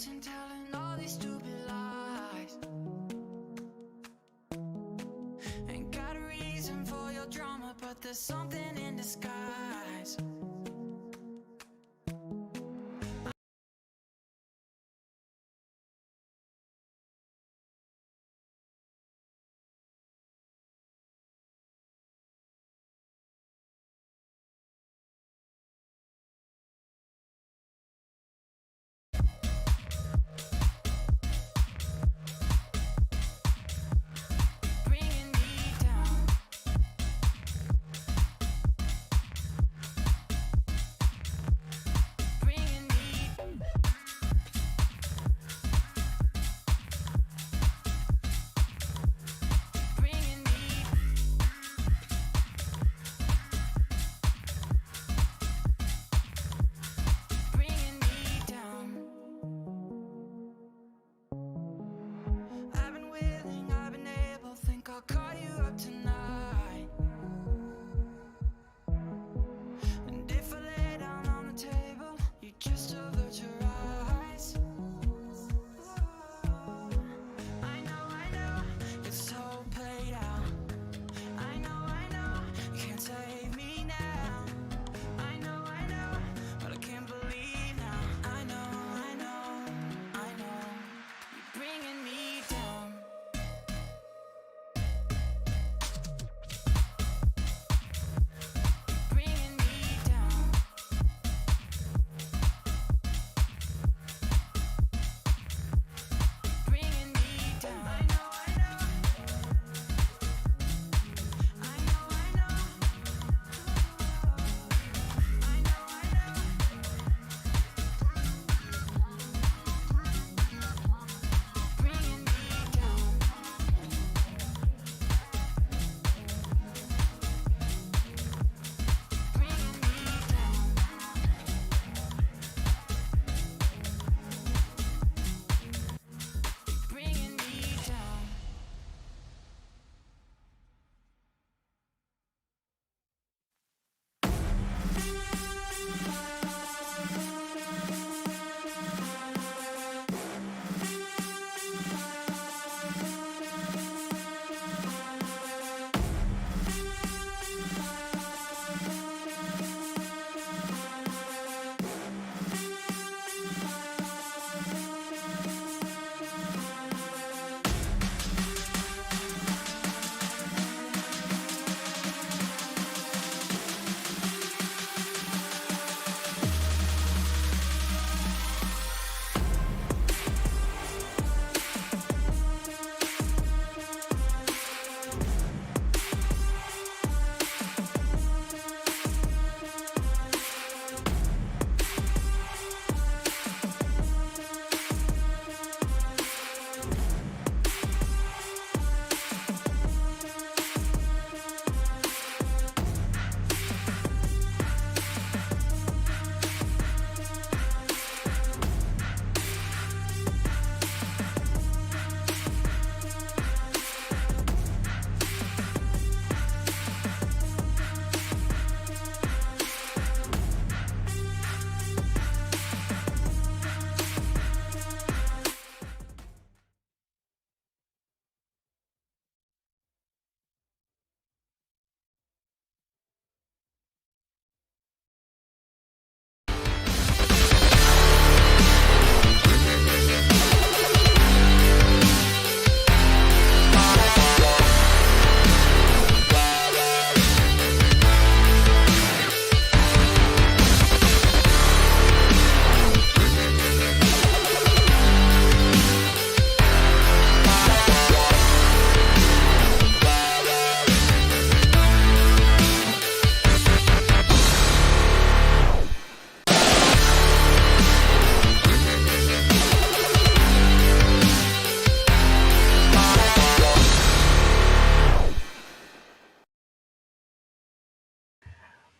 house and telling all these stupid lies. Ain't got a reason for your drama, but there's something in disguise. Bringing me down. Bringing me. Bringing me. Bringing me down. I've been willing, I've been able, think I'll call you up tonight. And if I lay down on the table, you just avert your eyes. I know, it's so played out. I know, you can't save me now. I know, but I can't believe now. I know, you're bringing me down. Bringing me down. Bringing me down. I know. Bringing me down. Bringing me down. Bringing me down.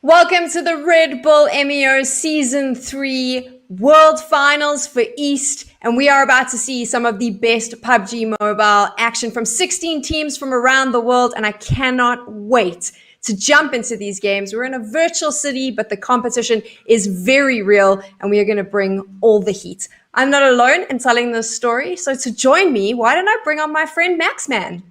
Welcome to the Red Bull M.E.O Season 3 World Finals for East, and we are about to see some of the best PUBG Mobile action from 16 teams from around the world, and I cannot wait to jump into these games. We're in a virtual city, but the competition is very real, and we are going to bring all the heat. I'm not alone in telling this story, so to join me, why don't I bring on my friend Maxman?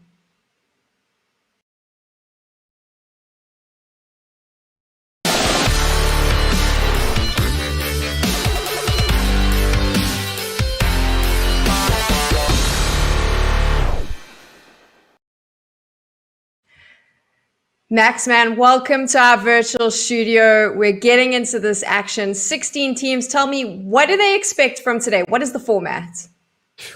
Maxman, welcome to our virtual studio. We're getting into this action. 16 teams. Tell me, what do they expect from today? What is the format?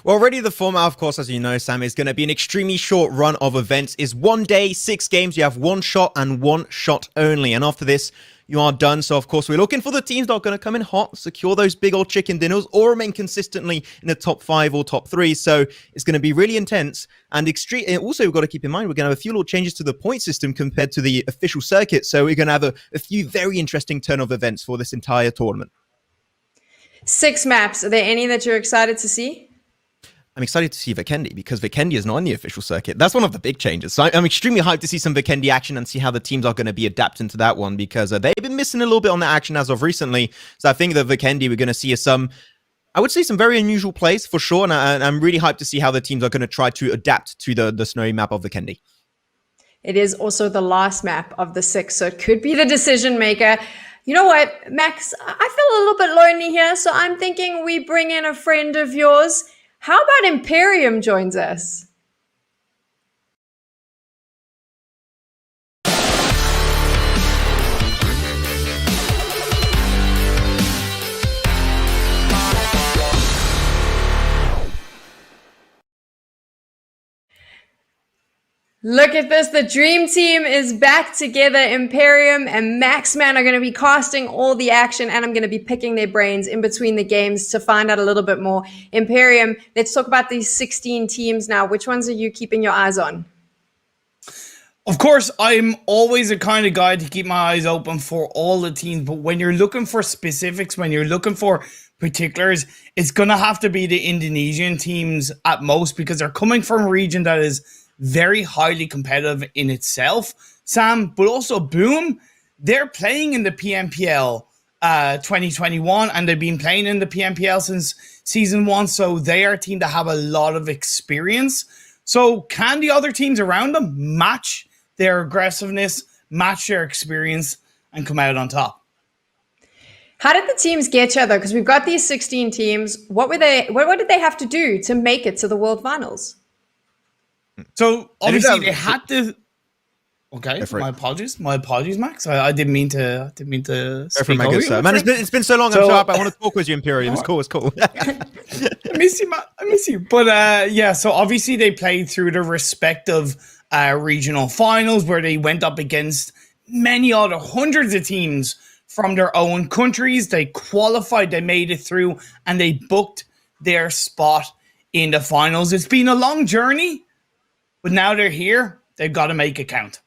Well, already the format, of course, as you know, Sam, is going to be an extremely short run of events. Is 1 day, 6 games. You have 1 shot and 1 shot only. And after this, you are done. So, of course, we're looking for the teams that are going to come in hot, secure those big old chicken dinners, or remain consistently in the top 5 or top 3. So it's going to be really intense and extreme. And also, we've got to keep in mind, we're going to have a few little changes to the point system compared to the official circuit. So we're going to have a few very interesting turn of events for this entire tournament. 6 maps. Are there any that you're excited to see? I'm excited to see Vikendi because Vikendi is not on the official circuit. That's one of the big changes. So I'm extremely hyped to see some Vikendi action and see how the teams are going to be adapting to that one because they've been missing a little bit on that action as of recently. So I think that Vikendi, we're going to see I would say some very unusual plays for sure. And I'm really hyped to see how the teams are going to try to adapt to the snowy map of Vikendi. It is also the last map of the 6, so it could be the decision maker. You know what, Max? I feel a little bit lonely here, so I'm thinking we bring in a friend of yours. How about Imperium joins us? Look at this. The dream team is back together. Imperium and Maxman are going to be casting all the action, and I'm going to be picking their brains in between the games to find out a little bit more. Imperium, let's talk about these 16 teams now. Which ones are you keeping your eyes on? Of course, I'm always a kind of guy to keep my eyes open for all the teams, but when you're looking for specifics, when you're looking for particulars, it's going to have to be the Indonesian teams at most because they're coming from a region that is very highly competitive in itself, Sam, but also Boom, they're playing in the PMPL 2021 and they've been playing in the PMPL since season 1, so they are a team that have a lot of experience. So can the other teams around them match their aggressiveness, match their experience, and come out on top? How did the teams get each other? Because we've got these 16 teams. What did they have to do to make it to the World Finals? So obviously they had to. Okay, my apologies, Max. I didn't mean to. Speak over you, man, it's been so long. I'm sharp. I want to talk with you, Imperium. It's cool. I miss you, man. I miss you. But yeah. So obviously they played through the respective regional finals where they went up against many other hundreds of teams from their own countries. They qualified. They made it through, and they booked their spot in the finals. It's been a long journey. But now they're here, they've got to make it count.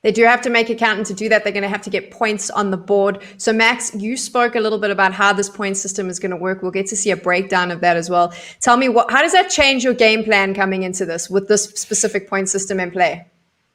They do have to make it count, and to do that, they're going to have to get points on the board. So, Max, you spoke a little bit about how this point system is going to work. We'll get to see a breakdown of that as well. Tell me, how does that change your game plan coming into this with this specific point system in play?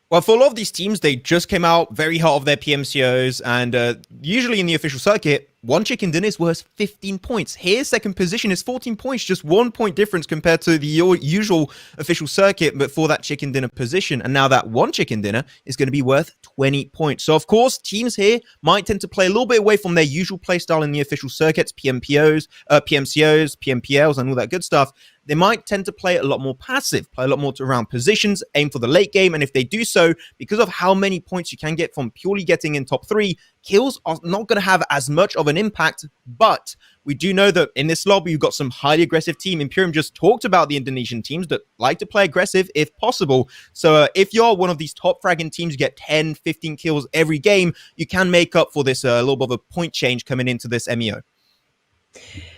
Well, for a lot of these teams, they just came out very hot of their PMCOs, and usually in the official circuit, 1 chicken dinner is worth 15 points. Here, second position is 14 points, just 1 point difference compared to the usual official circuit, but for that chicken dinner position. And now that 1 chicken dinner is going to be worth 20 points. So, of course, teams here might tend to play a little bit away from their usual play style in the official circuits, PMCOs, PMPLs, and all that good stuff. They might tend to play a lot more passive, play a lot more around positions, aim for the late game. And if they do so, because of how many points you can get from purely getting in top 3, kills are not going to have as much of an impact. But we do know that in this lobby, you've got some highly aggressive team. Imperium just talked about the Indonesian teams that like to play aggressive if possible. So if you're one of these top fragging teams, you get 10, 15 kills every game, you can make up for this little bit of a point change coming into this MEO.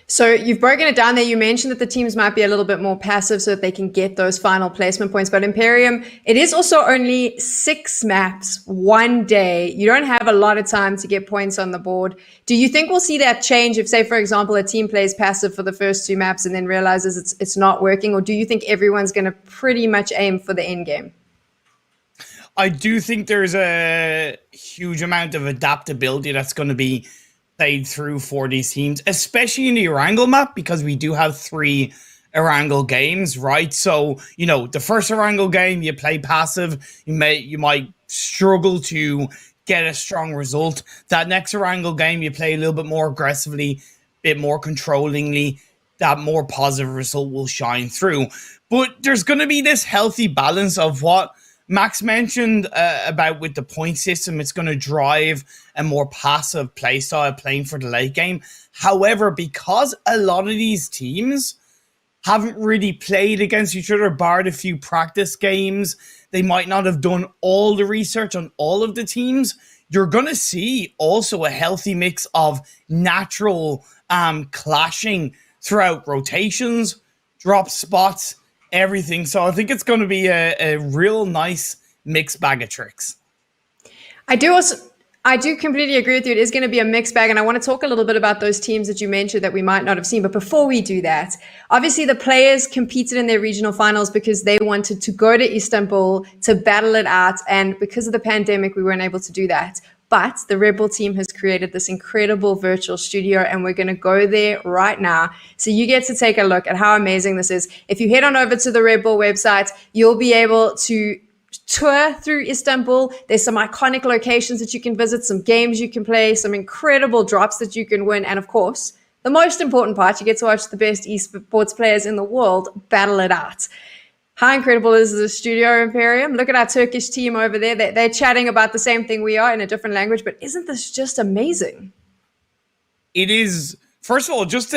So you've broken it down there. You mentioned that the teams might be a little bit more passive so that they can get those final placement points. But Imperium, it is also only 6 maps, 1 day. You don't have a lot of time to get points on the board. Do you think we'll see that change if, say, for example, a team plays passive for the first 2 maps and then realizes it's not working? Or do you think everyone's going to pretty much aim for the end game? I do think there's a huge amount of adaptability that's going to be played through for these teams, especially in the Erangel map, because we do have 3 Erangel games, right? So, you know, the first Erangel game, you play passive, you might struggle to get a strong result. That next Erangel game, you play a little bit more aggressively, a bit more controllingly, that more positive result will shine through. But there's going to be this healthy balance of what Max mentioned about with the point system. It's going to drive a more passive play style, playing for the late game. However, because a lot of these teams haven't really played against each other, barred a few practice games, they might not have done all the research on all of the teams, you're going to see also a healthy mix of natural clashing throughout rotations, drop spots, everything. So I think it's going to be a real nice mixed bag of tricks. I do completely agree with you. It is going to be a mixed bag. And I want to talk a little bit about those teams that you mentioned that we might not have seen. But before we do that, obviously the players competed in their regional finals because they wanted to go to Istanbul to battle it out. And because of the pandemic, we weren't able to do that. But the Red Bull team has created this incredible virtual studio, and we're going to go there right now. So you get to take a look at how amazing this is. If you head on over to the Red Bull website, you'll be able to tour through Istanbul. There's some iconic locations that you can visit, some games you can play, some incredible drops that you can win. And of course, the most important part, you get to watch the best esports players in the world battle it out. How incredible is the studio, Imperium? Look at our Turkish team over there. They're chatting about the same thing we are in a different language, but isn't this just amazing? It is, first of all, just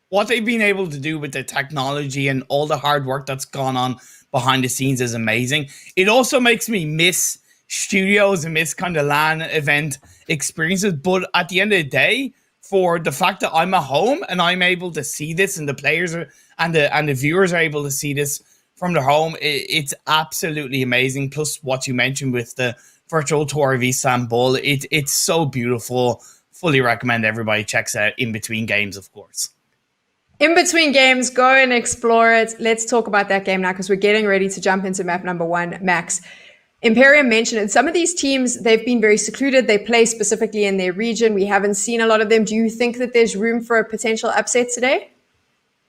what they've been able to do with the technology and all the hard work that's gone on behind the scenes is amazing. It also makes me miss studios and miss kind of LAN event experiences. But at the end of the day, for the fact that I'm at home and I'm able to see this, and the players and the viewers are able to see this from their home, it's absolutely amazing. Plus what you mentioned with the virtual tour of Istanbul, it's so beautiful. Fully recommend everybody checks out in between games, of course. In between games, go and explore it. Let's talk about that game now, because we're getting ready to jump into map number 1. Max, Imperium mentioned it. Some of these teams, they've been very secluded. They play specifically in their region. We haven't seen a lot of them. Do you think that there's room for a potential upset today?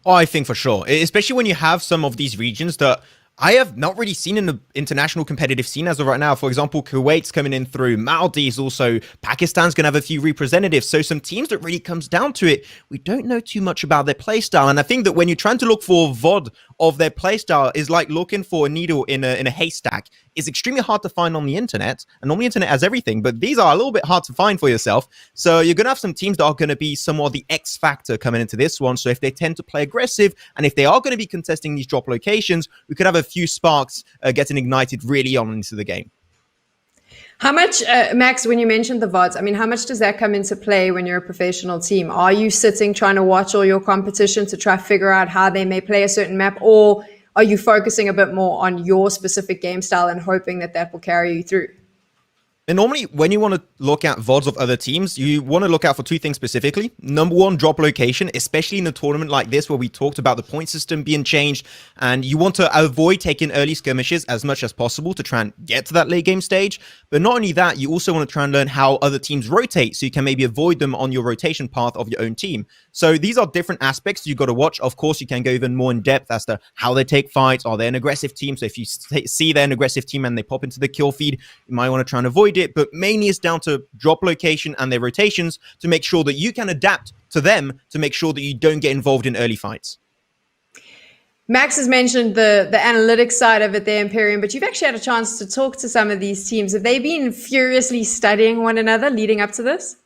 Oh, I think for sure, especially when you have some of these regions that I have not really seen in the international competitive scene as of right now. For example, Kuwait's coming in through, Maldives also, Pakistan's going to have a few representatives. So some teams that really comes down to it, we don't know too much about their playstyle. And I think that when you're trying to look for VOD of their playstyle is like looking for a needle in a haystack. It's extremely hard to find on the internet, and normally internet has everything, but these are a little bit hard to find for yourself. So you're going to have some teams that are going to be somewhat the X factor coming into this one. So if they tend to play aggressive, and if they are going to be contesting these drop locations, we could have a few sparks getting ignited really on into the game. How much, Max, when you mentioned the VODs, I mean, how much does that come into play when you're a professional team? Are you sitting trying to watch all your competition to try to figure out how they may play a certain map, or are you focusing a bit more on your specific game style and hoping that that will carry you through? And normally, when you want to look at VODs of other teams, you want to look out for 2 things specifically. Number 1, drop location, especially in a tournament like this where we talked about the point system being changed, and you want to avoid taking early skirmishes as much as possible to try and get to that late game stage. But not only that, you also want to try and learn how other teams rotate so you can maybe avoid them on your rotation path of your own team. So these are different aspects you've got to watch. Of course, you can go even more in depth as to how they take fights. Are they an aggressive team? So if you see they're an aggressive team and they pop into the kill feed, you might want to try and avoid it. But mainly it's down to drop location and their rotations to make sure that you can adapt to them to make sure that you don't get involved in early fights. Max has mentioned the analytics side of it there, Imperium, but you've actually had a chance to talk to some of these teams. Have they been furiously studying one another leading up to this?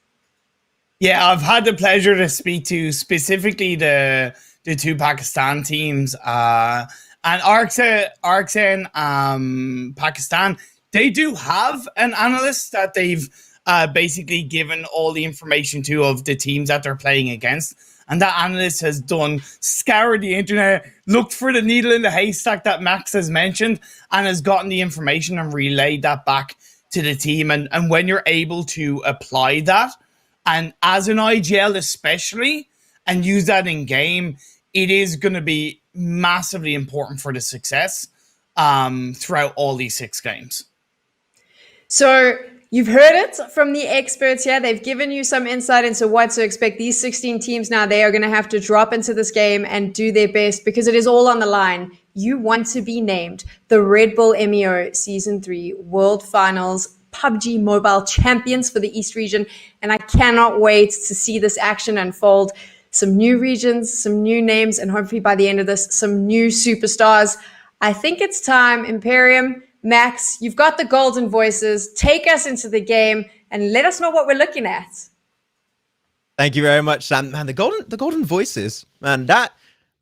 Yeah, I've had the pleasure to speak to specifically the 2 Pakistan teams and RXN Pakistan. They do have an analyst that they've basically given all the information to of the teams that they're playing against. And that analyst has scoured the internet, looked for the needle in the haystack that Max has mentioned, and has gotten the information and relayed that back to the team. And when you're able to apply that, and as an IGL especially, and use that in game, it is going to be massively important for the success throughout all these 6 games. So You've heard it from the experts here. They've given you some insight into what to expect. These 16 teams now, they are going to have to drop into this game and do their best because it is all on the line. You want to be named the Red Bull M.E.O Season 3 World Finals PUBG Mobile champions for the East region. And I cannot wait to see this action unfold. Some new regions, some new names, and hopefully by the end of this, some new superstars. I think it's time, Imperium. Max, you've got the golden voices. Take us into the game and let us know what we're looking at. Thank you very much, Sam. Man, the golden voices.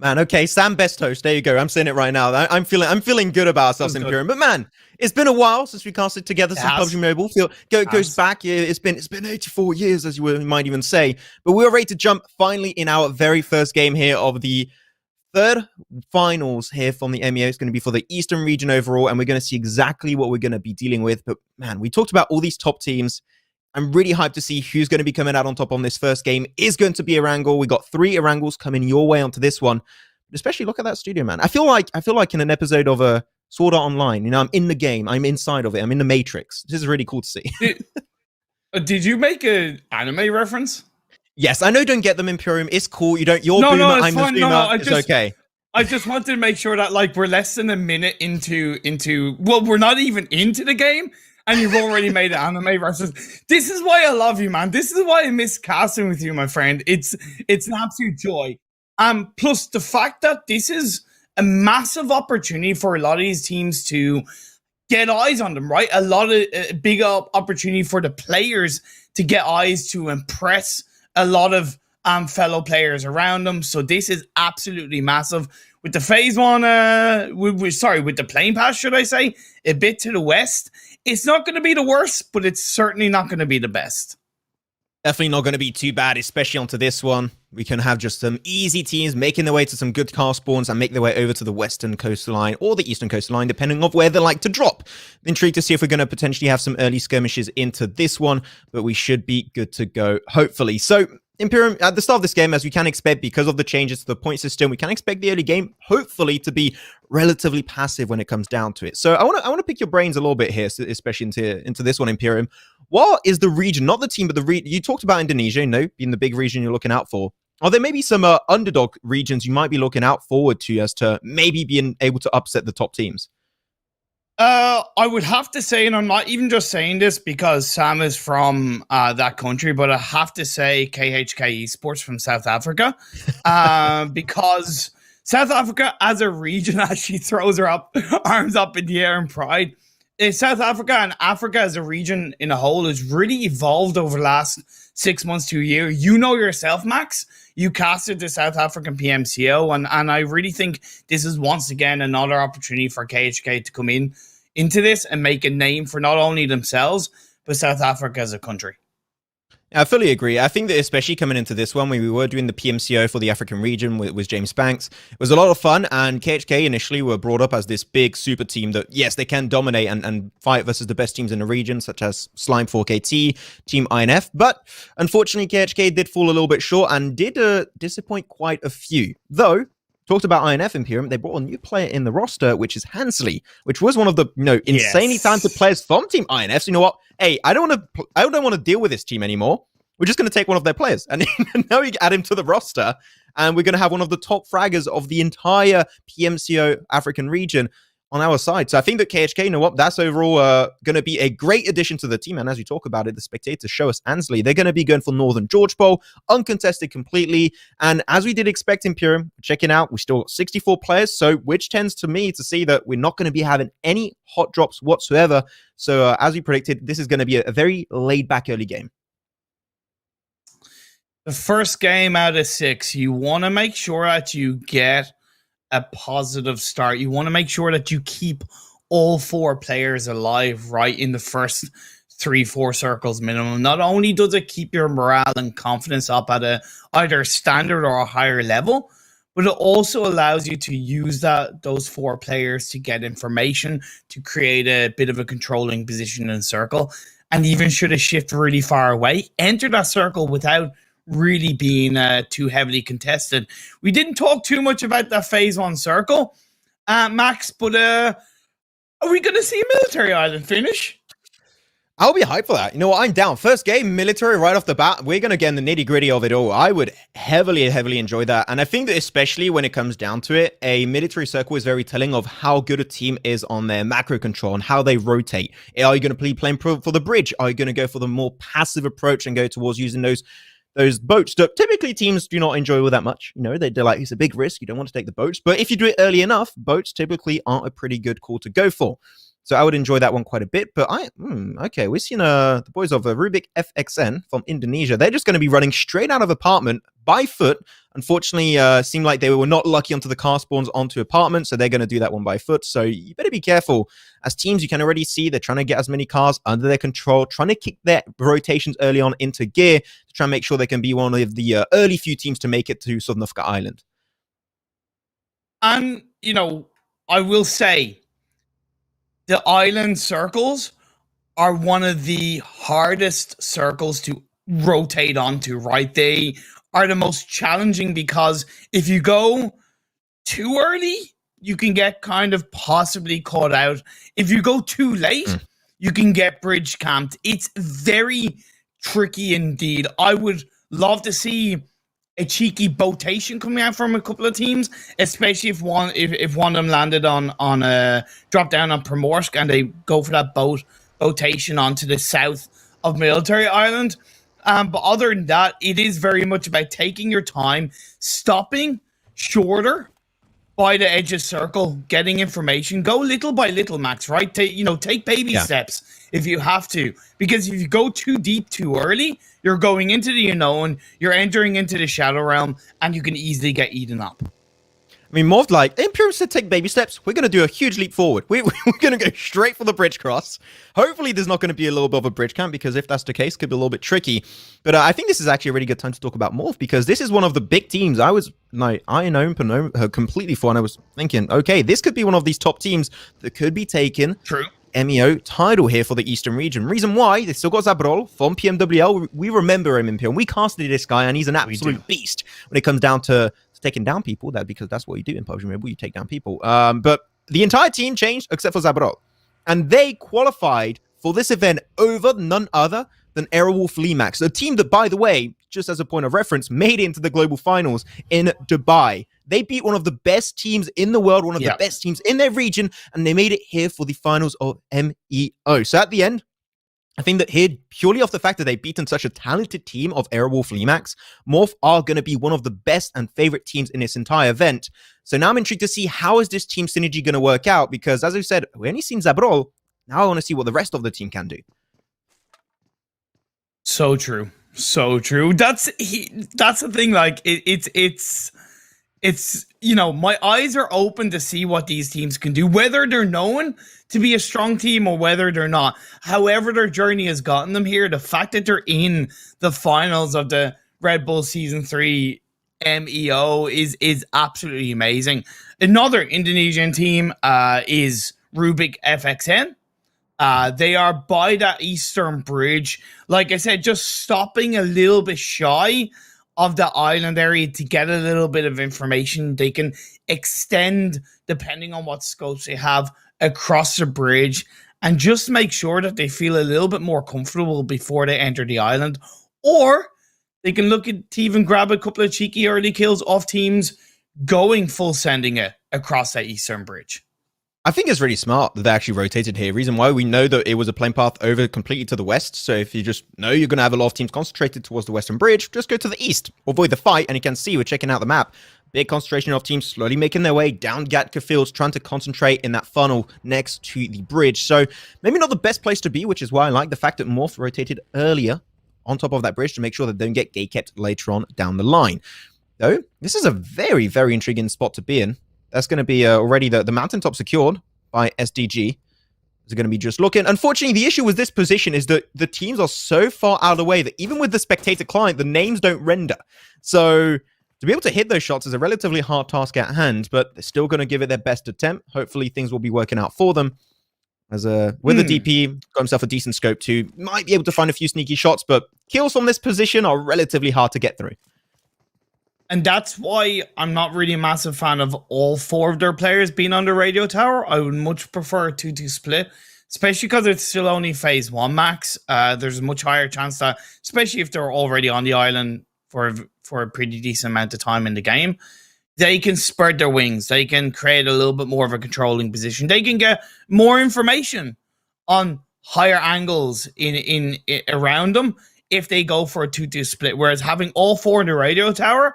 Okay, Sam, best host. There you go. I'm saying it right now. I'm feeling good about ourselves, Imperium. But man, it's been a while since we casted together since PUBG Mobile. Goes back. It's been 84 years, as you might even say. But we're ready to jump finally in our very first game here of the third finals here from the M.E.O. It's going to be for the Eastern region overall, and we're going to see exactly what we're going to be dealing with. But man, we talked about all these top teams. I'm really hyped to see who's going to be coming out on top on this first game. Is going to be Erangel. We got 3 Erangels coming your way onto this one. But especially look at that studio, man. I feel like in an episode of a Sword Art Online. You know, I'm in the game. I'm inside of it. I'm in the Matrix. This is really cool to see. Did you make an anime reference? Yes, I know you don't get them, Imperium. It's cool. You don't. You're Boomer. I'm the Boomer. It's okay. I just wanted to make sure that like we're less than a minute into. Well, we're not even into the game, and you've already made an anime reference. This is why I love you, man. This is why I miss casting with you, my friend. It's an absolute joy. Plus the fact that this is a massive opportunity for a lot of these teams to get eyes on them, right? A lot of big opportunity for the players to get eyes to impress a lot of fellow players around them. So this is absolutely massive. With the phase one, with the plane pass, should I say, a bit to the west, it's not going to be the worst, but it's certainly not going to be the best. Definitely not going to be too bad, especially onto this one. We can have just some easy teams making their way to some good car spawns and make their way over to the western coastline or the eastern coastline, depending on where they like to drop. Intrigued to see if we're going to potentially have some early skirmishes into this one, but we should be good to go, hopefully. So, Imperium, at the start of this game, as we can expect, because of the changes to the point system, we can expect the early game, hopefully, to be relatively passive when it comes down to it. So I want to pick your brains a little bit here, especially into this one, Imperium. What is the region, not the team, but the region? You talked about Indonesia, being the big region you're looking out for. Are there maybe some underdog regions you might be looking out forward to as to maybe being able to upset the top teams? I would have to say, and I'm not even just saying this because Sam is from that country, but I have to say KHK Esports from South Africa, because South Africa as a region actually throws her arms up in the air in pride. South Africa and Africa as a region in a whole has really evolved over the last 6 months to a year. You know yourself, Max. You casted the South African PMCO, and I really think this is once again another opportunity for KHK to come into this and make a name for not only themselves, but South Africa as a country. I fully agree. I think that especially coming into this one, when we were doing the PMCO for the African region with James Banks, it was a lot of fun. And KHK initially were brought up as this big super team that, yes, they can dominate and fight versus the best teams in the region, such as Slime 4KT, Team INF. But unfortunately, KHK did fall a little bit short and did disappoint quite a few. Though, talked about INF Imperium, they brought a new player in the roster, which is Hansley, which was one of the insanely talented players from Team INF. So you know what? Hey, I don't want to deal with this team anymore. We're just going to take one of their players. And now you add him to the roster, and we're going to have one of the top fraggers of the entire PMCO African region on our side. So I think that KHK, you know what? That's overall going to be a great addition to the team. And as you talk about it, the spectators show us Ansley. They're going to be going for Northern George Bowl, uncontested completely. And as we did expect, Imperium, checking out, we still got 64 players. So which tends to me to see that we're not going to be having any hot drops whatsoever. So as we predicted, this is going to be a very laid back early game. The first game out of 6, you want to make sure that you get a positive start. You want to make sure that you keep all 4 players alive right in the first 3-4 circles minimum. Not only does it keep your morale and confidence up at either a standard or a higher level, but it also allows you to use those 4 players to get information, to create a bit of a controlling position in a circle, and even should a shift really far away, enter that circle without really being too heavily contested. We didn't talk too much about that phase 1 circle, Max, but are we going to see a military island finish? I'll be hyped for that. You know what? I'm down. First game, military right off the bat. We're going to get in the nitty gritty of it all. I would heavily enjoy that. And I think that especially when it comes down to it, a military circle is very telling of how good a team is on their macro control and how they rotate. Are you going to be playing for the bridge? Are you going to go for the more passive approach and go towards using those boats that typically teams do not enjoy all that much? You know, they're like, it's a big risk. You don't want to take the boats. But if you do it early enough, boats typically aren't a pretty good call to go for. So I would enjoy that one quite a bit. But okay, we've seen the boys of Rubik FXN from Indonesia. They're just going to be running straight out of apartment by foot. Unfortunately, seemed like they were not lucky onto the car spawns onto apartment, so they're going to do that one by foot. So you better be careful. As teams, you can already see they're trying to get as many cars under their control, trying to kick their rotations early on into gear to try and make sure they can be one of the early few teams to make it to Sultanahmet Island. And, I will say, the island circles are one of the hardest circles to rotate onto, right? They are the most challenging because if you go too early, you can get kind of possibly caught out. If you go too late, you can get bridge camped. It's very tricky indeed. I would love to see a cheeky botation coming out from a couple of teams, especially if one of them landed on a drop down on Primorsk and they go for that botation onto the south of Military Island. But other than that, it is very much about taking your time, stopping shorter by the edge of circle, getting information, go little by little, Max, right? Take baby steps if you have to, because if you go too deep too early, you're going into the unknown, you're entering into the shadow realm, and you can easily get eaten up. I mean, more like, Imperial said take baby steps. We're going to do a huge leap forward. We're going to go straight for the bridge cross. Hopefully, there's not going to be a little bit of a bridge camp, because if that's the case, it could be a little bit tricky. But I think this is actually a really good time to talk about Morph, because this is one of the big teams I was eyeing completely for, and I was thinking, okay, this could be one of these top teams that could be taking True. M.E.O title here for the Eastern region. Reason why, they still got Zabrol from PMWL. We remember him in PL. We casted this guy, and he's an absolute beast when it comes down to taking down people. Because that's what you do in PUBG Mobile. You take down people. But the entire team changed except for Zabrol. And they qualified for this event over none other than Airwolf Limax, a team that, by the way, just as a point of reference, made it into the global finals in Dubai. They beat one of the best teams in the world, one of the best teams in their region, and they made it here for the finals of M.E.O. So at the end, I think that here, purely off the fact that they've beaten such a talented team of Airwolf Limax, Morph are going to be one of the best and favorite teams in this entire event. So now I'm intrigued to see how is this team synergy going to work out, because as I said, we only seen Zabrol. Now I want to see what the rest of the team can do. So true. So true. That's the thing. Like it's my eyes are open to see what these teams can do, whether they're known to be a strong team or whether they're not. However their journey has gotten them here, the fact that they're in the finals of the Red Bull Season 3 M.E.O is absolutely amazing. Another Indonesian team is Rubik FXN. They are by that eastern bridge. Like I said, just stopping a little bit shy of the island area to get a little bit of information. They can extend, depending on what scopes they have, across the bridge and just make sure that they feel a little bit more comfortable before they enter the island. Or they can look to even grab a couple of cheeky early kills off teams going full sending it across that eastern bridge. I think it's really smart that they actually rotated here. Reason why, we know that it was a plane path over completely to the west. So if you just know you're going to have a lot of teams concentrated towards the western bridge, just go to the east. Avoid the fight, and you can see we're checking out the map. Big concentration of teams slowly making their way down Gatka Fields, trying to concentrate in that funnel next to the bridge. So maybe not the best place to be, which is why I like the fact that Morph rotated earlier on top of that bridge to make sure that they don't get gate kept later on down the line. Though, this is a very, very intriguing spot to be in. That's going to be already the mountaintop secured by SDG. Is going to be just looking. Unfortunately, the issue with this position is that the teams are so far out of the way that even with the spectator client, the names don't render. So to be able to hit those shots is a relatively hard task at hand, but they're still going to give it their best attempt. Hopefully, things will be working out for them. As with the DP, got himself a decent scope too. Might be able to find a few sneaky shots, but kills from this position are relatively hard to get through. And that's why I'm not really a massive fan of all four of their players being on the radio tower. I would much prefer a 2-2 split. especially because it's still only phase 1 max. There's a much higher chance that, especially if they're already on the island for a pretty decent amount of time in the game, they can spread their wings. They can create a little bit more of a controlling position. They can get more information on higher angles in around them if they go for a 2-2 split. Whereas having all 4 in the radio tower,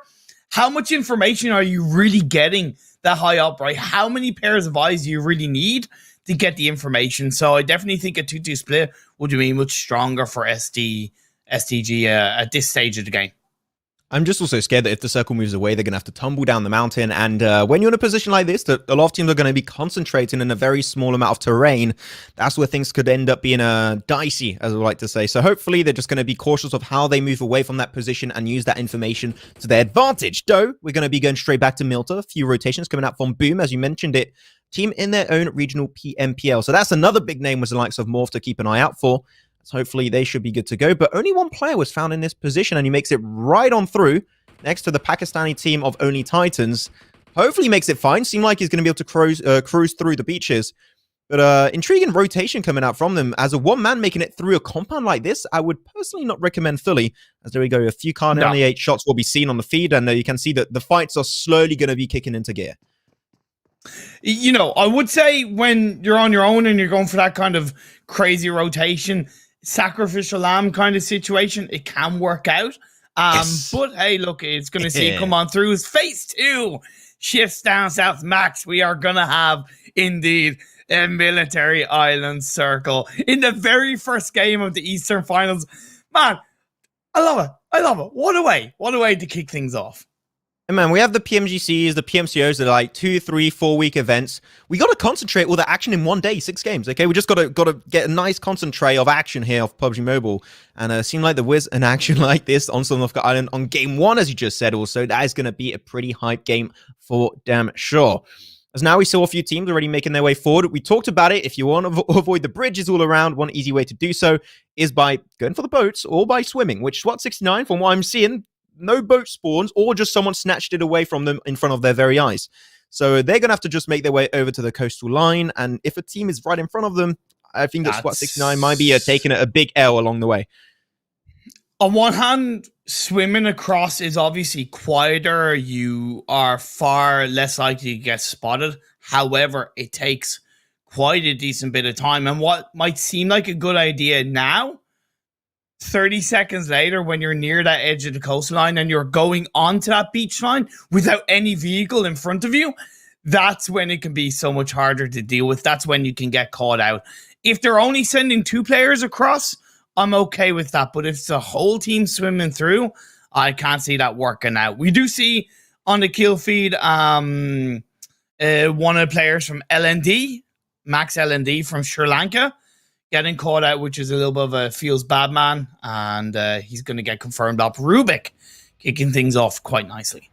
how much information are you really getting that high up, right? How many pairs of eyes do you really need to get the information? So I definitely think a 2-2 split would be much stronger for STG at this stage of the game. I'm just also scared that if the circle moves away, they're going to have to tumble down the mountain. And when you're in a position like this, that a lot of teams are going to be concentrating in a very small amount of terrain, that's where things could end up being dicey, as I like to say. So hopefully they're just going to be cautious of how they move away from that position and use that information to their advantage. Though, we're going to be going straight back to Milta. A few rotations coming out from Boom, as you mentioned it. Team in their own regional PMPL. So that's another big name with the likes of Morph to keep an eye out for. So hopefully they should be good to go. But only one player was found in this position, and he makes it right on through next to the Pakistani team of Only Titans. Hopefully makes it fine. Seemed like he's going to be able to cruise through the beaches. But intriguing rotation coming out from them. As a one-man making it through a compound like this, I would personally not recommend fully. As there we go, a few Carnelian 8 shots will be seen on the feed, and you can see that the fights are slowly going to be kicking into gear. You know, I would say when you're on your own and you're going for that kind of crazy rotation, sacrificial lamb kind of situation, it can work out. Yes. But hey, look, it's going to see it come on through. It's phase 2 shifts down south max. We are going to have indeed a military island circle in the very first game of the Eastern Finals. Man, I love it. I love it. What a way to kick things off. And man, we have the PMGCs, the PMCOs that are like 2, 3, 4 week events. We got to concentrate all the action in one day, 6 games. Okay, we just got to get a nice concentrate of action here of PUBG Mobile, and it seemed like there was an action like this on Sultanahmet Island on game 1, as you just said. Also, that is going to be a pretty hype game for damn sure. As now we saw a few teams already making their way forward. We talked about it. If you want to avoid the bridges all around, one easy way to do so is by going for the boats or by swimming. Which SWAT 69, from what I'm seeing, no boat spawns, or just someone snatched it away from them in front of their very eyes. So they're going to have to just make their way over to the coastal line. And if a team is right in front of them, I think that SWAT 69 might be taking a big L along the way. On one hand, swimming across is obviously quieter. You are far less likely to get spotted. However, it takes quite a decent bit of time. And what might seem like a good idea now, 30 seconds later, when you're near that edge of the coastline and you're going onto that beach line without any vehicle in front of you, that's when it can be so much harder to deal with. That's when you can get caught out. If they're only sending 2 players across, I'm okay with that. But if it's the whole team swimming through, I can't see that working out. We do see on the kill feed one of the players from LND, Max LND from Sri Lanka, getting caught out, which is a little bit of a feels bad man, and he's going to get confirmed up. Rubik kicking things off quite nicely.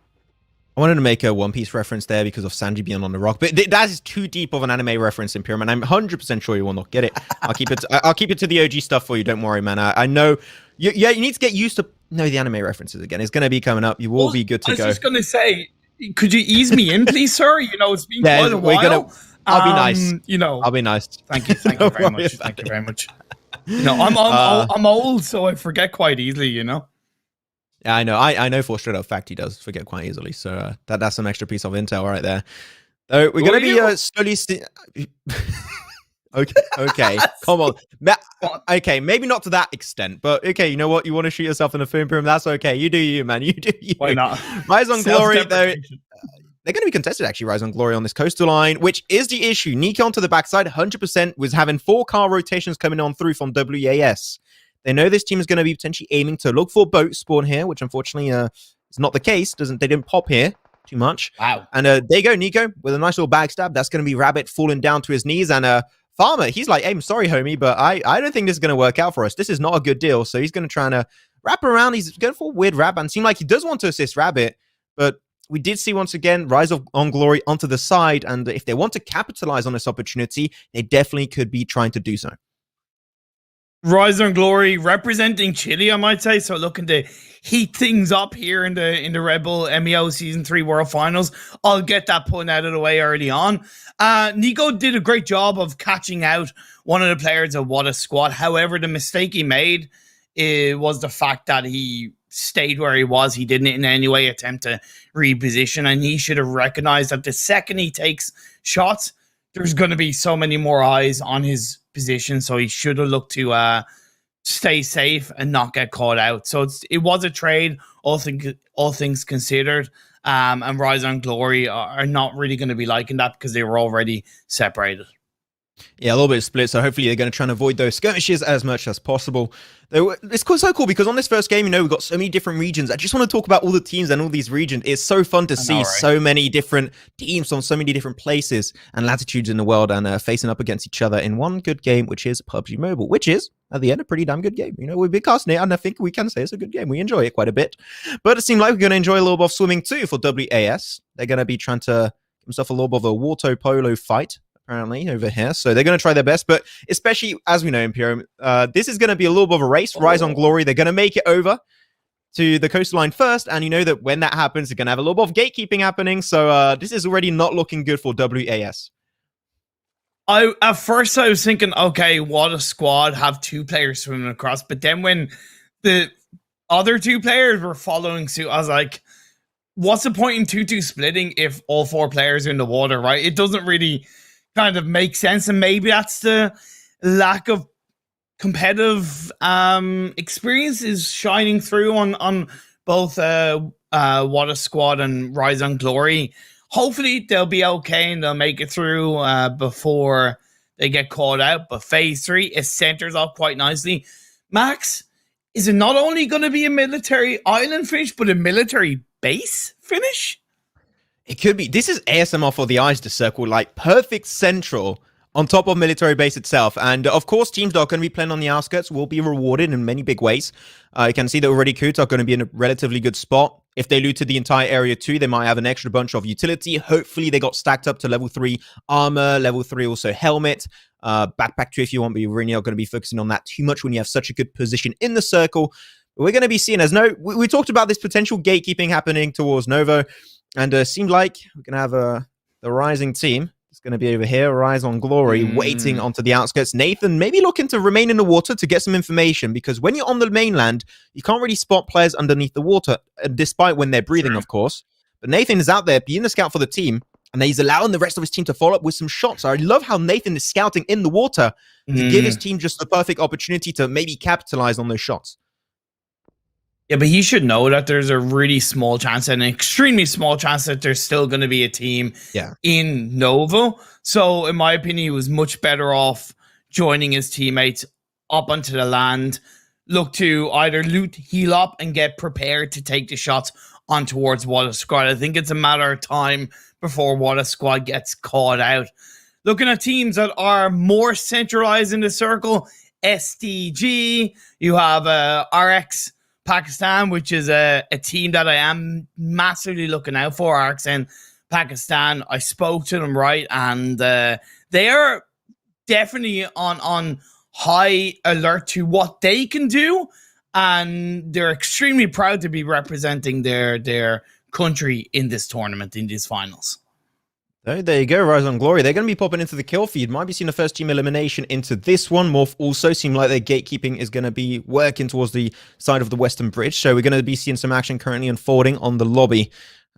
I wanted to make a One Piece reference there because of Sanji being on the rock, but that is too deep of an anime reference in Pyramid. I'm 100% sure you will not get it. I'll keep it to the OG stuff for you. Don't worry, man. I know. You need to get used to the anime references again. It's going to be coming up. You will be good to go. I was just going to say, could you ease me in, please, sir? You know, it's been quite a while. I'll be nice. You know, I'll be nice. Thank you very much. Thank you very much. You know, I'm old, so I forget quite easily. You know. Yeah, I know. I know for a straight up fact he does forget quite easily. So that's some extra piece of intel right there. So we're going to be slowly. Okay, come on. Okay, maybe not to that extent, but okay. You know what? You want to shoot yourself in the film room? That's okay. You do you, man. You do you. Why not? Rise on Glory, though. They're going to be contested, actually, Rise on Glory on this coastal line, which is the issue. Nico onto the backside, 100%, was having 4 car rotations coming on through from WAS. They know this team is going to be potentially aiming to look for boat spawn here, which unfortunately is not the case. They didn't pop here too much. Wow. And there you go, Nico, with a nice little backstab. That's going to be Rabbit falling down to his knees. And Farmer, he's like, hey, I'm sorry, homie, but I don't think this is going to work out for us. This is not a good deal. So he's going to try and wrap around. He's going for a weird wrap and seem like he does want to assist Rabbit, but we did see once again Rise on Glory onto the side, and if they want to capitalize on this opportunity, they definitely could be trying to do so. Rise and Glory representing Chile, I might say. So looking to heat things up here in the Red Bull M.E.O Season 3 World Finals. I'll get that put out of the way early on. Nico did a great job of catching out one of the players of What a Squad. However, the mistake he made was the fact that he stayed where he was. He didn't in any way attempt to reposition, and he should have recognized that the second he takes shots, there's going to be so many more eyes on his position, so he should have looked to stay safe and not get caught out. So it was a trade, all things considered, and Rise and Glory are not really going to be liking that because they were already separated. Yeah, a little bit split, so hopefully they're going to try and avoid those skirmishes as much as possible. It's so cool because on this first game, we've got so many different regions. I just want to talk about all the teams and all these regions. It's so fun to see so many different teams from so many different places and latitudes in the world and facing up against each other in one good game, which is PUBG Mobile, which is, at the end, a pretty damn good game. We've been casting it, and I think we can say it's a good game. We enjoy it quite a bit. But it seems like we're going to enjoy a little bit of swimming too for WAS. They're going to be trying to give themselves a little bit of a water polo fight, apparently, over here. So they're going to try their best, but especially, as we know, Imperium, this is going to be a little bit of a race. Rise on Glory, they're going to make it over to the coastline first, and you know that when that happens, they're going to have a little bit of gatekeeping happening, so this is already not looking good for WAS. At first I was thinking, okay, What a Squad, have two players swimming across, but then when the other two players were following suit, I was like, what's the point in 2-2 splitting if all four players are in the water, right? It doesn't really kind of make sense, and maybe that's the lack of competitive experience is shining through on both What a Squad and Rise on Glory. Hopefully they'll be okay and they'll make it through before they get caught out. But phase 3, it centers up quite nicely. Max, is it not only going to be a military island finish, but a military base finish? It could be. This is ASMR for the eyes to circle, like perfect central on top of military base itself. And of course, teams that are going to be playing on the outskirts will be rewarded in many big ways. You can see that already Koot are going to be in a relatively good spot. If they looted the entire area too, they might have an extra bunch of utility. Hopefully, they got stacked up to level 3 armor, level 3 also helmet, backpack too if you want, but you're really not going to be focusing on that too much when you have such a good position in the circle. We're going to be seeing, as we talked about this potential gatekeeping happening towards Novo. And it seemed like we're going to have the rising team. It's going to be over here, Rise on Glory, waiting onto the outskirts. Nathan maybe looking to remain in the water to get some information, because when you're on the mainland, you can't really spot players underneath the water, despite when they're breathing, of course. But Nathan is out there being the scout for the team, and he's allowing the rest of his team to follow up with some shots. I love how Nathan is scouting in the water to give his team just the perfect opportunity to maybe capitalize on those shots. Yeah, but he should know that there's a really small chance, an extremely small chance, that there's still going to be a team in Novo. So, in my opinion, he was much better off joining his teammates up onto the land, look to either loot, heal up, and get prepared to take the shots on towards What a Squad. I think it's a matter of time before What a Squad gets caught out. Looking at teams that are more centralized in the circle, SDG, you have RX Pakistan, which is a team that I am massively looking out for. RXN Pakistan, I spoke to them, right, and they are definitely on high alert to what they can do, and they're extremely proud to be representing their country in this tournament, in these finals. Oh, there you go, Rise on Glory. They're going to be popping into the kill feed. Might be seeing the first team elimination into this one. Morph also seem like their gatekeeping is going to be working towards the side of the Western Bridge. So we're going to be seeing some action currently unfolding on the lobby.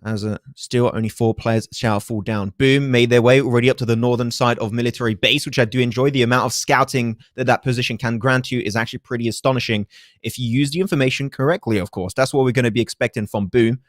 As still only 4 players shall fall down. Boom made their way already up to the northern side of military base, which I do enjoy. The amount of scouting that position can grant you is actually pretty astonishing if you use the information correctly, of course. That's what we're going to be expecting from Boom.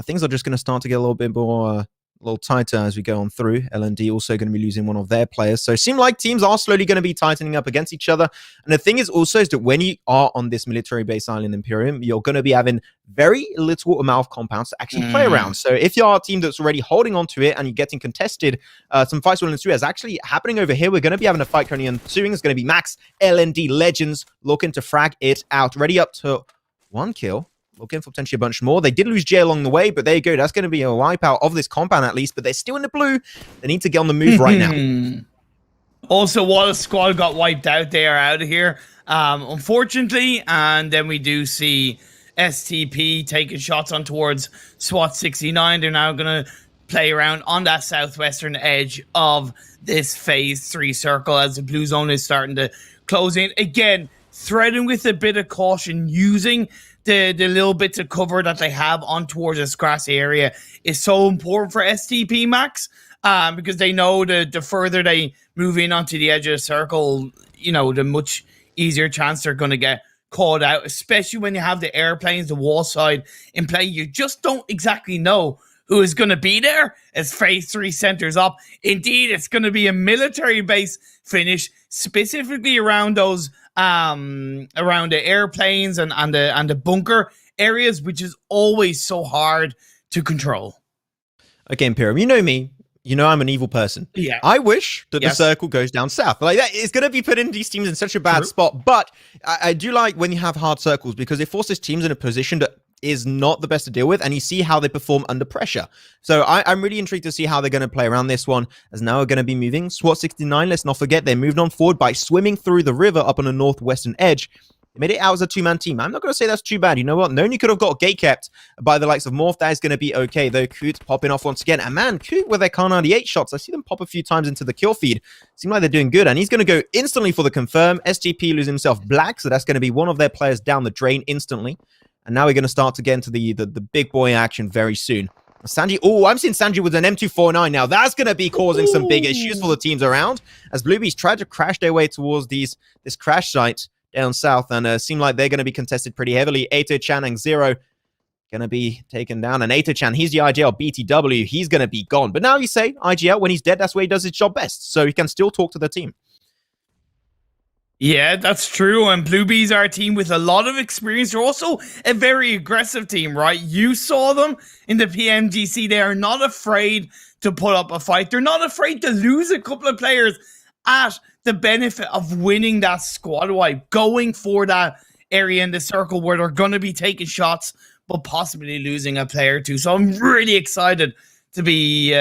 Things are just going to start to get a little bit more a little tighter as we go on through. LND also going to be losing one of their players. So it seems like teams are slowly going to be tightening up against each other. And the thing is also is that when you are on this military base island Imperium, you're going to be having very little amount of compounds to actually play around. So if you are a team that's already holding on to it and you're getting contested, some fights will ensue. As actually happening over here, we're going to be having a fight currently ensuing. It's going to be Max, LND Legends looking to frag it out. Ready up to 1 kill. Looking for potentially a bunch more. They did lose Jay along the way, but there you go. That's going to be a wipeout of this compound at least, but they're still in the blue. They need to get on the move right now. Also, What a Squad got wiped out. They are out of here. unfortunately. And then we do see STP taking shots on towards SWAT 69. They're now going to play around on that southwestern edge of this phase 3 circle as the blue zone is starting to close in. Again, threading with a bit of caution, using the little bits of cover that they have on towards this grassy area is so important for STP Max, because they know the further they move in onto the edge of the circle, you know, the much easier chance they're going to get caught out, especially when you have the airplanes, the wall side in play. You just don't exactly know who is going to be there as phase 3 centers up. Indeed, it's going to be a military base finish, specifically around those around the airplanes and the bunker areas, which is always so hard to control. Okay, Imperium, you know me. You know I'm an evil person. Yeah. I wish that the circle goes down south. Like, that is going to be putting these teams in such a bad spot. But I do like when you have hard circles, because it forces teams in a position that is not the best to deal with, and you see how they perform under pressure. So I'm really intrigued to see how they're going to play around this one, as now we're going to be moving. SWAT 69, let's not forget, they moved on forward by swimming through the river up on the northwestern edge. They made it out as a 2-man team. I'm not going to say that's too bad. You know what? Noni could have got gate kept by the likes of Morph. That is going to be okay, though. Coot popping off once again. And man, Coot with their Kar 98 shots. I see them pop a few times into the kill feed. Seem like they're doing good. And he's going to go instantly for the confirm. STP losing himself black, so that's going to be one of their players down the drain instantly. And now we're going to start to get into the big boy action very soon. Sanji, I'm seeing Sanji with an M249 now. That's going to be causing some big issues for the teams around, as Bluebees tried to crash their way towards this crash site down south, and seem like they're going to be contested pretty heavily. Ato-chan and Zero going to be taken down, and Ato-chan, he's the IGL BTW. He's going to be gone. But now you say, IGL, when he's dead, that's where he does his job best, so he can still talk to the team. Yeah, that's true. And Bluebees are a team with a lot of experience. They're also a very aggressive team, right? You saw them in the PMGC. They are not afraid to put up a fight. They're not afraid to lose a couple of players at the benefit of winning that squad wipe, going for that area in the circle where they're going to be taking shots, but possibly losing a player too. So I'm really excited to be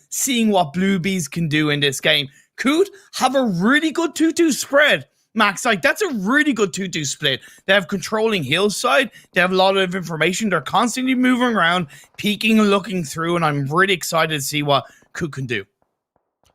seeing what Bluebees can do in this game. Could have a really good 2-2 spread. Max, like, that's a really good 2-2 split. They have controlling hillside. They have a lot of information. They're constantly moving around, peeking and looking through, and I'm really excited to see what Cook can do.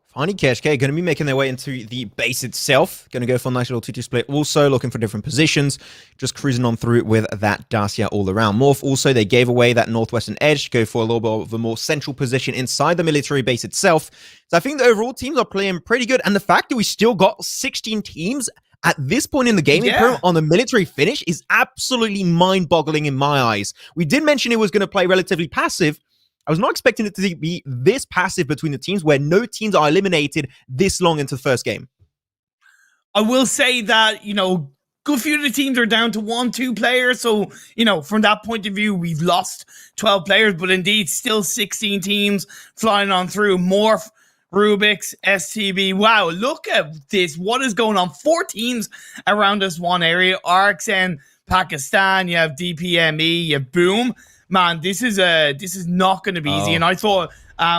Finally, KHK going to be making their way into the base itself. Going to go for a nice little 2-2 split. Also looking for different positions. Just cruising on through with that Dacia all around. Morph also, they gave away that northwestern edge to go for a little bit of a more central position inside the military base itself. So I think the overall teams are playing pretty good. And the fact that we still got 16 teams at this point in the game on the military finish is absolutely mind-boggling in my eyes. We did mention it was going to play relatively passive. I was not expecting it to be this passive between the teams, where no teams are eliminated this long into the first game. I will say that, you know, good few of the teams are down to 1-2 players. So, you know, from that point of view, we've lost 12 players, but indeed still 16 teams flying on through. Morph, Rubik's, STB. Wow, look at this. What is going on? 4 teams around this one area. RXN, Pakistan, you have DPME, you have Boom. Man, this is not going to be easy. And I thought,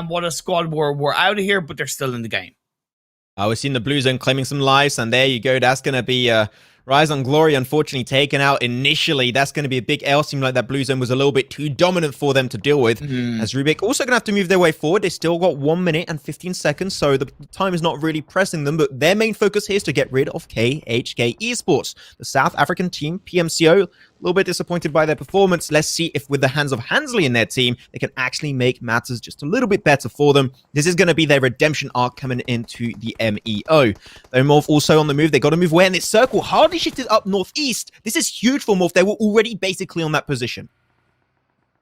what a squad we're out of here, but they're still in the game. We've seen the Blue Zone claiming some lives, and there you go. That's going to be Rise on Glory, unfortunately, taken out initially. That's going to be a big L. Seemed like that Blue Zone was a little bit too dominant for them to deal with. As Rubik also going to have to move their way forward. They still got 1 minute and 15 seconds, so the time is not really pressing them, but their main focus here is to get rid of KHK Esports. The South African team, PMCO, a little bit disappointed by their performance. Let's see if with the hands of Hansley in their team, they can actually make matters just a little bit better for them. This is going to be their redemption arc coming into the M.E.O. Though Morph also on the move. They got to move where in this circle. Hardly shifted up northeast. This is huge for Morph. They were already basically on that position.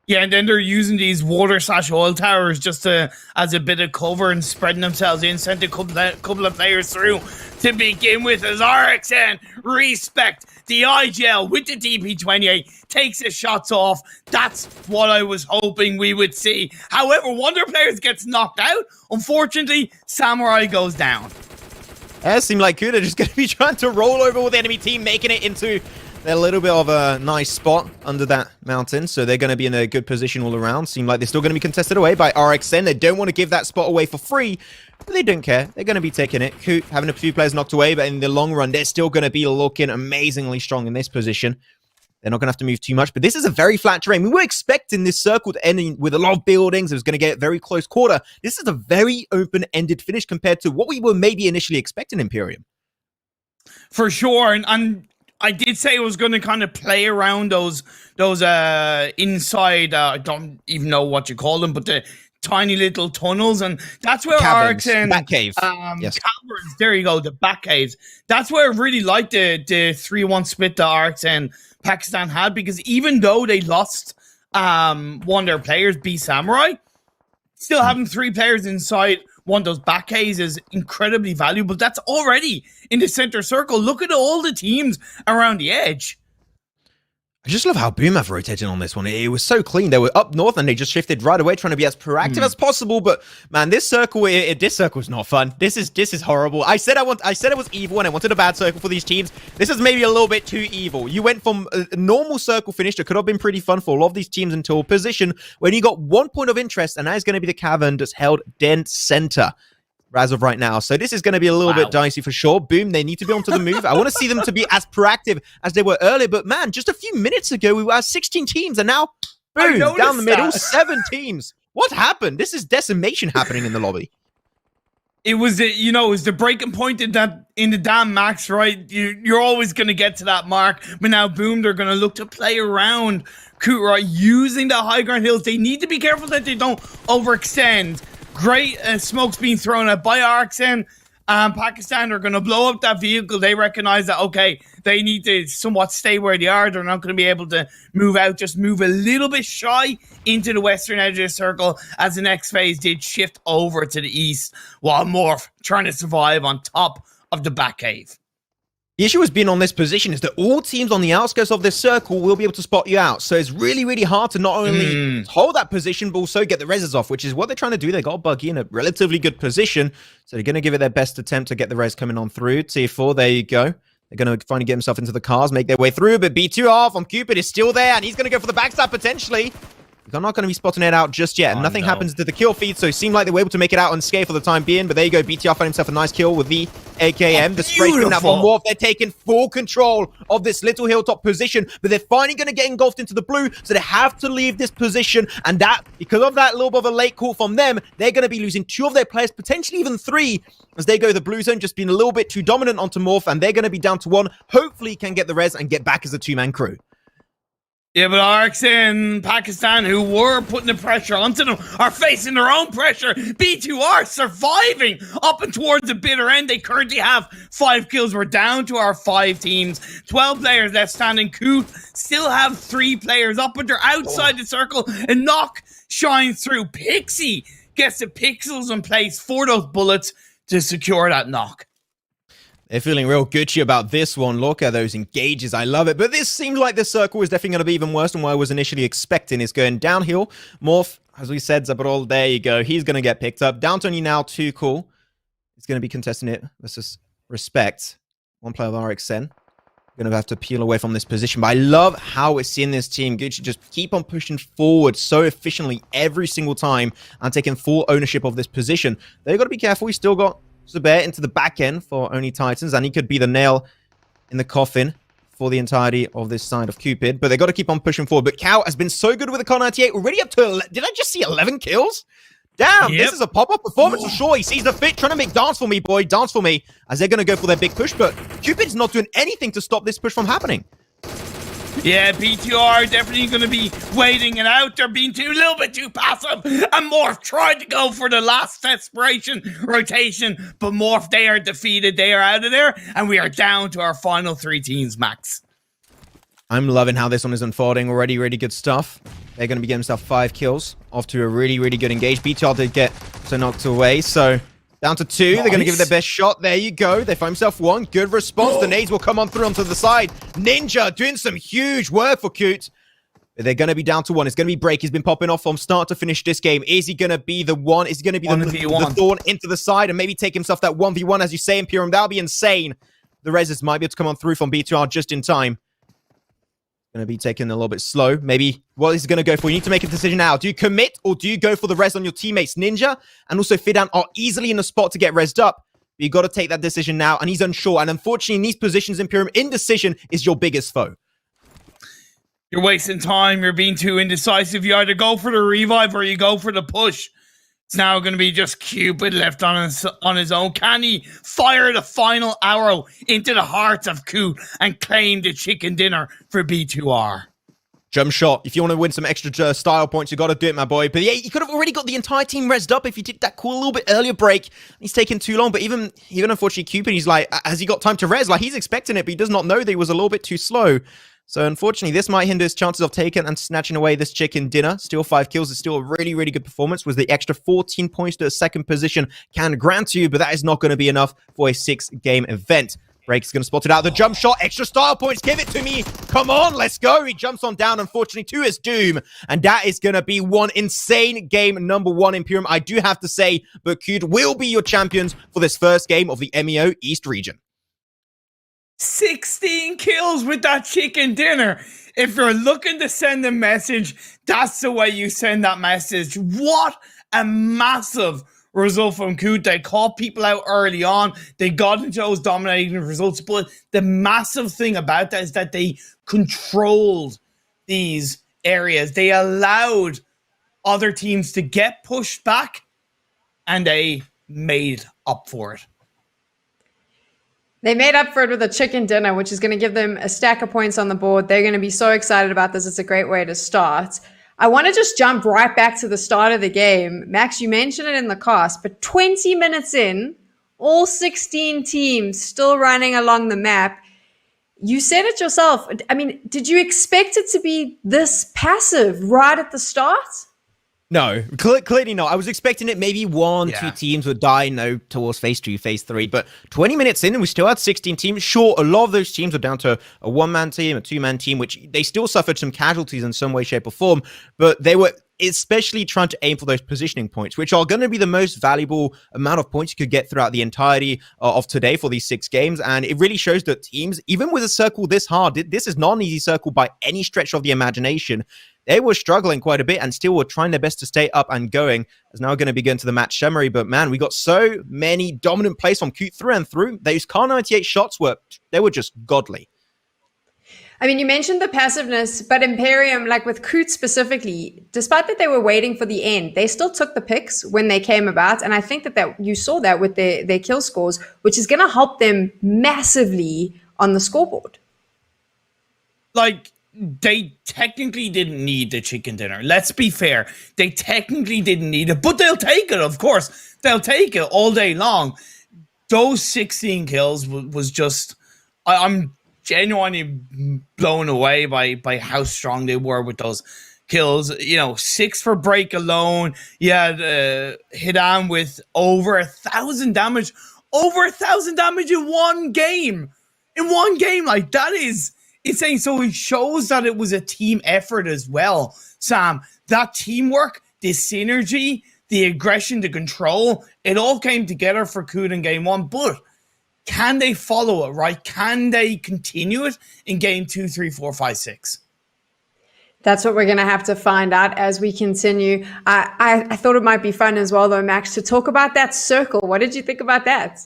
Yeah, and then they're using these water/oil towers just as a bit of cover and spreading themselves in, sent a couple of players through to begin with as RXN respect the IGL with the DP28 takes his shots off. That's what I was hoping we would see. However, one of their players gets knocked out. Unfortunately, Samurai goes down. It seemed like Kuda just going to be trying to roll over with the enemy team, making it into They're a little bit of a nice spot under that mountain, so they're going to be in a good position all around. Seem like they're still going to be contested away by RXN. They don't want to give that spot away for free, but they don't care. They're going to be taking it. Coot having a few players knocked away, but in the long run, they're still going to be looking amazingly strong in this position. They're not going to have to move too much, but this is a very flat terrain. We were expecting this circle to end with a lot of buildings. It was going to get very close quarter. This is a very open-ended finish compared to what we were maybe initially expecting, Imperium. For sure, and I did say it was going to kind of play around those inside, I don't even know what you call them, but the tiny little tunnels, and that's where Caverns, RXN... Bat cave. Yes. Caverns, there you go, the bat caves. That's where I really liked the 3-1 split that RXN Pakistan had, because even though they lost one of their players, B Samurai, still having 3 players inside one of those back caves is incredibly valuable. That's already in the center circle. Look at all the teams around the edge. I just love how Boom have rotated on this one. It was so clean. They were up north and they just shifted right away, trying to be as proactive as possible. But man, this circle, this circle is not fun. This is horrible. I said it was evil and I wanted a bad circle for these teams. This is maybe a little bit too evil. You went from a normal circle finish that could have been pretty fun for a lot of these teams until a position when you got 1 point of interest, and that is going to be the cavern that's held dead center as of right now. So this is going to be a little bit dicey for sure. Boom, they need to be onto the move. I want to see them to be as proactive as they were earlier. But man, just a few minutes ago, we were at 16 teams, and now, boom, down the middle, 7 teams. What happened? This is decimation happening in the lobby. It was the breaking point in the damn max, right? You're always going to get to that mark. But now, boom, they're going to look to play around Coot, right? Using the high ground hills. They need to be careful that they don't overextend. Great smokes being thrown at by RXN. Pakistan are going to blow up that vehicle. They recognize that, okay, they need to somewhat stay where they are. They're not going to be able to move out, just move a little bit shy into the western edge of the circle as the next phase did shift over to the east, while Morph trying to survive on top of the back cave. The issue with being on this position is that all teams on the outskirts of this circle will be able to spot you out. So it's really, really hard to not only hold that position, but also get the reses off, which is what they're trying to do. They got Buggy in a relatively good position. So they're going to give it their best attempt to get the res coming on through. T4, there you go. They're going to finally get himself into the cars, make their way through. But B2R from Cupid is still there, and he's going to go for the backstab potentially. They're not going to be spotting it out just yet. And nothing happens to the kill feed, so it seemed like they were able to make it out unscathed for the time being. But there you go, BTR found himself a nice kill with the AKM. The spray spin out from Morph. They're taking full control of this little hilltop position, but they're finally going to get engulfed into the blue, so they have to leave this position. And that, because of that little bit of a late call from them, they're going to be losing 2 of their players, potentially even 3, as they go the blue zone, just being a little bit too dominant onto Morph, and they're going to be down to 1. Hopefully can get the res and get back as a 2-man crew. Yeah, but RXN Pakistan, who were putting the pressure onto them, are facing their own pressure. B2R surviving up and towards the bitter end. They currently have 5 kills. We're down to our 5 teams. 12 players left standing. Coot still have 3 players up, but they're outside the circle. And Knock shines through. Pixie gets the pixels in place for those bullets to secure that knock. They're feeling real Gucci about this one. Look at those engages. I love it. But this seems like the circle is definitely going to be even worse than what I was initially expecting. It's going downhill. Morph, as we said, Zabrol, there you go. He's going to get picked up. Down to only now 2 cool. He's going to be contesting it. Let's just respect. 1 player of RXN. Going to have to peel away from this position. But I love how we're seeing this team, Gucci, just keep on pushing forward so efficiently every single time and taking full ownership of this position. They've got to be careful. He's still got Zubair into the back end for Only Titans, and he could be the nail in the coffin for the entirety of this side of Cupid, but they got to keep on pushing forward. But Cow has been so good with the Con 98, already up to, did I just see 11 kills? Damn, This is a pop-up performance for sure. He sees the fit, trying to make dance for me, boy, dance for me, as they're going to go for their big push, but Cupid's not doing anything to stop this push from happening. Yeah, BTR definitely going to be waiting it out. They're being a little bit too passive. And Morph tried to go for the last desperation rotation. But Morph, they are defeated. They are out of there. And we are down to our final 3 teams, Max. I'm loving how this one is unfolding. Already really good stuff. They're going to be getting themselves 5 kills off to a really, really good engage. BTR did get so knocked away, so down to 2. Nice. They're going to give it their best shot. There you go. They find himself 1. Good response. The nades will come on through onto the side. Ninja doing some huge work for Coot. They're going to be down to 1. It's going to be Break. He's been popping off from start to finish this game. Is he going to be the one? Is he going to be the thorn into the side and maybe take himself that 1v1, as you say, Imperium? That'll be insane. The reses might be able to come on through from B2R just in time. Going to be taking a little bit slow. Maybe what he's going to go for. You need to make a decision now. Do you commit or do you go for the res on your teammates? Ninja and also Fidan are easily in the spot to get resed up. But you got to take that decision now, and he's unsure. And unfortunately, in these positions, Imperium, indecision is your biggest foe. You're wasting time. You're being too indecisive. You either go for the revive or you go for the push. It's now going to be just Cupid left on his own. Can he fire the final arrow into the hearts of Coot and claim the chicken dinner for B2R? Jump shot. If you want to win some extra style points, you got to do it, my boy. But yeah, you could have already got the entire team resed up if you did that cool little bit earlier break. He's taken too long. But even unfortunately, Cupid, he's like, has he got time to res? Like, he's expecting it, but he does not know that he was a little bit too slow. So unfortunately, this might hinder his chances of taking and snatching away this chicken dinner. Still 5 kills is still a really, really good performance. Was the extra 14 points to a second position can grant to you, but that is not going to be enough for a 6-game event. Break is going to spot it out. The jump shot, extra style points. Give it to me. Come on, let's go. He jumps on down, unfortunately, to his doom. And that is going to be one insane game number 1, Imperium. I do have to say, but Cute will be your champions for this first game of the M.E.O East region. 16 kills with that chicken dinner. If you're looking to send a message, that's the way you send that message. What a massive result from Coot. They caught people out early on. They got into those dominating results. But the massive thing about that is that they controlled these areas. They allowed other teams to get pushed back, and they made up for it. They made up for it with a chicken dinner, which is going to give them a stack of points on the board. They're going to be so excited about this. It's a great way to start. I want to just jump right back to the start of the game. Max, you mentioned it in the cast, but 20 minutes in, all 16 teams still running along the map. You said it yourself. I mean, did you expect it to be this passive right at the start? No, clearly not. I was expecting it maybe two teams would die, towards phase 2, phase 3. But 20 minutes in and we still had 16 teams. Sure, a lot of those teams were down to a 1-man team, a 2-man team, which they still suffered some casualties in some way, shape or form. But they were especially trying to aim for those positioning points, which are going to be the most valuable amount of points you could get throughout the entirety of today for these 6 games. And it really shows that teams, even with a circle this hard, this is not an easy circle by any stretch of the imagination. They were struggling quite a bit and still were trying their best to stay up and going. It's now going to be going to the match summary. But man, we got so many dominant plays from Q through and through. Those Car 98 shots were just godly. I mean, you mentioned the passiveness, but Imperium, like with Coot specifically, despite that they were waiting for the end, they still took the picks when they came about. And I think that you saw that with their kill scores, which is going to help them massively on the scoreboard. Like, they technically didn't need the chicken dinner. Let's be fair. They technically didn't need it, but they'll take it, of course. They'll take it all day long. Those 16 kills was just... I'm genuinely blown away by how strong they were with those kills. 6 for break alone. Yeah, hit on with over 1,000 damage. Over 1,000 damage in one game. Like, that is... It's saying so it shows that it was a team effort as well, Sam. That teamwork, the synergy, the aggression, the control, it all came together for Coot in game 1. But can they follow it, right? Can they continue it in game 2, 3, 4, 5, 6? That's what we're going to have to find out as we continue. I thought it might be fun as well, though, Max, to talk about that circle. What did you think about that?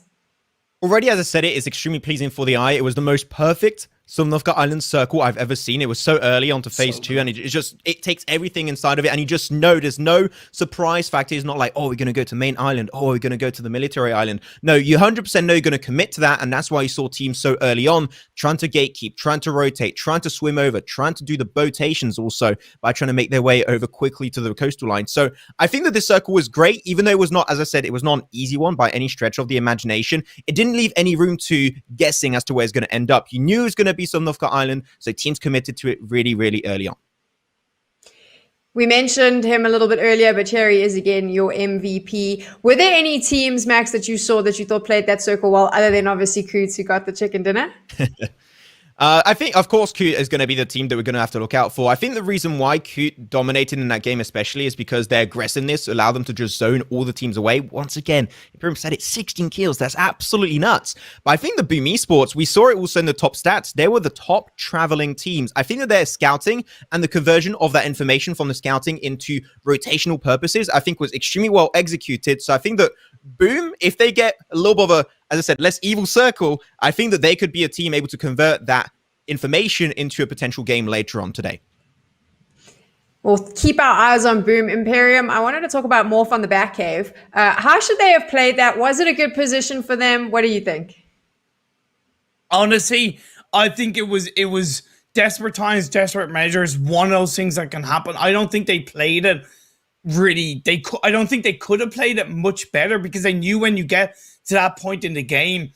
Already, as I said, it's extremely pleasing for the eye. It was the most perfect Sultanahmet Island circle I've ever seen. It was so early onto phase 2, and it takes everything inside of it, and you just know there's no surprise factor. It's not like, oh, we're going to go to main island, oh, we're going to go to the military island. No, you 100% know you're going to commit to that, and that's why you saw teams so early on trying to gatekeep, trying to rotate, trying to swim over, trying to do the botations also by trying to make their way over quickly to the coastal line. So I think that this circle was great, even though it was not, as I said, it was not an easy one by any stretch of the imagination. It didn't leave any room to guessing as to where it's going to end up. You knew it was going to be some Sultanahmet Island, so teams committed to it really, really early on. We mentioned him a little bit earlier, but here he is again, your MVP. Were there any teams, Max, that you saw that you thought played that circle well, other than obviously Coots, who got the chicken dinner? I think, of course, Coot is going to be the team that we're going to have to look out for. I think the reason why Coot dominated in that game especially is because their aggressiveness allowed them to just zone all the teams away. Once again, Imperium said it, 16 kills. That's absolutely nuts. But I think the Boom Esports, we saw it also in the top stats. They were the top traveling teams. I think that their scouting and the conversion of that information from the scouting into rotational purposes, I think was extremely well executed. So I think that Boom, if they get a little bit of a, as I said, less evil circle, I think that they could be a team able to convert that information into a potential game later on today. We'll keep our eyes on Boom. Imperium, I wanted to talk about Morph on the back cave. How should they have played that? Was it a good position for them? What do you think? Honestly, I think it was desperate times, desperate measures. One of those things that can happen. I don't think they played it really. I don't think they could have played it much better, because they knew when you get to that point in the game,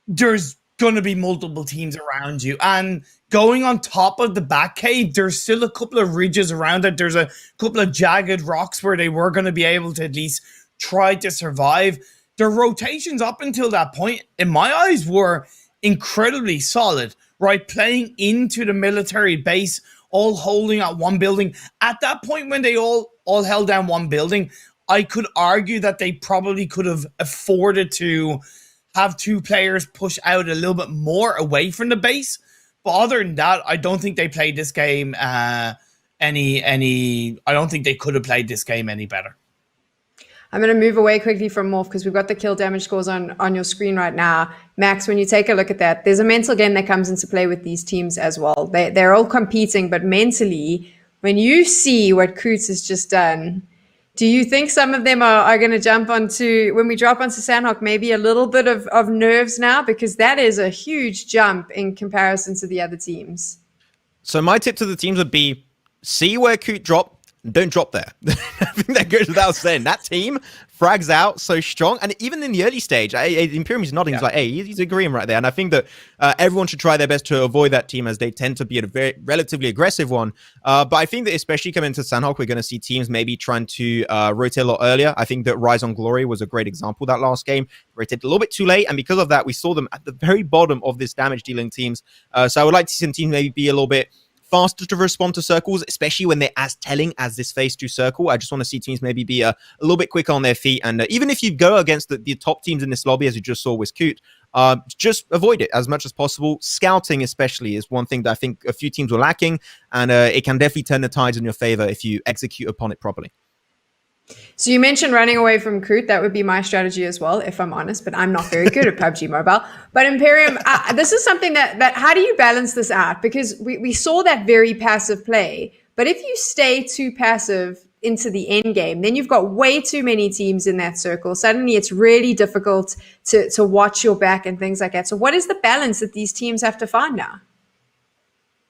there's going to be multiple teams around you. And going on top of the back cave, there's still a couple of ridges around it. There's a couple of jagged rocks where they were going to be able to at least try to survive. Their rotations up until that point, in my eyes, were incredibly solid, right? Playing into the military base, all holding at one building. At that point, when they all held down one building, I could argue that they probably could have afforded to have two players push out a little bit more away from the base. But other than that, I don't think they played this game I don't think they could have played this game any better. I'm going to move away quickly from Morph because we've got the kill damage scores on your screen right now. Max, when you take a look at that, there's a mental game that comes into play with these teams as well. They're all competing, but mentally, when you see what Coots has just done, do you think some of them are going to jump onto, when we drop onto Sandhawk, maybe a little bit of nerves now? Because that is a huge jump in comparison to the other teams. So my tip to the teams would be, see where Coot dropped, don't drop there. I think that goes without saying. That team frags out so strong. And even in the early stage, Imperium is nodding. He's like, hey, he's agreeing right there. And I think that everyone should try their best to avoid that team, as they tend to be a very relatively aggressive one. But I think that especially coming into Sandhawk, we're going to see teams maybe trying to rotate a lot earlier. I think that Rise on Glory was a great example that last game. Rotated a little bit too late. And because of that, we saw them at the very bottom of this damage dealing teams. So I would like to see some teams maybe be a little bit faster to respond to circles, especially when they're as telling as this phase 2 circle. I just want to see teams maybe be a little bit quicker on their feet. And even if you go against the top teams in this lobby, as you just saw with Coot, just avoid it as much as possible. Scouting especially is one thing that I think a few teams were lacking, and it can definitely turn the tides in your favor if you execute upon it properly. So you mentioned running away from Coot. That would be my strategy as well, if I'm honest, but I'm not very good at PUBG Mobile. But Imperium, this is something that how do you balance this out? Because we saw that very passive play, but if you stay too passive into the end game, then you've got way too many teams in that circle. Suddenly it's really difficult to watch your back and things like that. So what is the balance that these teams have to find now?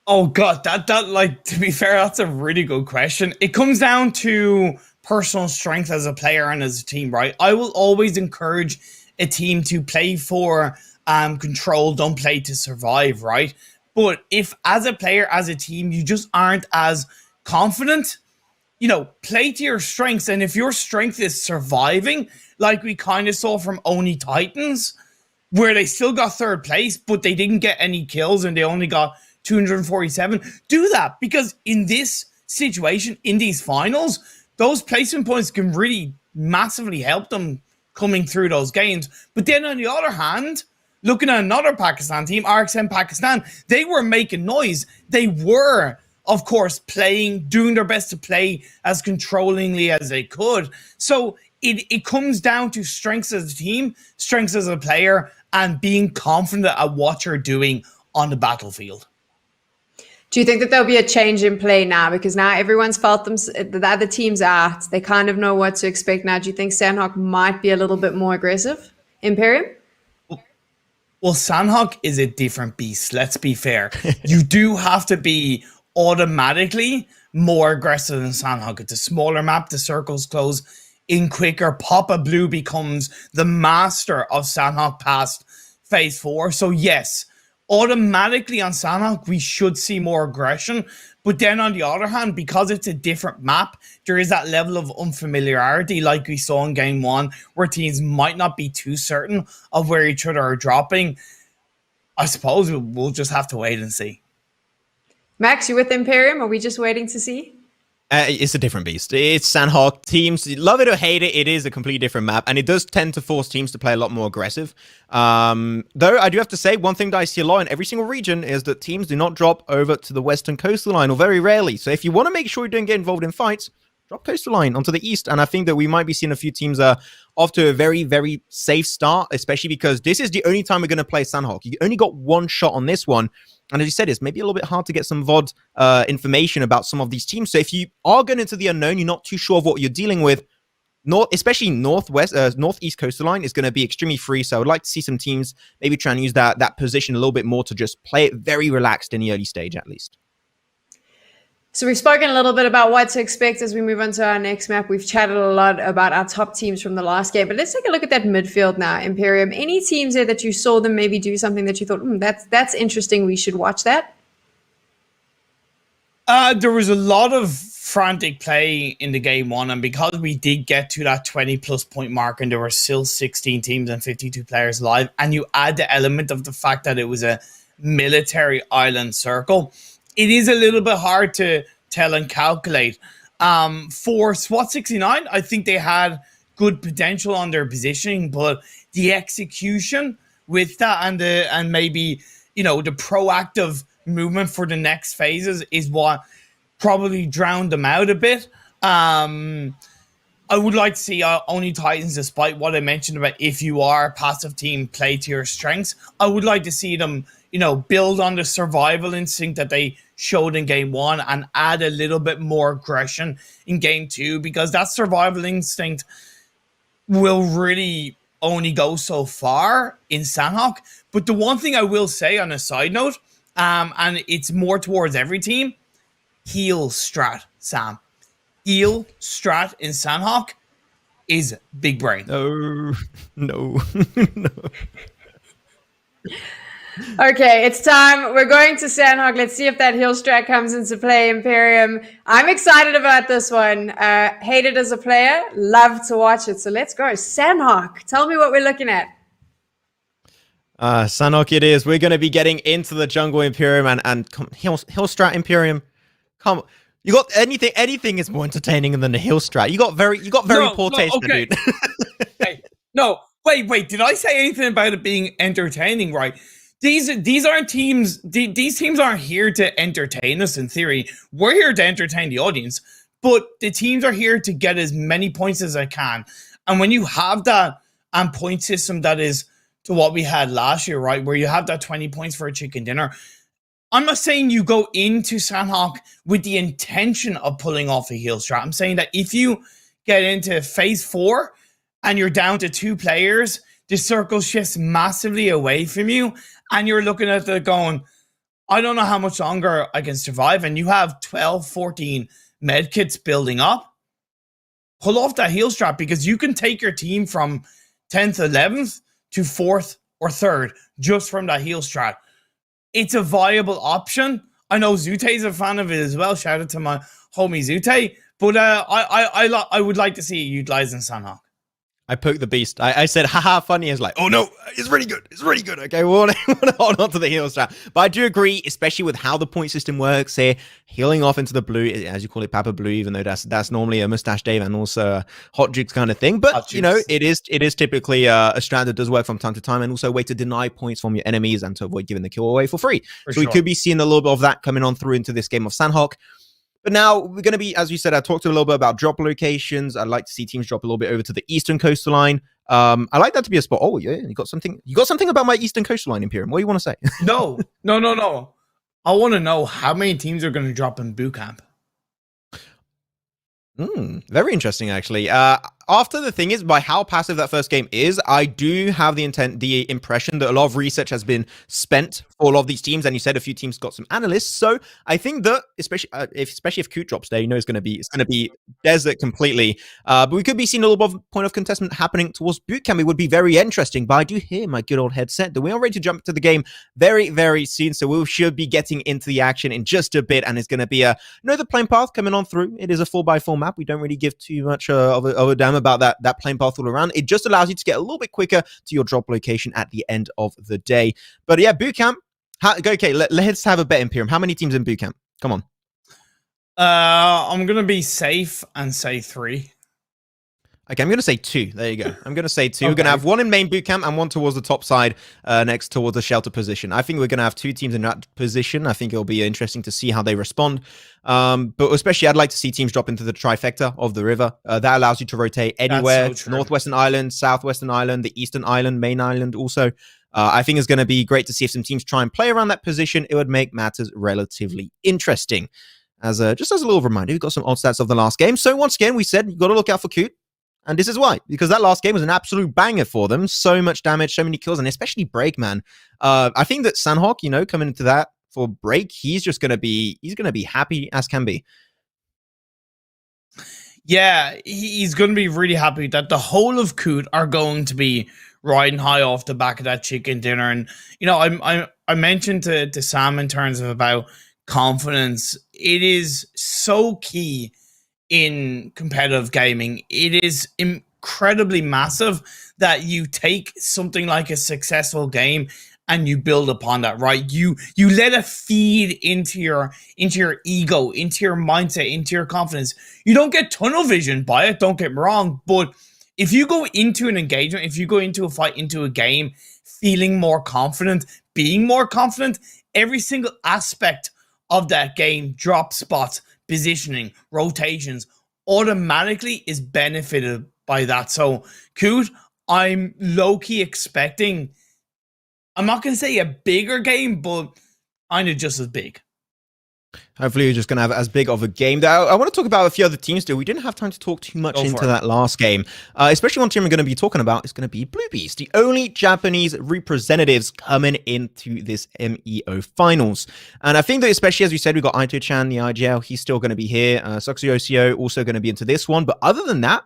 Oh God, that like, to be fair, that's a really good question. It comes down to personal strength as a player and as a team, right? I will always encourage a team to play for control, don't play to survive, right? But if as a player, as a team, you just aren't as confident, play to your strengths. And if your strength is surviving, like we kind of saw from Oni Titans, where they still got third place, but they didn't get any kills and they only got 247, do that. Because in this situation, in these finals, those placement points can really massively help them coming through those games. But then on the other hand, looking at another Pakistan team, RXM Pakistan, they were making noise. They were, of course, doing their best to play as controllingly as they could. So it comes down to strengths as a team, strengths as a player, and being confident at what you're doing on the battlefield. Do you think that there'll be a change in play now? Because now everyone's felt the other team's out. They kind of know what to expect now. Do you think Sandhawk might be a little bit more aggressive? Imperium? Well, Sandhawk is a different beast. Let's be fair. You do have to be automatically more aggressive than Sandhawk. It's a smaller map. The circles close in quicker. Papa Blue becomes the master of Sandhawk past phase 4. So yes, automatically on Sandhawk, we should see more aggression. But then on the other hand, because it's a different map, there is that level of unfamiliarity like we saw in game 1, where teams might not be too certain of where each other are dropping. I suppose we'll just have to wait and see. Max, you with Imperium? Are we just waiting to see? It's a different beast. It's Sandhawk. Teams, love it or hate it, it is a completely different map, and it does tend to force teams to play a lot more aggressive. Though I do have to say, one thing that I see a lot in every single region is that teams do not drop over to the western coastal line, or very rarely. So if you want to make sure you don't get involved in fights, drop coastal line onto the east. And I think that we might be seeing a few teams off to a very, very safe start, especially because this is the only time we're going to play Sandhawk. You only got one shot on this one. And as you said, it's maybe a little bit hard to get some VOD information about some of these teams. So if you are going into the unknown, you're not too sure of what you're dealing with, especially northeast coastal line is going to be extremely free. So I would like to see some teams maybe try and use that position a little bit more to just play it very relaxed in the early stage at least. So we've spoken a little bit about what to expect as we move on to our next map. We've chatted a lot about our top teams from the last game, but let's take a look at that midfield now, Imperium. Any teams there that you saw them maybe do something that you thought, that's interesting, we should watch that? There was a lot of frantic play in the game one, and because we did get to that 20-plus point mark and there were still 16 teams and 52 players live, and you add the element of the fact that it was a military island circle, it is a little bit hard to tell and calculate. For SWAT 69, I think they had good potential on their positioning, but the execution with that and maybe, the proactive movement for the next phases is what probably drowned them out a bit. I would like to see only Titans, despite what I mentioned about if you are a passive team, play to your strengths. I would like to see them, build on the survival instinct that they showed in game one and add a little bit more aggression in game two, because that survival instinct will really only go so far in Sandhawk. But the one thing I will say on a side note, and it's more towards every team, heal strat, Sam. Heal strat in Sandhawk is big brain. No. No. Okay, it's time. We're going to Sandhawk. Let's see if that heal strat comes into play, Imperium. I'm excited about this one. Hate it as a player. Love to watch it. So let's go. Sandhawk. Tell me what we're looking at. Sandhawk it is. We're going to be getting into the jungle, Imperium, and hill strat, Imperium. Come on. You got anything is more entertaining than the hill strat. You got very poor taste, okay. Dude. Hey, no, wait. Did I say anything about it being entertaining? Right. These aren't teams. These teams aren't here to entertain us. In theory, we're here to entertain the audience. But the teams are here to get as many points as I can. And when you have that point system that is to what we had last year, right, where you have that 20 points for a chicken dinner, I'm not saying you go into Sandhawk with the intention of pulling off a heal strat. I'm saying that if you get into phase 4 and you're down to 2 players, the circle shifts massively away from you, and you're looking at it going, I don't know how much longer I can survive, and you have 12, 14 medkits building up. Pull off that heal strat, because you can take your team from 10th, 11th to 4th or 3rd just from that heal strat. It's a viable option. I know Zute's a fan of it as well. Shout out to my homie Zute. But I would like to see it utilized in Sandhawk. I poked the beast. I said, haha, funny. It's like, oh no, it's really good. It's really good. Okay, we want to hold on to the heal strat. But I do agree, especially with how the point system works here, healing off into the blue, as you call it, Papa Blue, even though that's normally a Mustache Dave and also a Hot Jukes kind of thing. But, it is typically a strat that does work from time to time, and also a way to deny points from your enemies and to avoid giving the kill away for free. So we could be seeing a little bit of that coming on through into this game of Sandhawk. But now we're going to be, as you said, I talked a little bit about drop locations. I'd like to see teams drop a little bit over to the eastern coastal line. I like that to be a spot. Oh, yeah, you got something about my eastern coastal line, Imperium. What do you want to say? No. I want to know how many teams are going to drop in boot camp. Very interesting, actually. After the thing is, by how passive that first game is, I do have the impression that a lot of research has been spent for a lot of these teams, and you said a few teams got some analysts. So I think that, especially if Coot drops there, it's going to be desert completely. But we could be seeing a little bit of point of contestment happening towards boot camp. It would be very interesting. But I do hear my good old headset that we are ready to jump to the game very, very soon. So we should be getting into the action in just a bit, and it's going to be the playing path coming on through. It is a 4x4 map. We don't really give too much of a damn about that plane path all around. It just allows you to get a little bit quicker to your drop location at the end of the day. But yeah, bootcamp. Okay, let's have a bet, Imperium. How many teams in bootcamp? Come on. I'm gonna be safe and say 3. Okay, I'm going to say 2. There you go. I'm going to say 2. Okay. We're going to have one in main boot camp and one towards the top side, next towards the shelter position. I think we're going to have 2 teams in that position. I think it'll be interesting to see how they respond. But especially, I'd like to see teams drop into the trifecta of the river. That allows you to rotate anywhere. So Northwestern Island, Southwestern Island, the Eastern Island, main island also. I think it's going to be great to see if some teams try and play around that position. It would make matters relatively interesting. Just as a little reminder, we've got some odd stats of the last game. So once again, we said you've got to look out for Coot. And this is why, because that last game was an absolute banger for them. So much damage, so many kills, and especially Break, man. I think that Sandhawk, coming into that for Break, he's going to be happy as can be. Yeah, he's going to be really happy that the whole of Coot are going to be riding high off the back of that chicken dinner. And, I mentioned to Sam in terms of about confidence. It is so key in competitive gaming. It is incredibly massive that you take something like a successful game and you build upon that, right? You let it feed into your ego, into your mindset, into your confidence. You don't get tunnel vision by it, don't get me wrong, but if you go into an engagement, if you go into a fight, into a game, feeling more confident, being more confident, every single aspect of that game, drop spots, positioning, rotations, automatically is benefited by that. So, Coot, I'm low-key expecting, I'm not going to say a bigger game, but kind of just as big. Hopefully you're just going to have as big of a game. I want to talk about a few other teams, too. We didn't have time to talk too much into that last game. Especially one team we're going to be talking about is going to be Bluebees, the only Japanese representatives coming into this MEO finals. And I think that especially, as we said, we got Aito-chan, the IGL. He's still going to be here. Soxio also going to be into this one. But other than that,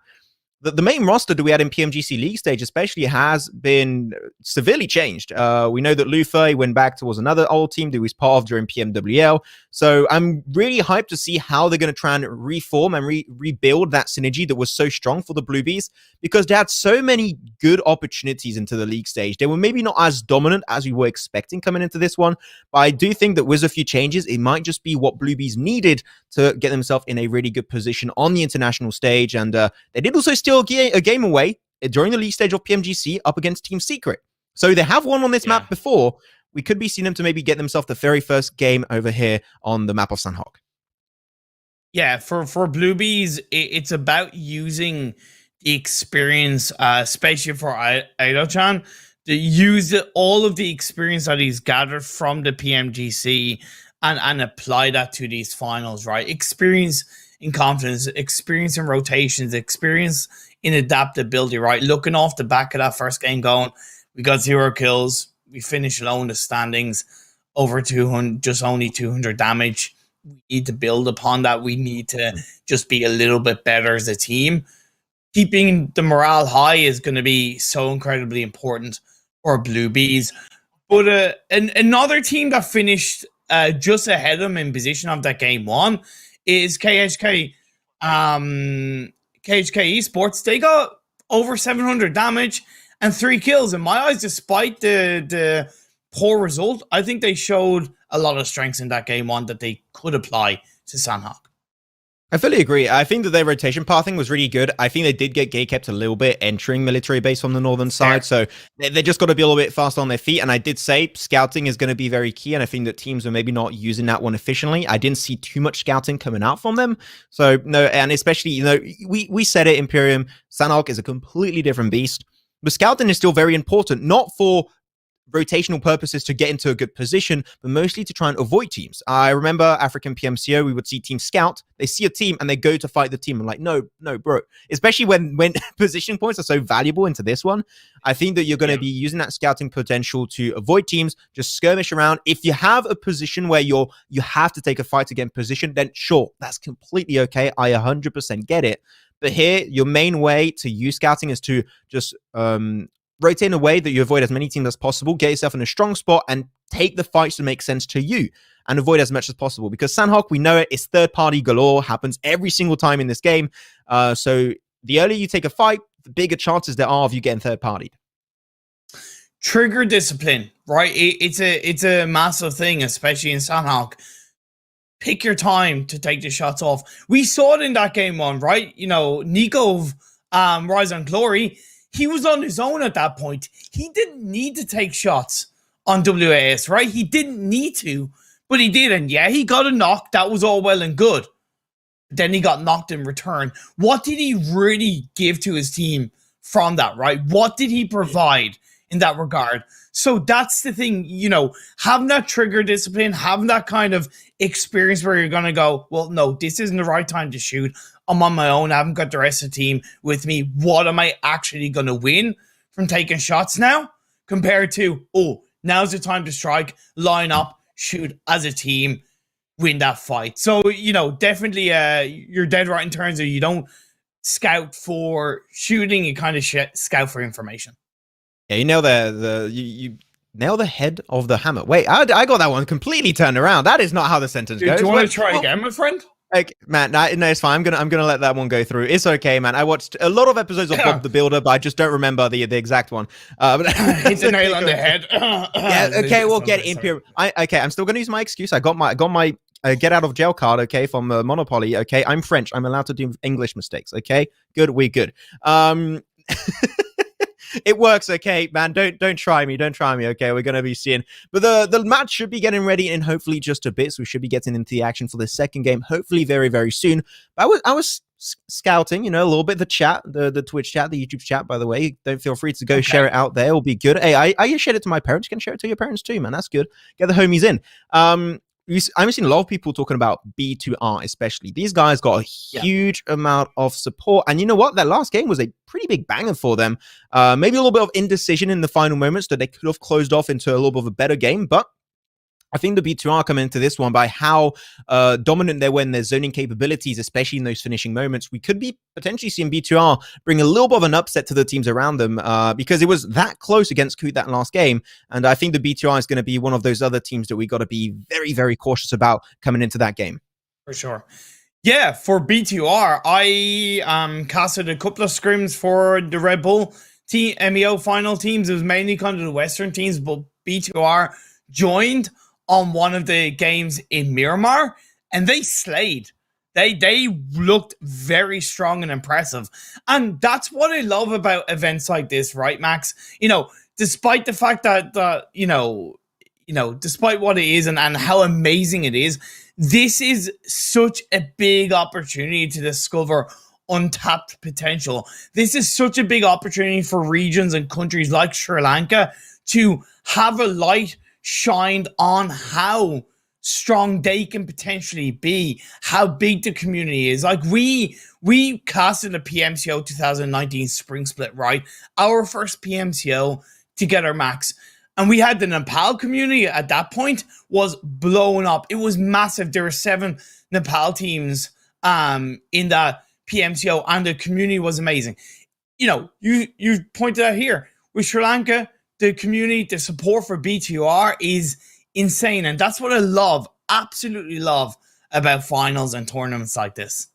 the main roster that we had in PMGC League stage especially has been severely changed. We know that Lufa went back towards another old team that he was part of during PMWL. So I'm really hyped to see how they're going to try and reform and rebuild that synergy that was so strong for the Bluebees, because they had so many good opportunities into the league stage. They were maybe not as dominant as we were expecting coming into this one, but I do think that with a few changes, it might just be what Bluebees needed to get themselves in a really good position on the international stage. And they did also steal a game away during the league stage of PMGC up against Team Secret. So they have won on this map before. We could be seeing them to maybe get themselves the very first game over here on the map of Sandhawk. Yeah, for Bluebees, it's about using the experience, especially for Aito-chan, to use all of the experience that he's gathered from the PMGC and apply that to these finals, right? Experience in confidence, experience in rotations, experience in adaptability, right? Looking off the back of that first game going, we got 0 kills. We finished low in the standings, over 200, just only 200 damage. We need to build upon that. We need to just be a little bit better as a team. Keeping the morale high is going to be so incredibly important for Bluebees. But another team that finished just ahead of them in position of that game 1 is KHK. KHK Esports. They got over 700 damage and 3 kills. In my eyes, despite the poor result, I think they showed a lot of strengths in that game 1 that they could apply to Sandhawk. I fully agree. I think that their rotation pathing was really good. I think they did get gatekept a little bit entering military base from the northern side. So they just got to be a little bit faster on their feet. And I did say scouting is going to be very key. And I think that teams are maybe not using that one efficiently. I didn't see too much scouting coming out from them. So no, and especially, we said it, Imperium, Sandhawk is a completely different beast. But scouting is still very important, not for rotational purposes to get into a good position, but mostly to try and avoid teams. I remember African PMCO, we would see team scout, they see a team and they go to fight the team. I'm like, no, bro. Especially when position points are so valuable into this one. I think that you're going to be using that scouting potential to avoid teams, just skirmish around. If you have a position where you have to take a fight against position, then sure, that's completely okay. I 100% get it. But here, your main way to use scouting is to just rotate in a way that you avoid as many teams as possible, get yourself in a strong spot, and take the fights to make sense to you and avoid as much as possible. Because Sandhawk, we know it's third-party galore, happens every single time in this game. So the earlier you take a fight, the bigger chances there are of you getting third-partied. Trigger discipline, right? It's a massive thing, especially in Sanhok. Pick your time to take the shots off. We saw it in that game one, right? You know, Nikov, Rise on Glory, he was on his own at that point. He didn't need to take shots on WAS, right? He didn't need to, but he did. And yeah, he got a knock. That was all well and good. Then he got knocked in return. What did he really give to his team from that, right? What did he provide in that regard? So that's the thing, you know, having that trigger discipline, having that kind of experience where you're going to go, well, no, this isn't the right time to shoot. I'm on my own. I haven't got the rest of the team with me. What am I actually going to win from taking shots now? Compared to, oh, now's the time to strike, line up, shoot as a team, win that fight. So, you know, definitely you're dead right in terms of you don't scout for shooting, you kind of scout for information. Yeah, you nail you nail the head of the hammer. Wait, I got that one completely turned around. That is not how the sentence goes. Do you want to try again, my friend? Like, man, no, it's fine. I'm gonna let that one go through. It's okay, man. I watched a lot of episodes of Bob the Builder, but I just don't remember the exact one. But hit the nail on the head. Yeah, okay, we'll get Imperial. I'm still gonna use my excuse. I got my get out of jail card, okay, from Monopoly. Okay, I'm French. I'm allowed to do English mistakes. Okay, good. We're good. It works, okay, man. Don't try me. Don't try me. Okay, we're gonna be seeing, but the match should be getting ready in hopefully just a bit. So we should be getting into the action for the second game, hopefully very very soon. But I was scouting, you know, a little bit the chat, the Twitch chat, the YouTube chat. By the way, don't feel free to go share it out there. It'll be good. Hey, I shared it to my parents. You can share it to your parents too, man. That's good. Get the homies in. I've seen a lot of people talking about B2R, especially. These guys got a huge amount of support. And you know what? That last game was a pretty big banger for them. Maybe a little bit of indecision in the final moments that they could have closed off into a little bit of a better game. But I think the B2R come into this one by how dominant they were in their zoning capabilities, especially in those finishing moments. We could be potentially seeing B2R bring a little bit of an upset to the teams around them because it was that close against Coot that last game. And I think the B2R is going to be one of those other teams that we got to be very, very cautious about coming into that game. For sure. Yeah, for B2R, I casted a couple of scrims for the Red Bull M.E.O final teams. It was mainly kind of the Western teams, but B2R joined on one of the games in Miramar, and they slayed. They looked very strong and impressive. And that's what I love about events like this, right, Max? You know, despite the fact that you know, despite what it is and how amazing it is, this is such a big opportunity to discover untapped potential. This is such a big opportunity for regions and countries like Sri Lanka to have a light shined on how strong they can potentially be, how big the community is. Like we casted a PMCO 2019 spring split, right? Our first PMCO together, Max. And we had the Nepal community at that point was blown up. It was massive. There were 7 Nepal teams in that PMCO, and the community was amazing. You know, you pointed out here with Sri Lanka, the community, the support for B2R is insane. And that's what I love, absolutely love about finals and tournaments like this.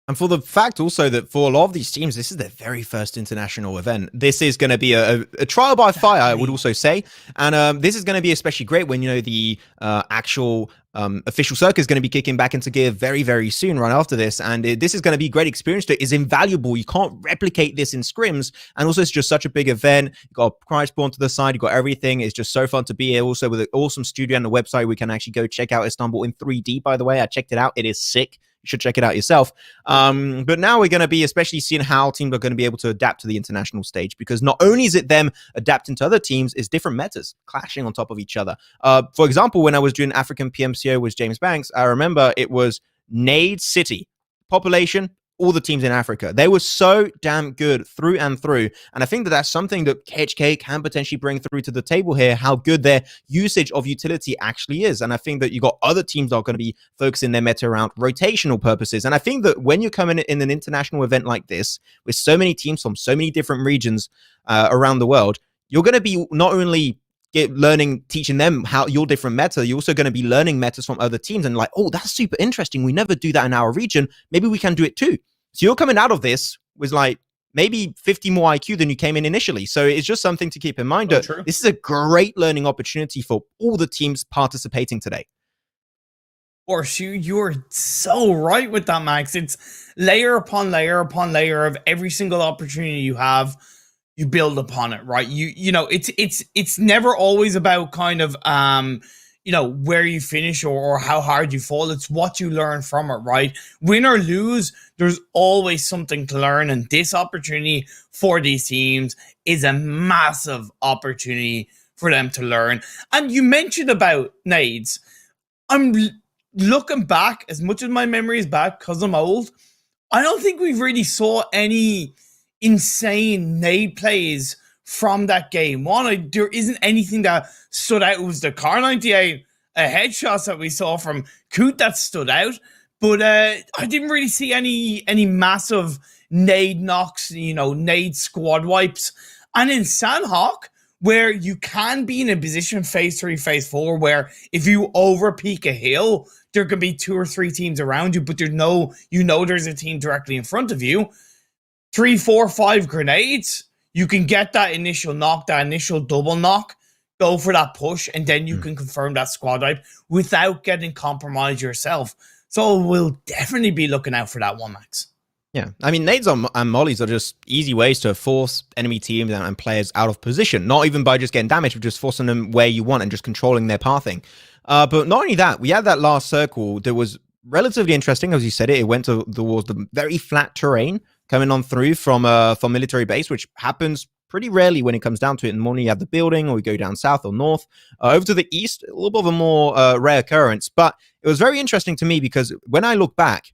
And for the fact also that for a lot of these teams, this is their very first international event. This is going to be a trial by fire, I would also say. And this is going to be especially great when, you know, the actual official circuit is going to be kicking back into gear very, very soon right after this. And this is going to be a great experience that is invaluable. You can't replicate this in scrims. And also, it's just such a big event. You've got a prize spawn to the side. You've got everything. It's just so fun to be here. Also, with an awesome studio and the website, we can actually go check out Istanbul in 3D, by the way. I checked it out. It is sick. You should check it out yourself. But now we're going to be especially seeing how teams are going to be able to adapt to the international stage, because not only is it them adapting to other teams, it's different metas clashing on top of each other. For example, when I was doing African PMCO with James Banks, I remember it was Nade City. Population, all the teams in Africa. They were so damn good through and through. And I think that that's something that KHK can potentially bring through to the table here, how good their usage of utility actually is. And I think that you got other teams that are going to be focusing their meta around rotational purposes. And I think that when you're coming in an international event like this, with so many teams from so many different regions around the world, you're going to be not only teaching them how your different meta, you're also going to be learning metas from other teams and like, oh, that's super interesting. We never do that in our region. Maybe we can do it too. So you're coming out of this was like maybe 50 more IQ than you came in initially. So it's just something to keep in mind. That this is a great learning opportunity for all the teams participating today. Or you're so right with that, Max. It's layer upon layer upon layer of every single opportunity you have, you build upon it, right? You know, it's never always about kind of you know, where you finish or how hard you fall. It's what you learn from it, right? Win or lose, there's always something to learn, and this opportunity for these teams is a massive opportunity for them to learn. And you mentioned about nades. I'm looking back, as much as my memory is back because I'm old, I don't think we really saw any insane nade plays from that game. There isn't anything that stood out. It was the Car 98 headshots that we saw from Coot that stood out, but I didn't really see any massive nade knocks, you know, nade squad wipes. And in Sandhawk, where you can be in a position phase 3, phase 4, where if you over peak a hill, there can be 2 or 3 teams around you, but there's no, you know, there's a team directly in front of you. 3, 4, 5 grenades, you can get that initial knock, that initial double knock, go for that push, and then you can confirm that squad wipe without getting compromised yourself. So we'll definitely be looking out for that one, Max. Yeah, I mean, nades and mollies are just easy ways to force enemy teams and players out of position. Not even by just getting damage, but just forcing them where you want and just controlling their pathing. But not only that, we had that last circle that was relatively interesting, as you said it. It went towards the very flat terrain coming on through from military base, which happens pretty rarely when it comes down to it. In the morning, you have the building, or we go down south or north. Over to the east, a little bit of a more rare occurrence. But it was very interesting to me because when I look back,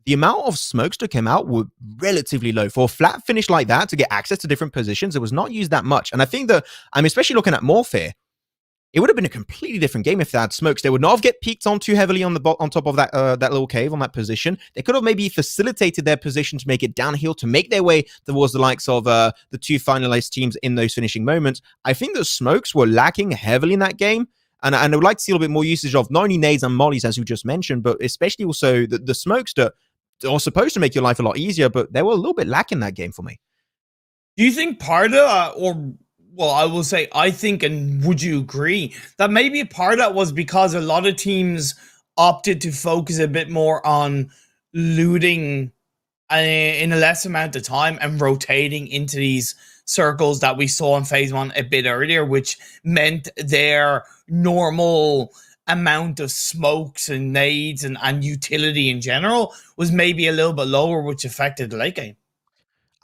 the amount of smokes that came out were relatively low. For a flat finish like that, to get access to different positions, it was not used that much. And I think that, I'm especially looking at Morph here, it would have been a completely different game if they had smokes. They would not have get peeked on too heavily on top of that little cave on that position. They could have maybe facilitated their position to make it downhill, to make their way towards the likes of the 2 finalized teams in those finishing moments. I think the smokes were lacking heavily in that game. And I would like to see a little bit more usage of not only nades and mollies, as you just mentioned, but especially also the smokes that are supposed to make your life a lot easier, but they were a little bit lacking that game for me. Do you think part of well, I will say, I think, and would you agree, that maybe a part of that was because a lot of teams opted to focus a bit more on looting in a less amount of time and rotating into these circles that we saw in phase 1 a bit earlier, which meant their normal amount of smokes and nades and utility in general was maybe a little bit lower, which affected the late game?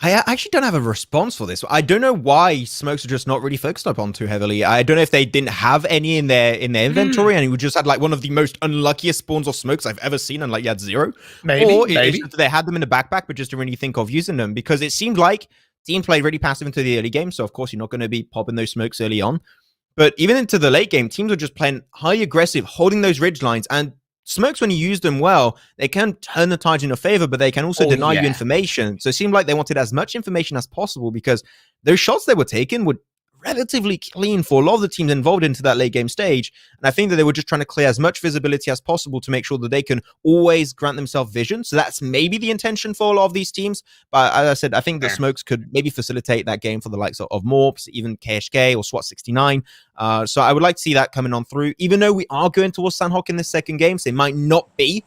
I actually don't have a response for this. I don't know why smokes are just not really focused upon too heavily. I don't know if they didn't have any in their inventory and you just had like one of the most unluckiest spawns of smokes I've ever seen, and like you had 0. Maybe they had them in the backpack, but just didn't really think of using them, because it seemed like team played really passive into the early game. So of course you're not going to be popping those smokes early on. But even into the late game, teams are just playing highly aggressive, holding those ridge lines, and smokes, when you use them well, they can turn the tides in your favor, but they can also deny you information. So it seemed like they wanted as much information as possible, because those shots they were taking were relatively clean for a lot of the teams involved into that late game stage. And I think that they were just trying to clear as much visibility as possible to make sure that they can always grant themselves vision. So that's maybe the intention for a lot of these teams. But as I said, I think the smokes could maybe facilitate that game for the likes of Morps, even KSK or SWAT 69. So I would like to see that coming on through, even though we are going towards Sandhawk in this second game. So it might not be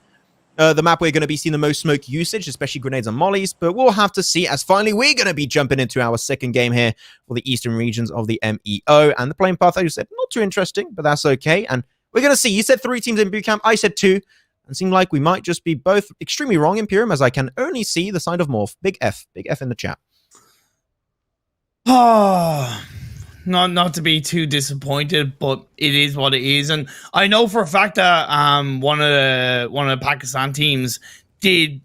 the map we're going to be seeing the most smoke usage, especially grenades and mollies, but we'll have to see, as finally we're going to be jumping into our second game here for the eastern regions of the M.E.O. And the playing path, as you said, not too interesting, but that's okay. And we're going to see. You said 3 teams in boot camp, I said 2, and it seemed like we might just be both extremely wrong, Imperium, as I can only see the side of Morph. Big F in the chat. Not to be too disappointed, but it is what it is. And I know for a fact that one of the Pakistan teams did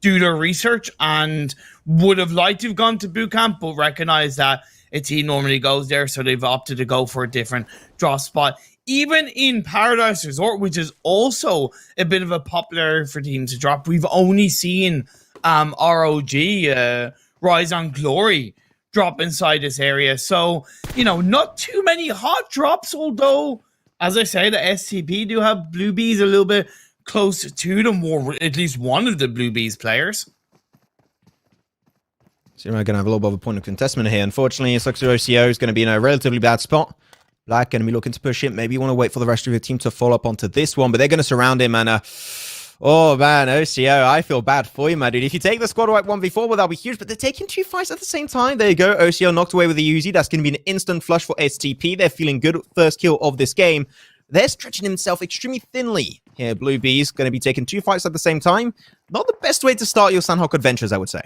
do their research and would have liked to have gone to boot camp, but recognized that a team normally goes there, so they've opted to go for a different draw spot. Even in Paradise Resort, which is also a bit of a popular for teams to drop, we've only seen ROG, Rise on Glory, drop inside this area. So, you know, not too many hot drops, although, as I say, the SCP do have Blue Bees a little bit closer to them, or at least one of the Blue Bees players. So we're going to have a little bit of a point of contestment here. Unfortunately, it looks like OCO is going to be in a relatively bad spot. Black going to be looking to push it. Maybe you want to wait for the rest of your team to follow up onto this one, but they're going to surround him and oh man, OCO, I feel bad for you, my dude. If you take the squad wipe 1v4, well, that'll be huge, but they're taking 2 fights at the same time. There you go. OCO knocked away with the Uzi. That's going to be an instant flush for STP. They're feeling good. First kill of this game. They're stretching himself extremely thinly here. Blue Bees going to be taking 2 fights at the same time. Not the best way to start your Sandhawk adventures, I would say.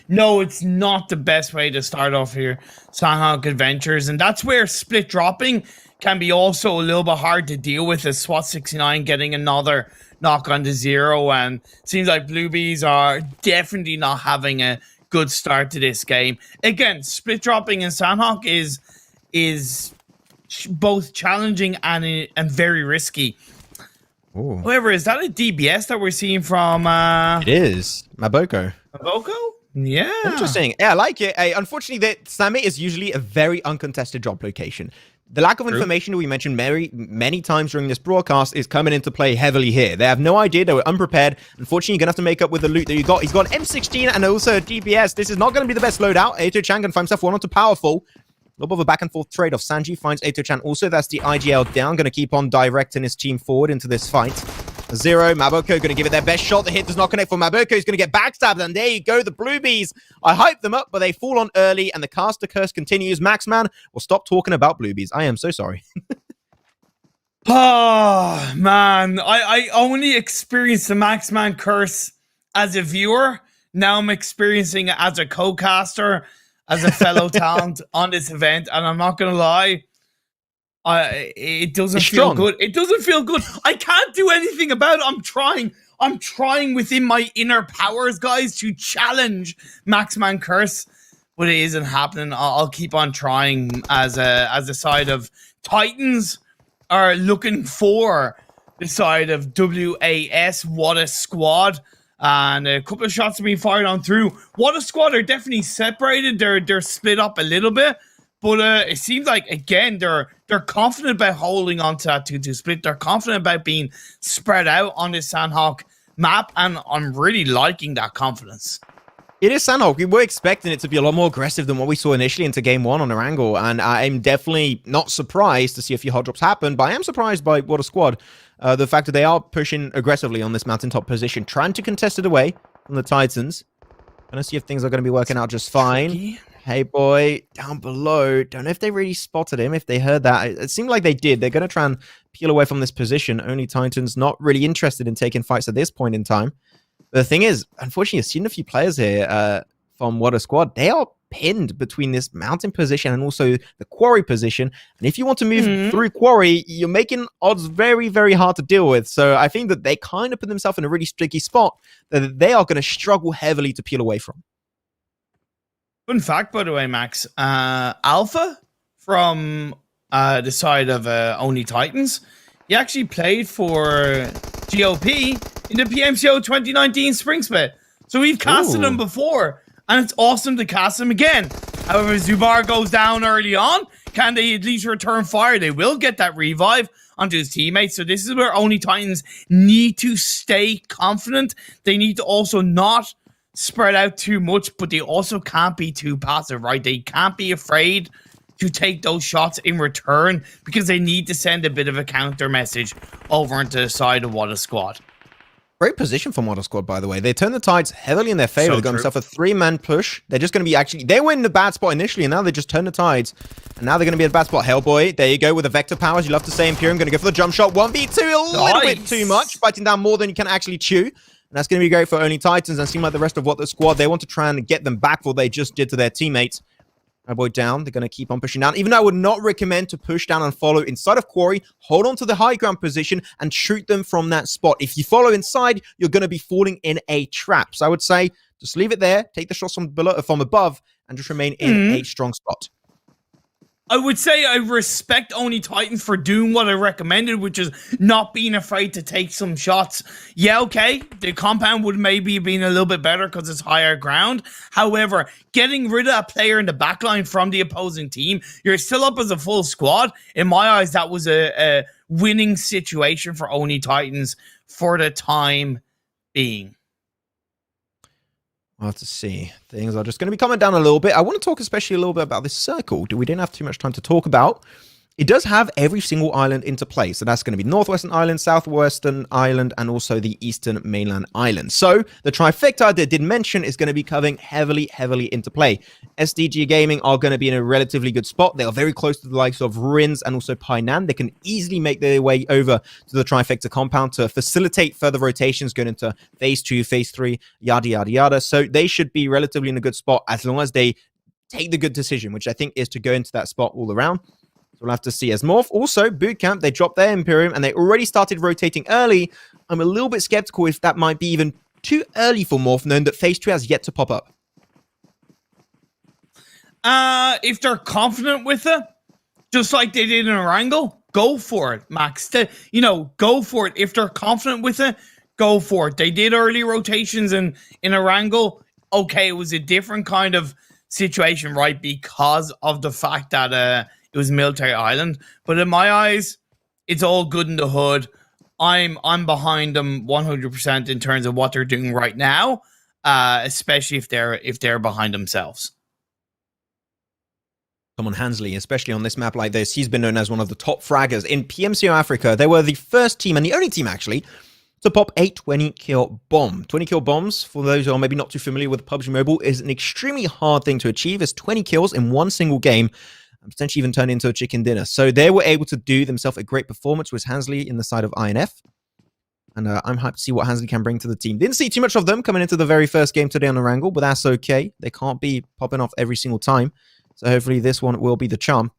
No, it's not the best way to start off your Sandhawk adventures, and that's where split dropping can be also a little bit hard to deal with, as SWAT 69 getting another knock on the 0, and seems like Blue Bees are definitely not having a good start to this game. Again, split dropping in Sandhawk is both challenging and very risky. Ooh. However, is that a DBS that we're seeing from It is. Maboko. Maboko? Yeah. Interesting. Yeah, I like it. Unfortunately, the Sultanahmet is usually a very uncontested drop location. The lack of information that we mentioned many times during this broadcast is coming into play heavily here. They have no idea. They were unprepared. Unfortunately, you're going to have to make up with the loot that you got. He's got an M16 and also a DPS. This is not going to be the best loadout. Aito-chan can find himself one onto powerful. A little bit of a back and forth trade-off. Sanji finds Aito-chan also. That's the IGL down. Going to keep on directing his team forward into this fight. 0. Maboko going to give it their best shot. The hit does not connect for Maboko. He's going to get backstabbed. And there you go. The Blue Bees. I hyped them up, but they fall on early. And the caster curse continues. Maxman will stop talking about Blue Bees. I am so sorry. Oh, man. I only experienced the Maxman curse as a viewer. Now I'm experiencing it as a co-caster, as a fellow talent on this event. And I'm not going to lie. It doesn't feel good. It doesn't feel good. I can't do anything about it. I'm trying within my inner powers, guys, to challenge Maxman Curse, but it isn't happening. I'll keep on trying as a side of Titans are looking for the side of WAS. What a squad. And a couple of shots are being fired on through. What a squad are definitely separated. They're split up a little bit. But it seems like, again, they're confident about holding on to that 2-2 split. They're confident about being spread out on this Sandhawk map, and I'm really liking that confidence. It is Sandhawk. We were expecting it to be a lot more aggressive than what we saw initially into Game 1 on Erangel, and I'm definitely not surprised to see a few hot drops happen, but I am surprised by what a squad. The fact that they are pushing aggressively on this mountaintop position, trying to contest it away from the Titans. Gonna see if things are going to be working out just fine. Tricky. Hey, boy, down below. Don't know if they really spotted him, if they heard that. It seemed like they did. They're going to try and peel away from this position. Only Titans not really interested in taking fights at this point in time. But the thing is, unfortunately, I've seen a few players here from What a Squad. They are pinned between this mountain position and also the quarry position. And if you want to move through quarry, you're making odds very, very hard to deal with. So I think that they kind of put themselves in a really sticky spot that they are going to struggle heavily to peel away from. Fun fact, by the way, Max, Alpha from the side of Only Titans, he actually played for GOP in the PMCO 2019 Spring Split. So we've casted him before, and it's awesome to cast him again. However, Zubar goes down early on. Can they at least return fire? They will get that revive onto his teammates. So this is where Only Titans need to stay confident. They need to also not spread out too much, but they also can't be too passive, right? They can't be afraid to take those shots in return because they need to send a bit of a counter message over into the side of What a Squad. Great position from What a Squad, by the way. They turn the tides heavily in their favor. They got themselves a 3-man push. They're just going to be they were in the bad spot initially, and now they just turn the tides. And now they're going to be in a bad spot. Hellboy, there you go with the vector powers. You love to say Imperium. Going to go for the jump shot. 1v2, a little bit too much. Fighting down more than you can actually chew. And that's going to be great for Only Titans. And seem like the rest of What the Squad, they want to try and get them back for what they just did to their teammates. Hellboy down. They're going to keep on pushing down. Even though I would not recommend to push down and follow inside of Quarry, hold on to the high ground position and shoot them from that spot. If you follow inside, you're going to be falling in a trap. So I would say just leave it there, take the shots from above, and just remain in a strong spot. I would say I respect Only Titans for doing what I recommended, which is not being afraid to take some shots. Yeah, okay, the compound would maybe have been a little bit better because it's higher ground. However, getting rid of a player in the backline from the opposing team, you're still up as a full squad. In my eyes, that was a winning situation for Only Titans for the time being. We'll have to see. Things are just going to be coming down a little bit. I want to talk especially a little bit about this circle. We didn't have too much time to talk about. It does have every single island into play. So that's going to be Northwestern Island, Southwestern Island, and also the Eastern Mainland Island. So the trifecta they did mention is going to be coming heavily into play. SDG Gaming are going to be in a relatively good spot. They are very close to the likes of Rins and also Painan. They can easily make their way over to the trifecta compound to facilitate further rotations going into phase 2, phase 3, yada, yada, yada. So they should be relatively in a good spot as long as they take the good decision, which I think is to go into that spot all around. We'll have to see. As Morph, also, Bootcamp, they dropped their Imperium, and they already started rotating early. I'm a little bit skeptical if that might be even too early for Morph, knowing that Phase 2 has yet to pop up. If they're confident with it, just like they did in Erangel, go for it, Max. Go for it. If they're confident with it, go for it. They did early rotations in Erangel. Okay, it was a different kind of situation, right? Because of the fact that it was Military Island, but in my eyes, it's all good in the hood. I'm behind them 100% in terms of what they're doing right now, especially if they're behind themselves. Come on, Hansley, especially on this map like this, he's been known as one of the top fraggers in PMCO Africa. They were the first team and the only team actually to pop a 20-kill bomb. 20-kill bombs, for those who are maybe not too familiar with PUBG Mobile, is an extremely hard thing to achieve. It's 20 kills in one single game, and potentially even turn into a chicken dinner. So they were able to do themselves a great performance with Hansley in the side of INF. And I'm hyped to see what Hansley can bring to the team. Didn't see too much of them coming into the very first game today on the Wrangle, but that's okay. They can't be popping off every single time. So hopefully this one will be the charm.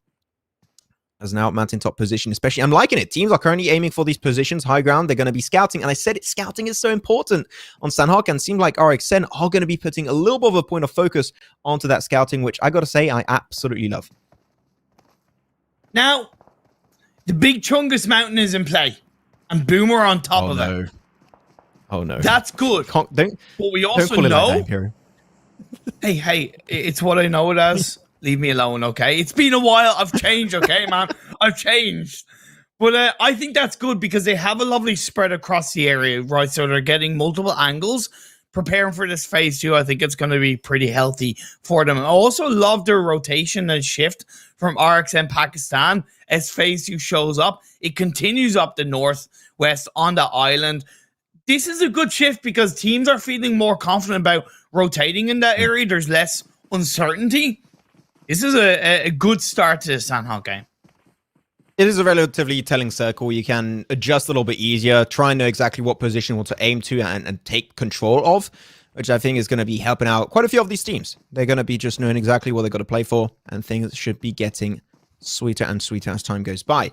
As now mountain top position, especially. I'm liking it. Teams are currently aiming for these positions, high ground. They're going to be scouting. And I said it, scouting is so important on Sanhok, and seems like RXN are going to be putting a little bit of a point of focus onto that scouting, which I got to say, I absolutely love. Now, the big Chungus Mountain is in play, and Boomer on top of it. Oh no, that's good. But we also know. Hey, it's what I know it as. Leave me alone, okay? It's been a while. I've changed, okay, man. I've changed. But I think that's good because they have a lovely spread across the area, right? So they're getting multiple angles. Preparing for this phase 2, I think it's going to be pretty healthy for them. I also love their rotation and shift from RXN Pakistan as phase 2 shows up. It continues up the northwest on the island. This is a good shift because teams are feeling more confident about rotating in that area. There's less uncertainty. This is a good start to the Sanhok game. It is a relatively telling circle. You can adjust a little bit easier, try and know exactly what position you want to aim to and take control of, which I think is going to be helping out quite a few of these teams. They're going to be just knowing exactly what they've got to play for, and things should be getting sweeter and sweeter as time goes by.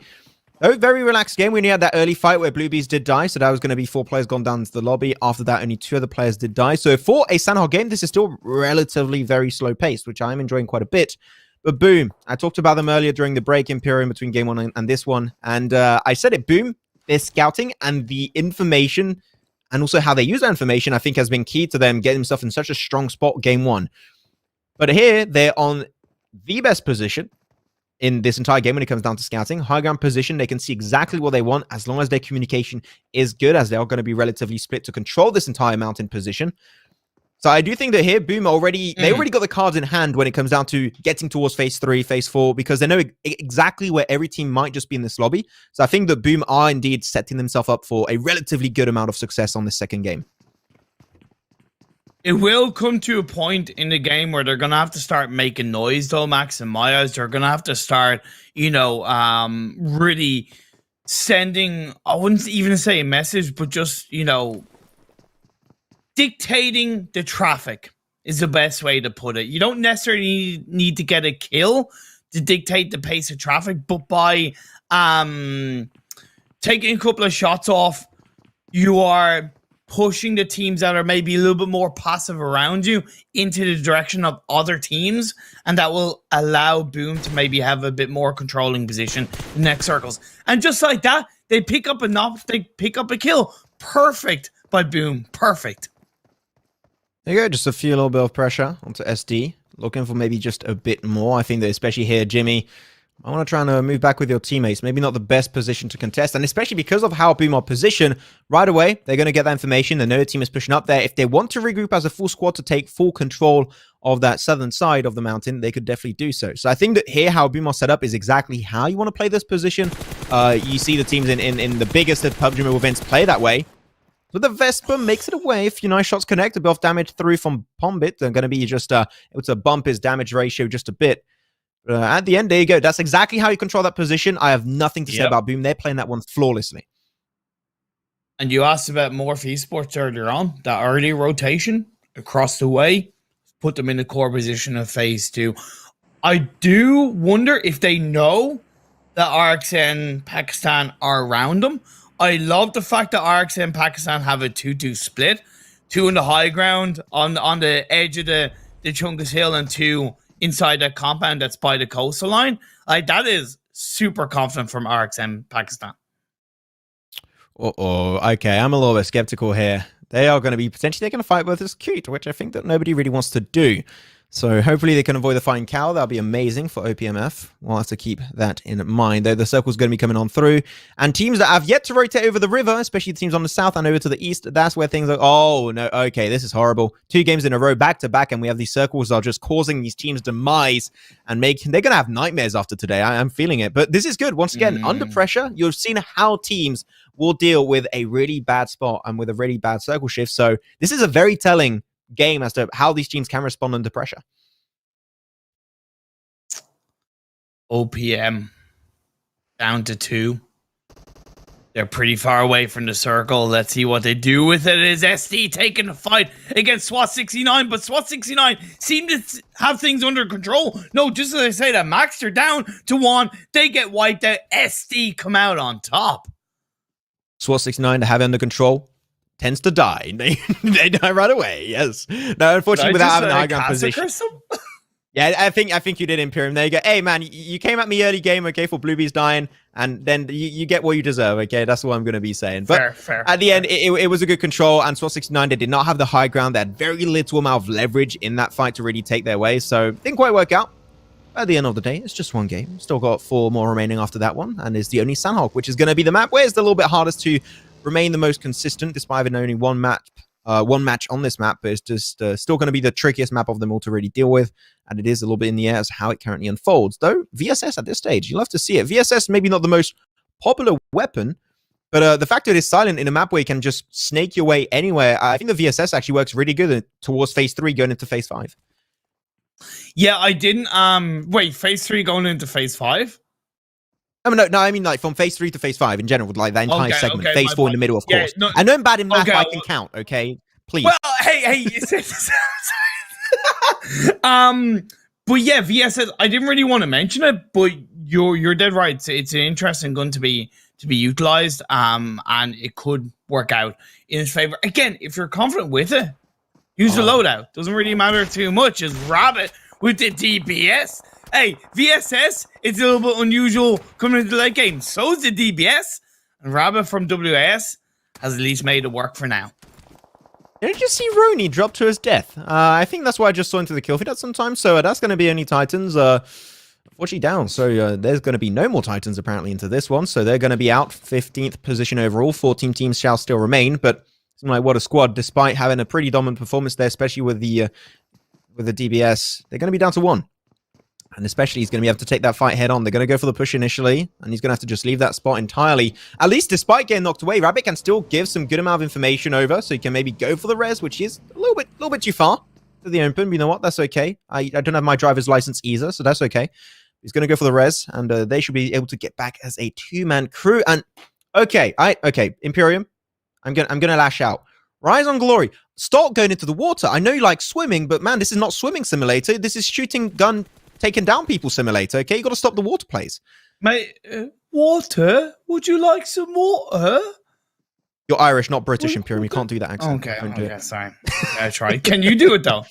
Oh, very relaxed game. We only had that early fight where Bluebees did die, so that was going to be 4 players gone down to the lobby. After that, only 2 other players did die. So for a Sanhok game, this is still relatively very slow paced, which I'm enjoying quite a bit. But boom, I talked about them earlier during the break in period between game 1 and this one. And I said it, boom, their scouting and the information and also how they use that information, I think has been key to them getting themselves in such a strong spot game 1. But here, they're on the best position in this entire game when it comes down to scouting. High ground position, they can see exactly what they want as long as their communication is good, as they are going to be relatively split to control this entire mountain position. So I do think that here, Boom they already got the cards in hand when it comes down to getting towards phase 3, phase 4, because they know exactly where every team might just be in this lobby. So I think that Boom are indeed setting themselves up for a relatively good amount of success on this second game. It will come to a point in the game where they're going to have to start making noise, though, Max. In my eyes, they're going to have to start, really sending, I wouldn't even say a message, but just, dictating the traffic is the best way to put it. You don't necessarily need to get a kill to dictate the pace of traffic, but by taking a couple of shots off, you are pushing the teams that are maybe a little bit more passive around you into the direction of other teams, and that will allow Boom to maybe have a bit more controlling position in the next circles. And just like that, they pick up a knock, they pick up a kill. Perfect by Boom. Perfect. There you go, just a little bit of pressure onto SD. Looking for maybe just a bit more. I think that especially here, Jimmy I want to try and move back with your teammates. Maybe not the best position to contest, and especially because of how B.M.O position, right away, they're going to get that information. They know the team is pushing up there. If they want to regroup as a full squad to take full control of that southern side of the mountain, they could definitely do so. So I think that here, how B.M.O set up is exactly how you want to play this position. You see the teams in the biggest of PUBG Mobile events play that way. So the Vesper makes it away. A few nice shots connect, a bit of damage through from Pombit. They're going to be just able to bump his damage ratio just a bit. At the end, there you go. That's exactly how you control that position. I have nothing to say about Boom. They're playing that one flawlessly. And you asked about Morph Esports earlier on. That early rotation across the way put them in the core position of phase 2. I do wonder if they know that RXN Pakistan are around them. I love the fact that RXN Pakistan have a 2-2 split. 2 in the high ground on the edge of the Chungus Hill, and 2 inside that compound that's by the coastal line. Like, that is super confident from RXM Pakistan. Okay, I'm a little bit skeptical here. They are going to be potentially going to fight with this cute, which I think that nobody really wants to do. So hopefully they can avoid the Flying Cow. That'll be amazing for OPMF. We'll have to keep that in mind, though. The circle's going to be coming on through. And teams that have yet to rotate over the river, especially the teams on the south and over to the east, that's where things are... Oh, no. Okay, this is horrible. 2 games in a row, back-to-back, and we have these circles that are just causing these teams' demise and making... They're going to have nightmares after today. I'm feeling it. But this is good. Once again, under pressure, you've seen how teams will deal with a really bad spot and with a really bad circle shift. So this is a very telling game as to how these teams can respond under pressure. OPM down to 2. They're pretty far away from the circle. Let's see what they do with it. Is SD taking the fight against SWAT69, but SWAT69 seem to have things under control. No, just as I say that, Max, they're down to 1. They get wiped out. SD come out on top. SWAT69 to have it under control tends to die. They die right away. Yes. No, unfortunately, without having a high ground position. Yeah, I think you did, Imperium. There you go. Hey, man, you came at me early game, okay, for Bluebees dying, and then you get what you deserve, okay? That's what I'm going to be saying. But fair. At the end, it was a good control, and SWAT69, they did not have the high ground. They had very little amount of leverage in that fight to really take their way, so didn't quite work out. At the end of the day, it's just one game. Still got 4 more remaining after that one, and is the only Sandhawk, which is going to be the map where it's a little bit hardest to remain the most consistent, despite having only one match on this map, but it's just still going to be the trickiest map of them all to really deal with, and it is a little bit in the air as to how it currently unfolds. Though VSS at this stage, you'll have to see it. VSS maybe not the most popular weapon, but the fact that it is silent in a map where you can just snake your way anywhere, I think the VSS actually works really good towards phase 3 going into phase 5. Yeah, I didn't wait, phase 3 going into phase 5? No, I mean like from phase 3 to phase 5 in general, like that entire segment. Phase 4 in the middle, of course. No, I know I'm bad in math, I can count, okay? Please. Well, hey, you said but yeah, VSS, I didn't really want to mention it, but you're dead right. It's an interesting gun to be utilized, and it could work out in his favor. Again, if you're confident with it, use the loadout. Doesn't really matter too much. Just Rabbit with the DPS. Hey, VSS, it's a little bit unusual coming into the late game. So is the DBS. And Rabbit from WAS has at least made it work for now. Did you see Rooney drop to his death? I think that's why I just saw into the kill feed at some time. So that's going to be only Titans. Unfortunately down. So there's going to be no more Titans apparently into this one. So they're going to be out. 15th position overall. 14 teams shall still remain. But it's like, what a squad. Despite having a pretty dominant performance there, especially with the DBS, they're going to be down to 1. And especially, he's going to be able to take that fight head on. They're going to go for the push initially, and he's going to have to just leave that spot entirely. At least, despite getting knocked away, Rabbit can still give some good amount of information over, so he can maybe go for the res, which is a little bit too far to the open. You know what? That's okay. I don't have my driver's license either, so that's okay. He's going to go for the res, and they should be able to get back as a 2-man crew. And okay, Imperium, I'm gonna lash out. Rise on Glory. Stop going into the water. I know you like swimming, but man, this is not swimming simulator. This is shooting gun, taking down people simulator. Okay, you got to stop the water plays. Mate, water? Would you like some water? You're Irish, not British, Imperium. You can't do that accent. Okay, sorry. I tried. Can you do it though?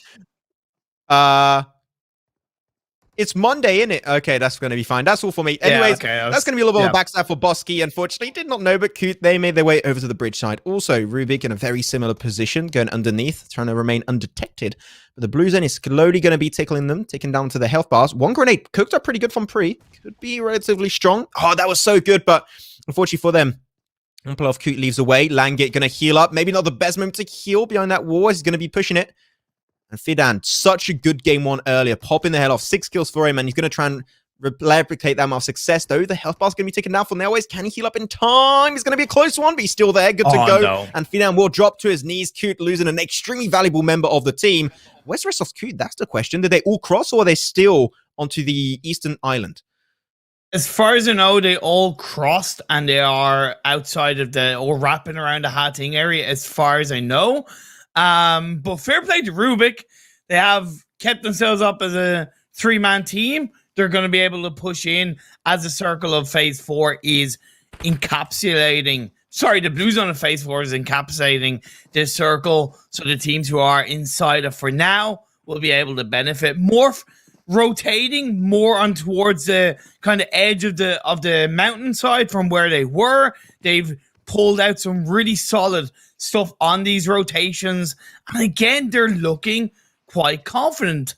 It's Monday, isn't it? Okay, that's going to be fine. That's all for me. Anyways, that's going to be a little bit of a backstab for Bosky. Unfortunately, did not know, but Coot, they made their way over to the bridge side. Also, Rubik in a very similar position, going underneath, trying to remain undetected. But the blue zone is slowly going to be tickling them, taking down to the health bars. One grenade cooked up pretty good from Pre. Could be relatively strong. Oh, that was so good, but unfortunately for them, one player of Coot leaves away. Langit going to heal up. Maybe not the best moment to heal behind that wall. He's going to be pushing it. And Fidan, such a good game one earlier, popping the head off. 6 kills for him, and he's going to try and replicate that amount of success, though. The health bar's going to be taken down from Nailways. Can he heal up in time? It's going to be a close one, but he's still there. Good to go. No. And Fidan will drop to his knees. Coot losing an extremely valuable member of the team. Where's the rest of Coot? That's the question. Did they all cross, or are they still onto the eastern island? As far as I know, they all crossed, and they are outside of or wrapping around the Hatting area, as far as I know. But fair play to Rubik. They have kept themselves up as a 3-man team. They're going to be able to push in as the circle of phase 4 is encapsulating. Sorry, the blue zone of phase 4 is encapsulating this circle. So the teams who are inside of for now will be able to benefit more. Rotating more on towards the kind of edge of the mountainside from where they were. They've pulled out some really solid stuff on these rotations, and again, they're looking quite confident.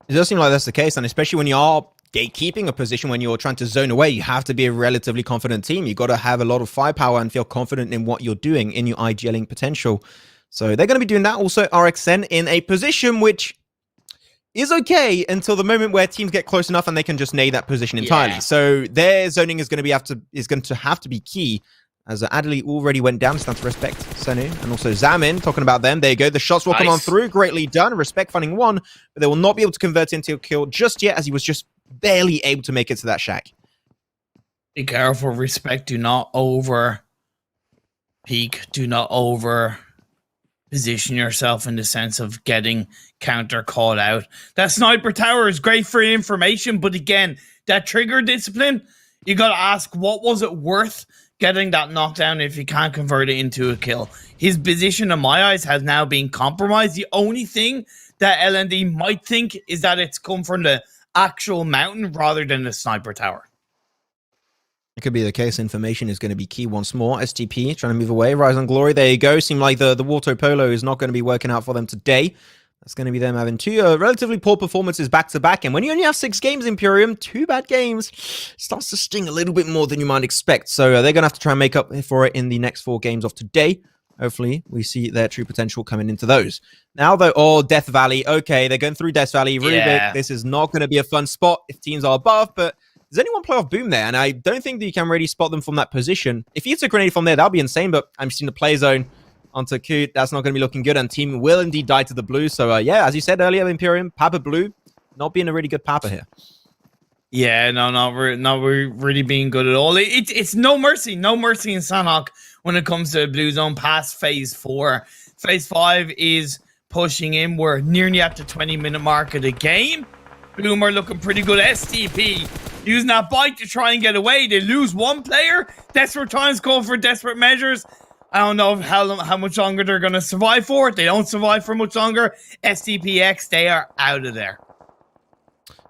It does seem like that's the case, and especially when you are gatekeeping a position, when you're trying to zone away, you have to be a relatively confident team. You've got to have a lot of firepower and feel confident in what you're doing, in your IGLing potential. So they're going to be doing that. Also, RXN in a position which is okay until the moment where teams get close enough and they can just nade that position entirely. So their zoning is going to have to be key. As Adderley already went down, it's time to respect Senu and also Zamin. Talking about them, there you go. The shots will come on through. Greatly done. Respect finding one, but they will not be able to convert into a kill just yet, as he was just barely able to make it to that shack. Be careful. Respect. Do not over peak. Do not over position yourself in the sense of getting counter called out. That sniper tower is great for information, but again, that trigger discipline, you got to ask, what was it worth getting that knockdown if you can't convert it into a kill? His position, in my eyes, has now been compromised. The only thing that LND might think is that it's come from the actual mountain rather than the sniper tower. It could be the case. Information is going to be key once more. STP trying to move away. Rise on Glory. There you go. Seem like the Water Polo is not going to be working out for them today. That's going to be them having 2 relatively poor performances back-to-back. And when you only have 6 games, Imperium, 2 bad games, starts to sting a little bit more than you might expect. So they're going to have to try and make up for it in the next 4 games of today. Hopefully, we see their true potential coming into those. Now, though, Death Valley. Okay, they're going through Death Valley. Rubik, this is not going to be a fun spot if teams are above, but there's only one player of Boom there, and I don't think that you can really spot them from that position. If he hits a grenade from there, that would be insane, but I'm seeing the play zone onto Coot. That's not going to be looking good, and team will indeed die to the blue. So, yeah, as you said earlier, Imperium, Papa Blue, not being a really good Papa here. Yeah, not really being good at all. It's no mercy in Sanhok when it comes to blue zone past phase 4. Phase 5 is pushing in. We're nearly at the 20-minute mark of the game. Bloom are looking pretty good. STP using that bike to try and get away. They lose one player. Desperate times call for desperate measures. I don't know how much longer they're going to survive for. They don't survive for much longer. STPX, they are out of there.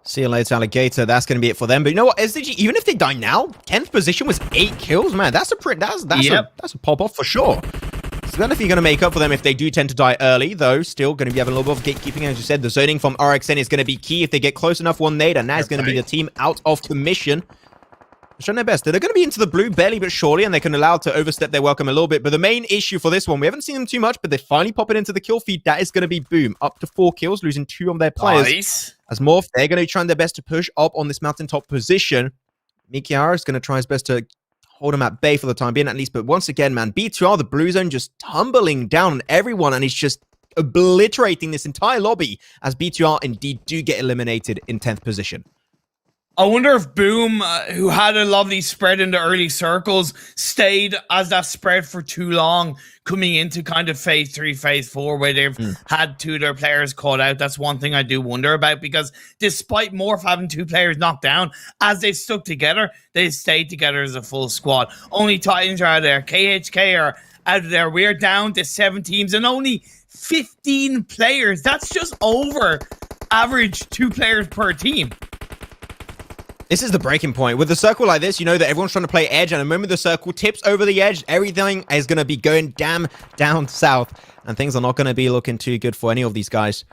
See you later, Alligator. That's going to be it for them. But you know what? SDG, even if they die now, 10th position was 8 kills. Man, that's a pop off for sure. So then if you're going to make up for them if they do tend to die early, though, still going to be having a little bit of gatekeeping. As you said, the zoning from RXN is going to be key if they get close enough one nade, and that is going to be the team out of commission. Showing their best. They're going to be into the blue barely but surely, and they can allow to overstep their welcome a little bit. But the main issue for this one, we haven't seen them too much, but they finally pop it into the kill feed. That is going to be Boom. Up to 4 kills, losing 2 of their players. Nice. As Morph, they're going to be trying their best to push up on this mountaintop position. Mikiara is going to try his best to hold him at bay for the time being, at least. But once again, man, B2R, the blue zone, just tumbling down on everyone, and it's just obliterating this entire lobby as B2R indeed do get eliminated in 10th position. I wonder if Boom, who had a lovely spread in the early circles, stayed as that spread for too long, coming into kind of phase 3, phase 4, where they've had 2 of their players caught out. That's one thing I do wonder about, because despite Morph having 2 players knocked down, as they stuck together, they stayed together as a full squad. Only Titans are out of there. KHK are out of there. We're down to 7 teams and only 15 players. That's just over average 2 players per team. This is the breaking point. With a circle like this, you know that everyone's trying to play edge, and the moment the circle tips over the edge, everything is going to be going down south, and things are not going to be looking too good for any of these guys.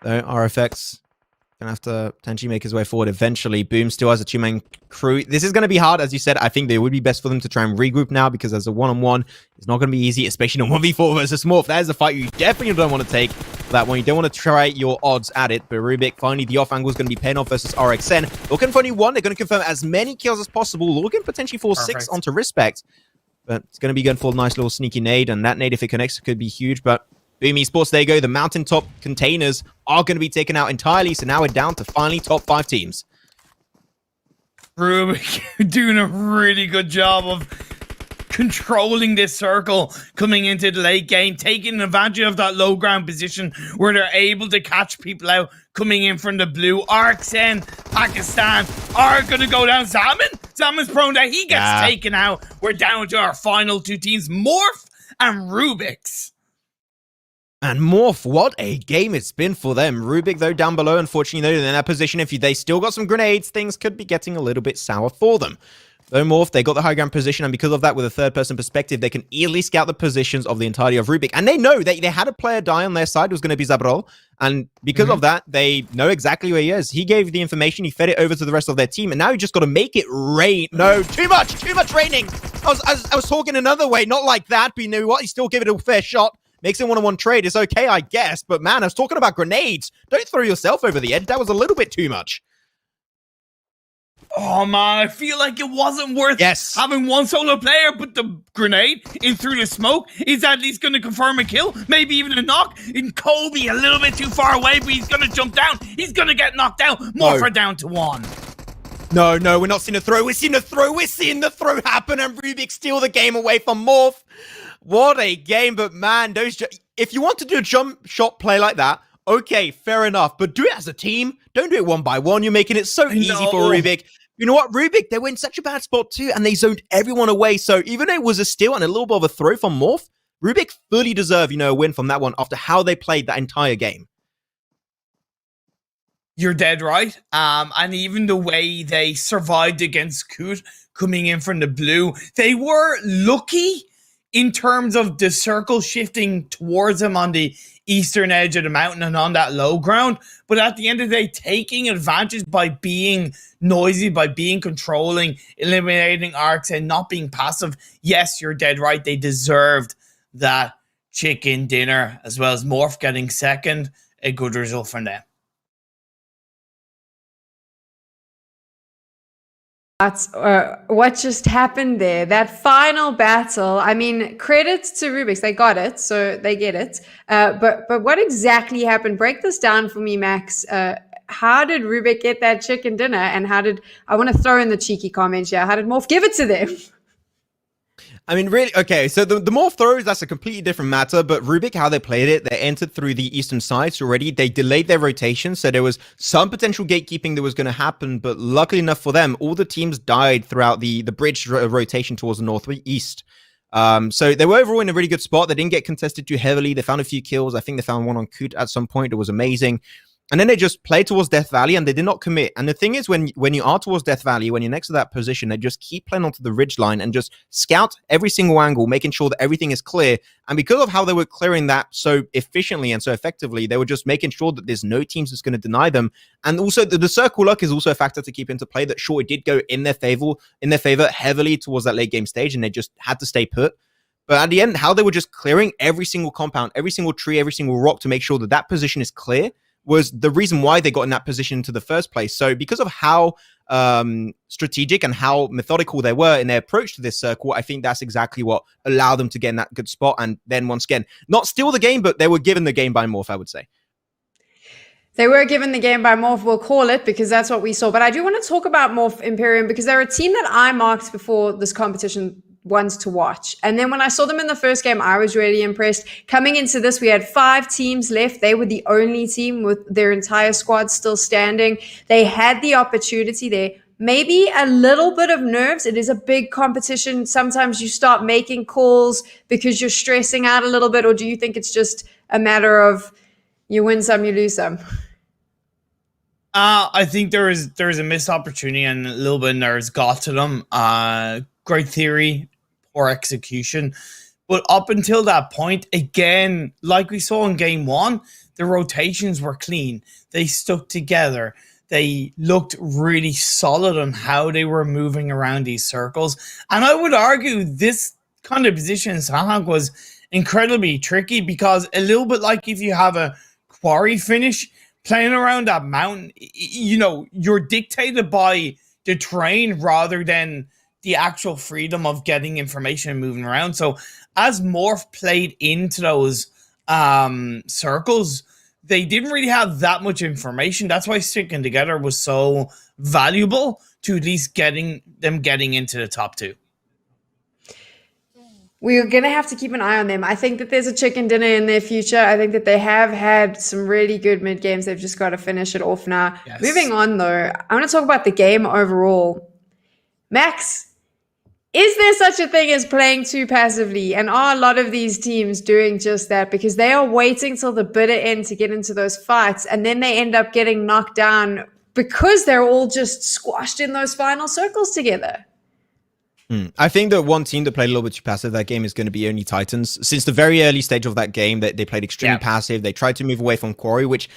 Though RFX gonna have to potentially make his way forward eventually. Boom still has a 2-man crew. This is going to be hard, as you said. I think it would be best for them to try and regroup now, because as a one-on-one, it's not going to be easy, especially in a 1v4 versus Morph. That is a fight you definitely don't want to take. That one, you don't want to try your odds at it. But Rubik, finally, the off angle is going to be paying off versus RXN. Looking for only 1. They're going to confirm as many kills as possible. Looking potentially for 6 onto Respect. But it's going to be going for a nice little sneaky nade. And that nade, if it connects, could be huge. But Boom Esports, there you go. The mountaintop containers are going to be taken out entirely. So now we're down to finally top 5 teams. Rubik doing a really good job of controlling this circle coming into the late game, taking advantage of that low ground position where they're able to catch people out coming in from the blue. RXN, Pakistan are going to go down. Salmon's prone that he gets taken out. We're down to our final 2 teams, Morph and Rubik's. And Morph, what a game it's been for them. Rubik, though, down below, unfortunately, though, in that position, if they still got some grenades, things could be getting a little bit sour for them. Though Morph, they got the high ground position, and because of that, with a third-person perspective, they can easily scout the positions of the entirety of Rubik. And they know they had a player die on their side, it was going to be Zabrol, and because of that, they know exactly where he is. He gave the information, he fed it over to the rest of their team, and now he just got to make it rain. No, too much raining! I was talking another way, not like that, but you know what? He still gave it a fair shot. Makes it 1-on-1 trade. It's okay, I guess, but man, I was talking about grenades. Don't throw yourself over the edge. That was a little bit too much. Oh man, I feel like it wasn't worth having one solo player, but the grenade in through the smoke is at least going to confirm a kill, maybe even a knock. And Kobe a little bit too far away, but he's going to jump down. He's going to get knocked out. Morpher down to 1. No, we're not seeing a throw. We're seeing the throw happen, and Rubik steal the game away from Morph. What a game, but man, if you want to do a jump shot play like that, okay, fair enough, but do it as a team. Don't do it 1-by-1. You're making it so easy for Rubik. You know what, Rubik, they were in such a bad spot too, and they zoned everyone away, so even though it was a steal and a little bit of a throw from Morph, Rubik fully deserved, a win from that one after how they played that entire game. You're dead right. And even the way they survived against Koot coming in from the blue, they were lucky in terms of the circle shifting towards them on the eastern edge of the mountain and on that low ground. But at the end of the day, taking advantage by being noisy, by being controlling, eliminating arcs and not being passive. Yes, you're dead right. They deserved that chicken dinner, as well as Morph getting second. A good result from them. That's what just happened there. That final battle. I mean, credits to Rubik's. They got it, so they get it. But what exactly happened? Break this down for me, Max. How did Rubik get that chicken dinner? And I want to throw in the cheeky comment here. How did Morph give it to them? I mean, really, okay, so the more throws, that's a completely different matter, but Rubik, how they played it, they entered through the eastern sides already. They delayed their rotation, so there was some potential gatekeeping that was going to happen, but luckily enough for them, all the teams died throughout the bridge rotation towards the northeast. So they were overall in a really good spot. They didn't get contested too heavily. They found a few kills. I think they found one on Koot at some point. It was amazing. And then they just played towards Death Valley and they did not commit. And the thing is, when you are towards Death Valley, when you're next to that position, they just keep playing onto the ridge line and just scout every single angle, making sure that everything is clear. And because of how they were clearing that so efficiently and so effectively, they were just making sure that there's no teams that's going to deny them. And also the circle luck is also a factor to keep into play. That sure, it did go in their favor heavily towards that late game stage, and they just had to stay put. But at the end, how they were just clearing every single compound, every single tree, every single rock to make sure that that position is clear was the reason why they got in that position into the first place. So because of how strategic and how methodical they were in their approach to this circle, I think that's exactly what allowed them to get in that good spot. And then once again, not steal the game, but they were given the game by Morph, I would say. They were given the game by Morph, we'll call it, because that's what we saw. But I do want to talk about Morph Imperium because they're a team that I marked before this competition ones to watch. And then when I saw them in the first game, I was really impressed. Coming into this, we had 5 teams left. They were the only team with their entire squad still standing. They had the opportunity there. Maybe a little bit of nerves. It is a big competition. Sometimes you start making calls because you're stressing out a little bit, or do you think it's just a matter of you win some, you lose some? I think there's a missed opportunity and a little bit of nerves got to them. Great theory, poor execution. But up until that point, again, like we saw in game one, the rotations were clean. They stuck together. They looked really solid on how they were moving around these circles. And I would argue this kind of position in Sultanahmet was incredibly tricky because a little bit like if you have a quarry finish, playing around that mountain, you know, you're dictated by the terrain rather than the actual freedom of getting information and moving around. So as Morph played into those circles, they didn't really have that much information. That's why sticking together was so valuable to at least getting into the top two. We're going to have to keep an eye on them. I think that there's a chicken dinner in their future. I think that they have had some really good mid games. They've just got to finish it off now. Yes. Moving on, though, I want to talk about the game overall. Max, is there such a thing as playing too passively? And are a lot of these teams doing just that? Because they are waiting till the bitter end to get into those fights, and then they end up getting knocked down because they're all just squashed in those final circles together. I think that one team that played a little bit too passive that game is going to be only Titans. Since the very early stage of that game, they played extremely passive. They tried to move away from Quarry, which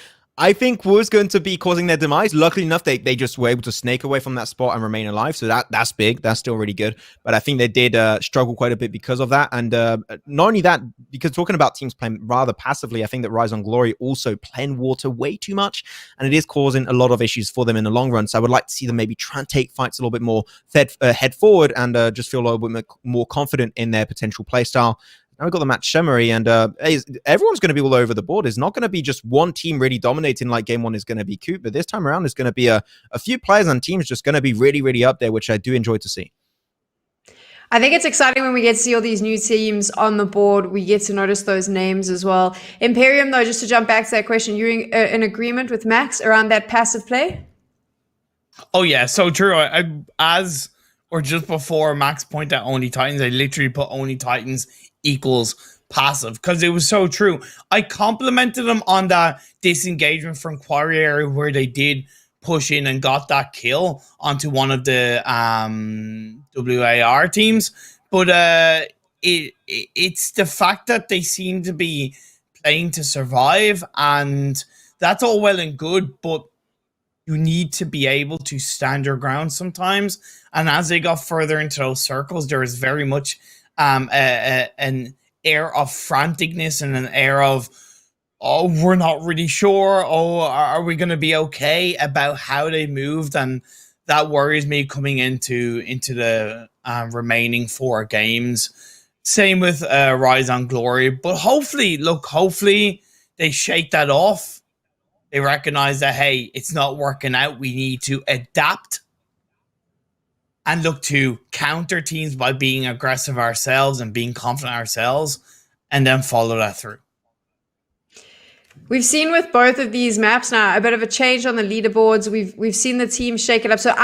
I think was going to be causing their demise. Luckily enough, they just were able to snake away from that spot and remain alive. So that's big. That's still really good. But I think they did struggle quite a bit because of that. And not only that, because talking about teams playing rather passively, I think that Rise on Glory also playing water way too much. And it is causing a lot of issues for them in the long run. So I would like to see them maybe try and take fights a little bit more head forward and just feel a little bit more confident in their potential playstyle. Now we've got the match summary, and everyone's going to be all over the board. It's not going to be just one team really dominating like game one is going to be Coop, but this time around it's going to be a few players and teams just going to be really, really up there, which I do enjoy to see. I think it's exciting when we get to see all these new teams on the board. We get to notice those names as well. Imperium, though, just to jump back to that question, you're in agreement with Max around that passive play? Oh, yeah, so true. Or just before Max pointed out Only Titans, I literally put Only Titans equals passive because it was so true. I complimented them on that disengagement from Quarry area where they did push in and got that kill onto one of the WAR teams. But it's the fact that they seem to be playing to survive, and that's all well and good, but you need to be able to stand your ground sometimes. And as they got further into those circles, there is very much an air of franticness and an air of, oh, we're not really sure. Oh, are we going to be okay about how they moved? And that worries me coming into the remaining 4 games. Same with Rise on Glory. But hopefully they shake that off. They recognize that, hey, it's not working out. We need to adapt and look to counter teams by being aggressive ourselves and being confident ourselves, and then follow that through. We've seen with both of these maps now a bit of a change on the leaderboards. We've seen the team shake it up. So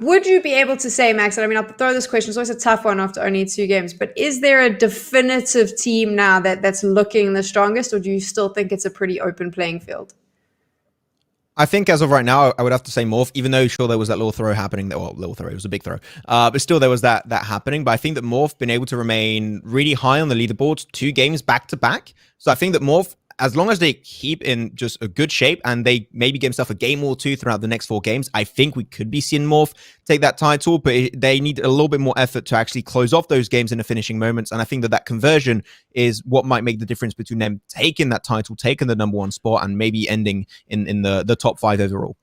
would you be able to say, Max, and I mean, I'll throw this question, it's always a tough one after only 2 games, but is there a definitive team now that's looking the strongest, or do you still think it's a pretty open playing field? I think as of right now, I would have to say Morph, even though sure there was that little throw happening. Little throw, it was a big throw. But still there was that happening. But I think that Morph been able to remain really high on the leaderboards 2 games back to back. So I think that Morph, as long as they keep in just a good shape and they maybe give themselves a game or 2 throughout the next 4 games, I think we could be seeing Morph take that title, but they need a little bit more effort to actually close off those games in the finishing moments. And I think that conversion is what might make the difference between them taking that title, taking the number 1 spot, and maybe ending in the top 5 overall.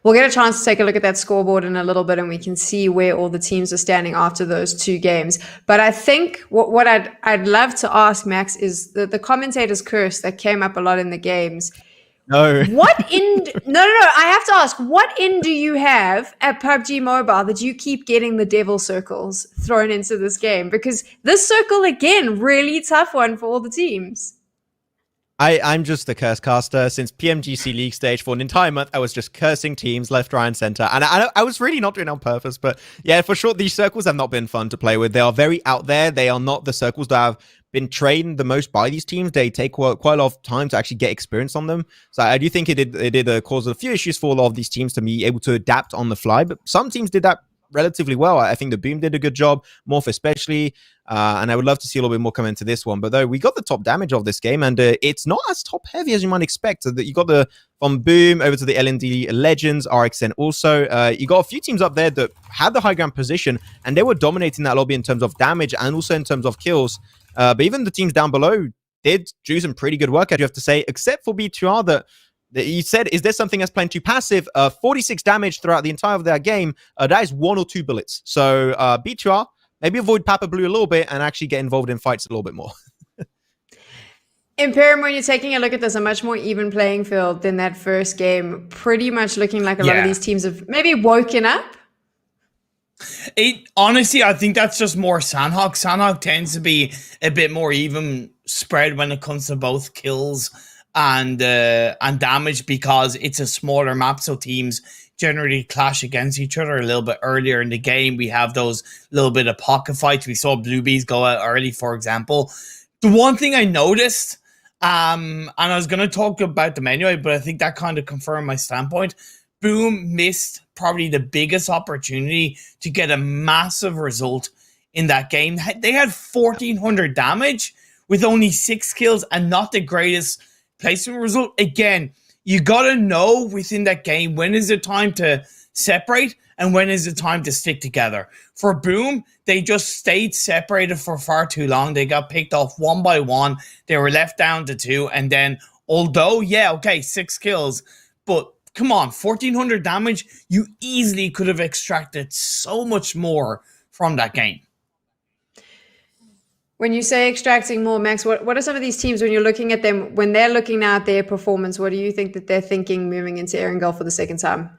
We'll get a chance to take a look at that scoreboard in a little bit, and we can see where all the teams are standing after those 2 games. But I think what I'd love to ask, Max, is the commentator's curse that came up a lot in the games. No. What end? No. I have to ask, what end do you have at PUBG Mobile that you keep getting the devil circles thrown into this game? Because this circle, again, really tough one for all the teams. I'm just the curse caster. Since PMGC League stage for an entire month, I was just cursing teams left, right, and center. And I was really not doing it on purpose. But yeah, for sure, these circles have not been fun to play with. They are very out there. They are not the circles that have been trained the most by these teams. They take quite a lot of time to actually get experience on them. So I do think it did cause a few issues for a lot of these teams to be able to adapt on the fly. But some teams did that relatively well. I think the Boom did a good job, Morph especially, and I would love to see a little bit more come into this one. But though we got the top damage of this game, and it's not as top heavy as you might expect. So that you got the from Boom over to the LND Legends, RXN also. You got a few teams up there that had the high ground position, and they were dominating that lobby in terms of damage and also in terms of kills. But even the teams down below did do some pretty good work, you have to say, except for B2R that you said, is there something that's playing too passive? 46 damage throughout the entire of their game. That is 1 or 2 bullets. So B2R, maybe avoid Papa Blue a little bit and actually get involved in fights a little bit more. Imperium, when you're taking a look at this, a much more even playing field than that first game. Pretty much looking like a lot of these teams have maybe woken up. Honestly, I think that's just more Sandhawk. Sandhawk tends to be a bit more even spread when it comes to both kills and damage, because it's a smaller map, so teams generally clash against each other a little bit earlier in the game. We have those little bit of pocket fights. We saw Bluebees go out early, for example. The one thing I noticed, and I was going to talk about them anyway, but I think that kind of confirmed my standpoint. Boom missed probably the biggest opportunity to get a massive result in that game. They had 1,400 damage with only 6 kills and not the greatest placement result. Again, you got to know within that game, when is it time to separate and when is it time to stick together. For Boom, they just stayed separated for far too long. They got picked off one by one. They were left down to 2. And then, although, 6 kills, but come on, 1,400 damage, you easily could have extracted so much more from that game. When you say extracting more, Max, what are some of these teams, when you're looking at them, when they're looking at their performance, what do you think that they're thinking moving into Erangel for the second time?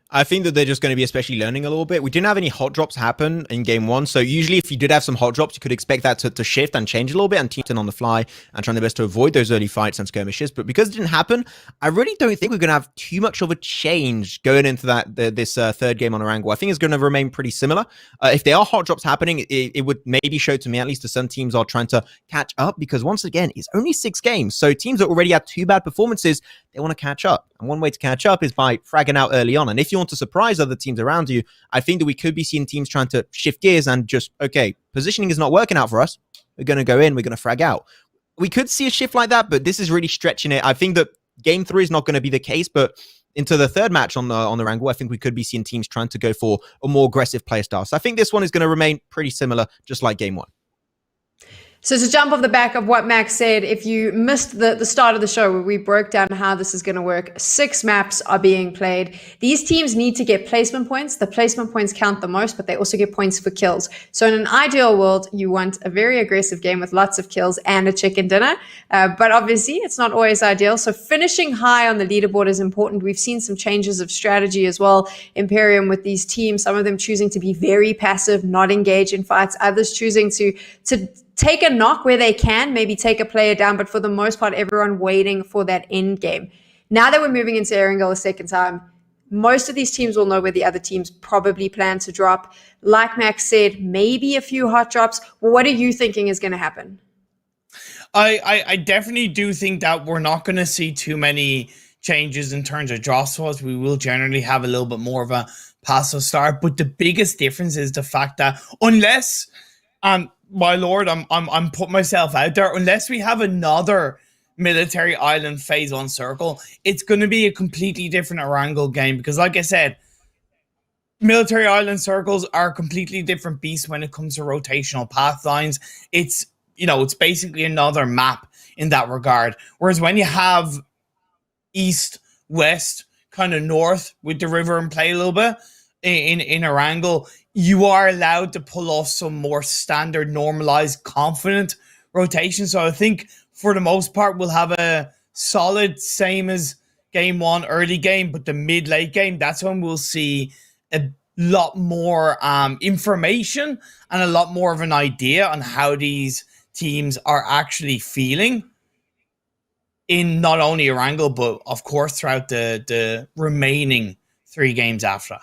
I think that they're just going to be especially learning a little bit. We didn't have any hot drops happen in game 1. So usually if you did have some hot drops, you could expect that to shift and change a little bit and teams in on the fly and trying their best to avoid those early fights and skirmishes. But because it didn't happen, I really don't think we're going to have too much of a change going into this third game on Erangel. I think it's going to remain pretty similar. If there are hot drops happening, it would maybe show to me at least that some teams are trying to catch up, because once again, it's only 6 games. So teams that already had 2 bad performances, they want to catch up. And one way to catch up is by fragging out early on. And if you want to surprise other teams around you, I think that we could be seeing teams trying to shift gears and just, okay, positioning is not working out for us. We're going to go in, we're going to frag out. We could see a shift like that, but this is really stretching it. I think that game 3 is not going to be the case, but into the third match on the Erangel, I think we could be seeing teams trying to go for a more aggressive play style. So I think this one is going to remain pretty similar, just like game 1. So to jump off the back of what Max said, if you missed the start of the show where we broke down how this is going to work, 6 maps are being played. These teams need to get placement points. The placement points count the most, but they also get points for kills. So in an ideal world, you want a very aggressive game with lots of kills and a chicken dinner. But obviously, it's not always ideal. So finishing high on the leaderboard is important. We've seen some changes of strategy as well, Imperium, with these teams. Some of them choosing to be very passive, not engage in fights. Others choosing to take a knock where they can, maybe take a player down, but for the most part, everyone waiting for that end game. Now that we're moving into Erangel a second time, most of these teams will know where the other teams probably plan to drop. Like Max said, maybe a few hot drops. Well, what are you thinking is going to happen? I definitely do think that we're not going to see too many changes in terms of draw swaps. We will generally have a little bit more of a passive start, but the biggest difference is the fact that unless my lord, I'm putting myself out there. Unless we have another military island phase 1 circle, it's going to be a completely different Erangel game, because like I said, military island circles are completely different beasts when it comes to rotational path lines. It's basically another map in that regard. Whereas when you have east, west, kind of north with the river in play a little bit in Erangel, you are allowed to pull off some more standard, normalized, confident rotation. So I think for the most part, we'll have a solid, same as game 1 early game, but the mid-late game, that's when we'll see a lot more information and a lot more of an idea on how these teams are actually feeling. in not only Erangel, but of course throughout the remaining 3 games after.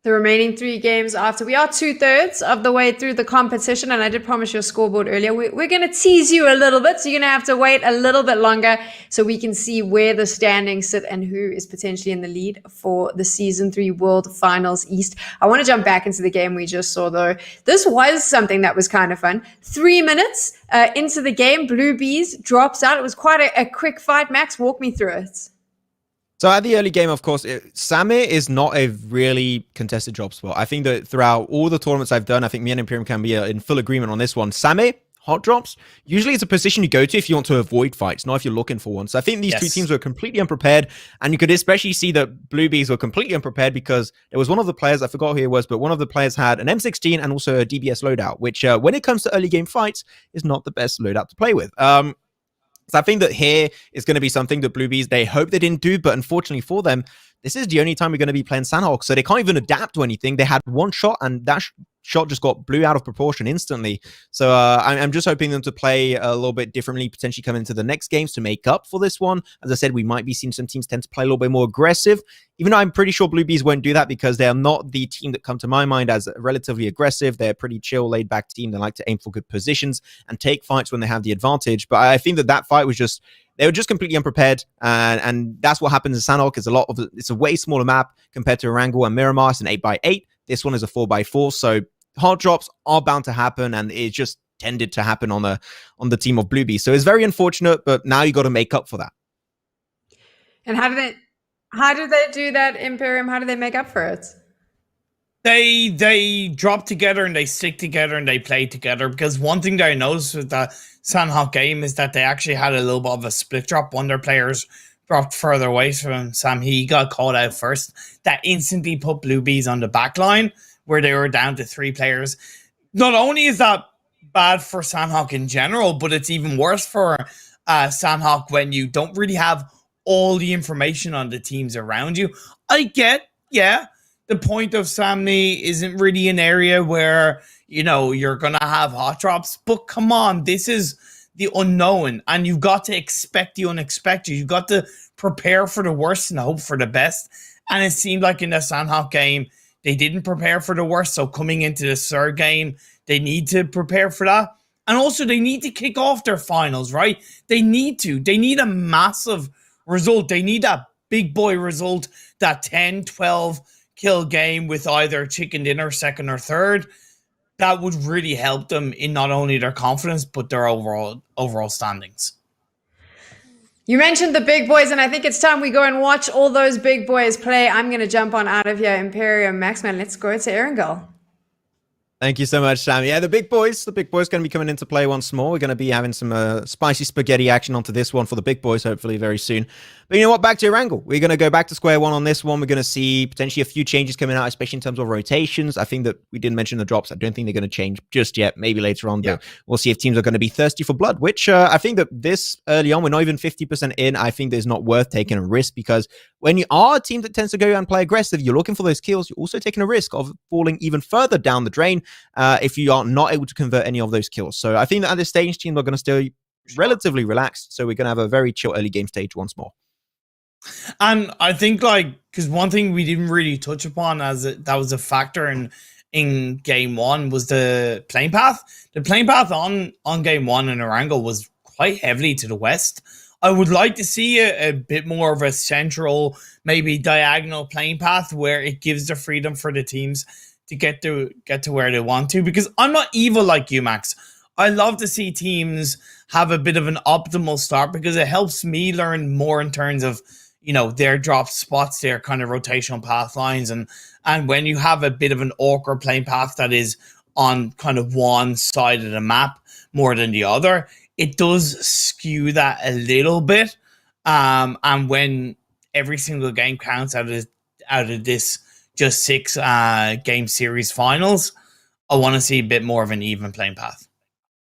The remaining 3 games after. We are 2/3 of the way through the competition, and I did promise you a scoreboard earlier. We're going to tease you a little bit, so you're going to have to wait a little bit longer so we can see where the standings sit and who is potentially in the lead for the Season 3 World Finals East. I want to jump back into the game we just saw, though. This was something that was kind of fun. 3 minutes into the game, Blue Bees drops out. It was quite a quick fight. Max, walk me through it. So at the early game, of course, Samir is not a really contested drop spot. I think that throughout all the tournaments I've done, I think me and Imperium can be in full agreement on this one. Samir, hot drops, usually it's a position you go to if you want to avoid fights, not if you're looking for one. So I think these 2 teams were completely unprepared, and you could especially see that Blue Bees were completely unprepared because there was one of the players, I forgot who it was, but one of the players had an M16 and also a DBS loadout, which when it comes to early game fights is not the best loadout to play with. So I think that here is going to be something that Blue Bees, they hope they didn't do, but unfortunately for them, this is the only time we're going to be playing Sandhawk, so they can't even adapt to anything. They had one shot, and that shot just got blew out of proportion instantly. So I'm just hoping them to play a little bit differently, potentially come into the next games to make up for this one. As I said, we might be seeing some teams tend to play a little bit more aggressive, even though I'm pretty sure Blue Bees won't do that because they are not the team that come to my mind as relatively aggressive. They're a pretty chill, laid-back team. They like to aim for good positions and take fights when they have the advantage. But I think that fight was just... They were just completely unprepared, and that's what happens in Sandhawk. It's a way smaller map compared to Erangel and Miramar. It's an 8x8. This one is a 4x4, so hard drops are bound to happen, and it just tended to happen on the team of Blue Bees. So it's very unfortunate, but now you got to make up for that. And how did they do that, Imperium? How did they make up for it? They drop together and they stick together and they play together, because one thing that I noticed with the Sandhawk game is that they actually had a little bit of a split drop. One of their players dropped further away from Sam. He got called out first. That instantly put Blue Bees on the back line where they were down to 3 players. Not only is that bad for Sandhawk in general, but it's even worse for Sandhawk when you don't really have all the information on the teams around you. I get, the point of Sammy isn't really an area where, you're going to have hot drops. But come on, this is the unknown. And you've got to expect the unexpected. You've got to prepare for the worst and hope for the best. And it seemed like in the Sandhawk game, they didn't prepare for the worst. So coming into the 3rd game, they need to prepare for that. And also, they need to kick off their finals, right? They need to. They need a massive result. They need that big boy result, that 10, 12 kill game with either chicken dinner, 2nd or 3rd. That would really help them in not only their confidence, but their overall standings. You mentioned the big boys, and I think it's time we go and watch all those big boys play. I'm going to jump on out of here, Imperium. Maxman, let's go to Erangel. Thank you so much, Sam. Yeah, the big boys going to be coming into play once more. We're going to be having some spicy spaghetti action onto this one for the big boys, hopefully very soon. But you know what? Back to Erangel. We're going to go back to square one on this one. We're going to see potentially a few changes coming out, especially in terms of rotations. I think that we didn't mention the drops. I don't think they're going to change just yet. Maybe later on, but we'll see if teams are going to be thirsty for blood, which I think that this early on, we're not even 50% in. I think there's not worth taking a risk, because when you are a team that tends to go and play aggressive, you're looking for those kills. You're also taking a risk of falling even further down the drain if you are not able to convert any of those kills. So I think that at this stage, teams are going to stay relatively relaxed. So we're going to have a very chill early game stage once more. And I think, because one thing we didn't really touch upon that was a factor in game 1 was the playing path. The playing path on game 1 in Erangel was quite heavily to the west. I would like to see a bit more of a central, maybe diagonal playing path where it gives the freedom for the teams to get to where they want to, because I'm not evil like you, Max. I love to see teams have a bit of an optimal start, because it helps me learn more in terms of, their drop spots, their kind of rotational path lines. And when you have a bit of an awkward playing path that is on kind of one side of the map more than the other, it does skew that a little bit. And when every single game counts out of this just 6 game series finals, I want to see a bit more of an even playing path.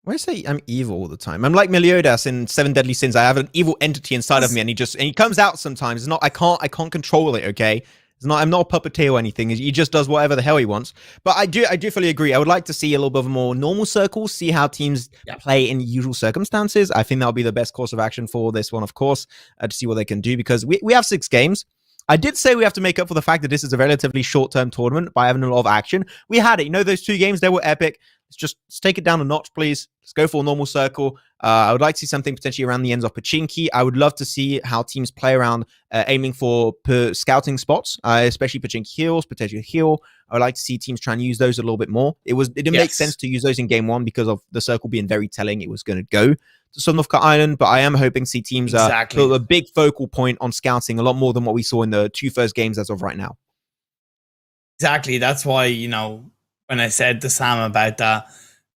Why say I'm evil all the time? I'm like Meliodas in 7 Deadly Sins. I have an evil entity inside of me, and he comes out sometimes. It's not. I can't control it. Okay, I'm not a puppeteer or anything. He just does whatever the hell he wants. But I do fully agree. I would like to see a little bit of a more normal circles, see how teams play in usual circumstances. I think that'll be the best course of action for this one, of course, to see what they can do, because we have 6 games. I did say we have to make up for the fact that this is a relatively short-term tournament by having a lot of action. We had it. Those 2 games, they were epic. Let's take it down a notch, please. Let's go for a normal circle. I would like to see something potentially around the ends of Pachinki. I would love to see how teams play around aiming for scouting spots, especially Pachinki hills, potentially hill. I would like to see teams try and use those a little bit more. It didn't make sense to use those in game 1 because of the circle being very telling it was going to go to Sultanahmet Island, but I am hoping to see teams put a big focal point on scouting a lot more than what we saw in the 2 first games as of right now. Exactly. That's why, when I said to Sam about that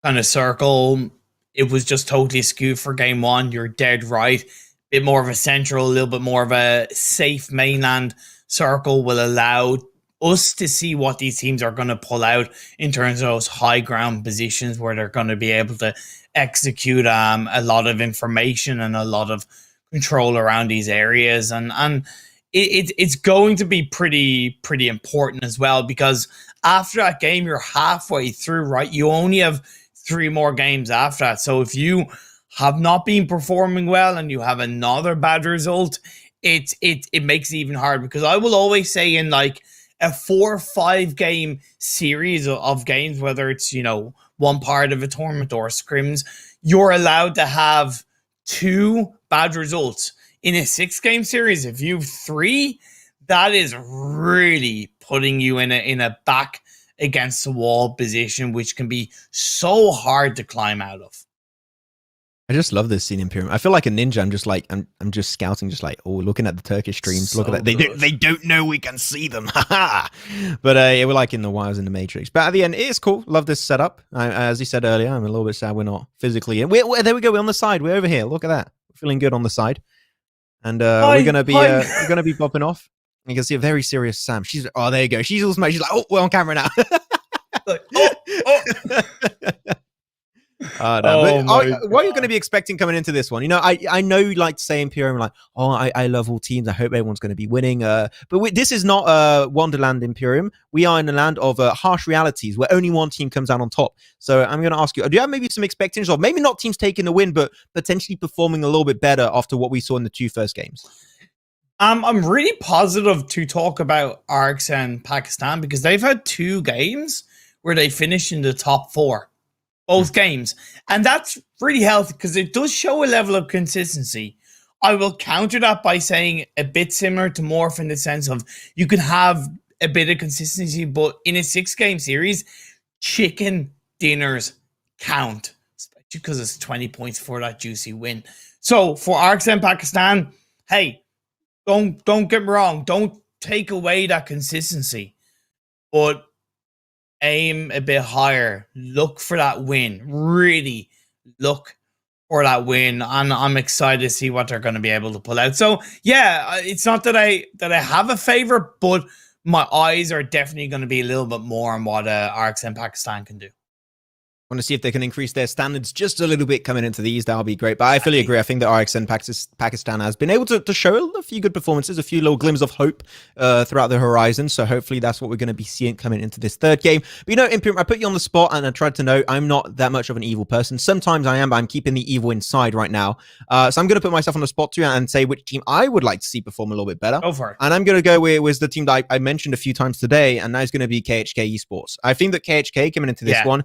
kind of circle, it was just totally skewed for game 1. You're dead right. Bit more of a central, a little bit more of a safe mainland circle will allow us to see what these teams are going to pull out in terms of those high ground positions where they're going to be able to execute a lot of information and a lot of control around these areas. And it's going to be pretty important as well, because after that game, you're halfway through, right? You only have 3 more games after that. So if you have not been performing well and you have another bad result, it makes it even harder, because I will always say in like a 4 or 5 game series of games, whether it's, one part of a tournament or scrims, you're allowed to have 2 bad results. In a 6 game series, if you have 3, that is really putting you in a back against the wall position, which can be so hard to climb out of. I just love this scene in Pyramid. I feel like a ninja. I'm just scouting, just like, looking at the Turkish streams. So look at that. They don't know we can see them. But we're like in the wires in the Matrix. But at the end, it is cool. Love this setup. As you said earlier, I'm a little bit sad we're not physically in. There we go. We're on the side. We're over here. Look at that. We're feeling good on the side. And we're gonna be popping off. You can see a very serious Sam. There you go. She's all smart. She's like, we're on camera now. Like, what are you going to be expecting coming into this one? I know you like to say Imperium, like, I love all teams. I hope everyone's going to be winning. But this is not Wonderland Imperium. We are in the land of harsh realities where only one team comes out on top. So I'm going to ask you, do you have maybe some expectations of maybe not teams taking the win, but potentially performing a little bit better after what we saw in the 2 first games? I'm really positive to talk about RX and Pakistan, because they've had 2 games where they finished in the top 4, both games. And that's really healthy, because it does show a level of consistency. I will counter that by saying a bit similar to Morph in the sense of you can have a bit of consistency, but in a 6 game series, chicken dinners count, especially because it's 20 points for that juicy win. So for RX and Pakistan, hey, don't get me wrong. Don't take away that consistency, but aim a bit higher. Look for that win. Really look for that win. And I'm excited to see what they're going to be able to pull out. So yeah, it's not that I have a favorite, but my eyes are definitely going to be a little bit more on what RX and Pakistan can do. Want to see if they can increase their standards just a little bit coming into these. That'll be great. But I fully agree. I think that RXN Pakistan has been able to show a few good performances, a few little glimmers of hope throughout the horizon. So hopefully that's what we're going to be seeing coming into this 3rd game. But Imperium, I put you on the spot and I tried to know I'm not that much of an evil person. Sometimes I am, but I'm keeping the evil inside right now. So I'm going to put myself on the spot too and say which team I would like to see perform a little bit better. Go for it. And I'm going to go with the team that I mentioned a few times today, and that is going to be KHK Esports. I think that KHK coming into this one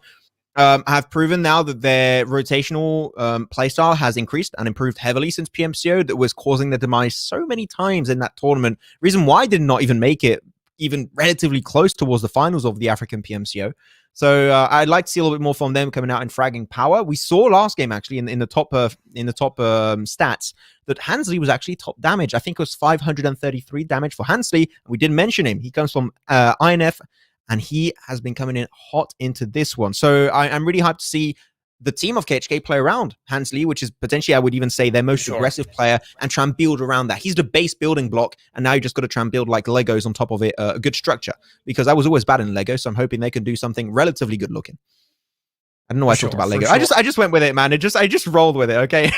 have proven now that their rotational playstyle has increased and improved heavily since PMCO, that was causing their demise so many times in that tournament. Reason why did not even make it even relatively close towards the finals of the African PMCO. So I'd like to see a little bit more from them coming out and fragging power. We saw last game actually in the top stats that Hansley was actually top damage. I think it was 533 damage for Hansley. We didn't mention him. He comes from INF. And he has been coming in hot into this one. So I'm really hyped to see the team of KHK play around Hansley, which is potentially, I would even say, their most aggressive player, and try and build around that. He's the base building block, and now you just got to try and build like Legos on top of it, a good structure. Because I was always bad in Lego, so I'm hoping they can do something relatively good looking. I don't know why I talked about Lego. I just went with it, man. I just rolled with it, okay?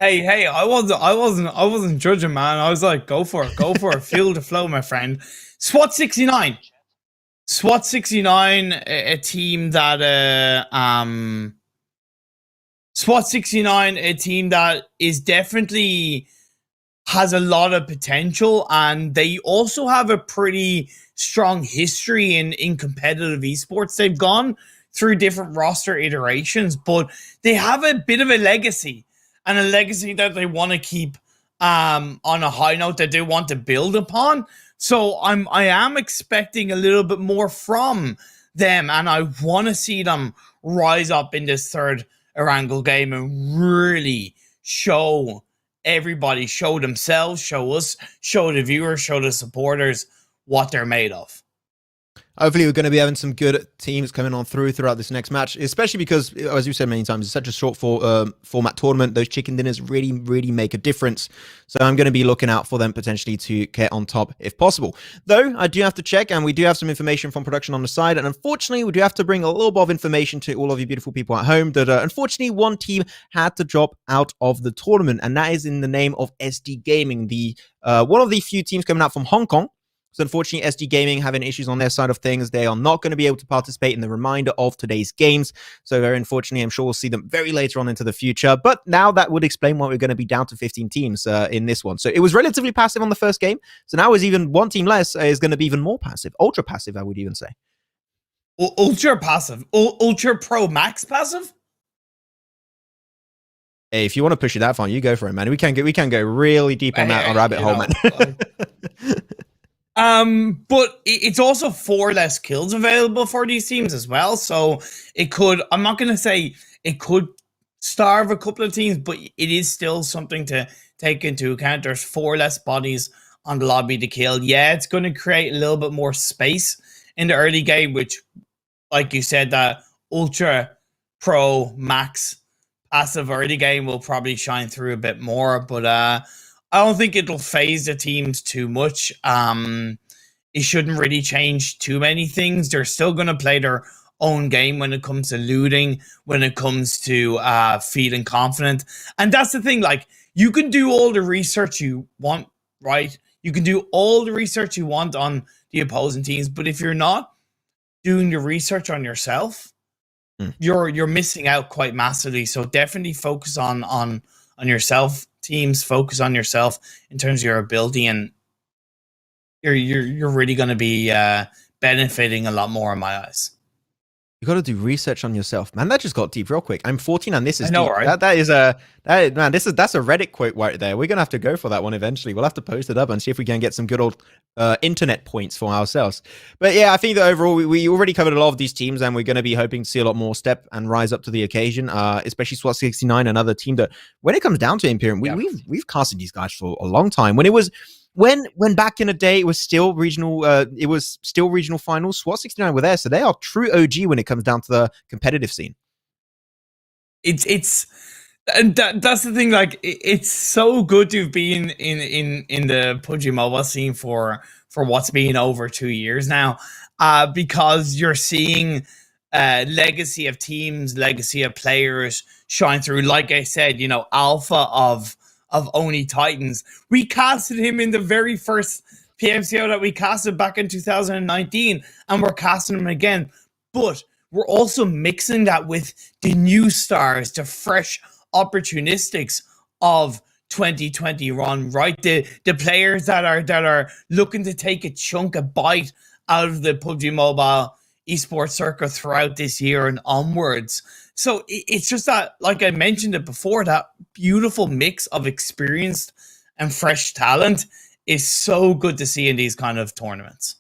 Hey, I wasn't judging, man. I was like, go for it, feel the flow, my friend. SWAT 69, SWAT 69, a team that SWAT 69, a team that is definitely has a lot of potential, and they also have a pretty strong history in competitive esports. They've gone through different roster iterations, but they have a bit of a legacy, and a legacy that they want to keep on a high note that they want to build upon. So I am expecting a little bit more from them, and I want to see them rise up in this third Erangel game and really show everybody, show themselves, show us, show the viewers, show the supporters what they're made of. Hopefully, we're going to be having some good teams coming on throughout this next match, especially because, as you said many times, it's such a short format tournament. Those chicken dinners really make a difference. So I'm going to be looking out for them potentially to get on top if possible. Though, I do have to check, and we do have some information from production on the side. And unfortunately, we do have to bring a little bit of information to all of you beautiful people at home that unfortunately, one team had to drop out of the tournament. And that is in the name of SD Gaming, the one of the few teams coming out from Hong Kong. So unfortunately, SD Gaming having issues on their side of things. They are not going to be able to participate in the remainder of today's games. So very unfortunately, I'm sure we'll see them very later on into the future. But now that would explain why we're going to be down to 15 teams in this one. So it was relatively passive on the first game. So now is even one team less is going to be even more passive. Ultra passive, I would even say. Ultra passive? Ultra Pro Max passive? Hey, if you want to push it that far, you go for it, man. We can go really deep on that rabbit hole, man. But it's also 4 less kills available for these teams as well. So it could, I'm not going to say it could starve a couple of teams, but it is still something to take into account. There's 4 less bodies on the lobby to kill. Yeah, it's going to create a little bit more space in the early game, which, like you said, that Ultra Pro Max passive early game will probably shine through a bit more. But, I don't think it'll phase the teams too much. It shouldn't really change too many things. They're still going to play their own game when it comes to looting, when it comes to feeling confident. And that's the thing, like, you can do all the research you want, right? You can do all the research you want on the opposing teams, but if you're not doing the research on yourself, you're missing out quite massively. So definitely focus on yourself. Teams, focus on yourself in terms of your ability, and you're really going to be benefiting a lot more in my eyes. You got to do research on yourself, man. That just got deep real quick. I'm 14 and this is I know, deep. right? That's a Reddit quote right there. We're gonna have to go for that one eventually. We'll have to post it up and see if we can get some good old internet points for ourselves. But yeah, I think that overall we already covered a lot of these teams, and we're going to be hoping to see a lot more step and rise up to the occasion. Especially SWAT 69, another team that, when it comes down to Imperium, we've casted these guys for a long time. When it was when back in the day it was still regional finals, SWAT 69 were there, so they are true OG when it comes down to the competitive scene. It's and that's the thing, like, it's so good to have been in the PUBG Mobile scene for what's been over 2 years now, because you're seeing legacy of teams, legacy of players shine through. Like I said, you know, alpha of Oni Titans. We casted him in the very first PMCO that we casted back in 2019, and we're casting him again. But we're also mixing that with the new stars, the fresh opportunistics of 2020 run, right? The players that are looking to take a bite out of the PUBG Mobile esports circuit throughout this year and onwards. So it's just that, like I mentioned it before, that beautiful mix of experienced and fresh talent is so good to see in these kind of tournaments.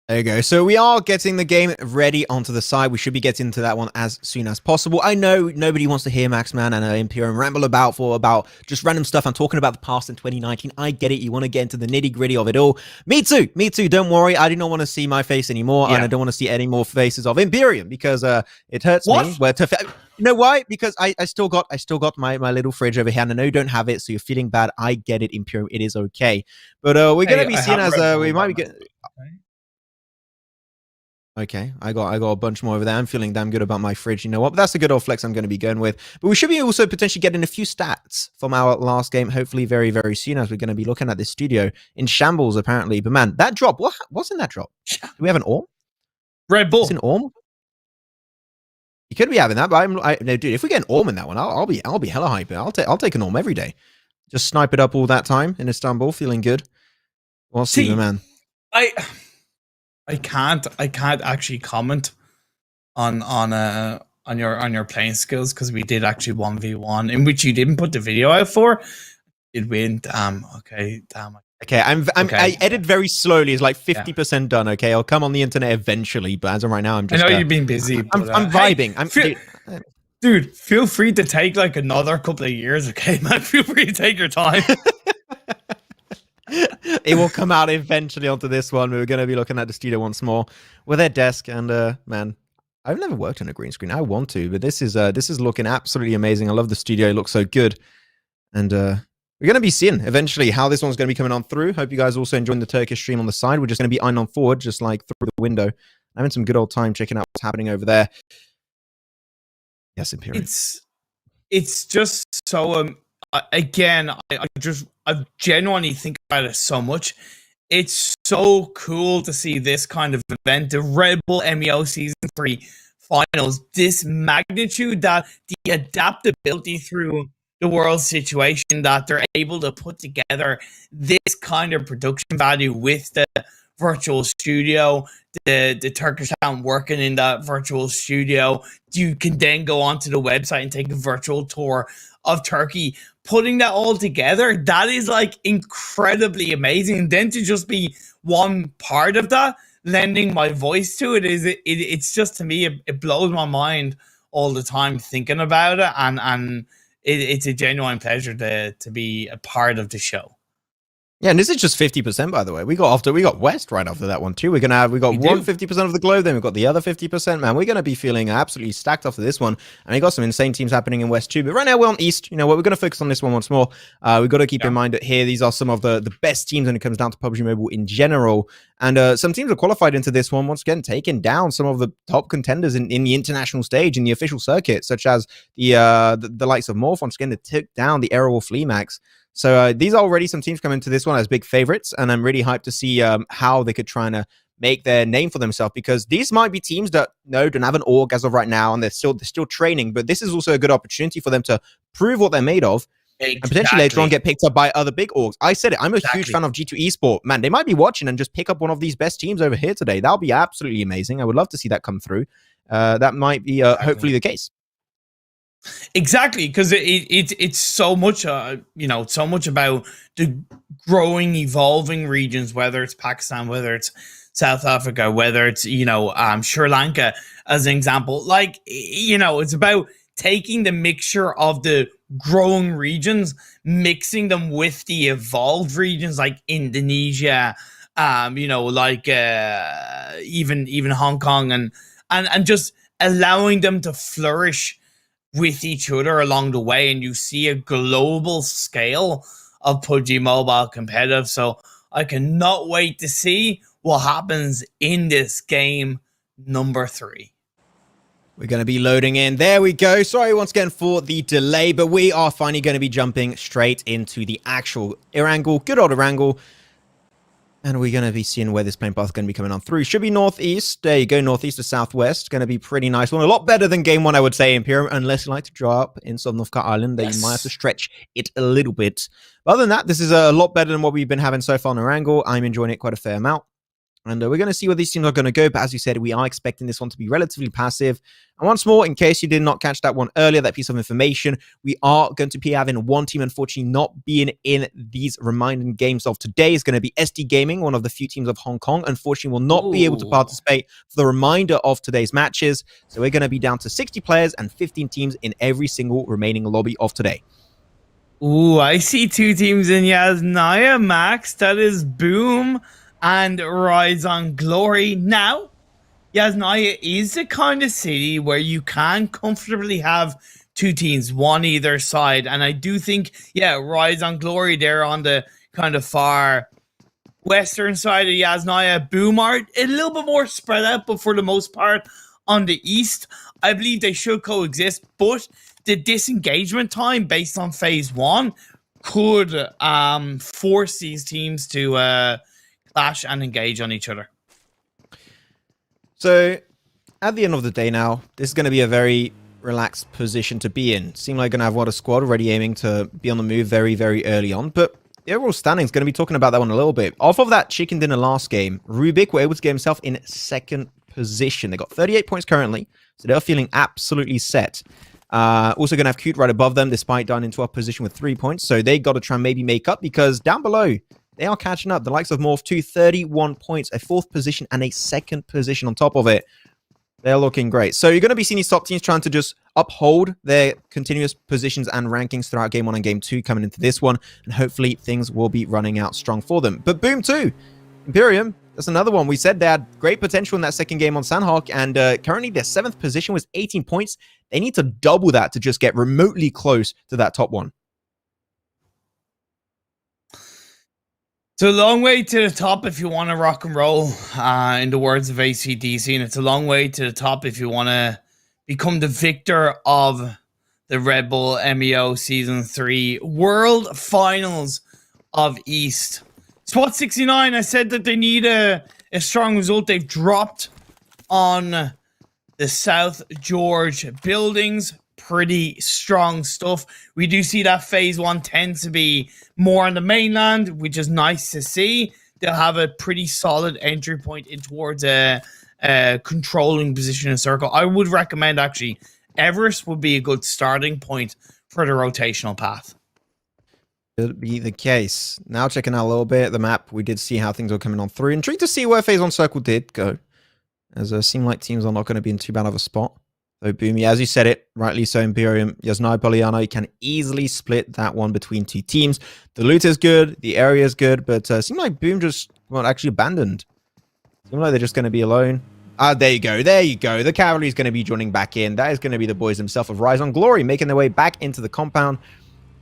There you go. So we are getting the game ready onto the side. We should be getting to that one as soon as possible. I know nobody wants to hear Maxman and Imperium ramble about just random stuff. I'm talking about the past in 2019. I get it. You want to get into the nitty gritty of it all. Me too. Don't worry. I do not want to see my face anymore. Yeah. And I don't want to see any more faces of Imperium because it hurts me. You know why? Because I still got my little fridge over here, and I know you don't have it, so you're feeling bad. I get it, Imperium. It is okay. But we're going to be seen as we might be getting... Okay, I got a bunch more over there. I'm feeling damn good about my fridge. You know what? But that's a good old flex I'm going to be going with. But we should be also potentially getting a few stats from our last game, hopefully very, very soon, as we're going to be looking at this studio in shambles, apparently. But man, that drop, what's in that drop? Do we have an orm? Red Bull. It's an orm? You could be having that, but no, dude, if we get an orm in that one, I'll be hella hype. I'll take an orm every day. Just snipe it up all that time in Istanbul, feeling good. We'll see, man. I can't actually comment on your playing skills because we did actually 1v1 in which you didn't put the video out for. Did win. Okay. I edit very slowly. It's like 50% done. Okay, I'll come on the internet eventually, but as of right now, I'm just. I know you've been busy. I'm vibing. Dude, feel free to take like another couple of years. Okay, man. Feel free to take your time. It will come out eventually onto this one. We're going to be looking at the studio once more with their desk. And man, I've never worked on a green screen. I want to, but this is looking absolutely amazing. I love the studio. It looks so good. And we're going to be seeing eventually how this one's going to be coming on through. Hope you guys also enjoying the Turkish stream on the side. We're just going to be eyeing on forward, just like through the window. Having some good old time checking out what's happening over there. Yes, Imperial. It's just so again, I genuinely think about it so much. It's so cool to see this kind of event, the Red Bull M.E.O Season 3 finals, this magnitude, that the adaptability through the world situation, that they're able to put together this kind of production value with the virtual studio, the Turkish talent working in that virtual studio. You can then go onto the website and take a virtual tour of Turkey. Putting that all together, that is like incredibly amazing. And then to just be one part of that, lending my voice to it, it's just, to me, it blows my mind all the time thinking about it, and it's a genuine pleasure to be a part of the show. Yeah, and this is just 50%, by the way. We got West right after that one too. We got 50% of the globe, then we've got the other 50%. Man, we're gonna be feeling absolutely stacked after this one. And we got some insane teams happening in West too. But right now we're on East. You know what? We're gonna focus on this one once more. We've got to keep in mind that here these are some of the best teams when it comes down to PUBG Mobile in general. And some teams are qualified into this one, once again, taking down some of the top contenders in the international stage, in the official circuit, such as the likes of Morph. Once again, they took down the Aerowolf Fleamax. So these are already some teams coming to this one as big favorites, and I'm really hyped to see how they could try and make their name for themselves, because these might be teams that don't have an org as of right now, and they're still training. But this is also a good opportunity for them to prove what they're made of, and potentially later on get picked up by other big orgs. I said it. I'm a huge fan of G2 Esport. Man, they might be watching and just pick up one of these best teams over here today. That'll be absolutely amazing. I would love to see that come through. That might be hopefully the case. Exactly, because it's so much, so much about the growing, evolving regions, whether it's Pakistan, whether it's South Africa, whether it's, Sri Lanka, as an example. Like, it's about taking the mixture of the growing regions, mixing them with the evolved regions like Indonesia, even Hong Kong, and just allowing them to flourish with each other along the way, and you see a global scale of PUBG Mobile competitive. So I cannot wait to see what happens in this game number 3. We're going to be loading in. There we go. Sorry once again for the delay, but we are finally going to be jumping straight into the actual Erangel, good old Erangel. And we're going to be seeing where this plane path is going to be coming on through. Should be northeast. There you go, northeast to southwest. Going to be pretty nice one. A lot better than game 1, I would say, Imperium, unless you like to drop in Southern North Island. Then you might have to stretch it a little bit. But other than that, this is a lot better than what we've been having so far in Erangel. I'm enjoying it quite a fair amount. And we're going to see where these teams are going to go. But as you said, we are expecting this one to be relatively passive. And once more, in case you did not catch that one earlier, that piece of information, we are going to be having one team, unfortunately, not being in these reminding games of today. Is going to be SD Gaming, one of the few teams of Hong Kong. Unfortunately, will not be able to participate for the remainder of today's matches. So we're going to be down to 60 players and 15 teams in every single remaining lobby of today. Ooh, I see 2 teams in Yasnaya, Max. That is Boom and Rise on Glory. Now, Yasnaya is the kind of city where you can comfortably have 2 teams, one either side. And I do think, Rise on Glory, they're on the kind of far western side of Yasnaya. Boom are a little bit more spread out, but for the most part on the east, I believe they should coexist. But the disengagement time based on phase 1 could force these teams to clash and engage on each other. So, at the end of the day now, this is going to be a very relaxed position to be in. Seem like going to have what a squad already aiming to be on the move very, very early on. But the overall standings, going to be talking about that one a little bit. Off of that chicken dinner last game, Rubik were able to get himself in second position. They got 38 points currently, so they're feeling absolutely set. Also going to have Cute right above them, despite down in 12th position with 3 points. So they got to try and maybe make up, because down below, they are catching up. The likes of Morph 2, 31 points, a 4th position and a 2nd position on top of it. They're looking great. So you're going to be seeing these top teams trying to just uphold their continuous positions and rankings throughout Game 1 and Game 2 coming into this one. And hopefully things will be running out strong for them. But Boom 2, Imperium, that's another one. We said they had great potential in that second game on Sandhawk. And currently their 7th position was 18 points. They need to double that to just get remotely close to that top one. It's a long way to the top if you want to rock and roll, in the words of AC/DC, and it's a long way to the top if you want to become the victor of the Red Bull M.E.O Season 3 World Finals of East. Spot 69, I said that they need a strong result. They've dropped on the South George buildings. Pretty strong stuff. We do see that phase 1 tends to be more on the mainland, which is nice to see. They'll have a pretty solid entry point in towards a controlling position in circle. I would recommend actually Everest would be a good starting point for the rotational path. Could be the case. Now checking out a little bit the map, we did see how things were coming on through. Intrigued to see where phase 1 circle did go, as it seemed like teams are not going to be in too bad of a spot. So Boom, yeah, as you said it, rightly so, Imperium, Yasnai, Poliana, you can easily split that one between two teams. The loot is good, the area is good, but it seemed like Boom just got actually abandoned. Seemed like they're just going to be alone. Ah, there you go, there you go. The cavalry is going to be joining back in. That is going to be the boys themselves of Rise on Glory, making their way back into the compound,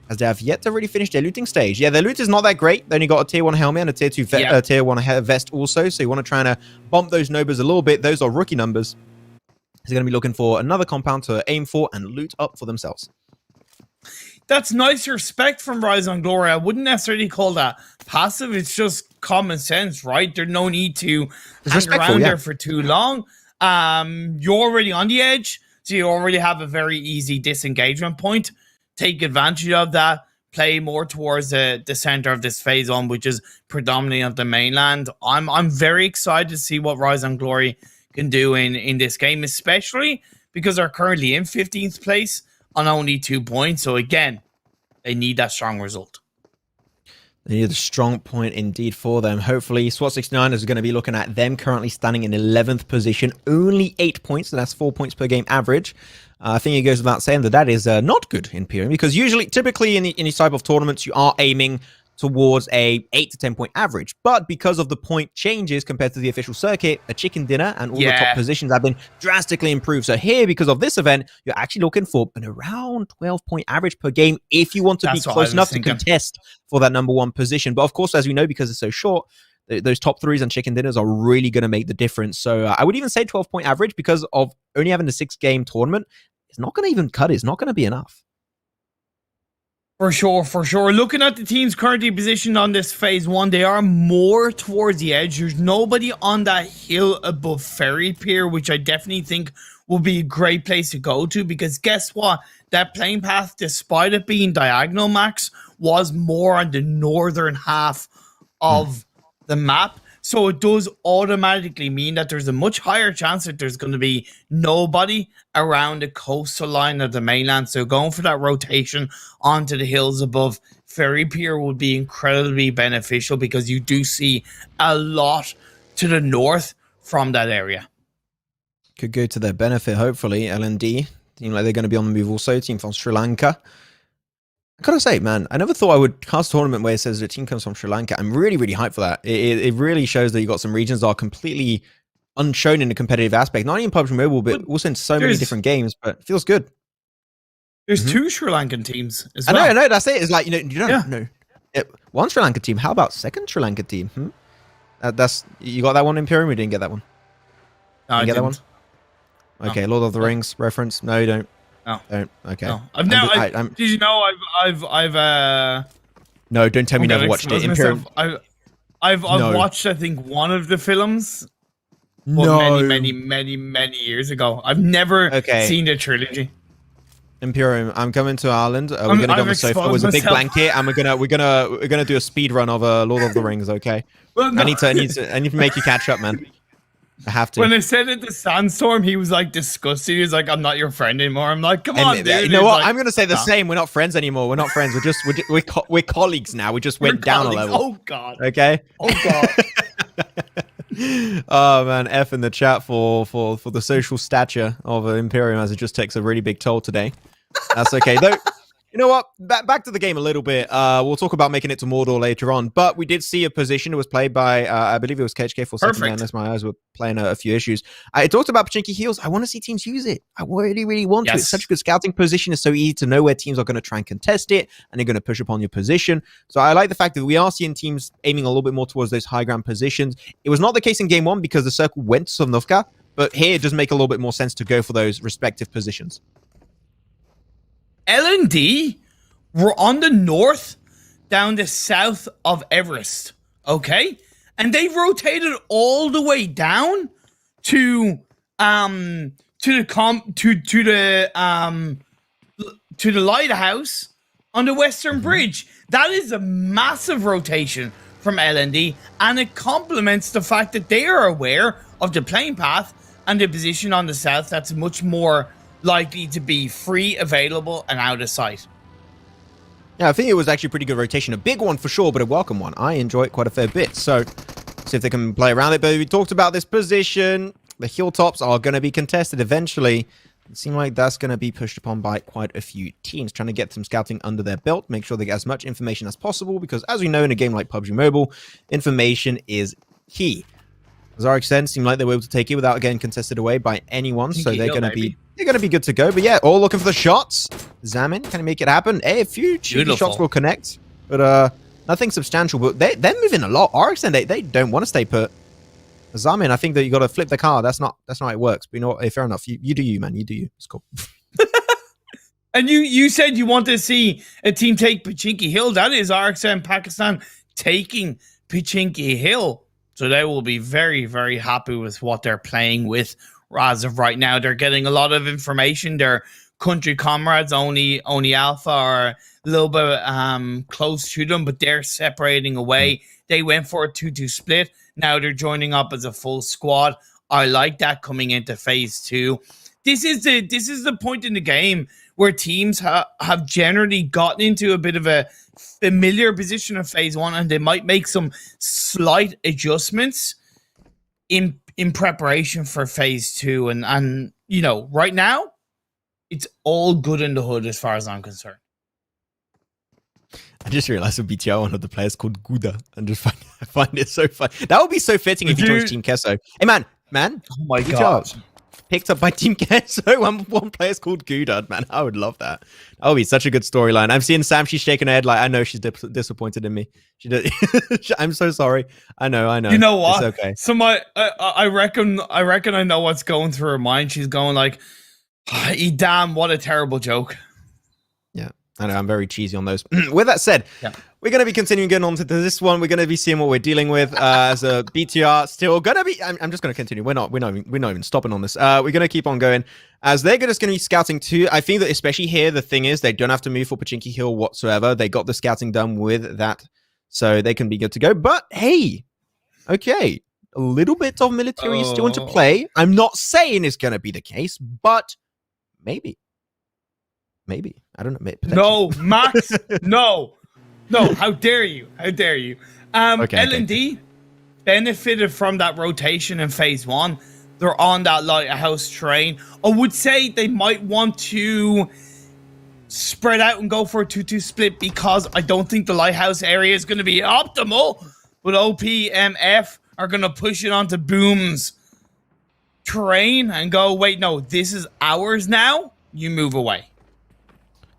as they have yet to really finish their looting stage. Yeah, their loot is not that great. They only got a tier 1 helmet and a tier 2 tier 1 vest also, so you want to try and bump those numbers a little bit. Those are rookie numbers. They're going to be looking for another compound to aim for and loot up for themselves. That's nice respect from Rise on Glory. I wouldn't necessarily call that passive. It's just common sense, right? There's no need to hang around there for too long. You're already on the edge, so you already have a very easy disengagement point. Take advantage of that. Play more towards the center of this phase 1, which is predominantly on the mainland. I'm very excited to see what Rise on Glory can do in this game, especially because they're currently in 15th place on only 2 points. So again, they need that strong result. They need a strong point indeed for them. Hopefully, SWAT 69 is going to be looking at them currently standing in 11th position, only 8 points, so that's 4 points per game average. I think it goes without saying that is not good in Imperium, because typically in these type of tournaments, you are aiming towards a 8 to 10 point average, but because of the point changes compared to the official circuit, a chicken dinner and all the top positions have been drastically improved. So here, because of this event, you're actually looking for an around 12 point average per game if you want to be close enough to contest for that number 1 position. But of course, as we know, because it's so short, those top 3s and chicken dinners are really going to make the difference. So I would even say 12 point average, because of only having the 6 game tournament, it's not going to even cut it. It's not going to be enough. For sure. Looking at the teams currently positioned on this phase 1, they are more towards the edge. There's nobody on that hill above Ferry Pier, which I definitely think will be a great place to go to, because guess what? That playing path, despite it being diagonal, Max, was more on the northern half of the map. So it does automatically mean that there's a much higher chance that there's going to be nobody around the coastal line of the mainland. So going for that rotation onto the hills above Ferry Pier would be incredibly beneficial, because you do see a lot to the north from that area. Could go to their benefit, hopefully. LND, seem like they're going to be on the move also. Team from Sri Lanka. I gotta say, man, I never thought I would cast a tournament where it says the team comes from Sri Lanka. I'm really, really hyped for that. It really shows that you got some regions that are completely unshown in a competitive aspect. Not only in PUBG Mobile, but also in so many different games. But it feels good. There's 2 Sri Lankan teams as well. I know, that's it. It's like, you don't know. One Sri Lanka team. How about second Sri Lanka team? That's you got that one, Imperium? We didn't get that one. No, I get that didn't. one? Okay, Lord of the Rings reference. No, you don't. No. Don't. Okay. No. Did you know I've No, don't tell me you never watched it. Imperium. I've No. watched, I think, one of the films. No. Well, many years ago. I've never seen the trilogy. Imperium, I'm coming to Ireland. We're gonna go on the sofa with a big blanket, and we're gonna do a speed run of Lord of the Rings. Okay. Well, no. I need to make you catch up, man. I have to. When I said it to Sandstorm, he was like disgusted. He was like, "I'm not your friend anymore." I'm like, "Come on, dude." You know what? Like, I'm gonna say the same. We're not friends anymore. We're not friends. We're colleagues now. We just went down a level. Oh god. Okay. Oh god. Oh man, F in the chat for the social stature of Imperium, as it just takes a really big toll today. That's okay though. You know what? Back to the game a little bit. We'll talk about making it to Mordor later on. But we did see a position. It was played by, I believe it was KHK for a second, unless my eyes were playing a few issues. I talked about Pachinki Heals. I want to see teams use it. I really, really want to. It's such a good scouting position. It's so easy to know where teams are going to try and contest it, and they're going to push upon your position. So I like the fact that we are seeing teams aiming a little bit more towards those high ground positions. It was not the case in game one because the circle went to Sovnovka, but here it does make a little bit more sense to go for those respective positions. L&D were on the north down the south of Everest, okay? And they rotated all the way down to the lighthouse on the Western Bridge. That is a massive rotation from L&D, and it complements the fact that they are aware of the playing path and the position on the south that's much more likely to be free, available, and out of sight. Yeah, I think it was actually a pretty good rotation. A big one for sure, but a welcome one. I enjoy it quite a fair bit. So, see if they can play around it. But we talked about this position. The hilltops are going to be contested eventually. It seems like that's going to be pushed upon by quite a few teams, trying to get some scouting under their belt, make sure they get as much information as possible, because as we know in a game like PUBG Mobile, information is key. Zarek seemed like they were able to take it without getting contested away by anyone, so they're going to be good to go. But yeah, all looking for the shots. Zamin, can he make it happen? Hey, a few cheeky shots will connect, but nothing substantial. But they're moving a lot. RxN, they don't want to stay put. Zamin, I think that you got to flip the car. That's not how it works. But you know what? Hey, fair enough. You do you, man. You do you. It's cool. And you said you want to see a team take Pachinki Hill. That is RxN Pakistan taking Pachinki Hill. So they will be very, very happy with what they're playing with as of right now. They're getting a lot of information. Their country comrades, only Alpha, are a little bit close to them, but they're separating away. They went for a 2-2 split. Now they're joining up as a full squad. I like that coming into phase 2. This is the point in the game where teams have generally gotten into a bit of a familiar position of phase 1, and they might make some slight adjustments in preparation for phase 2. And you know, right now, it's all good in the hood as far as I'm concerned. I just realized with BTR, one of the players called Gouda, and just find it so fun. That would be so fitting if you joined Team Kesso. Hey, man. Oh my BTR god. Picked up by Team Kesso. One player's called Gouda, man. I would love that. That would be such a good storyline. I'm seeing Sam. She's shaking her head like, I know she's disappointed in me. She did. I'm so sorry. I know. You know what? It's okay. So I reckon I know what's going through her mind. She's going like, damn, what a terrible joke. Yeah, I know. I'm very cheesy on those. With that said, we're going to be continuing getting on to this one. We're going to be seeing what we're dealing with as a BTR. Still going to be. I'm just going to continue. We're not even stopping on this. We're going to keep on going as they're just going to be scouting too. I think that especially here, the thing is they don't have to move for Pachinki Hill whatsoever. They got the scouting done with that, so they can be good to go. But hey, okay, a little bit of military is still into play. I'm not saying it's going to be the case, but maybe. I don't know. No, Max. No, how dare you? Okay, L&D benefited from that rotation in phase 1. They're on that lighthouse train. I would say they might want to spread out and go for a 2-2 split, because I don't think the lighthouse area is going to be optimal. But OPMF are going to push it onto Boom's terrain and go, wait, no, this is ours now. You move away.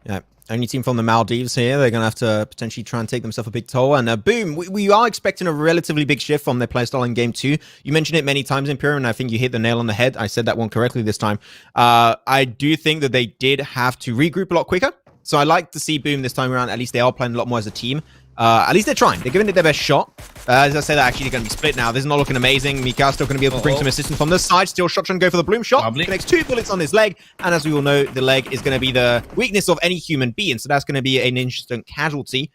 Yeah, Only team from the Maldives here. They're going to have to potentially try and take themselves a big toll. And boom, we are expecting a relatively big shift from their playstyle in game 2. You mentioned it many times, Imperium, and I think you hit the nail on the head. I said that one correctly this time. I do think that they did have to regroup a lot quicker. So I like to see Boom this time around. At least they are playing a lot more as a team. At least they're trying. They're giving it their best shot. As I said, they're actually going to be split now. This is not looking amazing. M.E.O still going to be able to bring some assistance from the side. Still shot trying to go for the Bloom shot. Lovely. Connects 2 bullets on his leg. And as we all know, the leg is going to be the weakness of any human being. So that's going to be an instant casualty.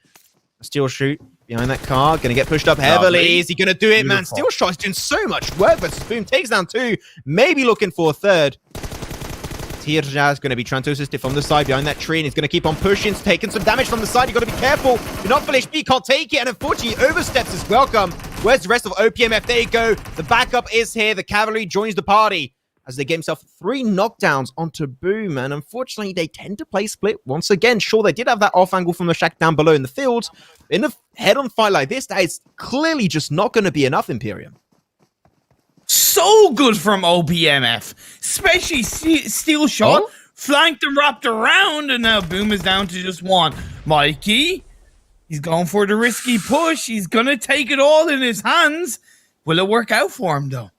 Steel shoot behind that car. Going to get pushed up heavily. Lovely. Is he going to do it, Beautiful. man? Steel shot is doing so much work versus Boom. Takes down 2. Maybe looking for a third. Tirja is going to be trying to assist it from the side behind that tree, and he's going to keep on pushing, taking some damage from the side. You've got to be careful. You're not full HP, can't take it, and unfortunately, he oversteps his welcome. Where's the rest of OPMF? There you go. The backup is here. The cavalry joins the party as they get himself 3 knockdowns onto Boom, and unfortunately, they tend to play split once again. Sure, they did have that off angle from the shack down below in the field. In a head-on fight like this, that is clearly just not going to be enough, Imperium. So good from OPMF, especially Steel Shot, flanked and wrapped around, and now Boom is down to just 1. Mikey, he's going for the risky push. He's going to take it all in his hands. Will it work out for him, though?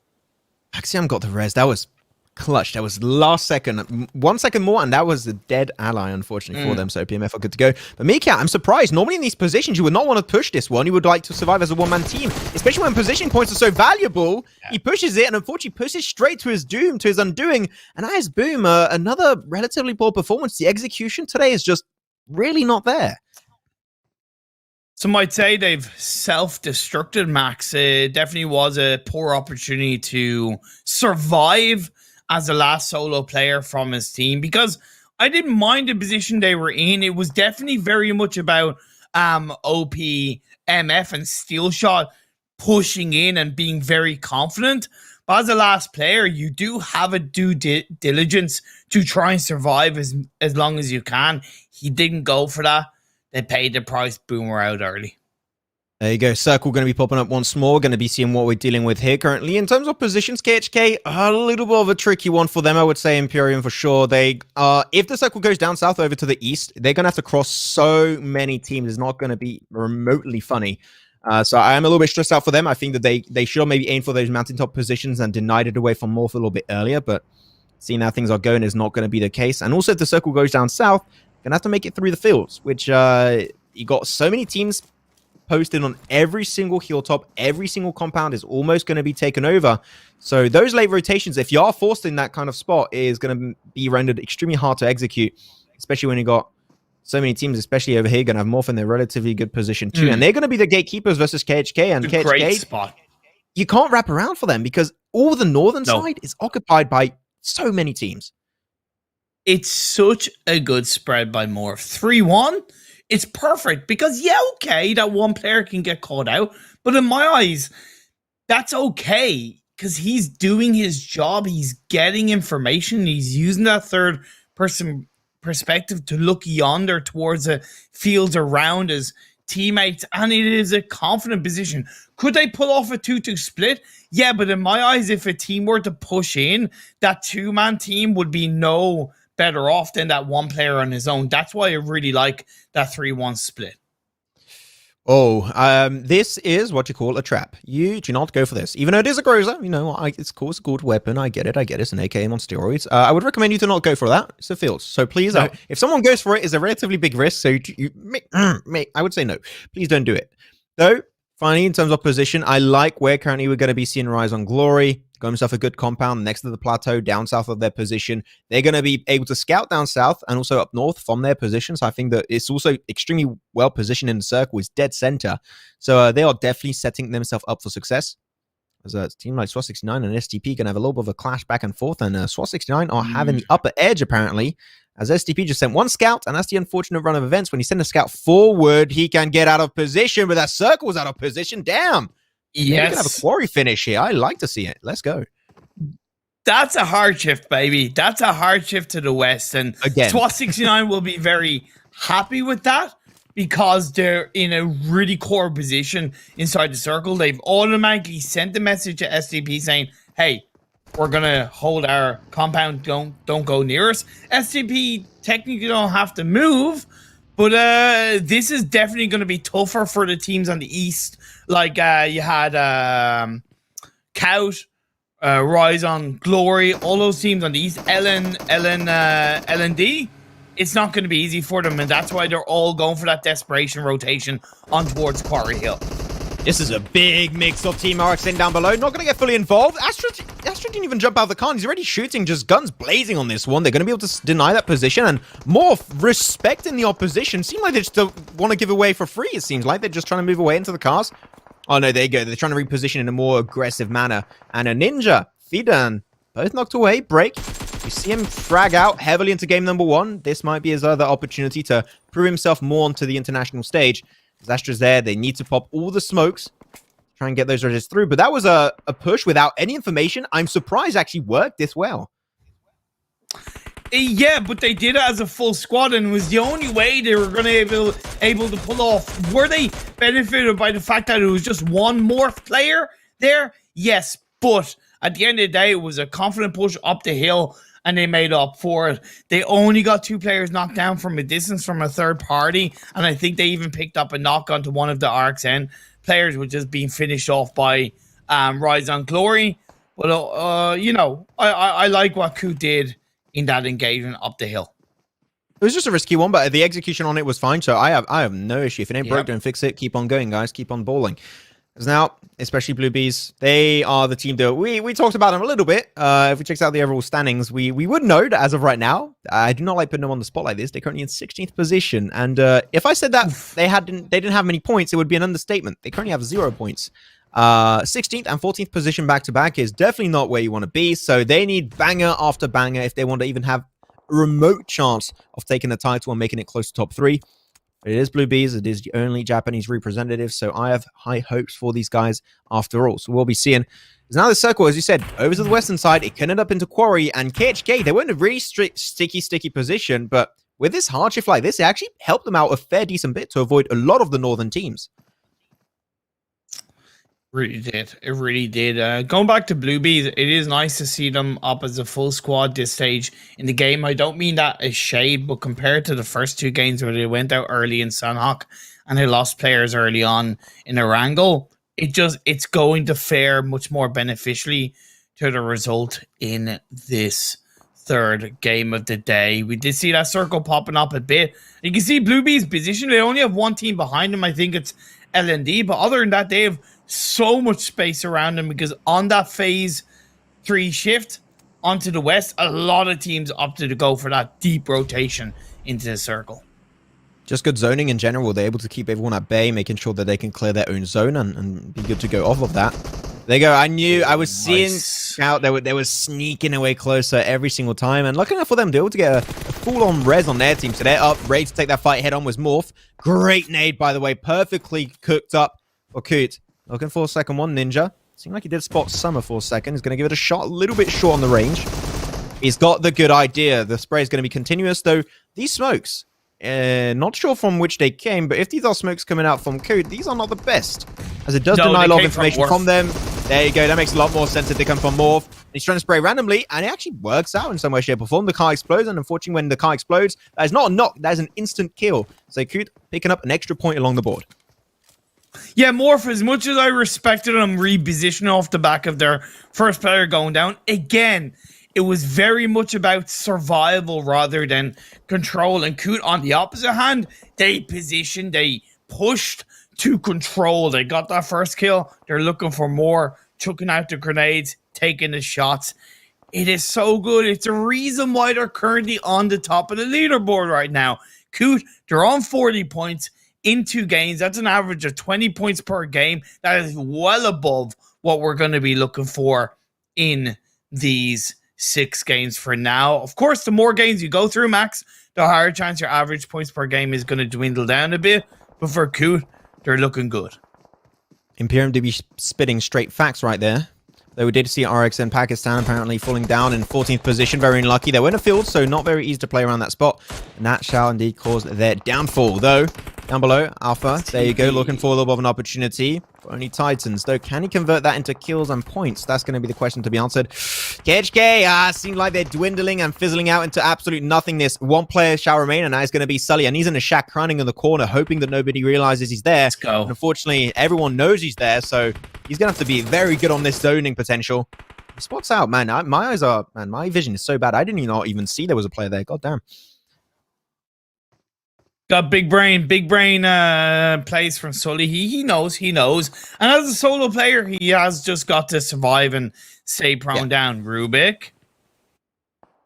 Axiom got the res. That was clutch. That was last second. 1 second more, and that was the dead ally, unfortunately, for them. So PMF are good to go. But M.E.O, I'm surprised. Normally in these positions, you would not want to push this one. You would like to survive as a one-man team, especially when positioning points are so valuable. Yeah. He pushes it, and unfortunately pushes straight to his doom, to his undoing. And that is Boom. Another relatively poor performance. The execution today is just really not there. Some might say they've self-destructed, Max. It definitely was a poor opportunity to survive as the last solo player from his team, because I didn't mind the position they were in. It was definitely very much about OPMF and Steel Shot pushing in and being very confident. But as a last player, you do have a due diligence to try and survive as long as you can. He didn't go for that. They paid the price. Boom, we're out early. There you go. Circle going to be popping up once more. Going to be seeing what we're dealing with here currently. In terms of positions, KHK, a little bit of a tricky one for them, I would say. Imperium for sure. They if the circle goes down south over to the east, they're going to have to cross so many teams. It's not going to be remotely funny. So I am a little bit stressed out for them. I think that they should maybe aim for those mountaintop positions and denied it away from Morph a little bit earlier. But seeing how things are going is not going to be the case. And also if the circle goes down south, going to have to make it through the fields, which you got so many teams posted on every single hilltop. Every single compound is almost going to be taken over. So those late rotations, if you are forced in that kind of spot, is going to be rendered extremely hard to execute, especially when you got so many teams, especially over here, going to have Morph in their relatively good position too. And they're going to be the gatekeepers versus KHK. And KHK, great spot. You can't wrap around for them because all the northern side is occupied by so many teams. It's such a good spread by Morph. 3-1. It's perfect because, yeah, okay, that one player can get caught out. But in my eyes, that's okay because he's doing his job. He's getting information. He's using that third person perspective to look yonder towards the fields around his teammates. And it is a confident position. Could they pull off a 2-2 split? Yeah, but in my eyes, if a team were to push in, that 2-man team would be no better off than that one player on his own. That's why I really like that 3-1 split. This is what you call a trap. You do not go for this. Even though it is a Groza, you know, it's cool, it's a good weapon. I get it. It's an AKM on steroids. I would recommend you to not go for that. It's a field. So please, no. If someone goes for it, it's a relatively big risk. So I would say no. Please don't do it. Though, finally, in terms of position, I like where currently we're going to be seeing Rise on Glory. Got himself a good compound next to the plateau, down south of their position. They're going to be able to scout down south and also up north from their position. So I think that it's also extremely well positioned in the circle. It's dead center. So they are definitely setting themselves up for success. As a team like SWAT69 and STP can have a little bit of a clash back and forth. And SWAT69 are having the upper edge, apparently, as STP just sent one scout. And that's the unfortunate run of events. When you send a scout forward, he can get out of position, but that circle's out of position. Damn. Yes. You can have a quarry finish here. I like to see it. Let's go. That's a hard shift, baby. That's a hard shift to the west. And again, SWAT69 will be very happy with that because they're in a really core position inside the circle. They've automatically sent the message to STP saying, hey, we're going to hold our compound. Don't go near us. STP technically don't have to move, But this is definitely going to be tougher for the teams on the East. Like you had Cout, Rise on Glory, all those teams on the East, LND. It's not going to be easy for them, and that's why they're all going for that desperation rotation on towards Quarry Hill. This is a big mix of Team RXN down below. Not going to get fully involved. Astra didn't even jump out of the car. He's already shooting, just guns blazing on this one. They're going to be able to deny that position, and more respecting the opposition. Seem like they just don't want to give away for free, it seems like. They're just trying to move away into the cars. Oh, no, there you go. They're trying to reposition in a more aggressive manner. And a Ninja, Fidan, both knocked away. Break. You see him frag out heavily into game number 1. This might be his other opportunity to prove himself more onto the international stage. Astra's there. They need to pop all the smokes. Try and get those Regis through. But that was a push without any information. I'm surprised it actually worked this well. Yeah, but they did it as a full squad, and it was the only way they were going to be able to pull off. Were they benefited by the fact that it was just one morph player there? Yes, but at the end of the day, it was a confident push up the hill, and they made up for it. They only got 2 players knocked down from a distance from a third party, and I think they even picked up a knock onto one of the RXN players, which is being finished off by Rise on Glory. But, you know, I like what Coot did in that engagement up the hill. It was just a risky one, but the execution on it was fine, so I have no issue. If it ain't broke, don't fix it. Keep on going, guys. Keep on balling. Because now, especially Blue Bees, they are the team that we talked about them a little bit. If we check out the overall standings, we would know that as of right now, I do not like putting them on the spot like this. They're currently in 16th position, and if I said that they didn't have many points, it would be an understatement. They currently have 0 points. 16th and 14th position back-to-back is definitely not where you want to be, so they need banger after banger if they want to even have a remote chance of taking the title and making it close to top 3. But it is Blue Bees. It is the only Japanese representative, so I have high hopes for these guys after all. So we'll be seeing. There's now the circle, as you said, over to the western side. It can end up into Quarry, and KHK, they were in a really sticky position, but with this hardship like this, it actually helped them out a fair decent bit to avoid a lot of the northern teams. Really did. It really did. Going back to Blue Bees, it is nice to see them up as a full squad this stage in the game. I don't mean that as shade, but compared to the first 2 games where they went out early in Sanhok and they lost players early on in Erangel, it's going to fare much more beneficially to the result in this third game of the day. We did see that circle popping up a bit. You can see Blue Bees' position. They only have 1 team behind them. I think it's LND, but other than that, they have so much space around them because on that phase 3 shift onto the west, a lot of teams opted to go for that deep rotation into the circle. Just good zoning in general. They're able to keep everyone at bay, making sure that they can clear their own zone and be good to go off of that. There you go. I was seeing Scout. They were sneaking away closer every single time. And lucky enough for them, they were able to get a full-on res on their team. So they're up, ready to take that fight head-on with Morph. Great nade, by the way. Perfectly cooked up for Coot. Looking for a second one, Ninja. Seemed like he did spot Summer for a second. He's going to give it a shot, a little bit short on the range. He's got the good idea. The spray is going to be continuous, though. These smokes, not sure from which they came, but if these are smokes coming out from Coot, these are not the best, as it does deny a lot of information from them. There you go. That makes a lot more sense if they come from Morph. He's trying to spray randomly, and it actually works out in some way, shape, or form. The car explodes, and unfortunately, when the car explodes, that is not a knock. That is an instant kill. So Coot picking up an extra point along the board. Yeah, Morph, as much as I respected them repositioning off the back of their first player going down, again, it was very much about survival rather than control. And Coot, on the opposite hand, they positioned, they pushed to control. They got that first kill. They're looking for more, chucking out the grenades, taking the shots. It is so good. It's a reason why they're currently on the top of the leaderboard right now. Coot, they're on 40 points. In 2 games, that's an average of 20 points per game. That is well above what we're going to be looking for in these 6 games for now. Of course, the more games you go through, Max, the higher chance your average points per game is going to dwindle down a bit. But for Coot, they're looking good. Imperium did be spitting straight facts right there. Though we did see RXN Pakistan apparently falling down in 14th position. Very unlucky. They were in a field, so not very easy to play around that spot. And that shall indeed cause their downfall. Though, down below, Alpha, there you go, looking for a little bit of an opportunity. Only Titans, though. Can he convert that into kills and points? That's going to be the question to be answered. KHK, seem like they're dwindling and fizzling out into absolute nothingness. One player shall remain, and that is going to be Sully, and he's in a shack crying in the corner, hoping that nobody realizes he's there. Let's go. And unfortunately, everyone knows he's there, so he's going to have to be very good on this zoning potential. He spots out, man. My vision is so bad. I didn't even see there was a player there. God damn. Got big brain plays from Sully. He knows. And as a solo player, he has just got to survive and stay prone down. Rubik,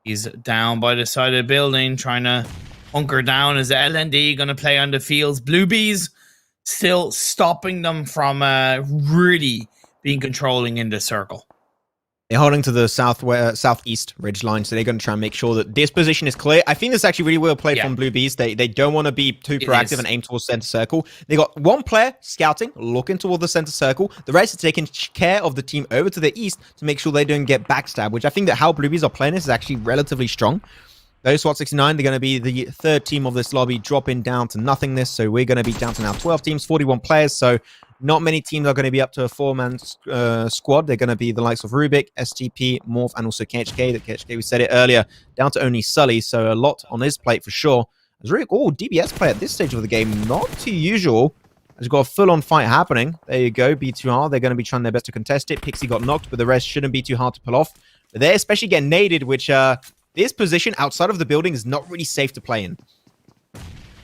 he's down by the side of the building, trying to hunker down. Is LND going to play on the fields? Bluebees still stopping them from really being controlling in the circle. They're holding to the southeast ridge line, so they're going to try and make sure that this position is clear. I think this actually really well played from Blue Bees. They don't want to be too proactive and aim towards center circle. They got one player scouting, looking toward the center circle. The rest are taking care of the team over to the east to make sure they don't get backstabbed, which I think that how Blue Bees are playing this is actually relatively strong. Those SWAT 69, they're going to be the third team of this lobby, dropping down to nothingness. So we're going to be down to now 12 teams, 41 players. So not many teams are going to be up to a 4-man squad. They're going to be the likes of Rubik, STP, Morph, and also KHK. The KHK, we said it earlier, down to only Sully. So a lot on his plate for sure. As Rubik, DBS play at this stage of the game, not too usual. Has got a full-on fight happening. There you go, B2R. They're going to be trying their best to contest it. Pixie got knocked, but the rest shouldn't be too hard to pull off. But they're especially getting naded, which this position outside of the building is not really safe to play in.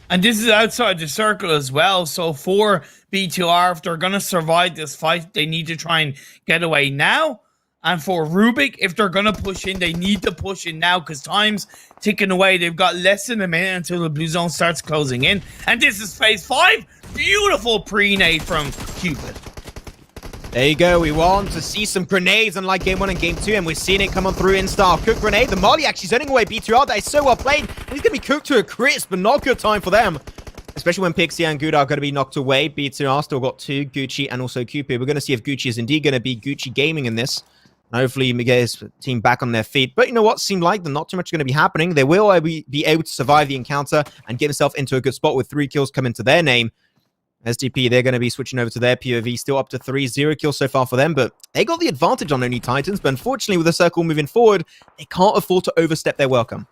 And this is outside the circle as well. So for B2R, if they're going to survive this fight, they need to try and get away now. And for Rubik, if they're going to push in, they need to push in now because time's ticking away. They've got less than a minute until the blue zone starts closing in. And this is phase 5. Beautiful pre-nade from Cupid. There you go. We want to see some grenades unlike game 1 and game 2, and we're seeing it coming through in style. Cook grenade. The Molly actually sending away B2R. That is so well played. And he's going to be cooked to a crisp, but not good time for them. Especially when Pixie and Gouda are going to be knocked away. B2R still got 2, Gucci and also Cupid. We're going to see if Gucci is indeed going to be Gucci gaming in this. And hopefully he get his team back on their feet. But you know what? Seemed like not too much going to be happening. They will be able to survive the encounter and get themselves into a good spot with 3 kills coming to their name. SDP, they're going to be switching over to their POV, still up to 3, 0 kills so far for them, but they got the advantage on Only Titans, but unfortunately with the circle moving forward, they can't afford to overstep their welcome.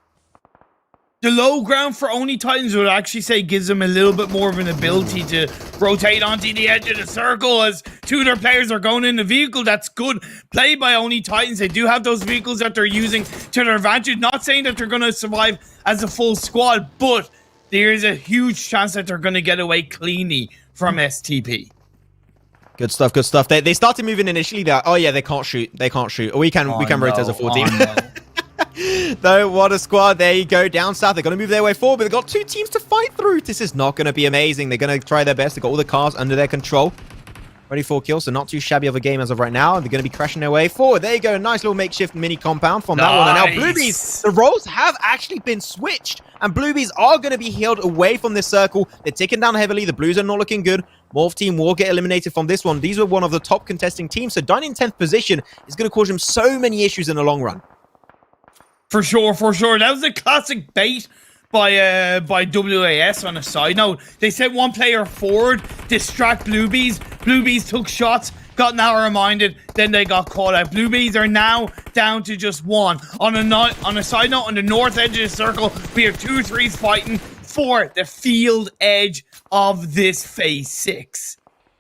The low ground for Only Titans would actually say gives them a little bit more of an ability to rotate onto the edge of the circle as 2 of their players are going in the vehicle. That's good play by Only Titans. They do have those vehicles that they're using to their advantage. Not saying that they're going to survive as a full squad, but there is a huge chance that they're going to get away cleanly from STP. Good stuff, good stuff. They started moving initially. Oh yeah, they can't shoot. They can't shoot. Or we can rotate as a 4 team. Though, what a squad. There you go. Down south, they're going to move their way forward, but they've got 2 teams to fight through. This is not going to be amazing. They're going to try their best. They've got all the cars under their control. Ready for kills, so not too shabby of a game as of right now. They're going to be crashing their way forward. There you go. Nice little makeshift mini compound from that one. And now Bluebees, the roles have actually been switched. And Bluebees are going to be healed away from this circle. They're ticking down heavily. The Blues are not looking good. Morph team will get eliminated from this one. These were one of the top contesting teams. So dying in 10th position is going to cause them so many issues in the long run. For sure, for sure. That was a classic bait by WAS on a side note. They sent 1 player forward, distract Bluebees. Bluebees took shots, got narrow-minded, then they got caught out. Bluebees are now down to just 1. On a side note, on the north edge of the circle, we have 2 3s fighting for the field edge of this phase 6.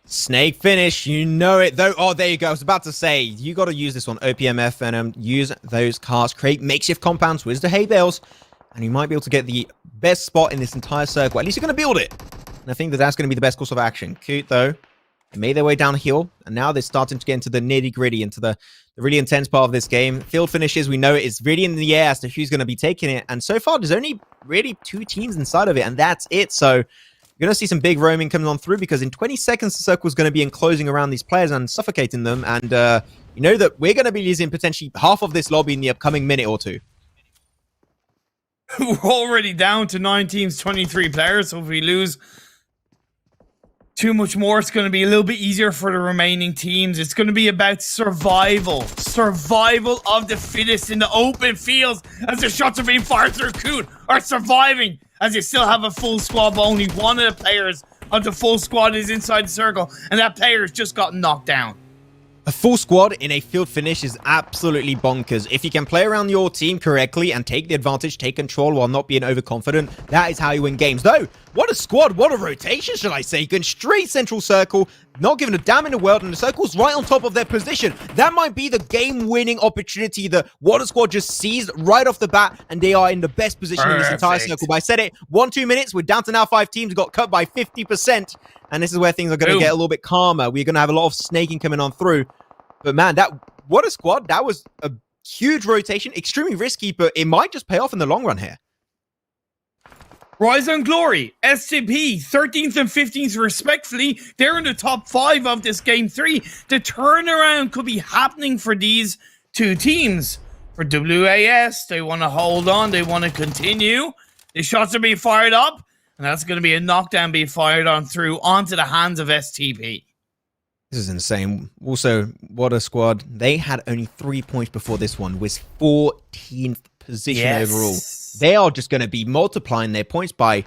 Snake finish, you know it though. Oh, there you go. I was about to say, you got to use this on OPMF and use those cars, create makeshift compounds with the hay bales, and you might be able to get the best spot in this entire circle. At least you're going to build it. And I think that that's going to be the best course of action. Cute though. They made their way downhill, and now they're starting to get into the nitty-gritty, into the really intense part of this game. Field finishes, we know it is really in the air as to who's going to be taking it. And so far, there's only really 2 teams inside of it, and that's it. So you're going to see some big roaming coming on through because in 20 seconds, the circle is going to be enclosing around these players and suffocating them. And you know that we're going to be losing potentially half of this lobby in the upcoming minute or 2. We're already down to 9 teams, 23 players. So if we lose too much more, it's going to be a little bit easier for the remaining teams. It's going to be about survival. Survival of the fittest in the open fields as the shots are being fired through. Coot are surviving as they still have a full squad, but only 1 of the players until full squad is inside the circle and that player's just got knocked down. A full squad in a field finish is absolutely bonkers. If you can play around your team correctly and take the advantage, take control while not being overconfident, that is how you win games. Though, what a squad, what a rotation, should I say. Going straight central circle, not giving a damn in the world, and the circle's right on top of their position. That might be the game-winning opportunity that what a squad just seized right off the bat, and they are in the best position in this entire circle. But I said it, 1-2 minutes, we're down to now 5 teams, got cut by 50%, and this is where things are going to get a little bit calmer. We're going to have a lot of snaking coming on through. But man, what a squad. That was a huge rotation, extremely risky, but it might just pay off in the long run here. Rise and Glory, SCP, 13th and 15th respectively. They're in the top 5 of this game 3. The turnaround could be happening for these two teams. For WAS, they want to hold on. They want to continue. The shots are being fired up. And that's going to be a knockdown being fired on through onto the hands of STP. This is insane. Also, what a squad. They had only 3 points before this one, was 14th position overall. They are just going to be multiplying their points by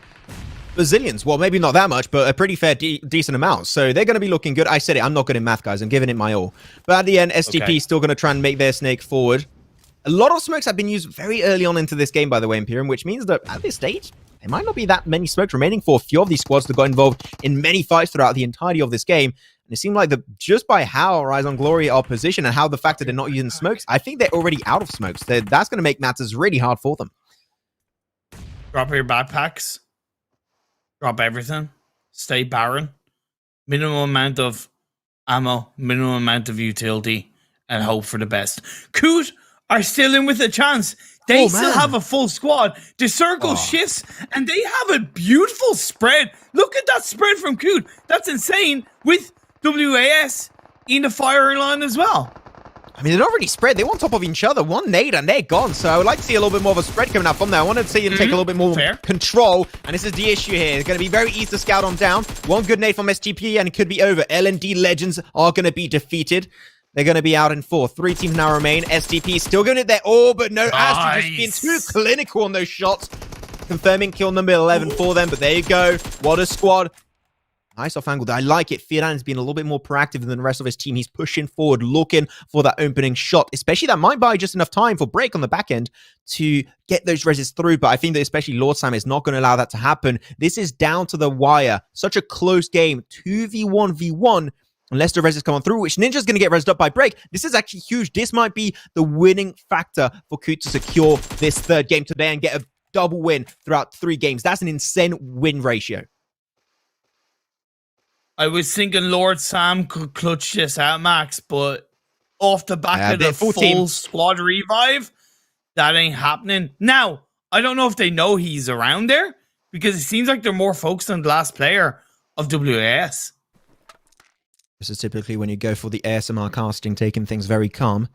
bazillions. Well, maybe not that much, but a pretty fair, decent amount. So they're going to be looking good. I said it, I'm not good in math, guys. I'm giving it my all. But at the end, STP is still going to try and make their snake forward. A lot of smokes have been used very early on into this game, by the way, Imperium, which means that at this stage, there might not be that many smokes remaining for a few of these squads that got involved in many fights throughout the entirety of this game. And it seemed like just by how Rise on Glory are positioned and how the fact that they're not using smokes, I think they're already out of smokes. That's going to make matters really hard for them. Drop your backpacks. Drop everything. Stay barren. Minimum amount of ammo. Minimum amount of utility. And hope for the best. Coot are still in with a chance. They still have a full squad. The circle shifts, and they have a beautiful spread. Look at that spread from Coot. That's insane. With WAS in the firing line as well. I mean, they're not really spread. They're on top of each other. One nade, and they're gone. So I would like to see a little bit more of a spread coming out from there. I want to see them take a little bit more control. And this is the issue here. It's going to be very easy to scout on down. One good nade from STP, and it could be over. LND Legends are going to be defeated. They're going to be out in 4. 3 teams now remain. STP still going to their all, but no, Astro just being too clinical on those shots. Confirming kill number 11 for them, but there you go. What a squad. Nice off angle. I like it. Firan's been a little bit more proactive than the rest of his team. He's pushing forward, looking for that opening shot. Especially that might buy just enough time for break on the back end to get those reses through. But I think that especially Lord Sam is not going to allow that to happen. This is down to the wire. Such a close game. 2v1v1. Unless the reses come on through, which Ninja's going to get resed up by break. This is actually huge. This might be the winning factor for Coot to secure this third game today and get a double win throughout 3 games. That's an insane win ratio. I was thinking Lord Sam could clutch this out, Max, but off the back of the full squad revive, that ain't happening. Now, I don't know if they know he's around there, because it seems like they're more focused on the last player of WAS. This is typically when you go for the ASMR casting, taking things very calm.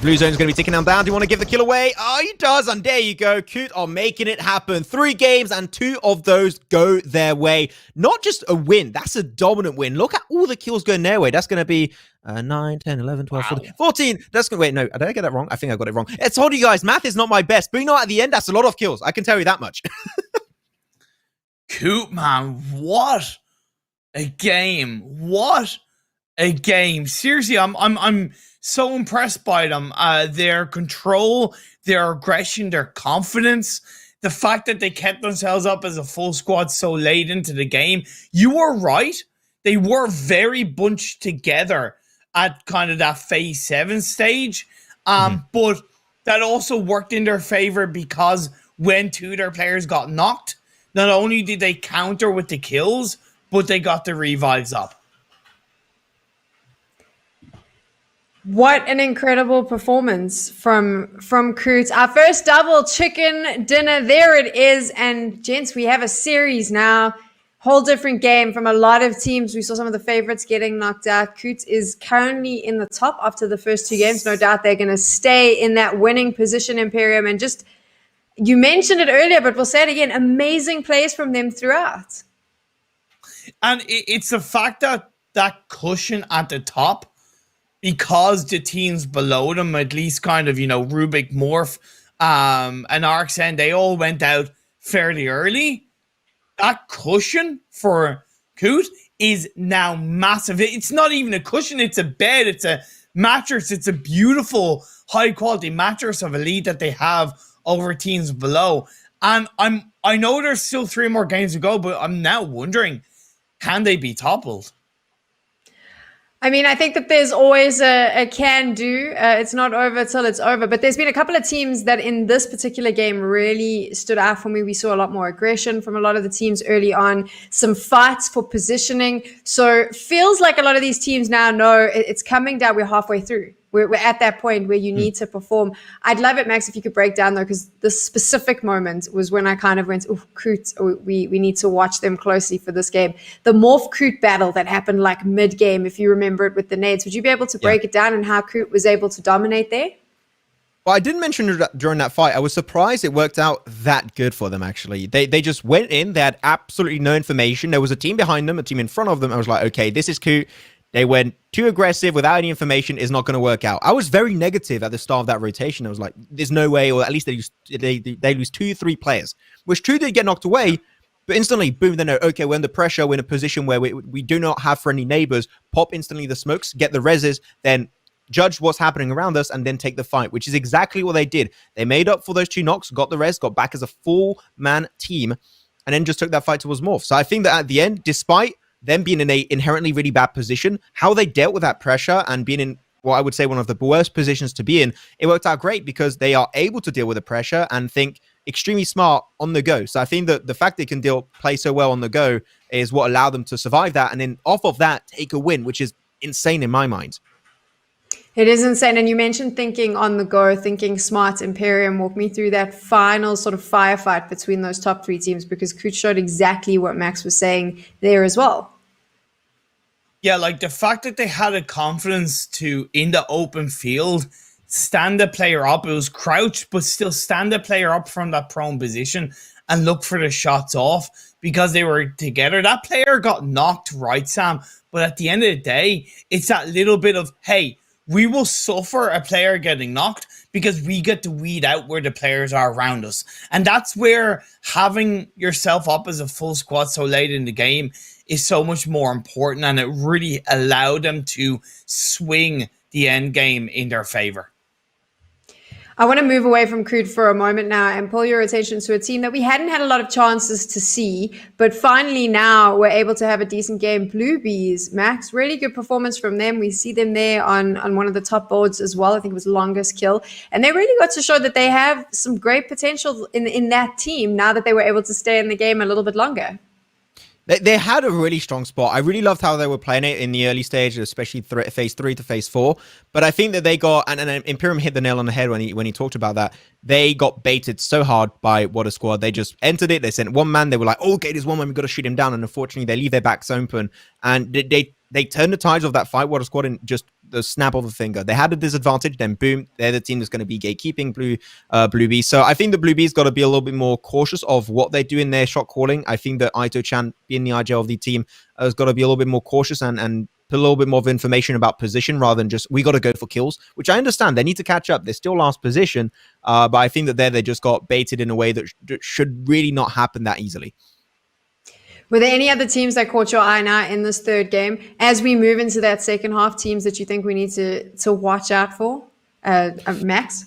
Blue Zone's going to be taking down. Do you want to give the kill away? Oh, he does. And there you go. Coot are making it happen. 3 games and 2 of those go their way. Not just a win. That's a dominant win. Look at all the kills going their way. That's going to be 9, 10, 11, 12, 14. 14. That's going to... Wait, no. Did I get that wrong? I think I got it wrong. I told you guys, math is not my best. But you know, at the end, that's a lot of kills. I can tell you that much. Coot, man. What a game. What a game. Seriously, I'm so impressed by them. Their control, their aggression, their confidence, the fact that they kept themselves up as a full squad so late into the game. You were right. They were very bunched together at kind of that phase 7 stage. But that also worked in their favor because when 2 of their players got knocked, not only did they counter with the kills, but they got the revives up. What an incredible performance from Coot. Our first double chicken dinner. There it is. And gents, we have a series now. Whole different game from a lot of teams. We saw some of the favorites getting knocked out. Coot is currently in the top after the first 2 games. No doubt they're going to stay in that winning position, Imperium. And just, you mentioned it earlier, but we'll say it again. Amazing plays from them throughout. And it's the fact that that cushion at the top, because the teams below them, at least kind of, you know, Rubik, Morph, and RxN, they all went out fairly early. that cushion for Coot is now massive. It's not even a cushion, it's a bed, it's a mattress, it's a beautiful high quality mattress of Elite that they have over teams below. And I know there's still 3 more games to go, but I'm now wondering, can they be toppled? I mean, I think that there's always a can do. It's not over till it's over. But there's been a couple of teams that in this particular game really stood out for me. We saw a lot more aggression from a lot of the teams early on, some fights for positioning. So feels like a lot of these teams now know it's coming down. We're halfway through. We're at that point where you need to perform. I'd love it, Max, if you could break down, though, because the specific moment was when I kind of went, oh, Coot, we need to watch them closely for this game. The Morph Coot battle that happened like mid-game, if you remember it with the nades. Would you be able to break it down and how Coot was able to dominate there? Well, I didn't mention it during that fight. I was surprised it worked out that good for them, actually. They just went in. They had absolutely no information. There was a team behind them, a team in front of them. I was like, okay, this is Coot. They went too aggressive without any information. Is not going to work out. I was very negative at the start of that rotation. I was like, there's no way, or at least they lose 2-3 players, which true did get knocked away, but instantly, boom, they know, okay, we're under pressure. We're in a position where we do not have friendly neighbors. Pop instantly the smokes, get the reses, then judge what's happening around us, and then take the fight, which is exactly what they did. They made up for those 2 knocks, got the res, got back as a full-man team, and then just took that fight towards Morph. So I think that at the end, despite them being in a inherently really bad position, how they dealt with that pressure and being in what I would say one of the worst positions to be in, it worked out great because they are able to deal with the pressure and think extremely smart on the go. So I think that the fact they can play so well on the go is what allowed them to survive that, and then off of that, take a win, which is insane in my mind. It is insane. And you mentioned thinking on the go, thinking smart. Imperium, walk me through that final sort of firefight between those top 3 teams, because Coot showed exactly what Max was saying there as well. Yeah, like the fact that they had a confidence to, in the open field, stand the player up. It was crouched, but still stand the player up from that prone position and look for the shots off because they were together. That player got knocked, right, Sam? But at the end of the day, it's that little bit of, hey, we will suffer a player getting knocked because we get to weed out where the players are around us. And that's where having yourself up as a full squad so late in the game is so much more important, and it really allowed them to swing the end game in their favor. I want to move away from Coot for a moment now and pull your attention to a team that we hadn't had a lot of chances to see, but finally now we're able to have a decent game. Blue Bees, Max, really good performance from them. We see them there on one of the top boards as well. I think it was longest kill. And they really got to show that they have some great potential in that team now that they were able to stay in the game a little bit longer. They had a really strong spot. I really loved how they were playing it in the early stage, especially phase 3 to phase 4. But I think that they got, and Imperium hit the nail on the head when he talked about that. They got baited so hard by What a Squad. They just entered it. They sent one man. They were like, oh, okay, there's one man. We've got to shoot him down. And unfortunately, they leave their backs open. And they turned the tides of that fight, What a Squad, in just the snap of a finger. They had a disadvantage. Then boom, they're the team that's going to be gatekeeping Blue Bees. So I think the Blue Bees got to be a little bit more cautious of what they do in their shot calling. I think that Aito-chan, being the IGL of the team, has got to be a little bit more cautious and put a little bit more of information about position rather than just, we got to go for kills, which I understand. They need to catch up. They're still last position. But I think that they just got baited in a way that should really not happen that easily. Were there any other teams that caught your eye now in this third game as we move into that second half, teams that you think we need to watch out for? Max?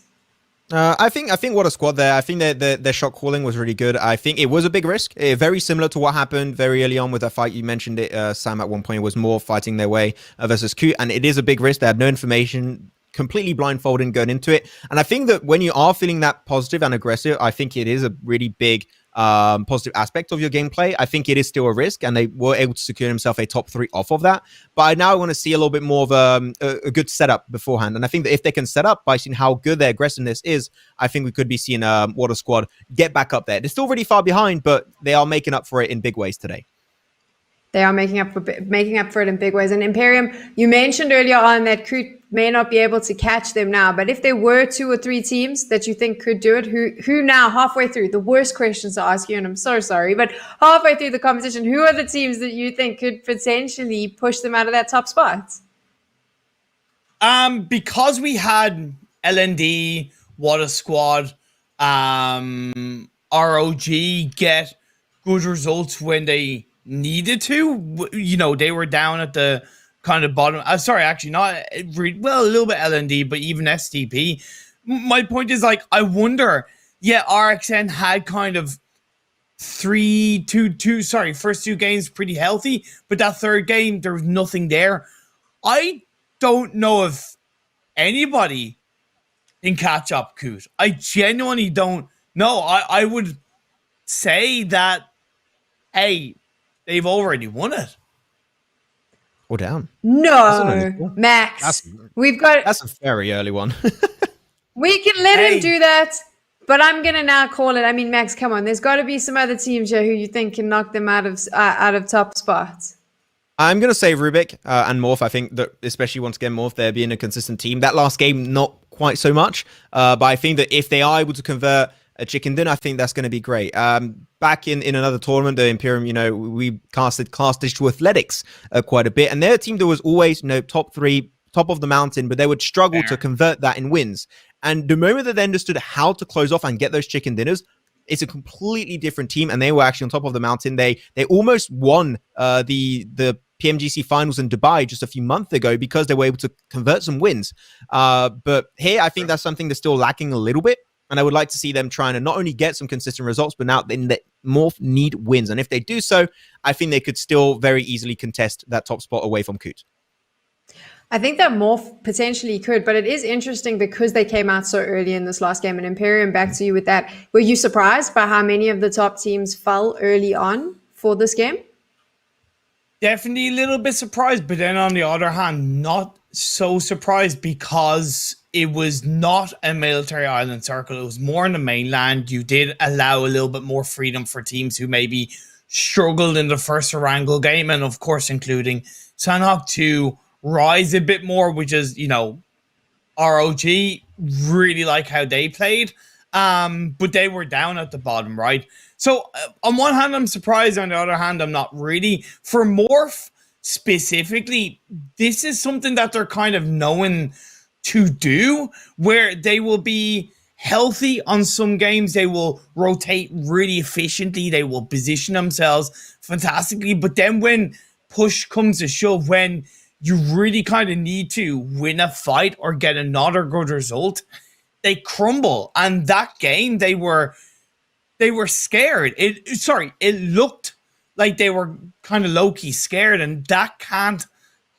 I think What a Squad there. I think their shot calling was really good. I think it was a big risk, very similar to what happened very early on with that fight. You mentioned it, Sam, at one point. It was more fighting their way versus Q, and it is a big risk. They had no information, completely blindfolded going into it. And I think that when you are feeling that positive and aggressive, I think it is a really big positive aspect of your gameplay. I think it is still a risk, and they were able to secure themselves a top 3 off of that. But I now want to see a little bit more of a good setup beforehand. And I think that if they can set up by seeing how good their aggressiveness is, I think we could be seeing What a Squad get back up there. They're still really far behind, but they are making up for it in big ways today. They are making up for it in big ways. And Imperium, you mentioned earlier on that Coot may not be able to catch them now, but if there were 2 or 3 teams that you think could do it, who now, halfway through, the worst questions to ask you, and I'm so sorry, but halfway through the competition, who are the teams that you think could potentially push them out of that top spot? Because we had LND, What a Squad, ROG get good results when they needed to. You know, they were down at the kind of bottom. Sorry, actually, not well, a little bit LND, but even STP. My point is, like, I wonder. Yeah, RXN had kind of first two games pretty healthy, but that third game there was nothing there. I don't know if anybody can catch up Coot. I genuinely don't know. I would say that, hey, they've already won it. Or down. No, Max. That's a very early one. We can let him do that, but I'm gonna now call it. I mean, Max, come on. There's got to be some other teams here who you think can knock them out of top spots. I'm going to say Rubik and Morph. I think that, especially once again, Morph, they're being a consistent team. That last game, not quite so much. But I think that if they are able to convert a chicken dinner, I think that's going to be great. Back in another tournament, the Imperium, you know, we casted Class Digital Athletics quite a bit. And they're a team that was always, you know, top 3, top of the mountain, but they would struggle to convert that in wins. And the moment that they understood how to close off and get those chicken dinners, it's a completely different team. And they were actually on top of the mountain. They almost won the PMGC finals in Dubai just a few months ago because they were able to convert some wins. But here, I think that's something that's still lacking a little bit. And I would like to see them trying to not only get some consistent results, but now they Morph need wins. And if they do so, I think they could still very easily contest that top spot away from Coot. I think that Morph potentially could, but it is interesting because they came out so early in this last game. And Imperium, back to you with that. Were you surprised by how many of the top teams fell early on for this game? Definitely a little bit surprised, but then on the other hand, not so surprised because it was not a military island circle. It was more on the mainland. You did allow a little bit more freedom for teams who maybe struggled in the first Erangel game, and of course, including Sanhok to rise a bit more, which is, you know, ROG really like how they played. But they were down at the bottom, right? So on one hand, I'm surprised. On the other hand, I'm not really. For Morph specifically, this is something that they're kind of knowing to do, where they will be healthy on some games. They will rotate really efficiently. They will position themselves fantastically. But then when push comes to shove, when you really kind of need to win a fight or get another good result, they crumble. And that game, they were scared. It looked like they were kind of low-key scared, and that can't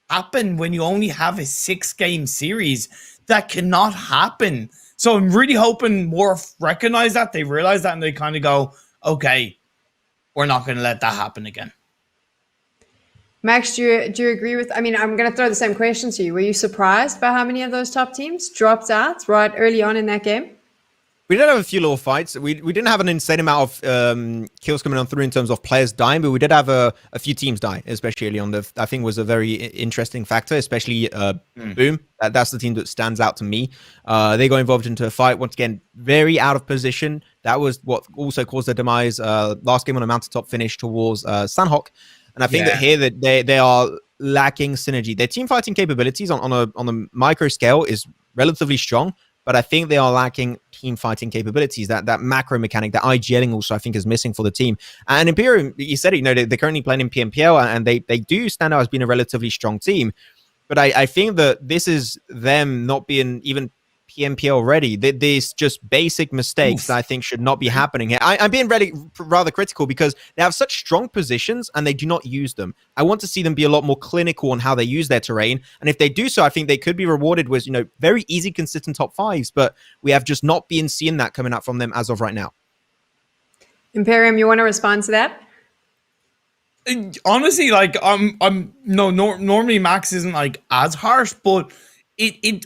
happen when you only have a 6-game series. That cannot happen. So I'm really hoping Morph recognize that, they realize that, and they kind of go, okay, we're not going to let that happen again. Max, do you agree with, I mean, I'm going to throw the same question to you. Were you surprised by how many of those top teams dropped out right early on in that game? We did have a few little fights. We didn't have an insane amount of kills coming on through in terms of players dying, but we did have a few teams die, especially early on. I think was a very interesting factor, especially Boom. That's the team that stands out to me. They got involved into a fight, once again, very out of position. That was what also caused their demise. Last game on a mountaintop finish towards Sanhok. And I think that here that they are lacking synergy. Their team fighting capabilities on a micro scale is relatively strong, but I think they are lacking team fighting capabilities. That macro mechanic, that IGLing also, I think, is missing for the team. And Imperium, you said it, you know, they're currently playing in PMPL, and they do stand out as being a relatively strong team. But I think that this is them not being even PMPL ready. There's just basic mistakes that I think should not be happening here. I'm being rather critical because they have such strong positions and they do not use them. I want to see them be a lot more clinical on how they use their terrain. And if they do so, I think they could be rewarded with, you know, very easy, consistent top 5s. But we have just not been seeing that coming up from them as of right now. Imperium, you want to respond to that? Honestly, like normally Max isn't like as harsh, but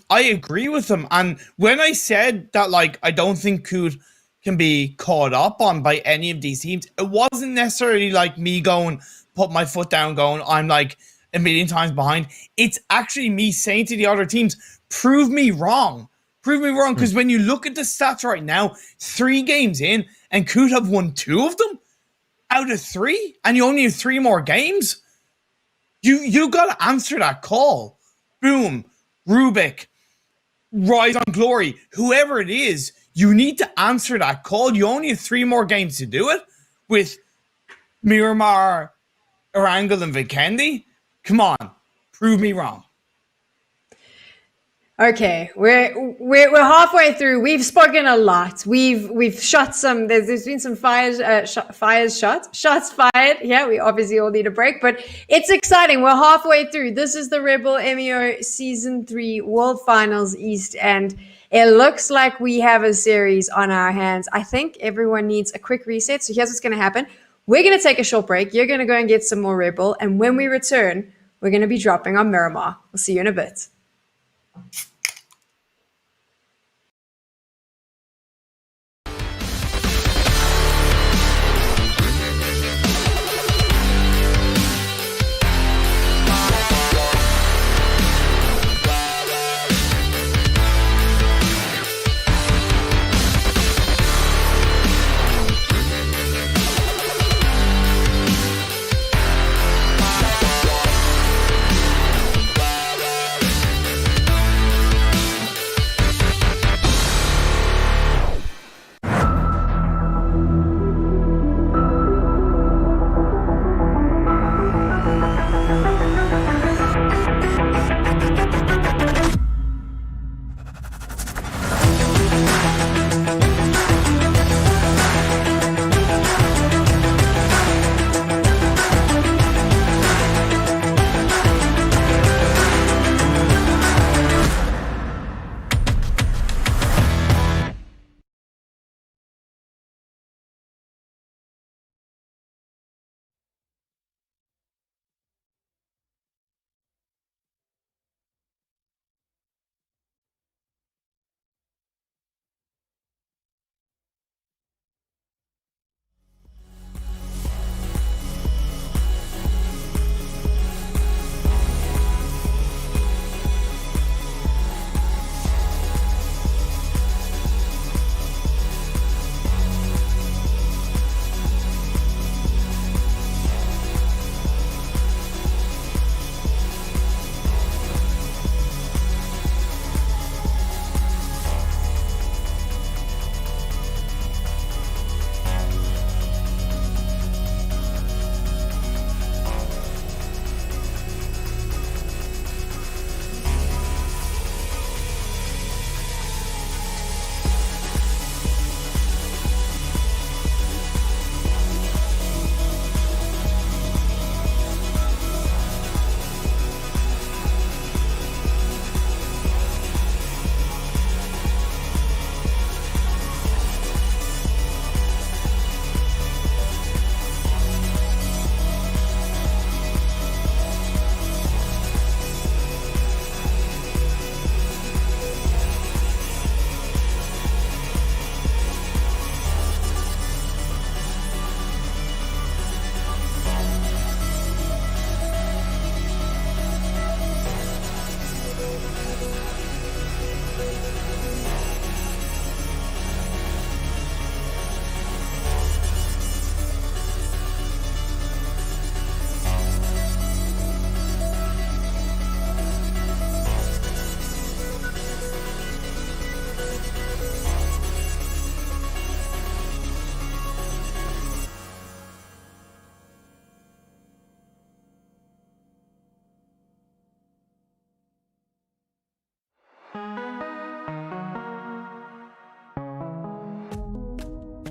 I agree with him. And when I said that, like, I don't think Coot can be caught up on by any of these teams, it wasn't necessarily like me going, put my foot down, going, I'm like a million times behind. It's actually me saying to the other teams, prove me wrong. Prove me wrong. Because when you look at the stats right now, 3 games in, and Coot have won 2 of them out of 3, and you only have 3 more games. You got to answer that call. Boom. Rubik, Rise on Glory, whoever it is, you need to answer that call. You only have 3 more games to do it with Miramar, Erangel, and Vikendi? Come on, prove me wrong. Okay, we're halfway through. We've spoken a lot. We've shot some. There's been some shots fired. Yeah, we obviously all need a break, but it's exciting. We're halfway through. This is the Red Bull M.E.O Season 3 World Finals East, and it looks like we have a series on our hands. I think everyone needs a quick reset. So here's what's going to happen. We're going to take a short break. You're going to go and get some more Red Bull, and when we return, we're going to be dropping on Miramar. We'll see you in a bit.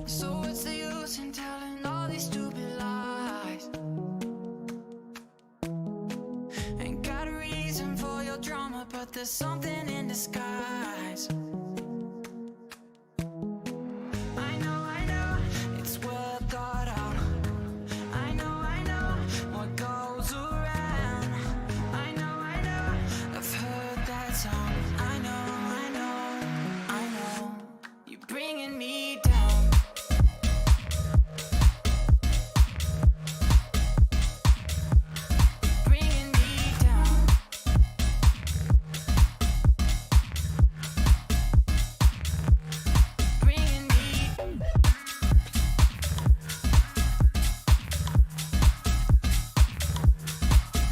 So what's the use in telling all these stupid lies? Ain't got a reason for your drama, but there's something in disguise. I know, it's well thought out. I know, what goes around. I know, I've heard that song. I know, you're bringing me down. Bringing me down. Bringing me.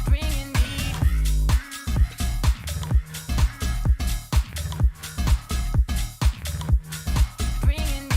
Bringing me. Bringing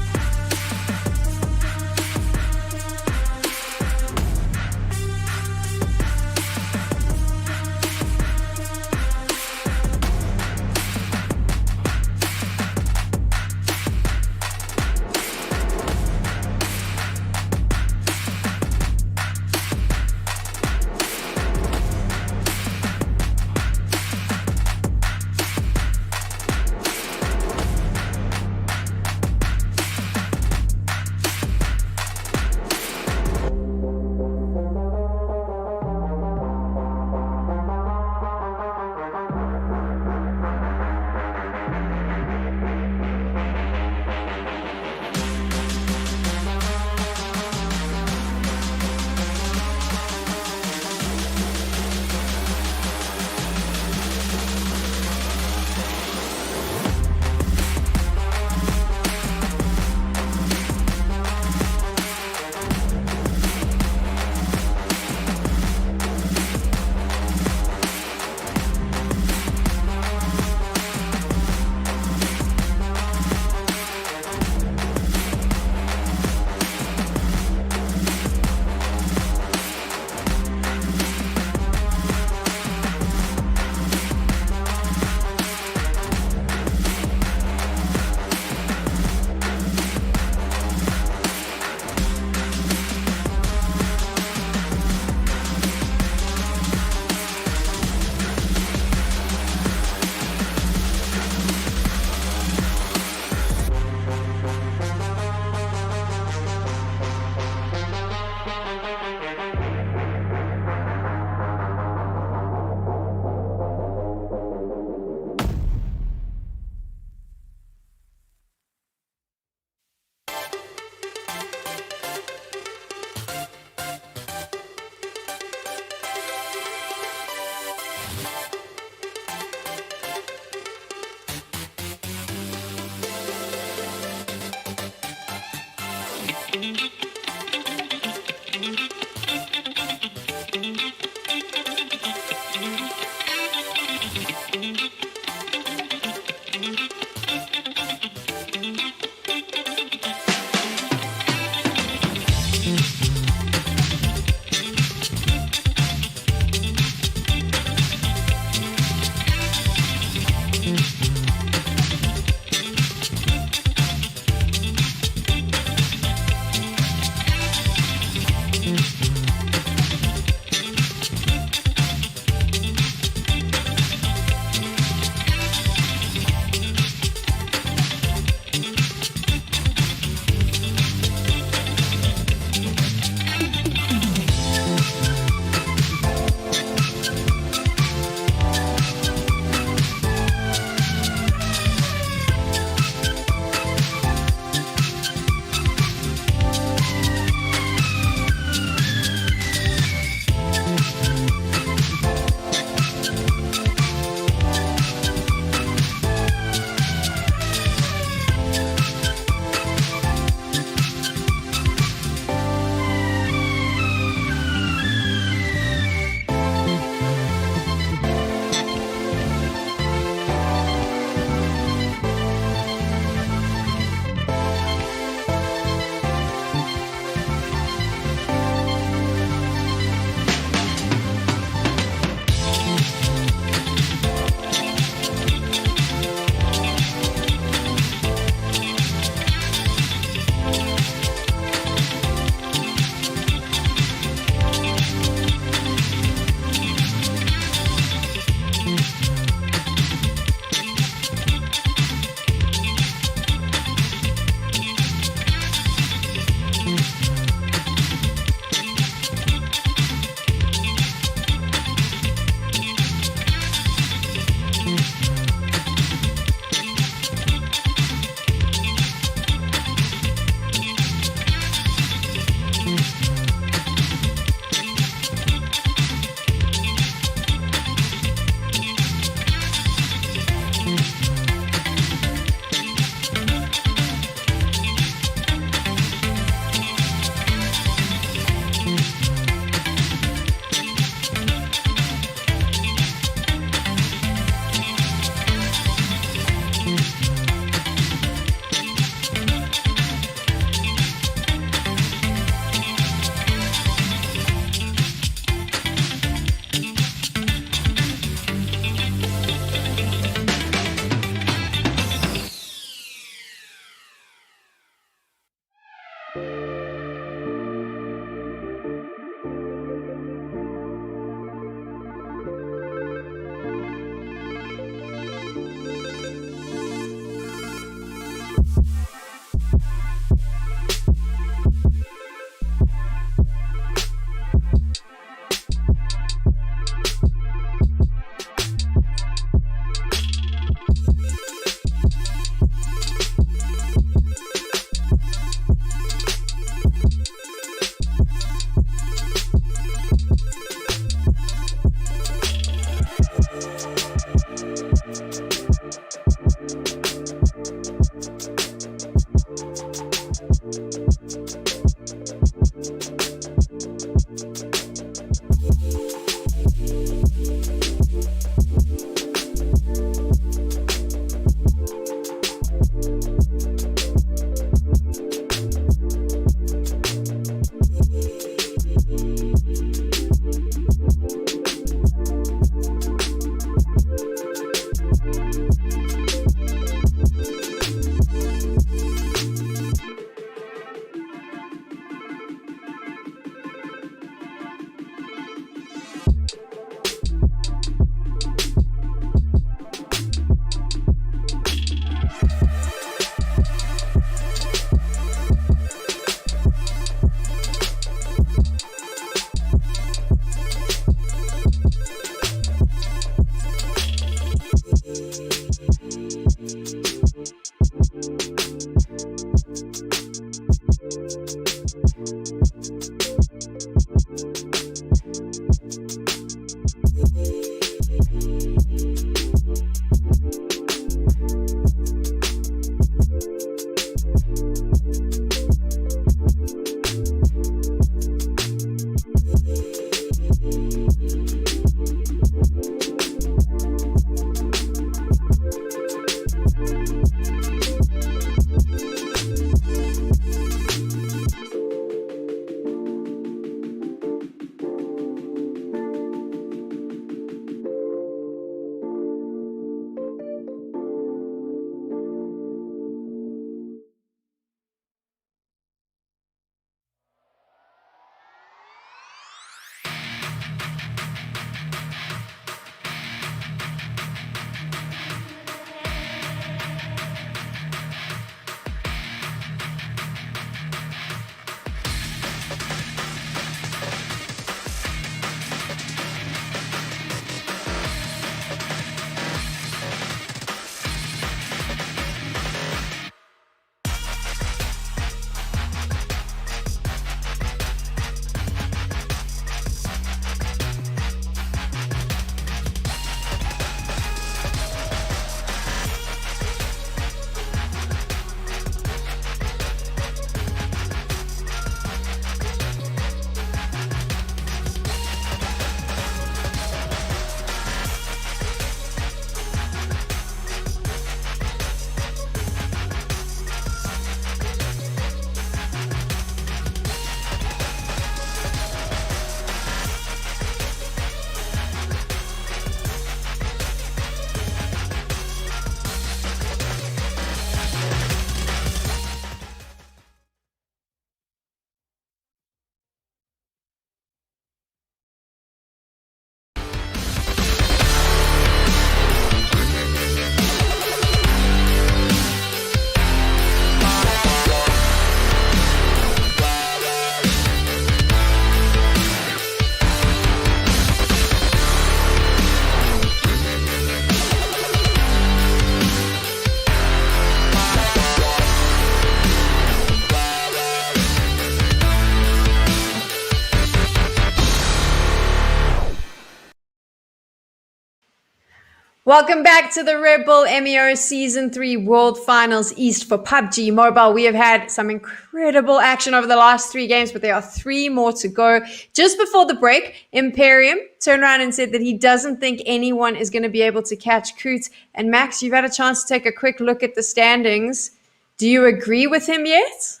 Welcome back to the Red Bull M.E.O Season 3 World Finals East for PUBG Mobile. We have had some incredible action over the last 3 games, but there are 3 more to go. Just before the break, Imperium turned around and said that he doesn't think anyone is going to be able to catch Coot. And Max, you've had a chance to take a quick look at the standings. Do you agree with him yet?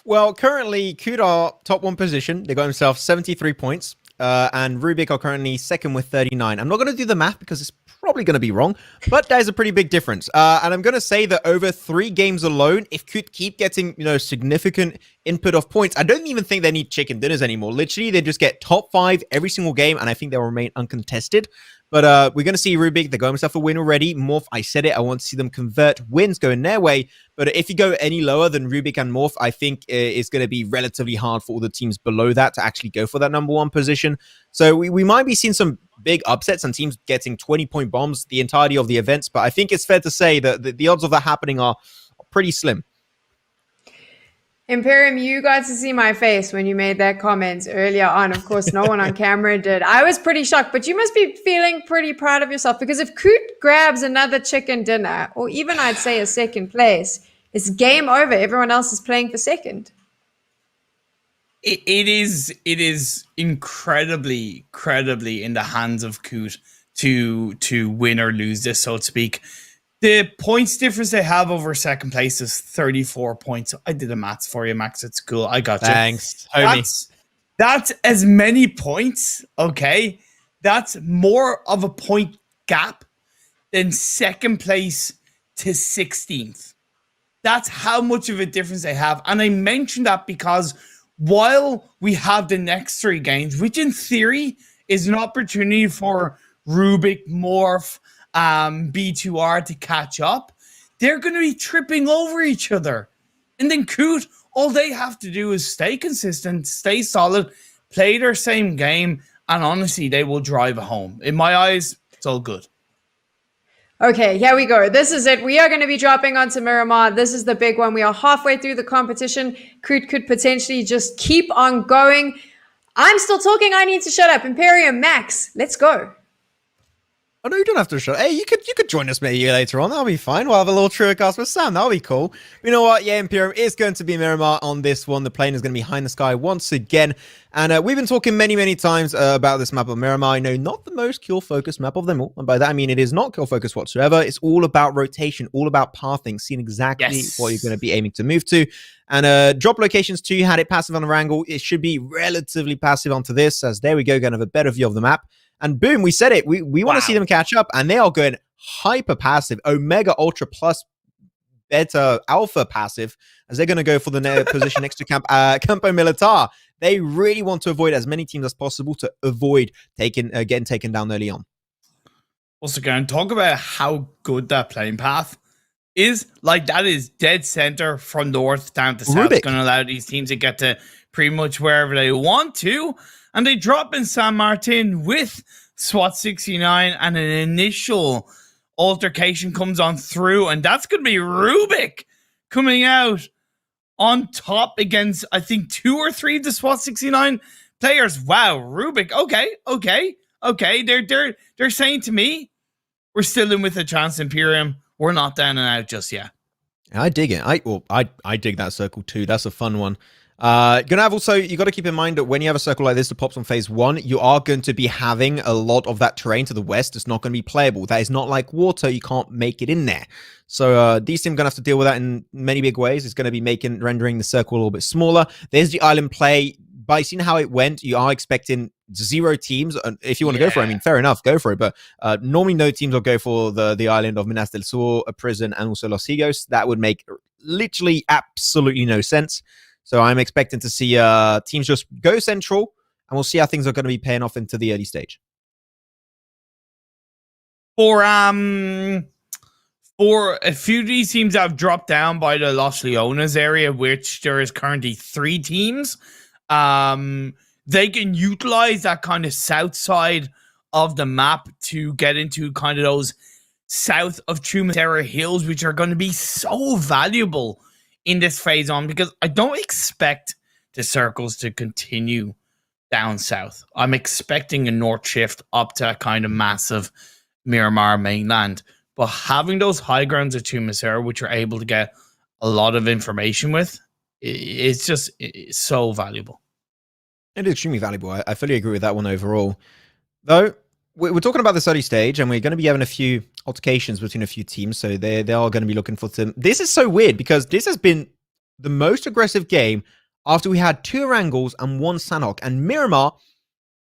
Well, currently, Coot are top 1 position. They got themselves 73 points. And Rubik are currently second with 39. I'm not going to do the math because it's probably going to be wrong, but that is a pretty big difference. And I'm going to say that over 3 games alone, if Coot keep getting, significant input of points, I don't even think they need chicken dinners anymore. Literally, they just get top 5 every single game, and I think they'll remain uncontested. But we're going to see Rubik. They got themselves a win already. Morph, I said it. I want to see them convert wins going their way. But if you go any lower than Rubik and Morph, I think it's going to be relatively hard for all the teams below that to actually go for that number 1 position. So we might be seeing some big upsets and teams getting 20-point bombs the entirety of the events. But I think it's fair to say that the odds of that happening are pretty slim. Imperium, you got to see my face when you made that comment earlier on. Of course, no one on camera did. I was pretty shocked, but you must be feeling pretty proud of yourself because if Coot grabs another chicken dinner, or even I'd say a second place, it's game over. Everyone else is playing for second. It is incredibly in the hands of Coot to win or lose this, so to speak. The points difference they have over second place is 34 points. I did the maths for you, Max. It's cool. I got you. Thanks, homie. That's as many points, okay? That's more of a point gap than second place to 16th. That's how much of a difference they have. And I mentioned that because while we have the next 3 games, which in theory is an opportunity for Rubik, Morph, B2R to catch up, they're going to be tripping over each other. And then Coot, all they have to do is stay consistent, stay solid, play their same game, and honestly, they will drive home. In my eyes, it's all good. Okay, here we go. This is it. We are going to be dropping onto Miramar. This is the big one. We are halfway through the competition. Coot could potentially just keep on going. I'm still talking. I need to shut up. Imperium, Max, let's go. Oh, no, you don't have to show. Hey, you could join us maybe later on. That'll be fine. We'll have a little trio cast with Sam. That'll be cool. You know what? Yeah, Imperium is going to be Miramar on this one. The plane is going to be high in the sky once again. And we've been talking many times about this map of Miramar. I know not the most kill-focused map of them all. And by that, I mean it is not kill-focused whatsoever. It's all about rotation, all about pathing, seeing exactly what you're going to be aiming to move to. And drop locations too. You had it passive on a wrangle. It should be relatively passive onto this, as there we go, going to have a better view of the map. And boom, we said it. We want to see them catch up, and they are going hyper passive, Omega Ultra Plus Beta Alpha passive, as they're going to go for the position next to Campo Militar. They really want to avoid as many teams as possible to avoid getting taken down early on. Also, going to talk about how good that playing path is. Like, that is dead center from north down to south. It's going to allow these teams to get to pretty much wherever they want to. And they drop in San Martin with SWAT 69, and an initial altercation comes on through, and that's going to be Rubik coming out on top against, I think, 2 or 3 of the SWAT 69 players. Wow, Rubik. Okay. They're saying to me, we're still in with a chance, Imperium. We're not down and out just yet. I dig it. I dig that circle too. That's a fun one. Gonna have also, you got to keep in mind that when you have a circle like this that pops on phase 1, you are going to be having a lot of that terrain to the west. It's not going to be playable. That is not like water. You can't make it in there. So these teams are going to have to deal with that in many big ways. It's going to be rendering the circle a little bit smaller. There's the island play. By seeing how it went, you are expecting 0 teams. If you want to go for it, I mean, fair enough, go for it. But normally no teams will go for the island of Minas del Sur, a prison, and also Los Higos. That would make literally absolutely no sense. So I'm expecting to see teams just go central, and we'll see how things are going to be paying off into the early stage. For a few of these teams that have dropped down by the Los Leones area, which there is currently 3 teams, they can utilize that kind of south side of the map to get into kind of those south of Chumacera Hills, which are going to be so valuable in this phase on, because I don't expect the circles to continue down south. I'm expecting a north shift up to that kind of massive Miramar mainland. But having those high grounds at Tumasera, which you're able to get a lot of information with, it's so valuable. It is extremely valuable. I fully agree with that one overall. Though, we're talking about this early stage, and we're going to be having a few altercations between a few teams, so they are going to be looking for some... This is so weird, because this has been the most aggressive game after we had 2 Erangels and 1 Sanhok, and Miramar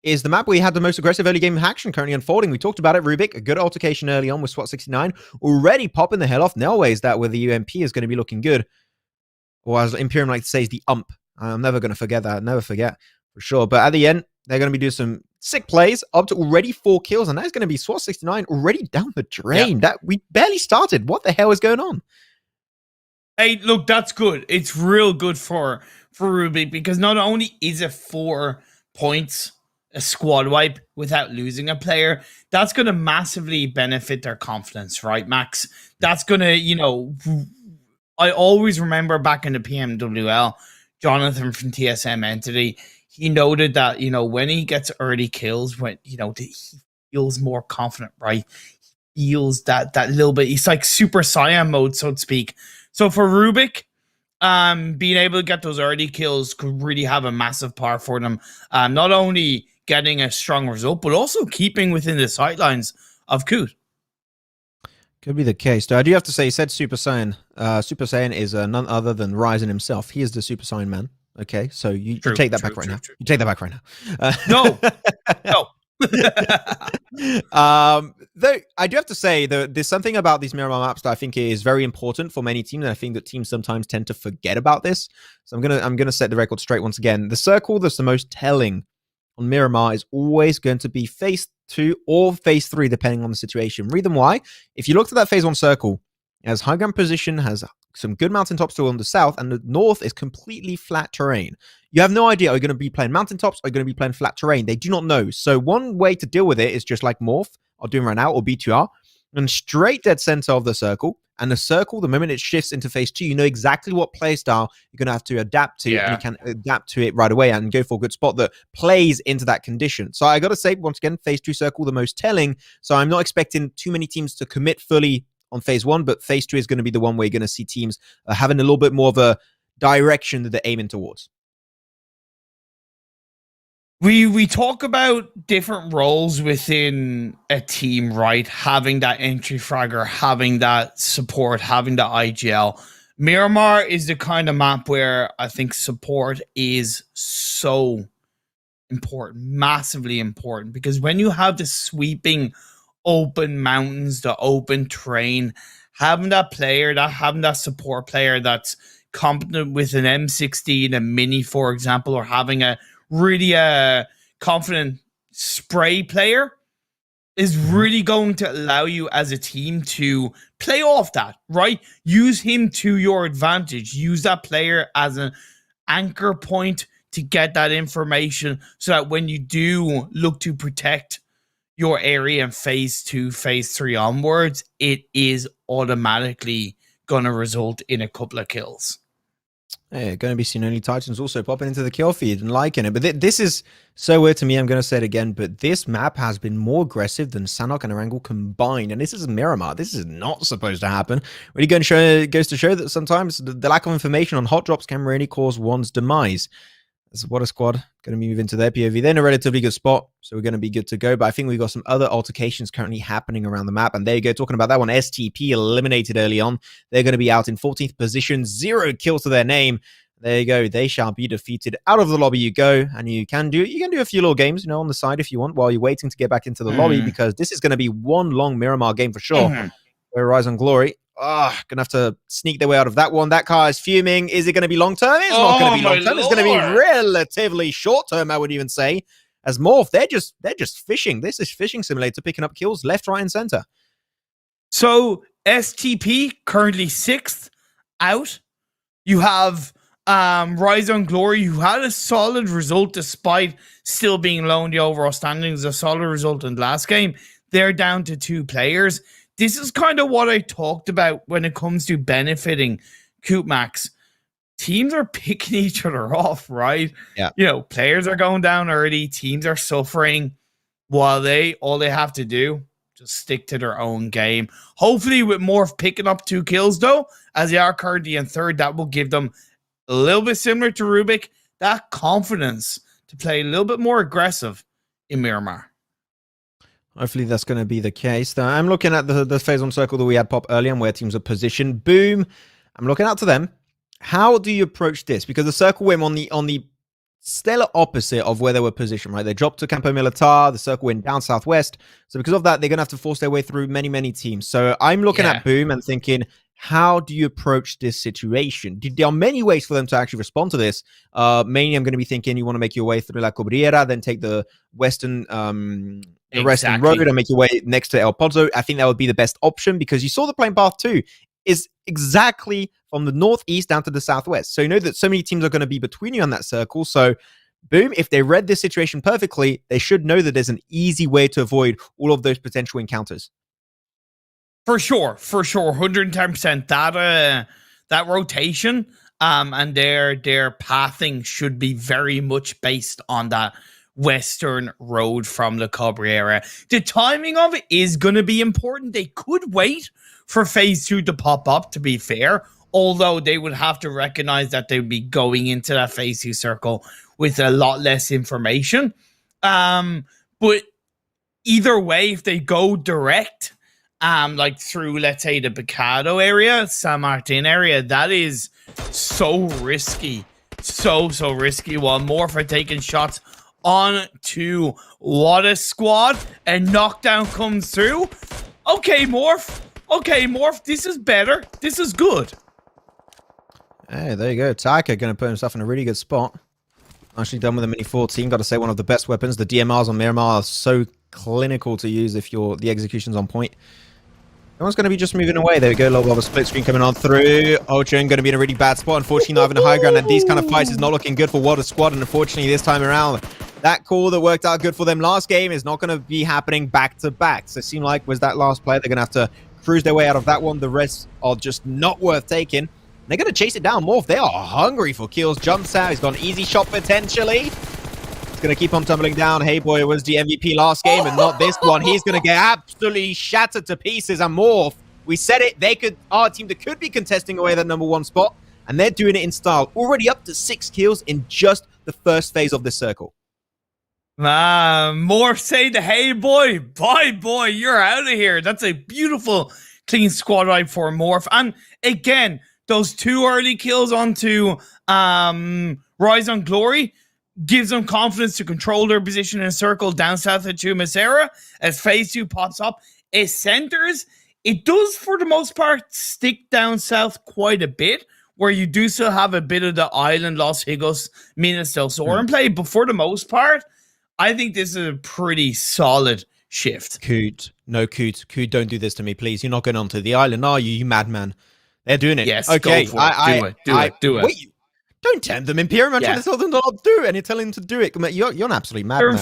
is the map where we had the most aggressive early game action currently unfolding. We talked about it, Rubik, a good altercation early on with SWAT 69, already popping the hell off Nelways that with the UMP is going to be looking good. Or as Imperium like to say, is the ump. I'm never going to forget that. Never forget, for sure. But at the end, they're going to be doing some sick plays, up to already 4 kills, and that's going to be SWAT 69 already down the drain. Yep. That we barely started. What the hell is going on? Hey, look, that's good. It's real good for Rubik, because not only is it 4 points, a squad wipe without losing a player, that's going to massively benefit their confidence, right, Max? That's going to, I always remember back in the PMWL, Jonathan from TSM Entity, he noted that, when he gets early kills, when, he feels more confident, right? He feels that little bit, he's like Super Saiyan mode, so to speak. So for Rubik, being able to get those early kills could really have a massive power for them. Not only getting a strong result, but also keeping within the sightlines of Coot. Could be the case. Though I do have to say, he said Super Saiyan. Super Saiyan is none other than Ryzen himself. He is the Super Saiyan man. Okay, so you take that back right now. You take that back right now. No. Though I do have to say that there's something about these Miramar maps that I think is very important for many teams, and I think that teams sometimes tend to forget about this. So I'm gonna set the record straight once again. The circle that's the most telling on Miramar is always going to be phase 2 or phase 3, depending on the situation. Reason why? If you looked at that phase 1 circle, it has high ground position, has some good mountaintops still on the south, and the north is completely flat terrain. You have no idea, are you going to be playing mountaintops, or are you going to be playing flat terrain? They do not know. So one way to deal with it is just like Morph, or doing right now, or B2R, and straight dead center of the circle. And the circle, the moment it shifts into phase 2, you know exactly what play style you're going to have to adapt to, and you can adapt to it right away and go for a good spot that plays into that condition. So I got to say, once again, phase 2 circle, the most telling. So I'm not expecting too many teams to commit fully on phase 1, but phase 2 is going to be the one where you're going to see teams having a little bit more of a direction that they're aiming towards. We talk about different roles within a team, right? Having that entry fragger, having that support, having that IGL. Miramar is the kind of map where I think support is so important, massively important, because when you have the sweeping open mountains, the open terrain, having that support player that's competent with an M16, a Mini, for example, or having a really confident spray player is really going to allow you as a team to play off that, right? Use him to your advantage. Use that player as an anchor point to get that information so that when you do look to protect your area in phase 2, phase 3 onwards, it is automatically going to result in a couple of kills. Hey, going to be seeing only Titans also popping into the kill feed and liking it. But this is so weird to me. I'm going to say it again, but this map has been more aggressive than Sanhok and Erangel combined. And this is Miramar. This is not supposed to happen. Really goes to show that sometimes the lack of information on hot drops can really cause one's demise. As what a squad going to be moving to their POV. They're in a relatively good spot, so we're going to be good to go. But I think we've got some other altercations currently happening around the map. And there you go, talking about that one. STP eliminated early on. They're going to be out in 14th position, 0 kills to their name. There you go. They shall be defeated. Out of the lobby you go, and you can do a few little games, on the side if you want, while you're waiting to get back into the lobby, because this is going to be one long Miramar game for sure. Where Rise on Glory. Gonna have to sneak their way out of that one. That car is fuming. Is it going to be long term? It's not going to be long term. It's going to be relatively short term, I would even say. As Morph, they're just fishing. This is fishing simulator, picking up kills left, right, and center. So STP currently 6th out. You have Rise on Glory, who had a solid result despite still being low in the overall standings. A solid result in the last game. They're down to 2 players. This is kind of what I talked about when it comes to benefiting Koopmax. Teams are picking each other off, right? Yeah. Players are going down early. Teams are suffering while all they have to do, just stick to their own game. Hopefully with Morph picking up 2 kills though, as they are currently in third, that will give them a little bit similar to Rubik, that confidence to play a little bit more aggressive in Miramar. Hopefully that's going to be the case. Now, I'm looking at the phase 1 circle that we had pop earlier and where teams are positioned. Boom. I'm looking out to them. How do you approach this? Because the circle went on the stellar opposite of where they were positioned, right? They dropped to Campo Militar. The circle went down southwest. So because of that, they're going to have to force their way through many, many teams. So I'm looking at Boom and thinking, how do you approach this situation? There are many ways for them to actually respond to this. Mainly, I'm going to be thinking you want to make your way through La Cobriera, then take the western western road and make your way next to El Pozo. I think that would be the best option because you saw the playing path too is exactly from the northeast down to the southwest. So you know that so many teams are going to be between you on that circle. So Boom, if they read this situation perfectly, they should know that there's an easy way to avoid all of those potential encounters. For sure, 110%. That rotation and their pathing should be very much based on that western road from the Cabrera. The timing of it is going to be important. They could wait for phase 2 to pop up, to be fair, although they would have to recognize that they would be going into that phase 2 circle with a lot less information. But either way, if they go direct, like through, let's say, the Picado area, San Martin area, that is so risky. So risky. While Morph are taking shots on to what a squad, and knockdown comes through. Okay, Morph, this is better. This is good. Hey, there you go. Taka going to put himself in a really good spot. Actually done with a Mini 14. Got to say, one of the best weapons. The DMRs on Miramar are so clinical to use if the execution's on point. Everyone's going to be just moving away. There we go. A little bit of a split screen coming on through. Ocean going to be in a really bad spot. Unfortunately, not having a high ground. And these kind of fights is not looking good for Water Squad. And unfortunately, this time around, that call that worked out good for them last game is not going to be happening back to back. So it seemed like was that last play. They're going to have to cruise their way out of that one. The rest are just not worth taking. They're going to chase it down. Morph, they are hungry for kills. Jumps out. He's got an easy shot potentially. He's going to keep on tumbling down. Hey Boy was the MVP last game and not this one. He's going to get absolutely shattered to pieces. And Morph, we said it. Our team that could be contesting away that #1 spot. And they're doing it in style. Already up to 6 kills in just the first phase of this circle. Morph say to Hey Boy, bye boy, you're out of here. That's a beautiful, clean squad ride for Morph. And again, those 2 early kills onto Rise on Glory gives them confidence to control their position in a circle down south of Chumacera. As phase 2 pops up, it centers. It does, for the most part, stick down south quite a bit, where you do still have a bit of the island, Los Higos, Minas del Sur in play. But for the most part, I think this is a pretty solid shift. Coot, don't do this to me, please. You're not going onto the island, are you, you madman? They're doing it. Yes, okay. Go for it. Do it. Wait, don't tempt them, Imperium. I'm trying to tell them to not do it, and you're telling them to do it. You're an absolute madman.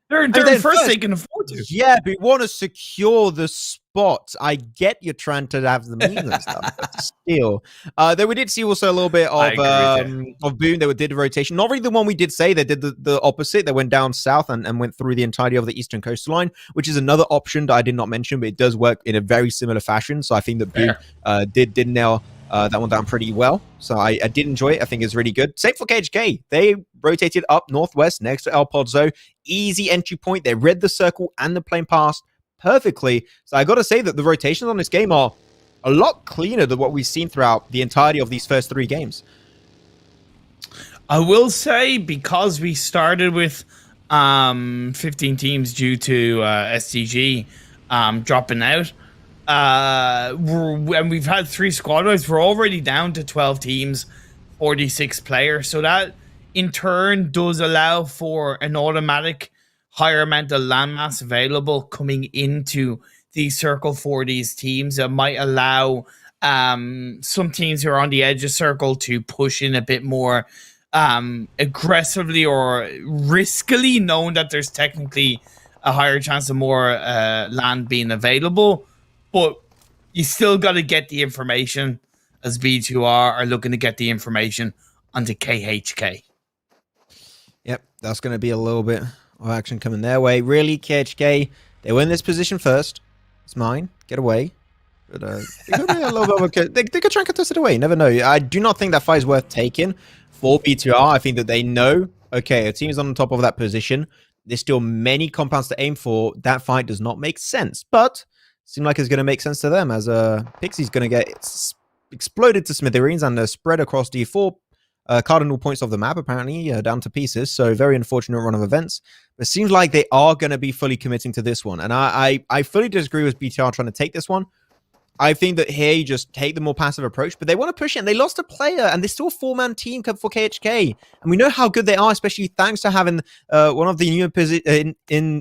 They're in first. They can afford to. Yeah, but we want to secure the spot. I get you're trying to have the means and stuff, but still. Then we did see also a little bit of Boom. They did a rotation. Not really the one we did say. They did the opposite. They went down south and went through the entirety of the eastern coastline, which is another option that I did not mention, but it does work in a very similar fashion. So I think that Boom did nail that one down pretty well. So I did enjoy it. I think it's really good. Same for KHK. They rotated up northwest next to El Pozo. Easy entry point. They read the circle and the plane pass perfectly. So I got to say that the rotations on this game are a lot cleaner than what we've seen throughout the entirety of these first 3 games. I will say, because we started with 15 teams due to STG dropping out, and we've had 3 squad wives, we're already down to 12 teams, 46 players. So that in turn does allow for an automatic higher amount of landmass available coming into the circle for these teams. That might allow some teams who are on the edge of circle to push in a bit more aggressively or riskily, knowing that there's technically a higher chance of more land being available. But you still got to get the information, as B2R are looking to get the information onto KHK. Yep, that's going to be a little bit of action coming their way. Really, KHK, They win this position first. It's mine. Get away. But they could be a little bit of a, they could try and contest it away. You never know. I do not think that fight is worth taking for B2R. I think that they know, okay, a team is on the top of that position. There's still many compounds to aim for. That fight does not make sense. But seems like it's going to make sense to them as Pixie's going to get exploded to smithereens and spread across the 4 cardinal points of the map, apparently, down to pieces. So very unfortunate run of events. But it seems like they are going to be fully committing to this one. And I fully disagree with BTR trying to take this one. I think that here you just take the more passive approach, but they want to push it, and they lost a player, and they're still a 4-man team for KHK. And we know how good they are, especially thanks to having one of the new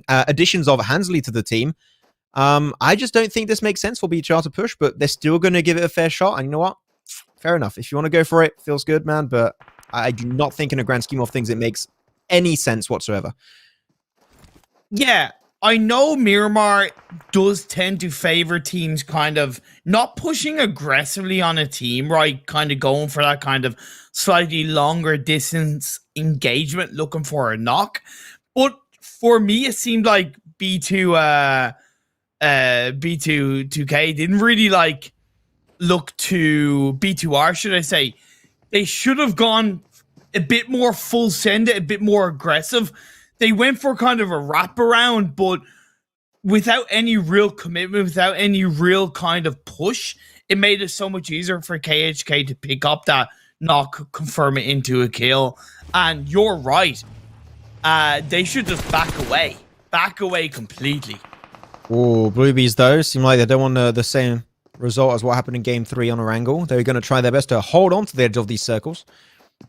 additions of Hansley to the team. I just don't think this makes sense for BTR to push, but they're still going to give it a fair shot. And you know what? Fair enough. If you want to go for it, feels good, man. But I do not think in a grand scheme of things it makes any sense whatsoever. Yeah, I know Miramar does tend to favor teams kind of not pushing aggressively on a team, right? Kind of going for that kind of slightly longer distance engagement, looking for a knock. But for me, it seemed like B2K didn't really like look to B2R, should I say. They should have gone a bit more full send, a bit more aggressive. They went for kind of a wraparound, but without any real commitment, without any real kind of push, it made it so much easier for KHK to pick up that knock, confirm it into a kill. And you're right. They should just back away. Back away completely. Oh, Bluebees, though, seem like they don't want the same result as what happened in Game 3 on Erangel. They're going to try their best to hold on to the edge of these circles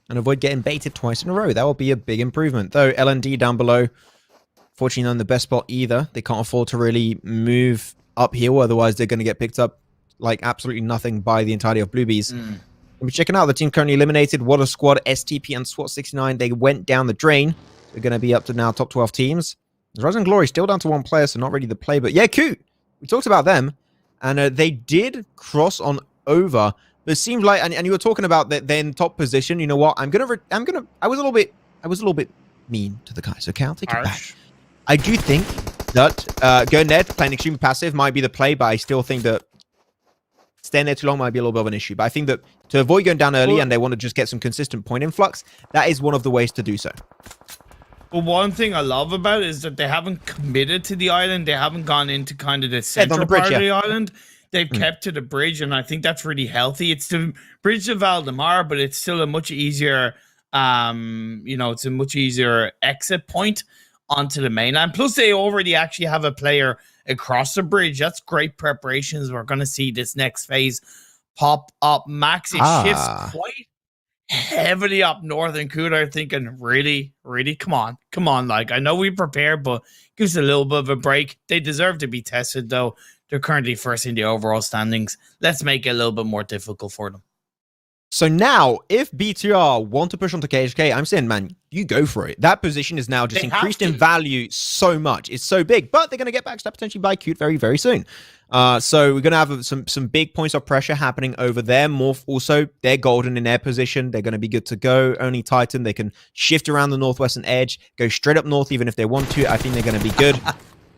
and avoid getting baited twice in a row. That will be a big improvement. Though LND down below, fortunately not in the best spot either. They can't afford to really move uphill, otherwise they're going to get picked up like absolutely nothing by the entirety of Bluebees. We're checking out the team currently eliminated. What a squad. STP and SWAT 69. They went down the drain. They're going to be up to now top 12 teams. Rising Glory still down to 1 player, so not really the play. But yeah, Coot. We talked about them. And they did cross on over. But it seemed like, and you were talking about that then top position. You know what? I was a little bit mean to the guys. Okay, I'll take it back. I do think that going there playing extremely passive might be the play, but I still think that staying there too long might be a little bit of an issue. But I think that to avoid going down early and they want to just get some consistent point influx, that is one of the ways to do so. But one thing I love about it is that they haven't committed to the island. They haven't gone into kind of the central part of the island. They've kept to the bridge, and I think that's really healthy. It's the bridge to Valdemar, but it's still a much easier, it's a much easier exit point onto the mainland. Plus, they already actually have a player across the bridge. That's great preparations. We're going to see this next phase pop up. Max, it shifts quite heavily up north, and Kuda thinking, really, come on. Like, I know we prepared, but gives a little bit of a break. They deserve to be tested, though. They're currently first in the overall standings. Let's make it a little bit more difficult for them. So now, if B2R want to push onto KHK, I'm saying, man, you go for it. That position is now just increased in value so much. It's so big, but they're going to get backstabbed potentially by Cute very, very soon. So we're going to have some big points of pressure happening over there. Morph also, they're golden in their position. They're going to be good to go. Only Titan, they can shift around the northwestern edge, go straight up north even if they want to. I think they're going to be good.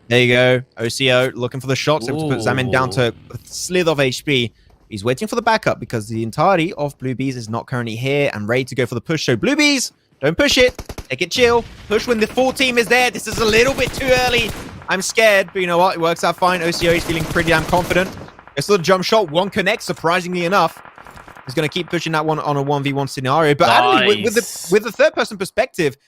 There you go. OCO looking for the shots. Able to put Zamin down to a slither of HP. He's waiting for the backup because the entirety of Bluebees is not currently here and ready to go for the push. So Bluebees, don't push it. Take it chill. Push when the full team is there. This is a little bit too early. I'm scared, but you know what? It works out fine. OCO is feeling pretty damn confident. It's a little jump shot. One connects, surprisingly enough. He's going to keep pushing that one on a 1v1 scenario. But Adley, with the third-person perspective,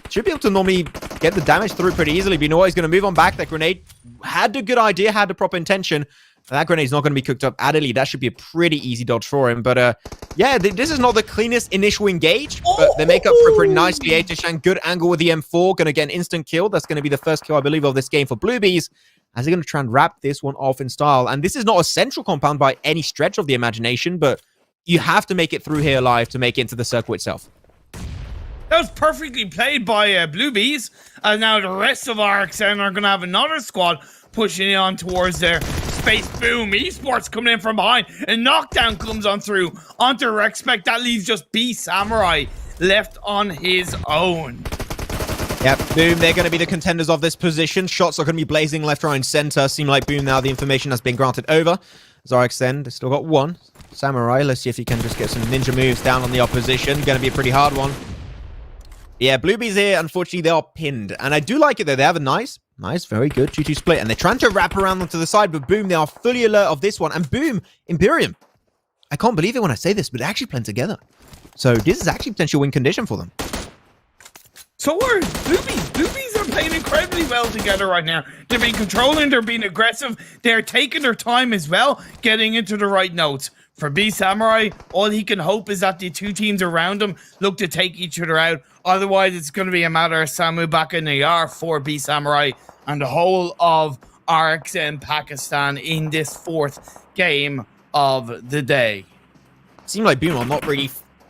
should be able to normally get the damage through pretty easily. But you know what? He's going to move on back. That grenade had a good idea, had the proper intention. That grenade's not going to be cooked up. Adderley, that should be a pretty easy dodge for him. But yeah, this is not the cleanest initial engage, but they make up for it pretty nicely. Atishan, good angle with the M4. Going to get an instant kill. That's going to be the first kill, I believe, of this game for Bluebees. As they're going to try and wrap this one off in style. And this is not a central compound by any stretch of the imagination, but you have to make it through here alive to make it into the circle itself. That was perfectly played by Bluebees. And now the rest of RXN are going to have another squad pushing it on towards their space. Boom, esports coming in from behind, and knockdown comes on through onto Rexpect. That leaves just B Samurai left on his own. Yep, Boom, they're going to be the contenders of this position. Shots are going to be blazing left, right, and center. Seem like Boom now, the information has been granted over. ZaRXN, they've still got one. Samurai, let's see if he can just get some ninja moves down on the opposition. Going to be a pretty hard one. Yeah, Bluebees here, unfortunately, they are pinned. And I do like it, though. They have a nice, very good 2-2 split. And they're trying to wrap around them to the side, but Boom, they are fully alert of this one. And Boom, Imperium. I can't believe it when I say this, but they're actually playing together. So this is actually potential win condition for them. So are Bluebees. Bluebees are playing incredibly well together right now. They're being controlling, they're being aggressive, they're taking their time as well, getting into the right notes. For B Samurai, all he can hope is that the two teams around him look to take each other out. Otherwise, it's going to be a matter of Samu back in the R for B Samurai and the whole of RXN Pakistan in this fourth game of the day. Seem like Boom are not really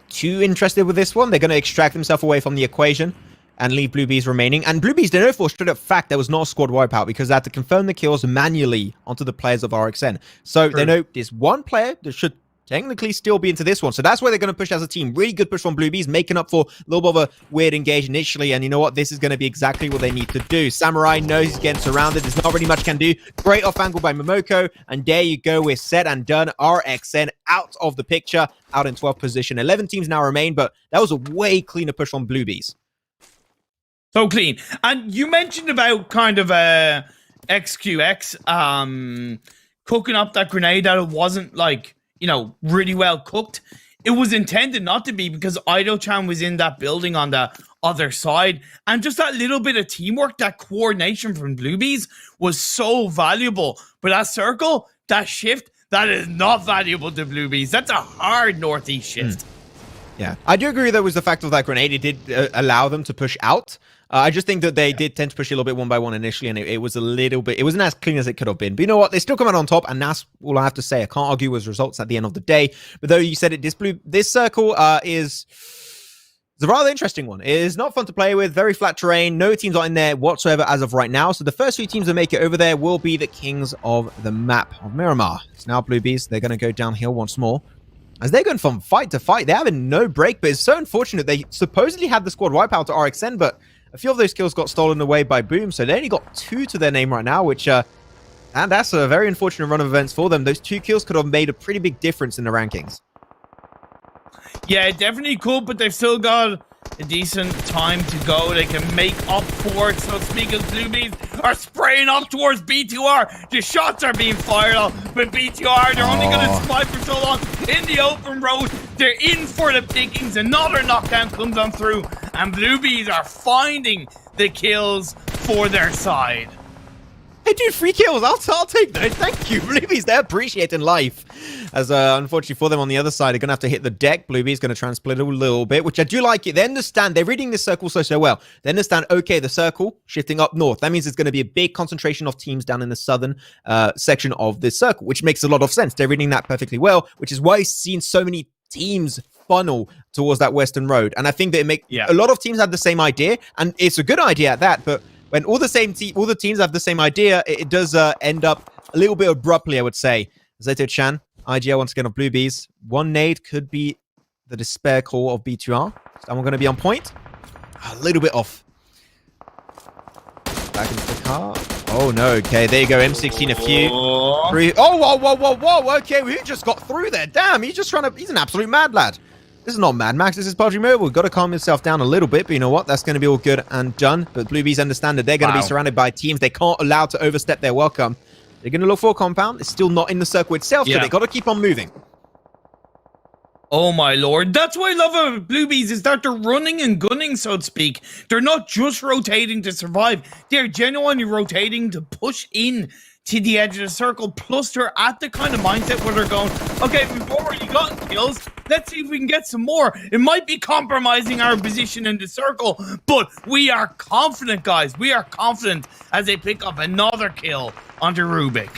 too interested with this one. They're going to extract themselves away from the equation and leave Bluebees remaining. And Bluebees, they know for a straight up fact there was not a squad wipeout because they had to confirm the kills manually onto the players of RXN. So they know there's one player that should technically still be into this one. So that's where they're going to push as a team. Really good push from Bluebees, making up for a little bit of a weird engage initially. And you know what? This is going to be exactly what they need to do. Samurai knows he's getting surrounded. There's not really much can do. Great off angle by Momoko. And there you go. We're set and done. RXN out of the picture, out in 12th position. 11 teams now remain, but that was a way cleaner push from Bluebees. So clean. And you mentioned about kind of XQX cooking up that grenade that it wasn't like, you know, really well cooked. It was intended not to be because Ido-chan was in that building on the other side. And just that little bit of teamwork, that coordination from Bluebees was so valuable. But that circle, that shift, that is not valuable to Bluebees. That's a hard northeast shift. Yeah, I do agree that was the fact of that grenade. It did allow them to push out. I just think that they did tend to push a little bit one by one initially, and it was a little bit, it wasn't as clean as it could have been. But you know what? They still come out on top, and that's all I have to say. I can't argue with results at the end of the day. But though you said it, this circle is a rather interesting one. It is not fun to play with, very flat terrain. No teams are in there whatsoever as of right now. So the first few teams that make it over there will be the kings of the map of Miramar. It's now Bluebees. They're going to go downhill once more. As they're going from fight to fight, they're having no break, but it's so unfortunate. They supposedly had the squad wipeout to RXN, but a few of those kills got stolen away by Boom, so they only got 2 to their name right now, which, and that's a very unfortunate run of events for them. Those 2 kills could have made a pretty big difference in the rankings. Yeah, definitely could, but they've still got a decent time to go. They can make up for it, so to speak, as Bluebees are spraying up towards B2R. The shots are being fired off, but B2R, they're only going to survive for so long in the open road. They're in for the pickings. Another knockdown comes on through, and Bluebees are finding the kills for their side. Hey, dude, 3 kills. I'll take those. Thank you. Bluebees, they're appreciating life. As, unfortunately for them on the other side, they're going to have to hit the deck. Bluebees going to try and split a little bit, which I do like it. They understand. They're reading this circle so well. They understand, okay, the circle shifting up north. That means there's going to be a big concentration of teams down in the southern section of this circle, which makes a lot of sense. They're reading that perfectly well, which is why you've seen so many teams funnel towards that western road. And I think that a lot of teams have the same idea, and it's a good idea at that, but when all the teams have the same idea, it does end up a little bit abruptly, I would say. Zeto-chan, IGL once again of Bluebees. One nade could be the despair call of B2R. Someone going to be on point. A little bit off. Back into the car. Oh, no. Okay, there you go. M16 a few. Oh, whoa. Okay, we just got through there. Damn, he's an absolute mad lad. This is not Mad Max, this is PUBG Mobile. Got to calm yourself down a little bit, but you know what? That's going to be all good and done. But Bluebees understand that they're going to be surrounded by teams. They can't allow to overstep their welcome. They're going to look for a compound. It's still not in the circle itself, so they got to keep on moving. Oh my lord. That's what I love about Bluebees, is that they're running and gunning, so to speak. They're not just rotating to survive. They're genuinely rotating to push in to the edge of the circle. Plus, they're at the kind of mindset where they're going, okay, we've already gotten kills. Let's see if we can get some more. It might be compromising our position in the circle, but we are confident, guys. We are confident as they pick up another kill onto Rubik.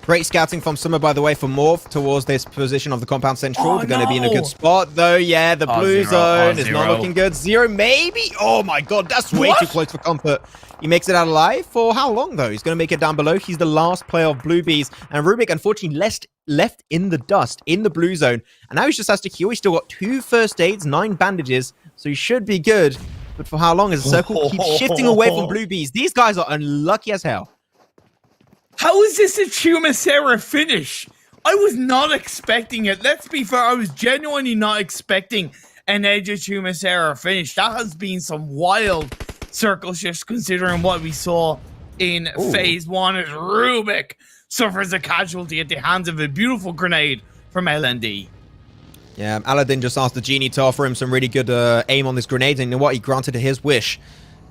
Great scouting from Summer, by the way, for Morph towards this position of the compound central. They're going to be in a good spot, though. Yeah, the blue zone is not looking good. 0, maybe. Oh, my God. That's way too close for comfort. He makes it out alive for how long, though? He's going to make it down below. He's the last player of Bluebees. And Rubik, unfortunately, left in the dust, in the blue zone. And now he just has to heal. He's still got 2 first aids, 9 bandages. So he should be good. But for how long as the circle keeps shifting away from Blue Bees? These guys are unlucky as hell. How is this a Chumacera finish? I was not expecting it. Let's be fair, I was genuinely not expecting an Edge of Chumacera finish. That has been some wild circle shifts considering what we saw in phase 1 as Rubik suffers a casualty at the hands of a beautiful grenade from LND. Yeah, Aladdin just asked the genie to offer him some really good aim on this grenade, and you know what? He granted his wish.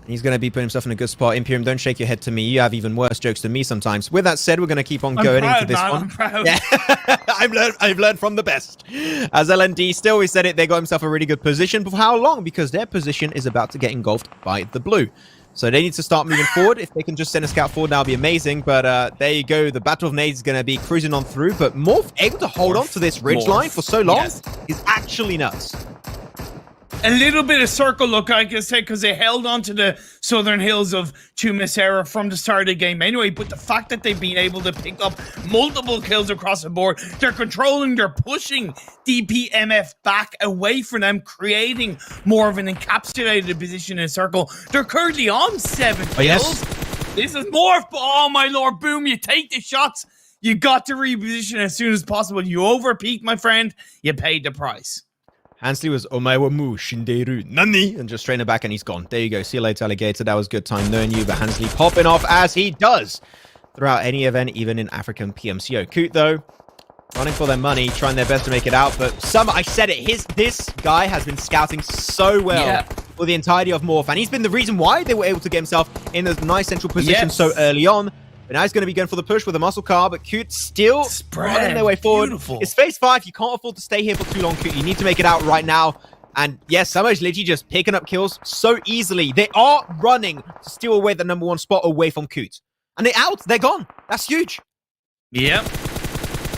And he's going to be putting himself in a good spot. Imperium, don't shake your head to me. You have even worse jokes than me sometimes. With that said, we're going to keep on going into this one. I'm proud. Yeah. I've learned from the best. As LND still, we said it, they got himself a really good position. But for how long? Because their position is about to get engulfed by the blue. So they need to start moving forward. If they can just send a scout forward, that'll be amazing. But there you go. The Battle of Nades is going to be cruising on through. But Morph able to hold on to this ridge line for so long is actually nuts. A little bit of circle look, I can say, because they held on to the southern hills of Chumacera from the start of the game anyway. But the fact that they've been able to pick up multiple kills across the board, they're controlling, they're pushing DPMF back away from them, creating more of an encapsulated position in circle. They're currently on 7 kills. Yes. This is more, oh my lord, boom, you take the shots. You got to reposition as soon as possible. You overpeaked, my friend. You paid the price. Hansley was Omae mu shinderu nani and just straight it back and he's gone. There you go. See you later, alligator. That was good time knowing you, but Hansley popping off as he does throughout any event, even in African PMCO. Coot though, running for their money, trying their best to make it out, but I said it, this guy has been scouting so well for the entirety of Morph, and he's been the reason why they were able to get himself in a nice central position so early on. But now he's going to be going for the push with a muscle car, but Coot still running their way forward. Beautiful. It's phase 5. You can't afford to stay here for too long, Coot. You need to make it out right now. And yes, Summer's literally just picking up kills so easily. They are running to steal away the #1 spot away from Coot. And they're out. They're gone. That's huge. Yep.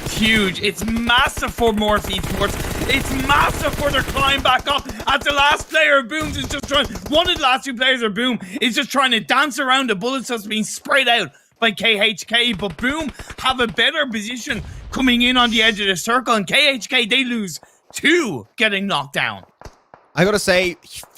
Huge. It's massive for Morph Esports. It's massive for their climb back up. As the last player of Booms is just trying, one of the last 2 players of Boom is just trying to dance around the bullets that's being sprayed out by KHK, but Boom have a better position coming in on the edge of the circle, and KHK, they lose 2 getting knocked down. I gotta say,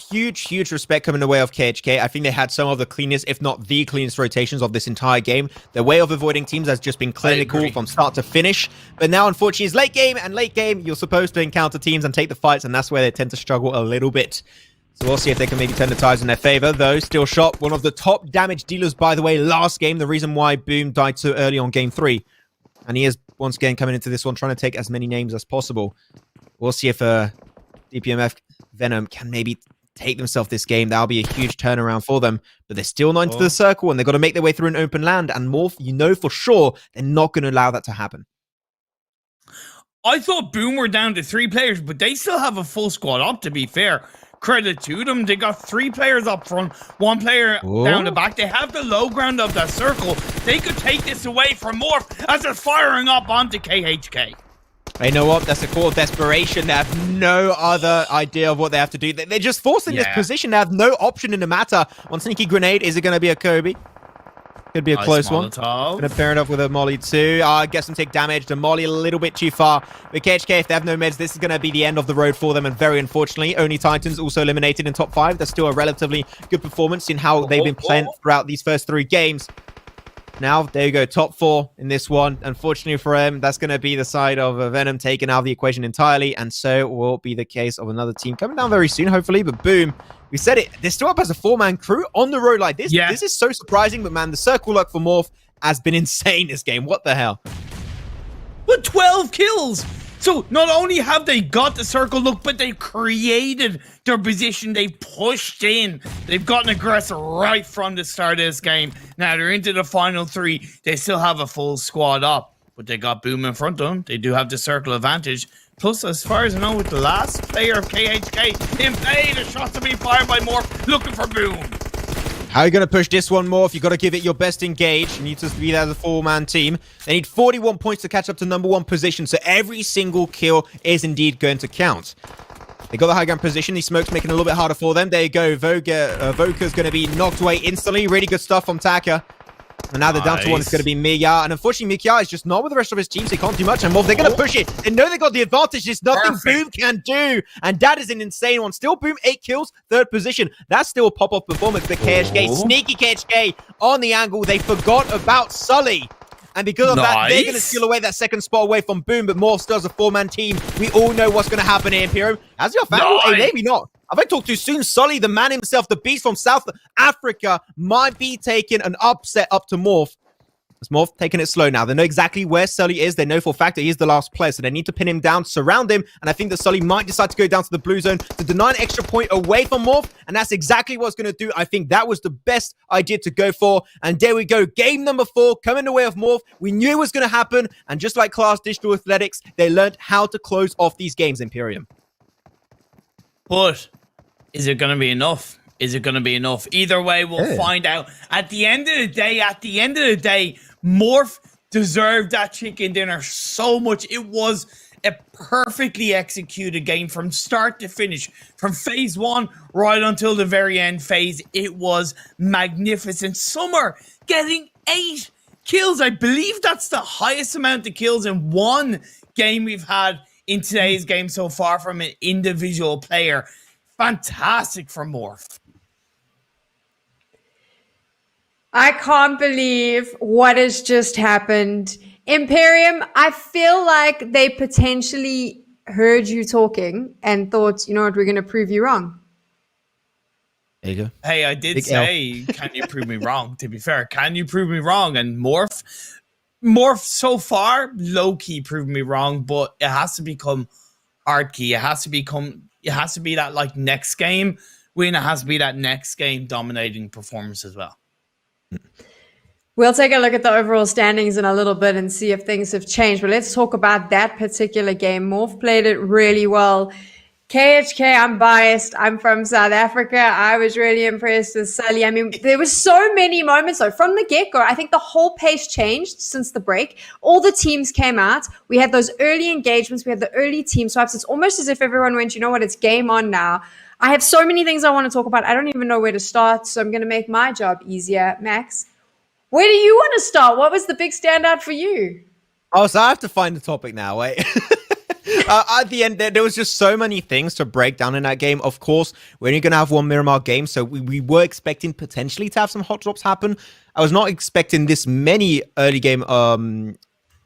huge respect coming the way of KHK. I think they had some of the cleanest, if not the cleanest rotations of this entire game. Their way of avoiding teams has just been clinical from start to finish. But now, unfortunately, it's late game, and late game, you're supposed to encounter teams and take the fights, and that's where they tend to struggle a little bit. So we'll see if they can maybe turn the tides in their favor, though. Still Shot, one of the top damage dealers, by the way, last game. The reason why Boom died so early on game 3. And he is, once again, coming into this one, trying to take as many names as possible. We'll see if DPMF Venom can maybe take themselves this game. That'll be a huge turnaround for them. But they're still not into the circle, and they've got to make their way through an open land. And Morph, you know for sure, they're not going to allow that to happen. I thought Boom were down to 3 players, but they still have a full squad up, to be fair. Credit to them. They got 3 players up front, 1 player down the back. They have the low ground of that circle. They could take this away from Morph as they're firing up onto KHK. You know what? That's a call of desperation. They have no other idea of what they have to do. They're just forced in this position. They have no option in the matter. One sneaky grenade. Is it going to be a Kobe? Could be a close one. Going to pair it up with a Molly too. Get some take damage. The Molly a little bit too far. But KHK, if they have no meds, this is going to be the end of the road for them. And very unfortunately, only Titans also eliminated in top 5. That's still a relatively good performance in how they've been playing throughout these first 3 games. Now, there you go, top 4 in this one. Unfortunately for him, that's going to be the side of Venom taken out of the equation entirely. And so will be the case of another team coming down very soon, hopefully. But Boom, we said it, they're still up as a 4-man crew on the road like this. Yeah. This is so surprising, but man, the circle luck for Morph has been insane this game. What the hell? But 12 kills! So not only have they got the circle look, but they've created their position. They've pushed in. They've gotten aggressive right from the start of this game. Now they're into the final 3. They still have a full squad up, but they got Boom in front of them. They do have the circle advantage. Plus, as far as I know, with the last player of KHK in play, the shots are being fired by Morph, looking for Boom. How are you going to push this one, Morph? You've got to give it your best engage. You need to be there as a 4-man team. They need 41 points to catch up to #1 position, so every single kill is indeed going to count. They got the high ground position. These smokes making it a little bit harder for them. There you go. Voka's going to be knocked away instantly. Really good stuff from Taka. And now they're down to one. It's going to be M.E.O. And unfortunately, M.E.O is just not with the rest of his team, so he can't do much anymore. They're going to push it. They know they got the advantage. There's nothing Boom can do. And that is an insane one. Still Boom, 8 kills, 3rd position. That's still a pop-off performance. But KHK, sneaky KHK on the angle. They forgot about Sully. And because of that, they're going to steal away that 2nd spot away from Boom. But Morph still has a 4-man team. We all know what's going to happen here, Imperium. Has your fan? Hey, maybe not. Have I talked too soon? Sully, the man himself, the beast from South Africa, might be taking an upset up to Morph. It's Morph taking it slow now. They know exactly where Sully is. They know for a fact that he is the last player, so they need to pin him down, surround him, and I think that Sully might decide to go down to the blue zone to deny an extra point away from Morph, and that's exactly what it's going to do. I think that was the best idea to go for, and there we go. Game number 4, coming away of Morph. We knew it was going to happen, and just like Class Digital Athletics, they learned how to close off these games, Imperium. But is it going to be enough? Is it going to be enough? Either way, we'll find out. At the end of the day, Morph deserved that chicken dinner so much. It was a perfectly executed game from start to finish. From phase 1 right until the very end phase, it was magnificent. Summer getting 8 kills. I believe that's the highest amount of kills in one game we've had in today's game so far from an individual player. Fantastic for Morph. I can't believe what has just happened. Imperium, I feel like they potentially heard you talking and thought, you know what, we're going to prove you wrong. There you go. Hey, I did say, can you prove me wrong? To be fair, can you prove me wrong? And Morph so far, low-key proved me wrong, but it has to become hard key. It has to be that like next game win. It has to be that next game dominating performance as well. We'll take a look at the overall standings in a little bit and see if things have changed. But let's talk about that particular game. Morph played it really well. KHK, I'm biased. I'm from South Africa. I was really impressed with Sully. I mean, there were so many moments though from the get-go. I think the whole pace changed since the break. All the teams came out. We had those early engagements. We had the early team swaps. It's almost as if everyone went, you know what, it's game on now. I have so many things I want to talk about. I don't even know where to start, so I'm going to make my job easier. Max, where do you want to start? What was the big standout for you? Oh, so I have to find the topic now. Wait. At the end, there was just so many things to break down in that game. Of course, we're only going to have one Miramar game, so we were expecting potentially to have some hot drops happen. I was not expecting this many early game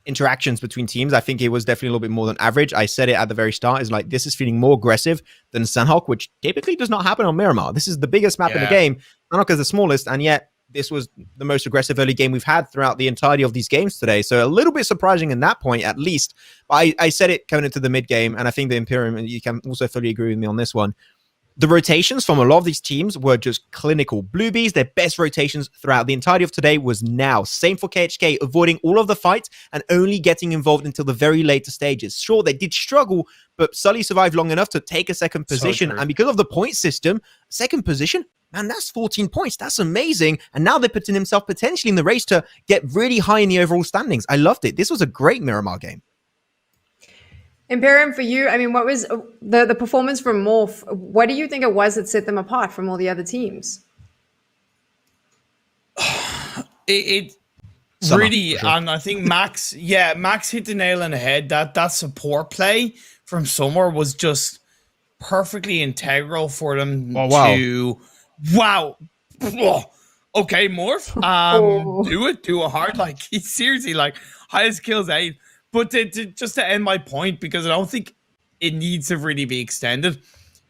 interactions between teams. I think it was definitely a little bit more than average. I said it at the very start, is like, this is feeling more aggressive than Sanhok, which typically does not happen on Miramar. This is the biggest map in the game. Sanhok is the smallest, and yet this was the most aggressive early game we've had throughout the entirety of these games today. So a little bit surprising in that point, at least. But I said it coming into the mid game, and I think the Imperium, and you can also fully agree with me on this one. The rotations from a lot of these teams were just clinical. Bluebees, their best rotations throughout the entirety of today was now. Same for KHK, avoiding all of the fights and only getting involved until the very later stages. Sure, they did struggle, but Sully survived long enough to take a 2nd position. And because of the point system, 2nd position, man, that's 14 points. That's amazing. And now they're putting himself potentially in the race to get really high in the overall standings. I loved it. This was a great Miramar game. Imperium, for you, I mean, what was the performance from Morph? What do you think it was that set them apart from all the other teams? It really, sure. And I think Max hit the nail on the head. That support play from Summer was just perfectly integral for them to... Wow. Okay, Morph. Do it hard. Like, he's seriously, like, highest kills 8. But just to end my point, because I don't think it needs to really be extended,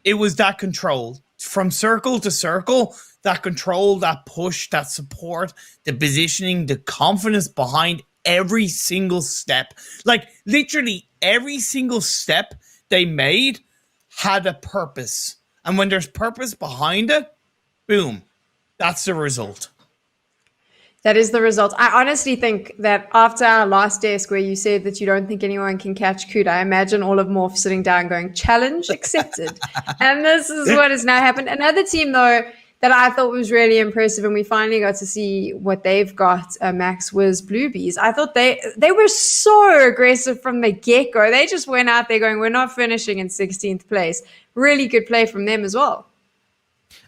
it was that control. From circle to circle, that control, that push, that support, the positioning, the confidence behind every single step. Like, literally every single step they made had a purpose. And when there's purpose behind it, boom, that's the result. That is the result. I honestly think that after our last desk where you said that you don't think anyone can catch Kuda, I imagine all of Morph sitting down going, challenge accepted. And this is what has now happened. Another team, though, that I thought was really impressive, and we finally got to see what they've got, Max, was Bluebees. I thought they were so aggressive from the get-go. They just went out there going, we're not finishing in 16th place. Really good play from them as well.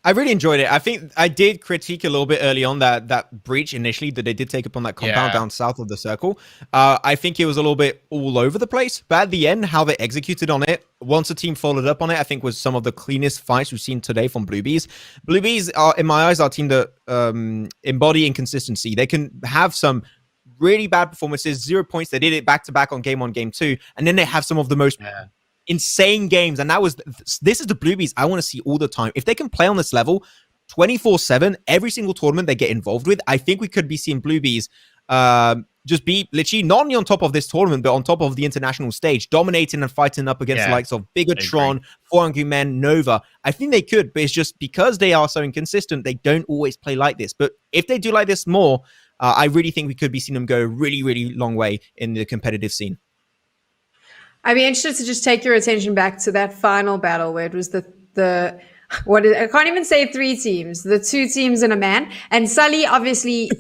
I really enjoyed it. I think I did critique a little bit early on that breach initially that they did take upon that compound down south of the circle. I think it was a little bit all over the place, but at the end, how they executed on it, once the team followed up on it, I think was some of the cleanest fights we've seen today from Blue Bees. Blue Bees are, in my eyes, our team that embody inconsistency. They can have some really bad performances, 0 points. They did it back-to-back on game 1, game 2, and then they have some of the most insane games, and this is the Blue Bees I want to see all the time. If they can play on this level 24/7 every single tournament they get involved with, I think we could be seeing Blue Bees just be literally not only on top of this tournament but on top of the international stage, dominating and fighting up against the likes of Bigatron, 4 Men, Nova. I think they could, but it's just because they are so inconsistent, they don't always play like this. But if they do like this more, I really think we could be seeing them go a really, really long way in the competitive scene. I'd be interested to just take your attention back to that final battle where it was I can't even say 3 teams, the 2 teams and a man. And Sully, obviously,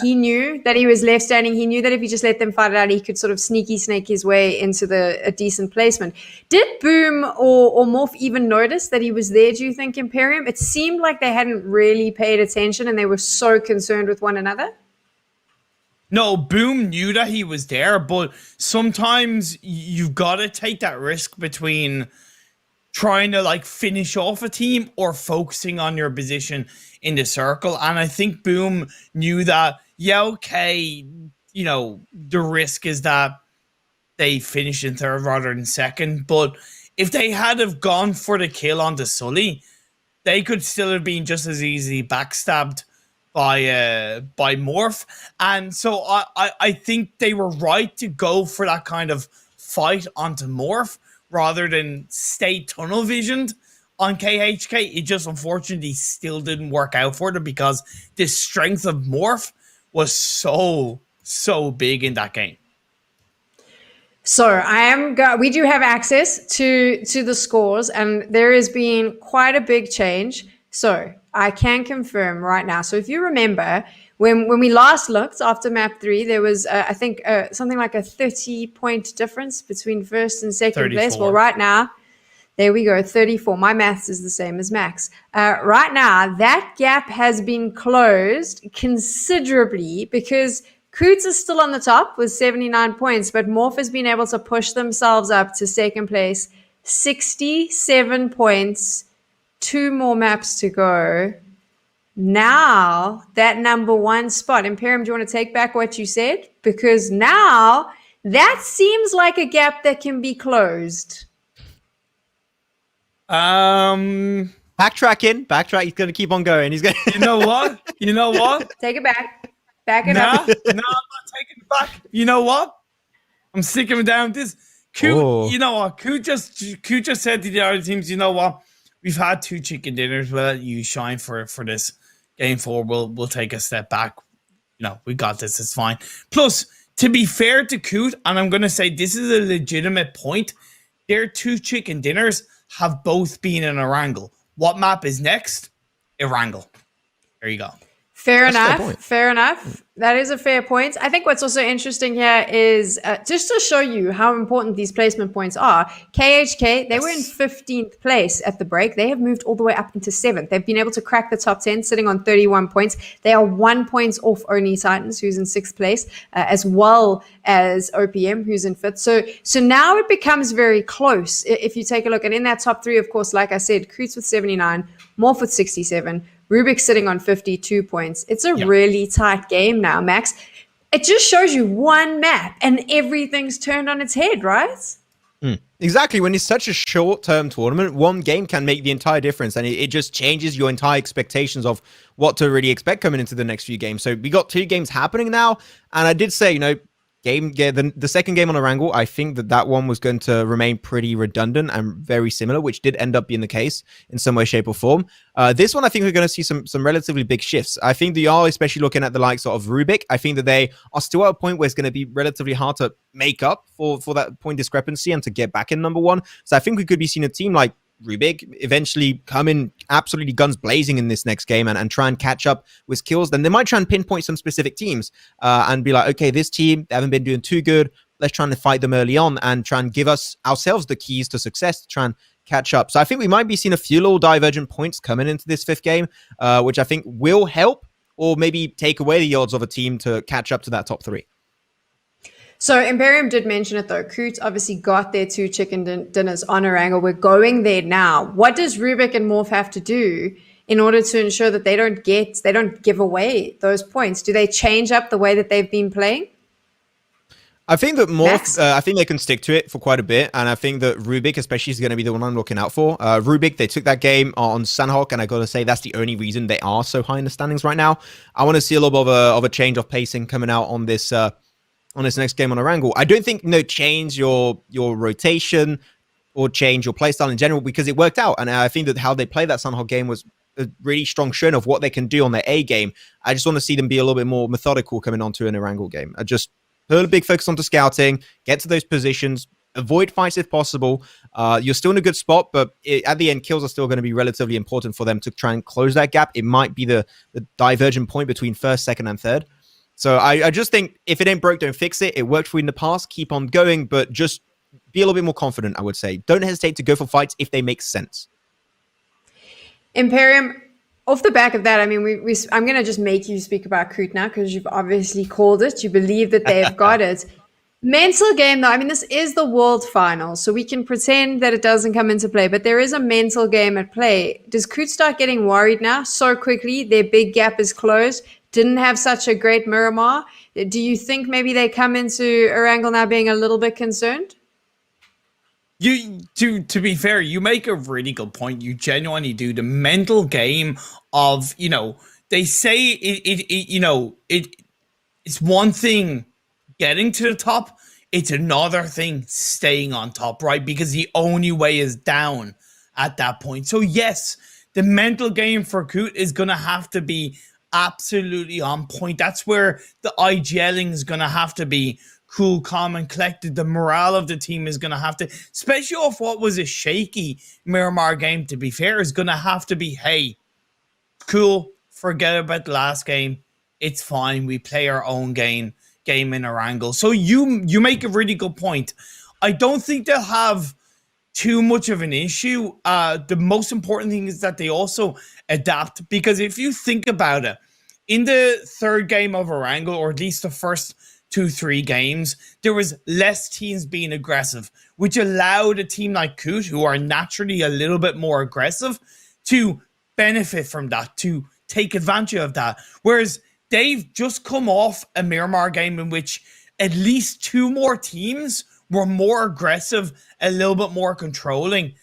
he knew that he was left standing. He knew that if he just let them fight it out, he could sort of sneaky snake his way into a decent placement. Did Boom or Morph even notice that he was there, do you think, Imperium? It seemed like they hadn't really paid attention and they were so concerned with one another. No, Boom knew that he was there, but sometimes you've got to take that risk between trying to like finish off a team or focusing on your position in the circle. And I think Boom knew that, okay, you know, the risk is that they finish in third rather than second. But if they had have gone for the kill onto Sully, they could still have been just as easily backstabbed by Morph. And so I think they were right to go for that kind of fight onto Morph rather than stay tunnel visioned on KHK. It just unfortunately still didn't work out for them because the strength of Morph was so big in that game. So we do have access to the scores, and there has been quite a big change. So I can confirm right now. So if you remember, when we last looked after map 3, there was, I think, something like a 30-point difference between first and second 34. place. Well, right now, there we go, 34. My maths is the same as Max. Right now, that gap has been closed considerably because Coots is still on the top with 79 points, but Morph has been able to push themselves up to second place, 67 points. 2 more maps to go. Now, that number 1 spot. Imperium, do you want to take back what you said? Because now, that seems like a gap that can be closed. Backtrack. He's going to keep on going. He's going. You know what? Take it back. Back it Nah, up. I'm not taking it back. You know what? I'm sticking it down with this. You know what? Coot just said to the other teams, you know what? We've had 2 chicken dinners. We'll let you shine for this game 4. We'll take a step back. You know, we got this. It's fine. Plus, to be fair to Coot, and I'm going to say this is a legitimate point, their 2 chicken dinners have both been in Erangel. What map is next? Erangel. There you go. Fair enough. That is a fair point. I think what's also interesting here is just to show you how important these placement points are. KHK, they were in 15th place at the break. They have moved all the way up into 7th. They've been able to crack the top 10, sitting on 31 points. They are 1 point off Only Titans, who's in 6th place, as well as OPM, who's in 5th. So now it becomes very close if you take a look. And in that top 3, of course, like I said, Coots with 79, Morph with 67, Rubik sitting on 52 points. It's a really tight game now, Max. It just shows you one map and everything's turned on its head, right? Exactly. When it's such a short-term tournament, one game can make the entire difference, and it just changes your entire expectations of what to really expect coming into the next few games. So we got 2 games happening now, and I did say, the second game on Erangel, I think that one was going to remain pretty redundant and very similar, which did end up being the case in some way, shape, or form. This one, I think we're going to see some relatively big shifts. I think they are, especially looking at the likes of Rubik. I think that they are still at a point where it's going to be relatively hard to make up for that point discrepancy and to get back in number 1. So I think we could be seeing a team like Rubik eventually come in absolutely guns blazing in this next game and try and catch up with kills. Then they might try and pinpoint some specific teams and be like, okay, this team, they haven't been doing too good. Let's try and fight them early on and try and give ourselves the keys to success to try and catch up. So I think we might be seeing a few little divergent points coming into this fifth game, which I think will help or maybe take away the odds of a team to catch up to that top 3. So Imperium did mention it though. Croots obviously got their 2 chicken dinners on Erangel. We're going there now. What does Rubik and Morph have to do in order to ensure that they don't give away those points? Do they change up the way that they've been playing? I think that Morph, I think they can stick to it for quite a bit, and I think that Rubik especially is going to be the one I'm looking out for. Rubik, they took that game on Sandhawk, and I got to say that's the only reason they are so high in the standings right now. I want to see a little bit of a change of pacing coming out on this next game on Erangel. I don't think change your rotation or change your playstyle in general, because it worked out, and I think that how they played that Sandhawk game was a really strong showing of what they can do on their A game. I just want to see them be a little bit more methodical coming onto an Erangel game. I just put a big focus onto scouting, get to those positions, avoid fights if possible. You're still in a good spot, but at the end, kills are still going to be relatively important for them to try and close that gap. It might be the divergent point between first, second, and third. So I just think if it ain't broke, don't fix it. It worked for you in the past. Keep on going, but just be a little bit more confident, I would say. Don't hesitate to go for fights if they make sense. Imperium, off the back of that, I mean, I'm going to just make you speak about Kroot now because you've obviously called it. You believe that they've got it. Mental game, though. I mean, this is the world final, so we can pretend that it doesn't come into play, but there is a mental game at play. Does Kroot start getting worried now so quickly? Their big gap is closed. Didn't have such a great Miramar. Do you think maybe they come into Erangel now being a little bit concerned? To be fair, you make a really good point. You genuinely do. The mental game of, they say it's one thing getting to the top, it's another thing staying on top, right? Because the only way is down at that point. So yes, the mental game for Kroot is going to have to be absolutely on point. That's where the IGLing is going to have to be cool, calm, and collected. The morale of the team is going to have to, especially off what was a shaky Miramar game, to be fair, is going to have to be, hey, cool, forget about the last game. It's fine. We play our own game in Erangel. So you make a really good point. I don't think they'll have too much of an issue. The most important thing is that they also adapt, because if you think about it, in the third game of Erangel, or at least the first 2-3 games, there was less teams being aggressive, which allowed a team like Kroot, who are naturally a little bit more aggressive, to benefit from that, to take advantage of that. Whereas they've just come off a Miramar game in which at least 2 more teams were more aggressive, a little bit more controlling.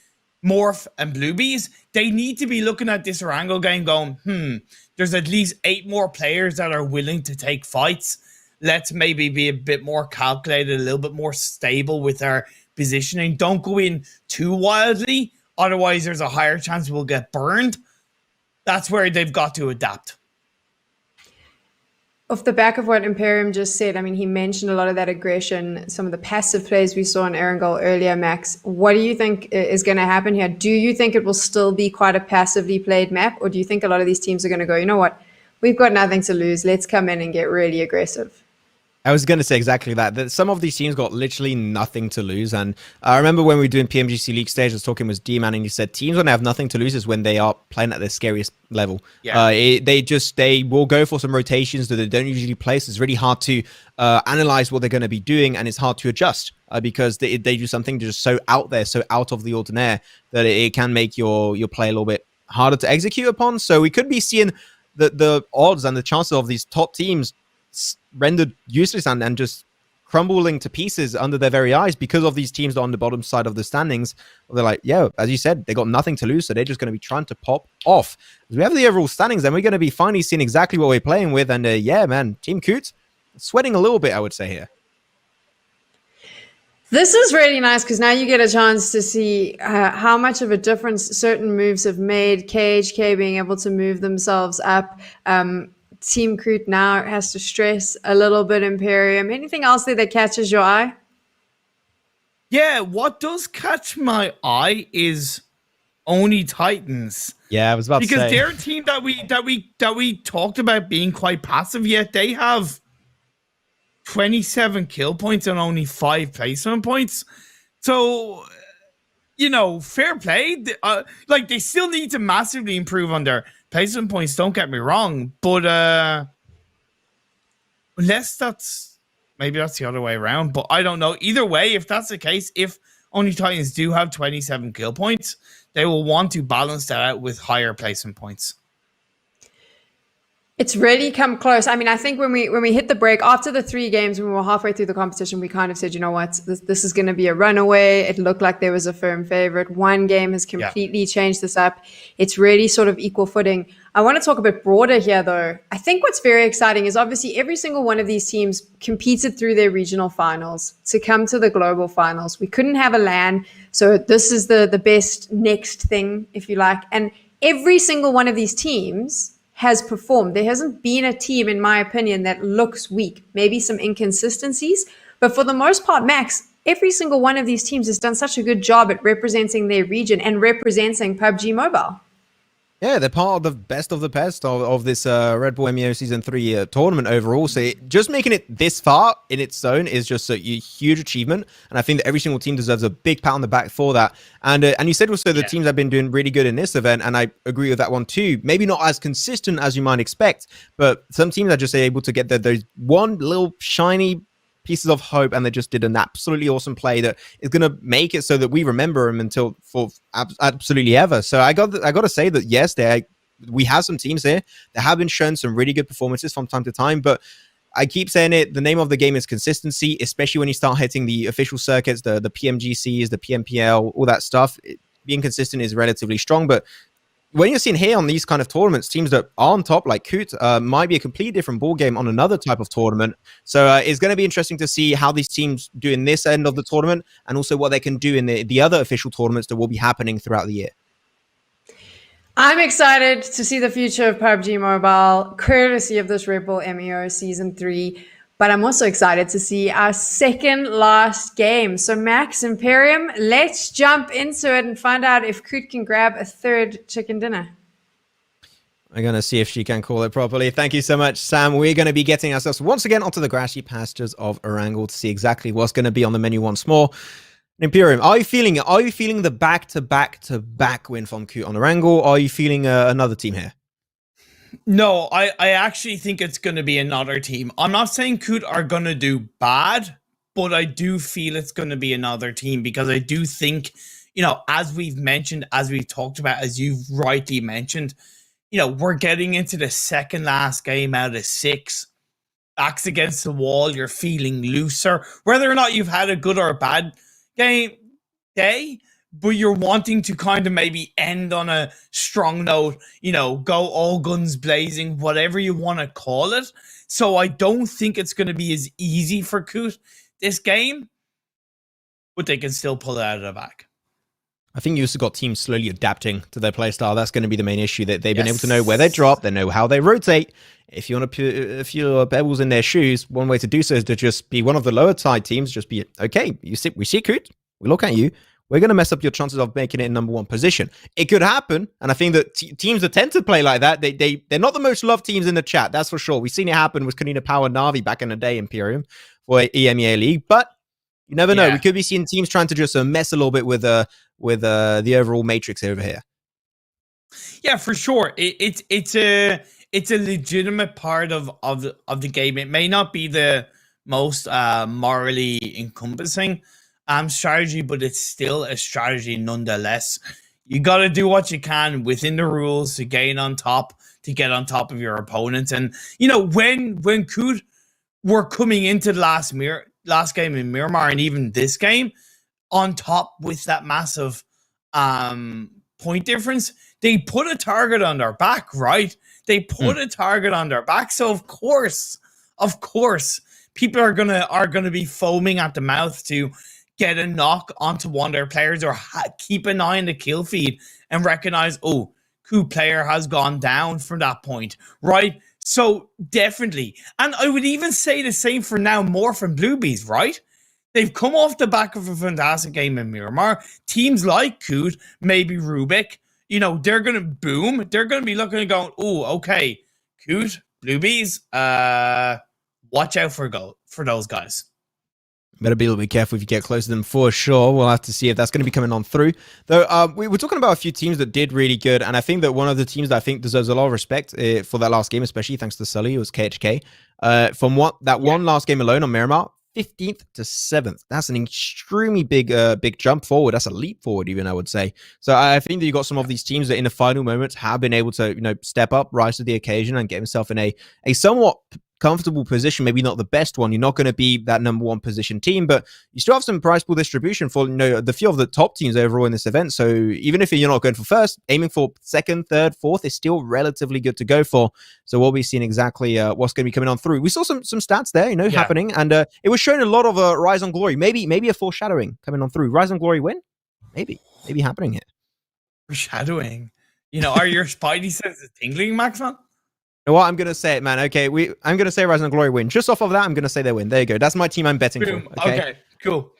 Morph and Bluebees, they need to be looking at this Erangel game going, there's at least 8 more players that are willing to take fights. Let's maybe be a bit more calculated, a little bit more stable with our positioning. Don't go in too wildly, otherwise there's a higher chance we'll get burned. That's where they've got to adapt. Off the back of what Imperium just said, I mean, he mentioned a lot of that aggression, some of the passive plays we saw in Erangel earlier, Max. What do you think is going to happen here? Do you think it will still be quite a passively played map, or do you think a lot of these teams are going to go, you know what, we've got nothing to lose, let's come in and get really aggressive? I was going to say exactly that some of these teams got literally nothing to lose. And I remember when we were doing PMGC League stage, I was talking with D-Man, and he said teams when they have nothing to lose is when they are playing at their scariest level. Yeah. They will go for some rotations that they don't usually play. So it's really hard to analyze what they're going to be doing, and it's hard to adjust because they do something just so out there, so out of the ordinary, that it can make your play a little bit harder to execute upon. So we could be seeing the odds and the chances of these top teams rendered useless and just crumbling to pieces under their very eyes because of these teams that are on the bottom side of the standings. They're like, yeah, as you said, they got nothing to lose, so they're just going to be trying to pop off. As we have the overall standings, and we're going to be finally seeing exactly what we're playing with. And yeah, man, Team Kroot sweating a little bit, I would say here. This is really nice because now you get a chance to see how much of a difference certain moves have made. KHK being able to move themselves up. Team Kroot now has to stress a little bit. Imperium. Anything else there that catches your eye? Yeah, what does catch my eye is Oni Titans. Yeah, I was about to say, because they're a team that we talked about being quite passive, yet they have 27 kill points and only 5 placement points. So fair play. Like, they still need to massively improve on their placement points, don't get me wrong. But unless maybe that's the other way around. But I don't know. Either way, if that's the case, if Only Titans do have 27 kill points, they will want to balance that out with higher placement points. It's really come close. I mean, I think when we hit the break after the 3 games, when we were halfway through the competition, we kind of said, you know what, this is going to be a runaway. It looked like there was a firm favorite. One game has completely changed this up. It's really sort of equal footing. I want to talk a bit broader here, though. I think what's very exciting is obviously every single one of these teams competed through their regional finals to come to the global finals. We couldn't have a LAN, so this is the best next thing, if you like. And every single one of these teams has performed. There hasn't been a team, in my opinion, that looks weak. Maybe some inconsistencies, but for the most part, Max, every single one of these teams has done such a good job at representing their region and representing PUBG Mobile. Yeah, they're part of the best of this Red Bull M.E.O Season 3 tournament overall. So just making it this far in its zone is just a huge achievement. And I think that every single team deserves a big pat on the back for that. And you said also the teams have been doing really good in this event. And I agree with that one too. Maybe not as consistent as you might expect, but some teams are just able to get those one little shiny pieces of hope, and they just did an absolutely awesome play that is going to make it so that we remember them until for absolutely ever. So I got to say that yes, we have some teams here that have been shown some really good performances from time to time, but I keep saying it, the name of the game is consistency, especially when you start hitting the official circuits, the PMGCs, the PMPL, all that stuff. Being consistent is relatively strong, but when you're seeing here on these kind of tournaments, teams that are on top, like Coot, might be a completely different ball game on another type of tournament. So it's going to be interesting to see how these teams do in this end of the tournament, and also what they can do in the other official tournaments that will be happening throughout the year. I'm excited to see the future of PUBG Mobile, courtesy of this Red Bull M.E.O Season 3. But I'm also excited to see our second last game. So Max, Imperium, let's jump into it and find out if Coot can grab a third chicken dinner. We're going to see if she can call it properly. Thank you so much, Sam. We're going to be getting ourselves once again onto the grassy pastures of Erangel to see exactly what's going to be on the menu once more. Imperium, are you feeling it? Are you feeling the back-to-back-to-back win from Coot on Erangel? Or are you feeling another team here? No, I actually think it's going to be another team. I'm not saying Coot are going to do bad, but I do feel it's going to be another team, because I do think, as we've mentioned, as we've talked about, as you've rightly mentioned, we're getting into the second last game out of 6. Backs against the wall, you're feeling looser. Whether or not you've had a good or a bad day, but you're wanting to kind of maybe end on a strong note, go all guns blazing, whatever you want to call it. So I don't think it's going to be as easy for Coot this game, but they can still pull it out of the bag. I think you also got teams slowly adapting to their playstyle. That's going to be the main issue, that they've been able to know where they drop, they know how they rotate. If you want to put a few pebbles in their shoes, one way to do so is to just be one of the lower side teams. Just be, okay, we see Coot, we look at you, we're going to mess up your chances of making it in number 1 position. It could happen, and I think that teams that tend to play like that, they're not the most loved teams in the chat, that's for sure. We've seen it happen with Kanina Power Navi back in the day, Imperium, for EMEA League, but you never know. We could be seeing teams trying to just mess a little bit with the overall matrix over here. Yeah, for sure. It's a legitimate part of the game. It may not be the most morally encompassing strategy, but it's still a strategy nonetheless. You got to do what you can within the rules to gain on top, to get on top of your opponents. And when Coot were coming into the last game in Miramar, and even this game, on top with that massive point difference, they put a target on their back, right? They put a target on their back. So of course, people are gonna be foaming at the mouth to get a knock onto one of their players, or keep an eye on the kill feed and recognize, oh, Coot player has gone down from that point, right? So definitely. And I would even say the same for now more from Bluebees, right? They've come off the back of a fantastic game in Miramar. Teams like Coot, maybe Rubik, they're going to boom. They're going to be looking and going, oh, okay, Coot, Bluebees, watch out for those guys. Better be a little bit careful if you get close to them for sure. We'll have to see if that's going to be coming on through. Though we were talking about a few teams that did really good, and I think that one of the teams that I think deserves a lot of respect for that last game, especially thanks to Sully, was KHK. From one last game alone on Miramar, 15th to 7th. That's an extremely big jump forward. That's a leap forward, even, I would say. So I think that you got some of these teams that in the final moments have been able to, step up, rise to the occasion, and get himself in a somewhat comfortable position, maybe not the best one. You're not going to be that number one position team, but you still have some prize pool distribution for the few of the top teams overall in this event. So even if you're not going for first, aiming for second, third, fourth is still relatively good to go for. So we'll be seeing exactly what's going to be coming on through. We saw some stats there, happening, and it was showing a lot of Rise on Glory. Maybe a foreshadowing coming on through. Rise on Glory win, maybe happening here. Foreshadowing. Are your spidey senses tingling, Maxman? You know what? I'm going to say it, man. Okay, I'm going to say Rise and Glory win. Just off of that, I'm going to say they win. There you go. That's my team I'm betting for. Okay, cool.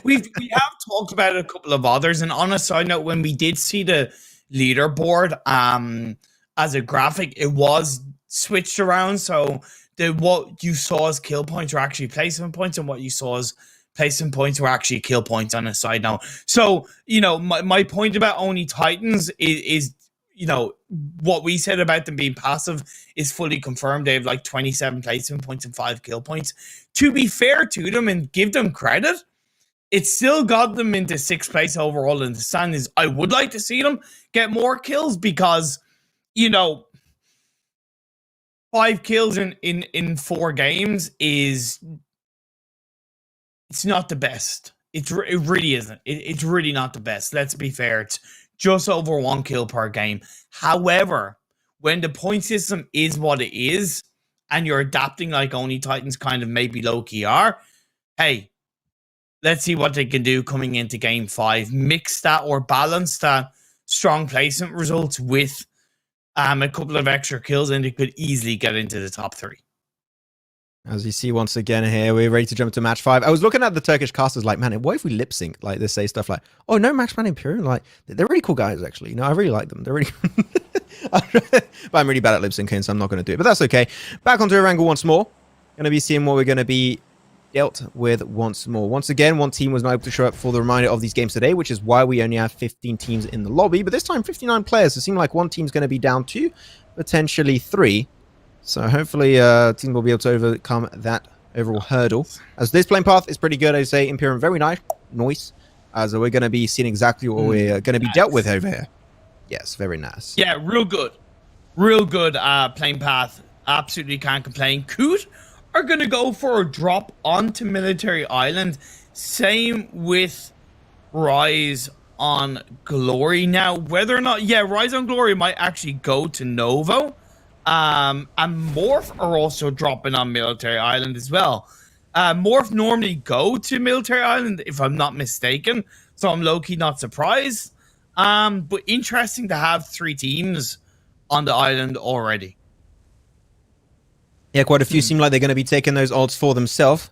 We have talked about a couple of others, and on a side note, when we did see the leaderboard as a graphic, it was switched around. So what you saw as kill points were actually placement points, and what you saw as placement points were actually kill points on a side note. So, my point about only Titans is what we said about them being passive is fully confirmed. They have like 27 placement points and 5 kill points. To be fair to them and give them credit, it still got them into 6th place overall in the standings. I would like to see them get more kills because, 5 kills in 4 games it's not the best. It really isn't. It's really not the best. Let's be fair. It's just over 1 kill per game. However, when the point system is what it is, and you're adapting like only Titans kind of maybe low-key are, hey, let's see what they can do coming into Game 5. Mix that or balance that strong placement results with a couple of extra kills, and they could easily get into the top 3. As you see once again here, we're ready to jump to match 5. I was looking at the Turkish casters like, man, what if we lip sync? Like, they say stuff like, oh, no, Maxman Imperial. Like, they're really cool guys, actually. I really like them. They're really but I'm really bad at lip syncing, so I'm not going to do it. But that's okay. Back onto Erangel once more. Going to be seeing what we're going to be dealt with once more. Once again, one team was not able to show up for the remainder of these games today, which is why we only have 15 teams in the lobby. But this time, 59 players. It seems like one team's going to be down 2, potentially 3. So hopefully team will be able to overcome that overall hurdle. As this playing path is pretty good, I'd say. Imperium, very nice. As we're going to be seeing exactly what we're going to be dealt with over here. Yes, very nice. Yeah, real good. Real good playing path. Absolutely can't complain. Coot are going to go for a drop onto Military Island. Same with Rise on Glory. Now, whether or not... Yeah, Rise on Glory might actually go to Novo. And Morph are also dropping on Military Island as well. Morph normally go to Military Island, if I'm not mistaken. So I'm low-key not surprised. But interesting to have 3 teams on the island already. Yeah, quite a few seem like they're going to be taking those odds for themselves.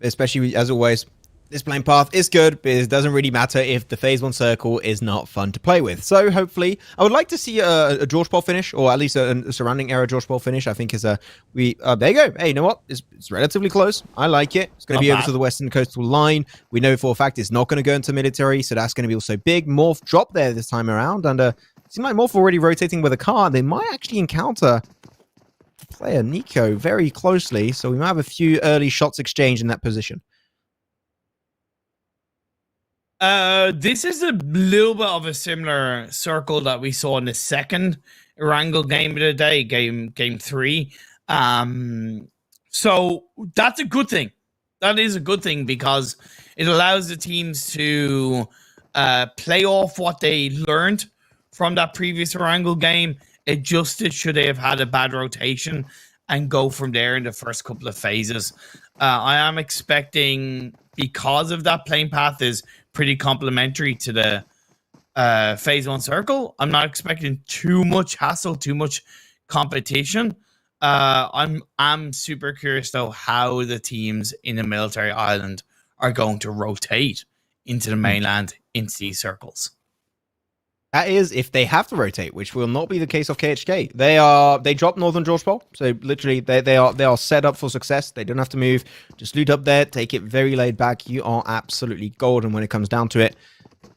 Especially, as always, this playing path is good, but it doesn't really matter if the Phase 1 circle is not fun to play with. So hopefully, I would like to see a George Paul finish, or at least a surrounding era George Paul finish. I think is there you go. Hey, you know what? It's relatively close. I like it. It's going to be over to the western coastal line. We know for a fact it's not going to go into military, so that's going to be also big. Morph dropped there this time around, and it seems like Morph already rotating with a car. They might actually encounter player Nico very closely, so we might have a few early shots exchanged in that position. This is a little bit of a similar circle that we saw in the second Erangel game of the day, game 3. So that's a good thing. That is a good thing because it allows the teams to play off what they learned from that previous Erangel game, adjust it should they have had a bad rotation, and go from there in the first couple of phases. I am expecting, because of that playing path is pretty complementary to the Phase 1 circle, I'm not expecting too much hassle, too much competition. I'm super curious, though, how the teams in the Military Island are going to rotate into the mainland into these circles. That is if they have to rotate, which will not be the case of KHK. They drop Northern George Pole, so literally they are set up for success. They don't have to move. Just loot up there, take it very laid back. You are absolutely golden when it comes down to it.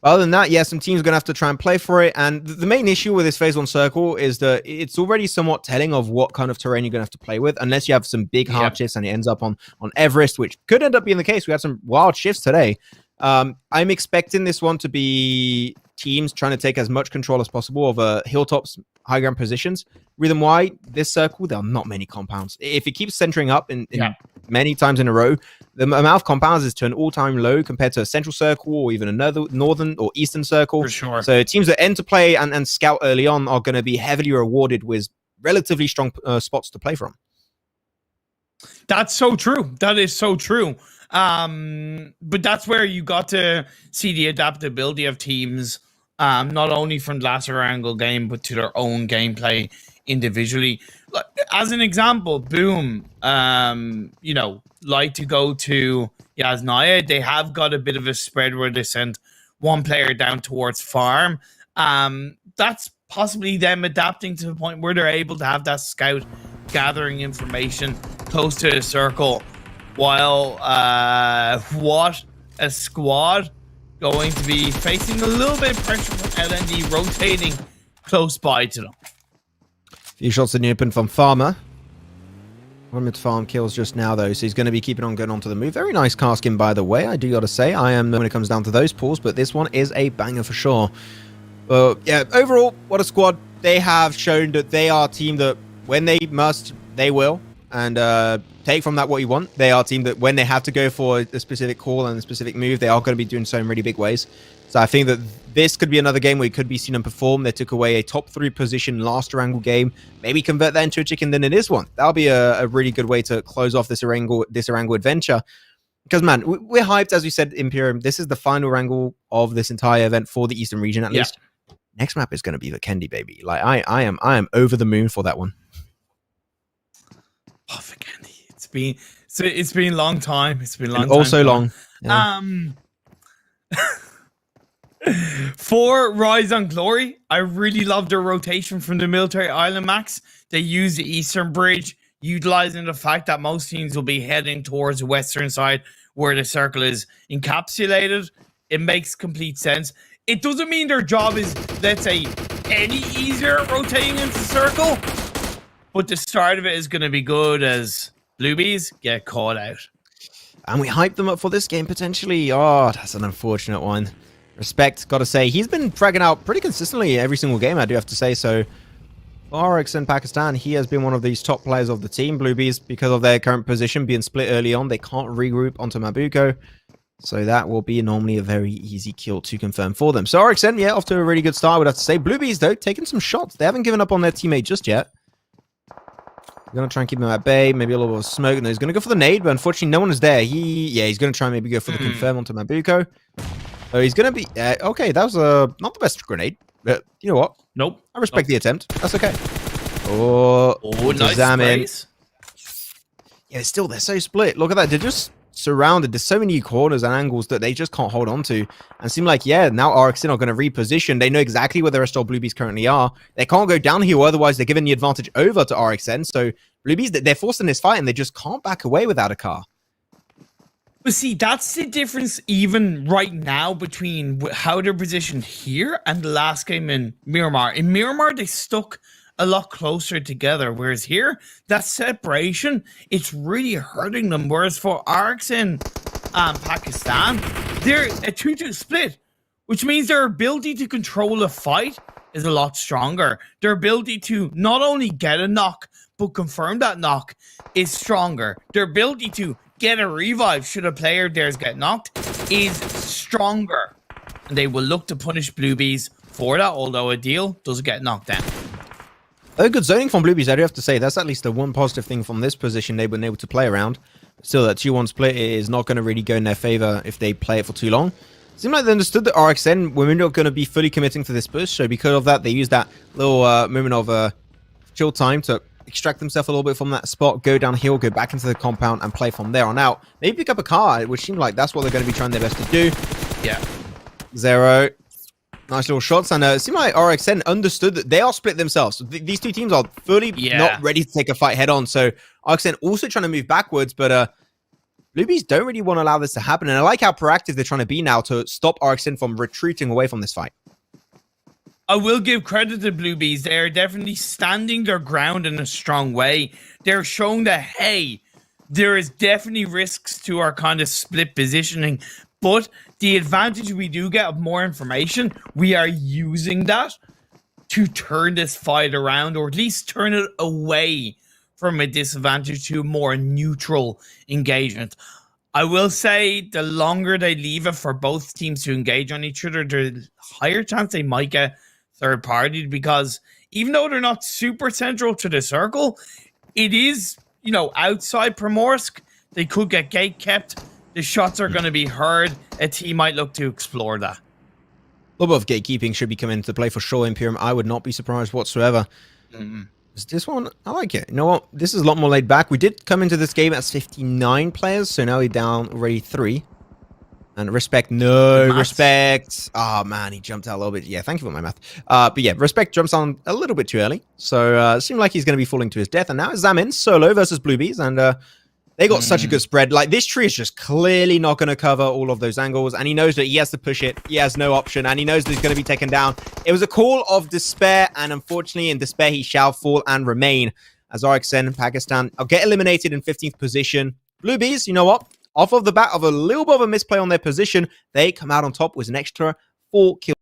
Other than that, yeah, some teams are going to have to try and play for it. And the main issue with this Phase 1 circle is that it's already somewhat telling of what kind of terrain you're going to have to play with, unless you have some big hard shifts and it ends up on Everest, which could end up being the case. We had some wild shifts today. I'm expecting this one to be teams trying to take as much control as possible over hilltops, high ground positions. Reason why this circle, there are not many compounds. If it keeps centering up in many times in a row, the amount of compounds is to an all-time low compared to a central circle or even another northern or eastern circle. For sure. So teams that enter play and scout early on are going to be heavily rewarded with relatively strong spots to play from. That's so true. That is so true. But that's where you got to see the adaptability of teams, not only from the lateral angle game, but to their own gameplay individually. Like, as an example, Boom, like to go to Yasnaya. They have got a bit of a spread where they send one player down towards farm. That's possibly them adapting to the point where they're able to have that scout gathering information close to the circle. While what a squad going to be facing a little bit of pressure from LND rotating close by to them. Few shots in the open from Farmer. One mid farm kills just now, though, so he's going to be keeping on going onto the move. Very nice casking, by the way. I do got to say, I am when it comes down to those pulls, but this one is a banger for sure. Yeah, overall, what a squad. They have shown that they are a team that when they must, they will. And take from that what you want. They are a team that when they have to go for a specific call and a specific move, they are going to be doing so in really big ways. So I think that this could be another game where you could be seeing them perform. They took away a top 3 position last Erangel game. Maybe convert that into a chicken dinner this one. That'll be a really good way to close off this Erangel adventure. Because, man, we're hyped, as we said, Imperium. This is the final Erangel of this entire event for the Eastern region, at least. Next map is going to be the Kendi, baby. Like, I am over the moon for that one. Oh, for Kendi. It's been a long time. It's been a long time. Also long. Yeah. For Rise on Glory, I really love their rotation from the military island max. They use the eastern bridge, utilizing the fact that most teams will be heading towards the western side where the circle is encapsulated. It makes complete sense. It doesn't mean their job is, let's say, any easier rotating into the circle, but the start of it is going to be good as Bluebees get caught out. And we hyped them up for this game potentially. Oh, that's an unfortunate one. Respect, gotta say. He's been fragging out pretty consistently every single game, I do have to say. So, for RX in Pakistan, he has been one of these top players of the team. Bluebees, because of their current position being split early on, they can't regroup onto Mabuko. So that will be normally a very easy kill to confirm for them. So RXN, yeah, off to a really good start, I would have to say. Bluebees, though, taking some shots. They haven't given up on their teammate just yet. Going to try and keep him at bay. Maybe a little bit of smoke. And he's going to go for the nade, but unfortunately, no one is there. He's going to try and maybe go for the confirm onto Mabuko. So he's going to be... okay, that was not the best grenade. But you know what? Nope. I respect the attempt. That's okay. Oh, nice sprays. Yeah, they're so split. Look at that. They're just surrounded. There's so many corners and angles that they just can't hold on to. And seem like, yeah, now RXN are going to reposition. They know exactly where the rest of Bluebees currently are. They can't go down here, otherwise they're giving the advantage over to RXN. So Bluebees, they're forced in this fight and they just can't back away without a car. But see, that's the difference even right now between how they're positioned here and the last game in Miramar. In Miramar, they stuck a lot closer together, whereas here, that separation, it's really hurting them. Whereas for RX in Pakistan, they're a 2-2 split, which means their ability to control a fight is a lot stronger. Their ability to not only get a knock, but confirm that knock is stronger. Their ability to get a revive should a player theirs get knocked is stronger. And they will look to punish Bluebees for that, although a deal does get knocked down. Oh, good zoning from Bluebees, I do have to say. That's at least the one positive thing from this position they've been able to play around. Still, that 2-1 split is not going to really go in their favor if they play it for too long. It seemed like they understood that RXN were not going to be fully committing to this push, so because of that, they used that little moment of chill time to extract themselves a little bit from that spot, go downhill, go back into the compound, and play from there on out. Maybe pick up a car, which seemed like that's what they're going to be trying their best to do. Yeah. Zero. Nice little shots, and it seemed like RXN understood that they are split themselves. So these two teams are fully not ready to take a fight head on. So RXN also trying to move backwards, but Bluebees don't really want to allow this to happen. And I like how proactive they're trying to be now to stop RXN from retreating away from this fight. I will give credit to Bluebees. They are definitely standing their ground in a strong way. They're showing that, hey, there is definitely risks to our kind of split positioning, but the advantage we do get of more information, we are using that to turn this fight around, or at least turn it away from a disadvantage to a more neutral engagement. I will say the longer they leave it for both teams to engage on each other, the higher chance they might get third party, because even though they're not super central to the circle, it is, you know, outside Primorsk. They could get gate kept. The shots are going to be heard. A team might look to explore that. A little bit of gatekeeping should be coming into play for sure, Imperium. I would not be surprised whatsoever. This one, I like it. You know what? This is a lot more laid back. We did come into this game as 59 players, so now we're down already 3. And respect, no respect. Oh man, he jumped out a little bit. Yeah, thank you for my math. But yeah, respect jumps on a little bit too early. So it seemed like he's going to be falling to his death. And now it's Zamin solo versus Bluebees, and they got such a good spread. Like, this tree is just clearly not going to cover all of those angles, and he knows that he has to push it. He has no option, and he knows that he's going to be taken down. It was a call of despair, and unfortunately, in despair, he shall fall and remain. As RXN, Pakistan, will get eliminated in 15th position. Bluebees, you know what? Off of the bat of a little bit of a misplay on their position, they come out on top with an extra 4 kills.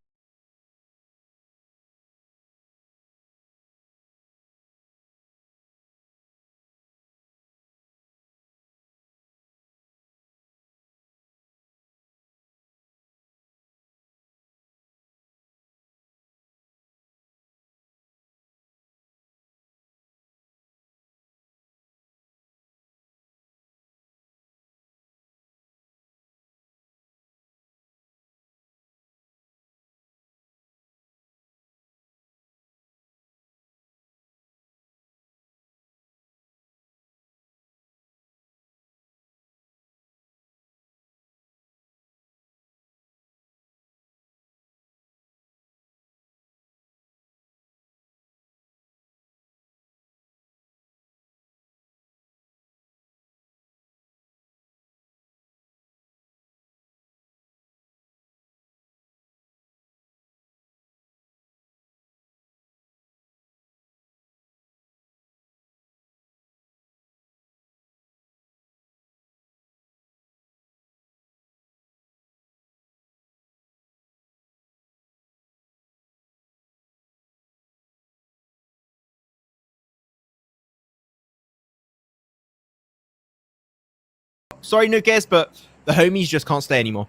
Sorry, Nukes, but the homies just can't stay anymore.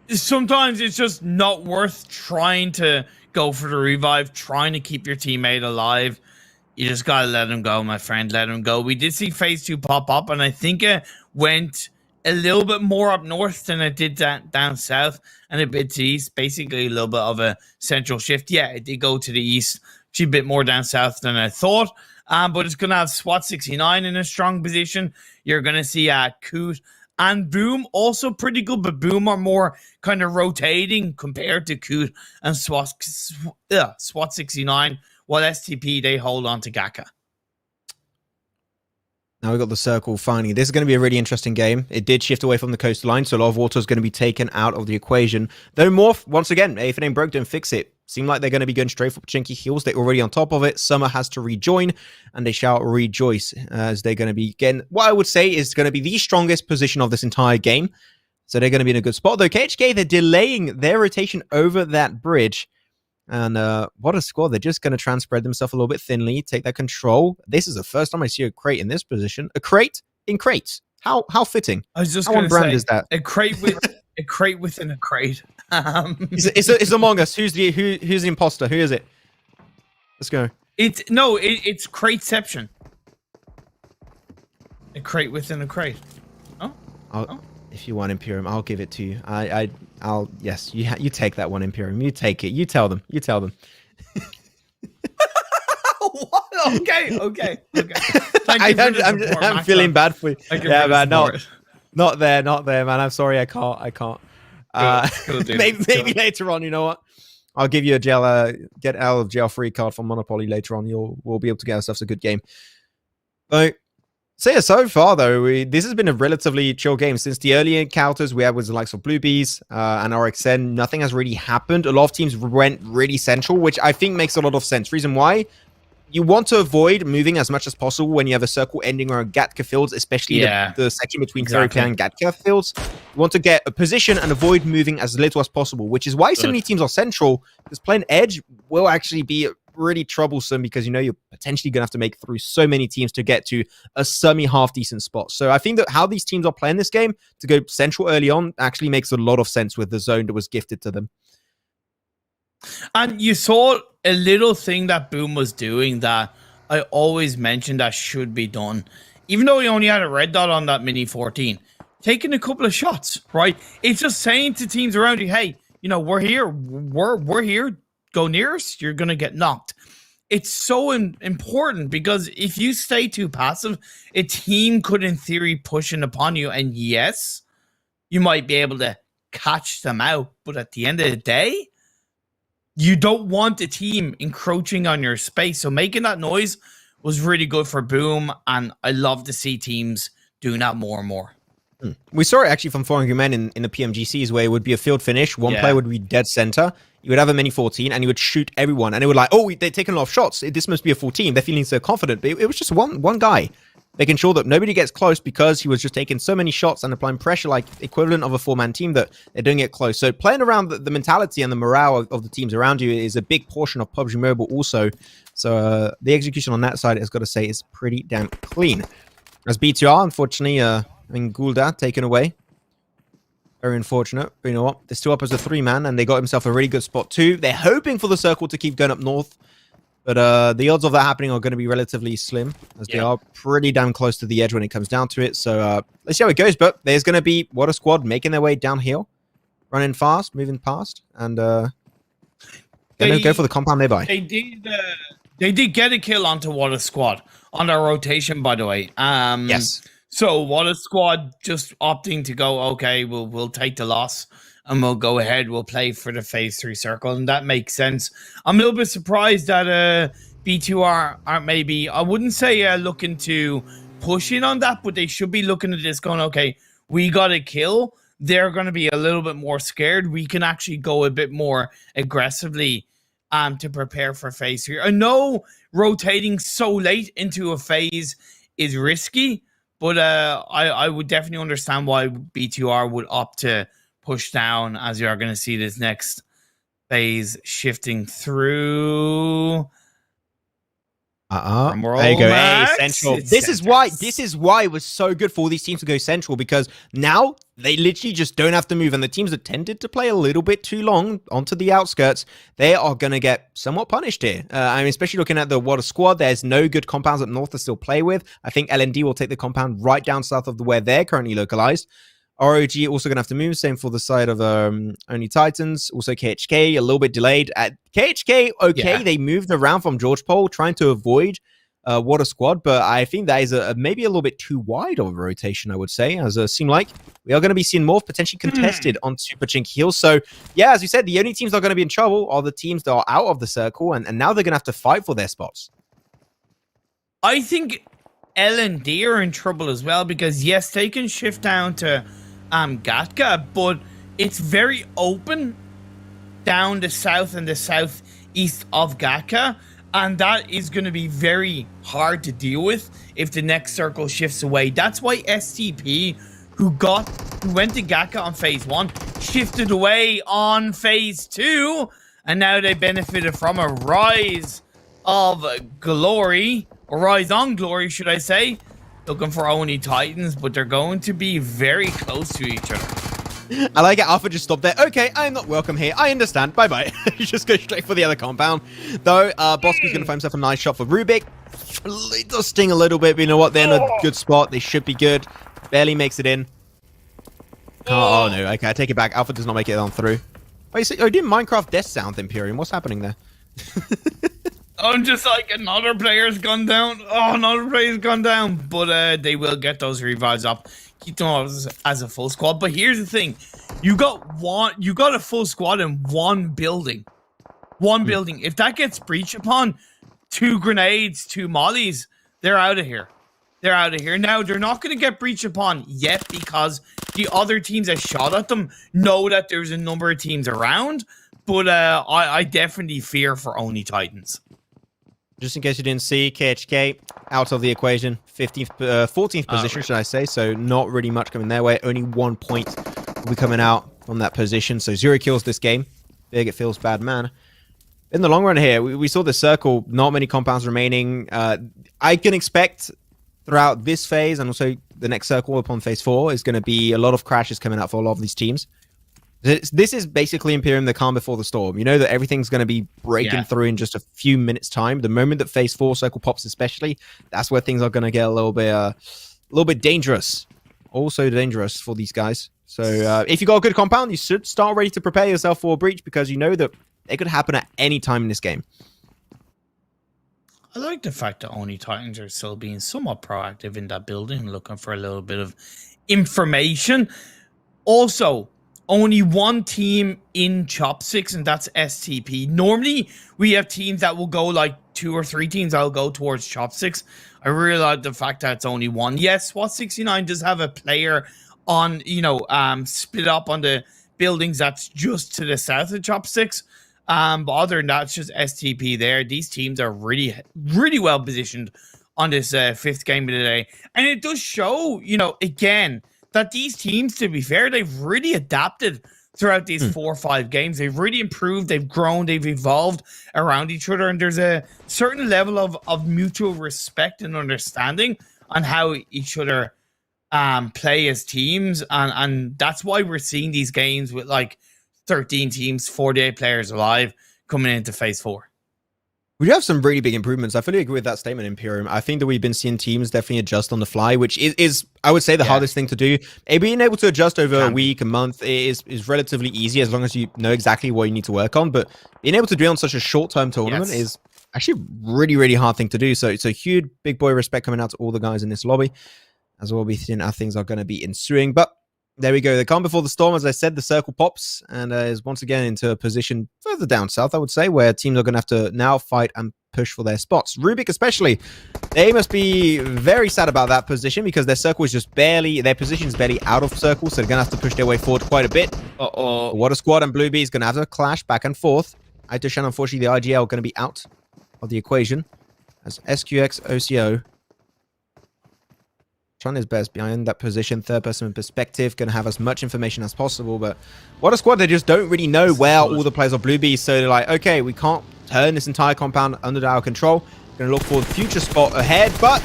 Sometimes it's just not worth trying to go for the revive, trying to keep your teammate alive. You just gotta let him go, my friend. Let him go. We did see phase 2 pop up, and I think it went a little bit more up north than it did down south, and a bit to east. Basically, a little bit of a central shift. Yeah, it did go to the east, actually a bit more down south than I thought. But it's gonna have SWAT 69 in a strong position. You're gonna see Coot and Boom also pretty good, but Boom are more kind of rotating compared to Coot and SWAT 69. While STP, they hold on to Gaka. Now we've got the circle finally. This is going to be a really interesting game. It did shift away from the coastline, so a lot of water is going to be taken out of the equation. Though Morph, once again, if it ain't broke, don't fix it. Seem like they're going to be going straight for Pachinki Heals. They're already on top of it. Summer has to rejoin, and they shall rejoice as they're going to be getting what I would say is going to be the strongest position of this entire game. So they're going to be in a good spot. Though KHK, they're delaying their rotation over that bridge. And what a squad. They're just going to try and spread themselves a little bit thinly, take that control. This is the first time I see a crate in this position. A crate in crates. How fitting. I was just going to say, brand is that? A crate with a crate within a crate. It's Among Us. Who's the imposter? Who is it? Let's go. It's crateception. A crate within a crate. Oh. If you want Imperium, I'll give it to you. I'll yes, you take that one, Imperium. You take it. You tell them. What? Okay. Thank you I'm feeling bad for you. Yeah, man. Not there, man. I'm sorry. I can't. Cool, dude. Maybe later on, you know what? I'll give you a get out of jail free card from Monopoly later on. We'll be able to get ourselves a good game. So far though, this has been a relatively chill game. Since the early encounters we had with the likes of Bluebees and RXN, nothing has really happened. A lot of teams went really central, which I think makes a lot of sense. Reason why? You want to avoid moving as much as possible when you have a circle ending or a Gatka fields, especially the section between Therapy and Gatka fields. You want to get a position and avoid moving as little as possible, which is why so many teams are central, because playing edge will actually be really troublesome because, you know, you're potentially going to have to make through so many teams to get to a semi-half decent spot. So I think that how these teams are playing this game to go central early on actually makes a lot of sense with the zone that was gifted to them. And you saw a little thing that Boom was doing that I always mentioned that should be done. Even though he only had a red dot on that mini 14, taking a couple of shots, right? It's just saying to teams around you, hey, you know, we're here. We're here. Go near us, you're going to get knocked. It's so important because if you stay too passive, a team could, in theory, push in upon you. And yes, you might be able to catch them out. But at the end of the day, you don't want a team encroaching on your space. So making that noise was really good for Boom. And I love to see teams doing that more and more. We saw it actually from Foreign Men in the PMGCs where it would be a field finish. One player would be dead center. You would have a mini 14 and you would shoot everyone. And it would like, oh, they're taking a lot of shots. This must be a full team. They're feeling so confident. But it was just one guy making sure that nobody gets close because he was just taking so many shots and applying pressure like equivalent of a 4-man team that they're doing it close. So playing around the mentality and the morale of the teams around you is a big portion of PUBG Mobile also. So the execution on that side, I've got to say, is pretty damn clean. As B2R, unfortunately, Gulda taken away. Very unfortunate. But you know what? They're still up as a 3-man, and they got himself a really good spot too. They're hoping for the circle to keep going up north. But the odds of that happening are going to be relatively slim, as they are pretty damn close to the edge when it comes down to it. So let's see how it goes. But there's going to be Water Squad making their way downhill, running fast, moving past, and going to go for the compound nearby. They did get a kill onto Water Squad on their rotation, by the way. Yes. So Water Squad just opting to go, okay, we'll take the loss and we'll go ahead. We'll play for the phase 3 circle, and that makes sense. I'm a little bit surprised that B2R aren't maybe, I wouldn't say looking to push in on that, but they should be looking at this going, okay, we got a kill. They're going to be a little bit more scared. We can actually go a bit more aggressively to prepare for phase 3. I know rotating so late into a phase is risky, but I would definitely understand why B2R would opt to push down, as you are going to see this next phase shifting through. There you go. Hey, central. This is why it was so good for all these teams to go central, because now they literally just don't have to move. And the teams that tended to play a little bit too long onto the outskirts, they are going to get somewhat punished here. I mean, especially looking at the Water Squad, there's no good compounds up north to still play with. I think LND will take the compound right down south of where they're currently localized. ROG also going to have to move. Same for the side of Only Titans. Also KHK, a little bit delayed. At KHK, they moved around from George Pole, trying to avoid Water Squad. But I think that is maybe a little bit too wide of a rotation, I would say. As it seemed like we are going to be seeing more potentially contested on Super Chinky Hills. So, yeah, as you said, the only teams that are going to be in trouble are the teams that are out of the circle. And now they're going to have to fight for their spots. I think LND are in trouble as well, because, yes, they can shift down to Gatka, but it's very open down the south and the southeast of Gatka, and that is going to be very hard to deal with if the next circle shifts away. That's why STP, who went to Gatka on phase 1, shifted away on phase 2, and now they benefited from a rise of glory, or rise on glory, should I say. Looking for Only Titans, but they're going to be very close to each other. I like it. Alpha just stopped there. Okay, I'm not welcome here. I understand. Bye-bye. You just go straight for the other compound. Though, Bosky's going to find himself a nice shot for Rubik. It does sting a little bit, but you know what? They're in a good spot. They should be good. Barely makes it in. Oh, no. Okay, I take it back. Alpha does not make it on through. Wait, so, didn't Minecraft death sound, Imperium? What's happening there? I'm just like, another player's gone down. Oh, another player's gone down. But they will get those revives up. keep them as a full squad. But here's the thing: you got a full squad in one building. One building. If that gets breached upon, 2 grenades, 2 mollies, they're out of here. They're out of here. Now, they're not going to get breached upon yet because the other teams that shot at them know that there's a number of teams around. But I definitely fear for Oni Titans. Just in case you didn't see, KHK out of the equation. 14th position, should I say. So not really much coming their way. Only 1 point will be coming out from that position. So 0 kills this game. Big, it feels bad, man. In the long run here, we saw the circle, not many compounds remaining. I can expect throughout this phase and also the next circle upon phase 4 is going to be a lot of crashes coming out for a lot of these teams. This is basically Imperium, the calm before the storm. You know that everything's going to be breaking through in just a few minutes' time. The moment that phase 4 circle pops especially, that's where things are going to get a little bit dangerous. Also dangerous for these guys. So if you got a good compound, you should start ready to prepare yourself for a breach because you know that it could happen at any time in this game. I like the fact that Oni Titans are still being somewhat proactive in that building, looking for a little bit of information. Also, only one team in Chopsticks, and that's STP. Normally, we have teams that will go like 2 or 3 teams that will go towards Chopsticks. I really like the fact that it's only one. Yes, SWAT69 does have a player on, split up on the buildings that's just to the south of Chopsticks. But other than that, it's just STP there. These teams are really, really well positioned on this 5th game of the day. And it does show, again, that these teams, to be fair, they've really adapted throughout these 4 or 5 games. They've really improved, they've grown, they've evolved around each other. And there's a certain level of mutual respect and understanding on how each other play as teams. And that's why we're seeing these games with like 13 teams, 48 players alive coming into phase 4. We do have some really big improvements. I fully agree with that statement, Imperium. I think that we've been seeing teams definitely adjust on the fly, which is I would say, the hardest thing to do. Being able to adjust over a week, a month is relatively easy as long as you know exactly what you need to work on. But being able to do it on such a short-term tournament is actually really, really hard thing to do. So it's a huge big boy respect coming out to all the guys in this lobby, as we'll be seeing how things are going to be ensuing. But there we go. The calm before the storm, as I said, the circle pops and is once again into a position further down south, I would say, where teams are going to have to now fight and push for their spots. Rubik especially, they must be very sad about that position because their circle is just barely, their position is barely out of circle, so they're going to have to push their way forward quite a bit. Water Squad and Blue Bee is going to have to clash back and forth. Aitushan, unfortunately, the IGL are going to be out of the equation as SQX OCO trying his best behind that position, third person perspective, going to have as much information as possible. But what a squad, they just don't really know where all the players are Blue Bees. So they're like, okay, we can't turn this entire compound under our control. Going to look for the future spot ahead, but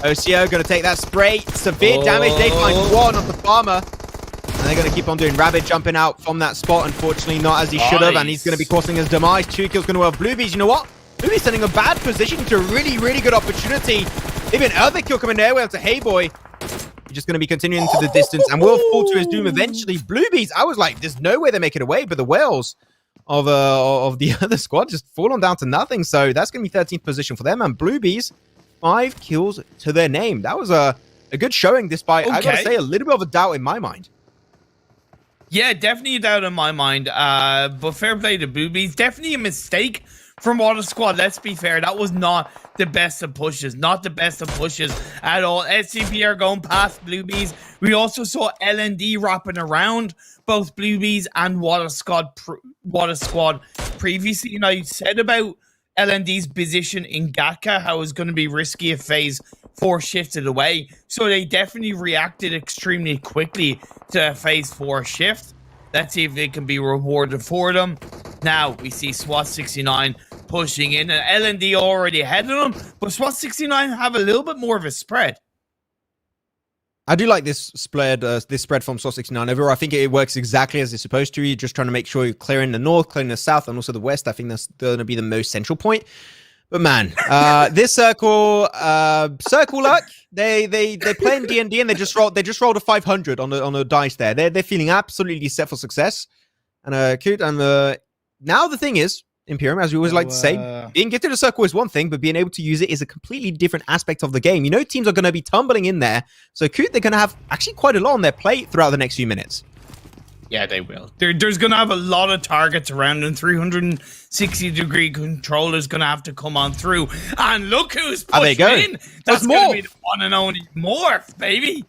OCO going to take that spray. Severe damage. They find one of the farmer. And they're going to keep on doing Rabbit jumping out from that spot. Unfortunately, not as he should have. And he's going to be causing his demise. 2 kills going to have Blue Bees. You know what? Blue Bees sending a bad position to a really, really good opportunity. Even another kill coming their way onto Hey Boy. He's just going to be continuing into the distance and will fall to his doom eventually. Blue Bees, I was like, there's no way they make it away, but the whales of the other squad just fallen down to nothing. So that's going to be 13th position for them. And Blue Bees, 5 kills to their name. That was a good showing, despite, I got to say, a little bit of a doubt in my mind. Yeah, definitely a doubt in my mind. But fair play to Blue Bees. Definitely a mistake from Water Squad. Let's be fair. That was not the best of pushes. Not the best of pushes at all. SCP are going past Blue Bees. We also saw LND wrapping around both Blue Bees and Water Squad previously. You know, you said about LND's position in Gatka, how it was going to be risky if phase 4 shifted away. So they definitely reacted extremely quickly to a phase 4 shift. Let's see if they can be rewarded for them. Now we see SWAT69 pushing in, and LND already ahead of them, but SWAT69 have a little bit more of a spread. I do like this spread from SWAT69 overall. I think it works exactly as it's supposed to. You're just trying to make sure you're clearing the north, clearing the south, and also the west. I think that's going to be the most central point. But man, this circle luck. They play in D&D and they just rolled a 500 on the dice there. They're feeling absolutely set for success. And cute. And now the thing is, Imperium, as we always like to say, being gifted a circle is one thing, but being able to use it is a completely different aspect of the game. You know, teams are going to be tumbling in there, so Coot, they're going to have actually quite a lot on their plate throughout the next few minutes. Yeah, they will. There's going to have a lot of targets around, and 360-degree controllers going to have to come on through. And look who's pushing in. That's going to be the one and only Morph, baby.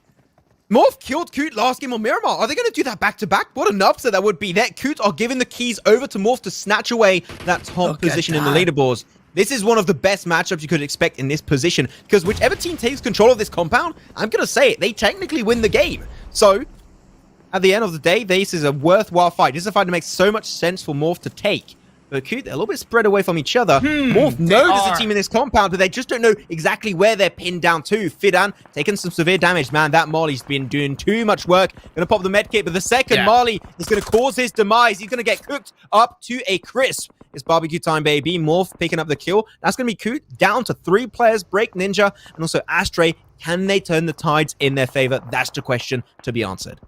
Morph killed Coot last game on Miramar. Are they going to do that back-to-back? What an upset that would be. That Coot are giving the keys over to Morph to snatch away that top position in the leaderboards. This is one of the best matchups you could expect in this position, because whichever team takes control of this compound, I'm going to say it, they technically win the game. So, at the end of the day, this is a worthwhile fight. This is a fight that makes so much sense for Morph to take. But Coot, they're a little bit spread away from each other. Morph knows there's a team in this compound, but they just don't know exactly where they're pinned down to. Fidan taking some severe damage. Man, that Marley's been doing too much work. Gonna pop the medkit, but the second Marley is gonna cause his demise. He's gonna get cooked up to a crisp. It's barbecue time, baby. Morph picking up the kill. That's gonna be Coot down to 3 players. Break Ninja and also Astray. Can they turn the tides in their favor? That's the question to be answered.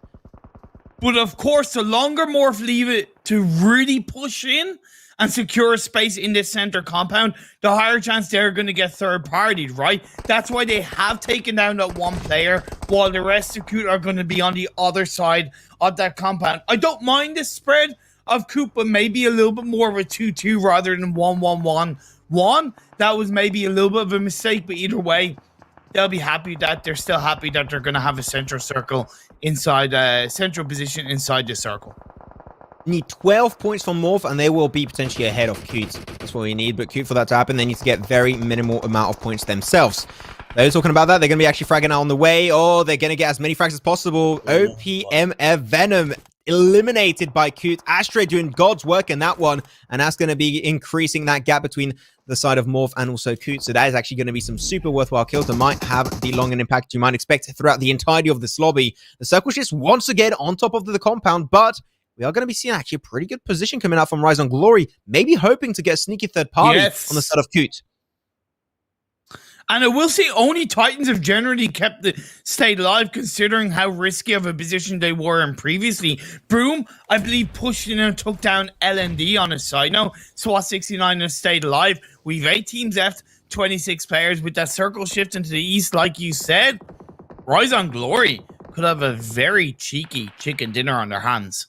But of course, the longer Morph leave it to really push in and secure space in this center compound, the higher chance they're going to get third-partied, right? That's why they have taken down that one player, while the rest of Coot are going to be on the other side of that compound. I don't mind the spread of Coot, but maybe a little bit more of a 2-2 rather than 1-1-1-1. That was maybe a little bit of a mistake, but either way, they'll be happy that they're still happy that they're going to have a central circle inside, central position inside the circle. Need 12 points from Morph, and they will be potentially ahead of Coot. That's what we need, but Coot, for that to happen, they need to get very minimal amount of points themselves. They're talking about that. They're going to be actually fragging out on the way. Oh, they're going to get as many frags as possible. OPMF Venom eliminated by Coot. Astray doing God's work in that one, and that's going to be increasing that gap between the side of Morph and also Coot. So that is actually going to be some super worthwhile kills that might have the long and impact you might expect throughout the entirety of this lobby. The Circle Shift's once again on top of the compound, but we are going to be seeing actually a pretty good position coming out from Rise on Glory, maybe hoping to get a sneaky third party on the side of Coot. And I will say only Titans have generally stayed alive, considering how risky of a position they were in previously. Broom, I believe, pushed in and took down LND on his side. Now, SWAT 69 has stayed alive. We've 8 teams left, 26 players. With that circle shift into the east, like you said, Rise on Glory could have a very cheeky chicken dinner on their hands.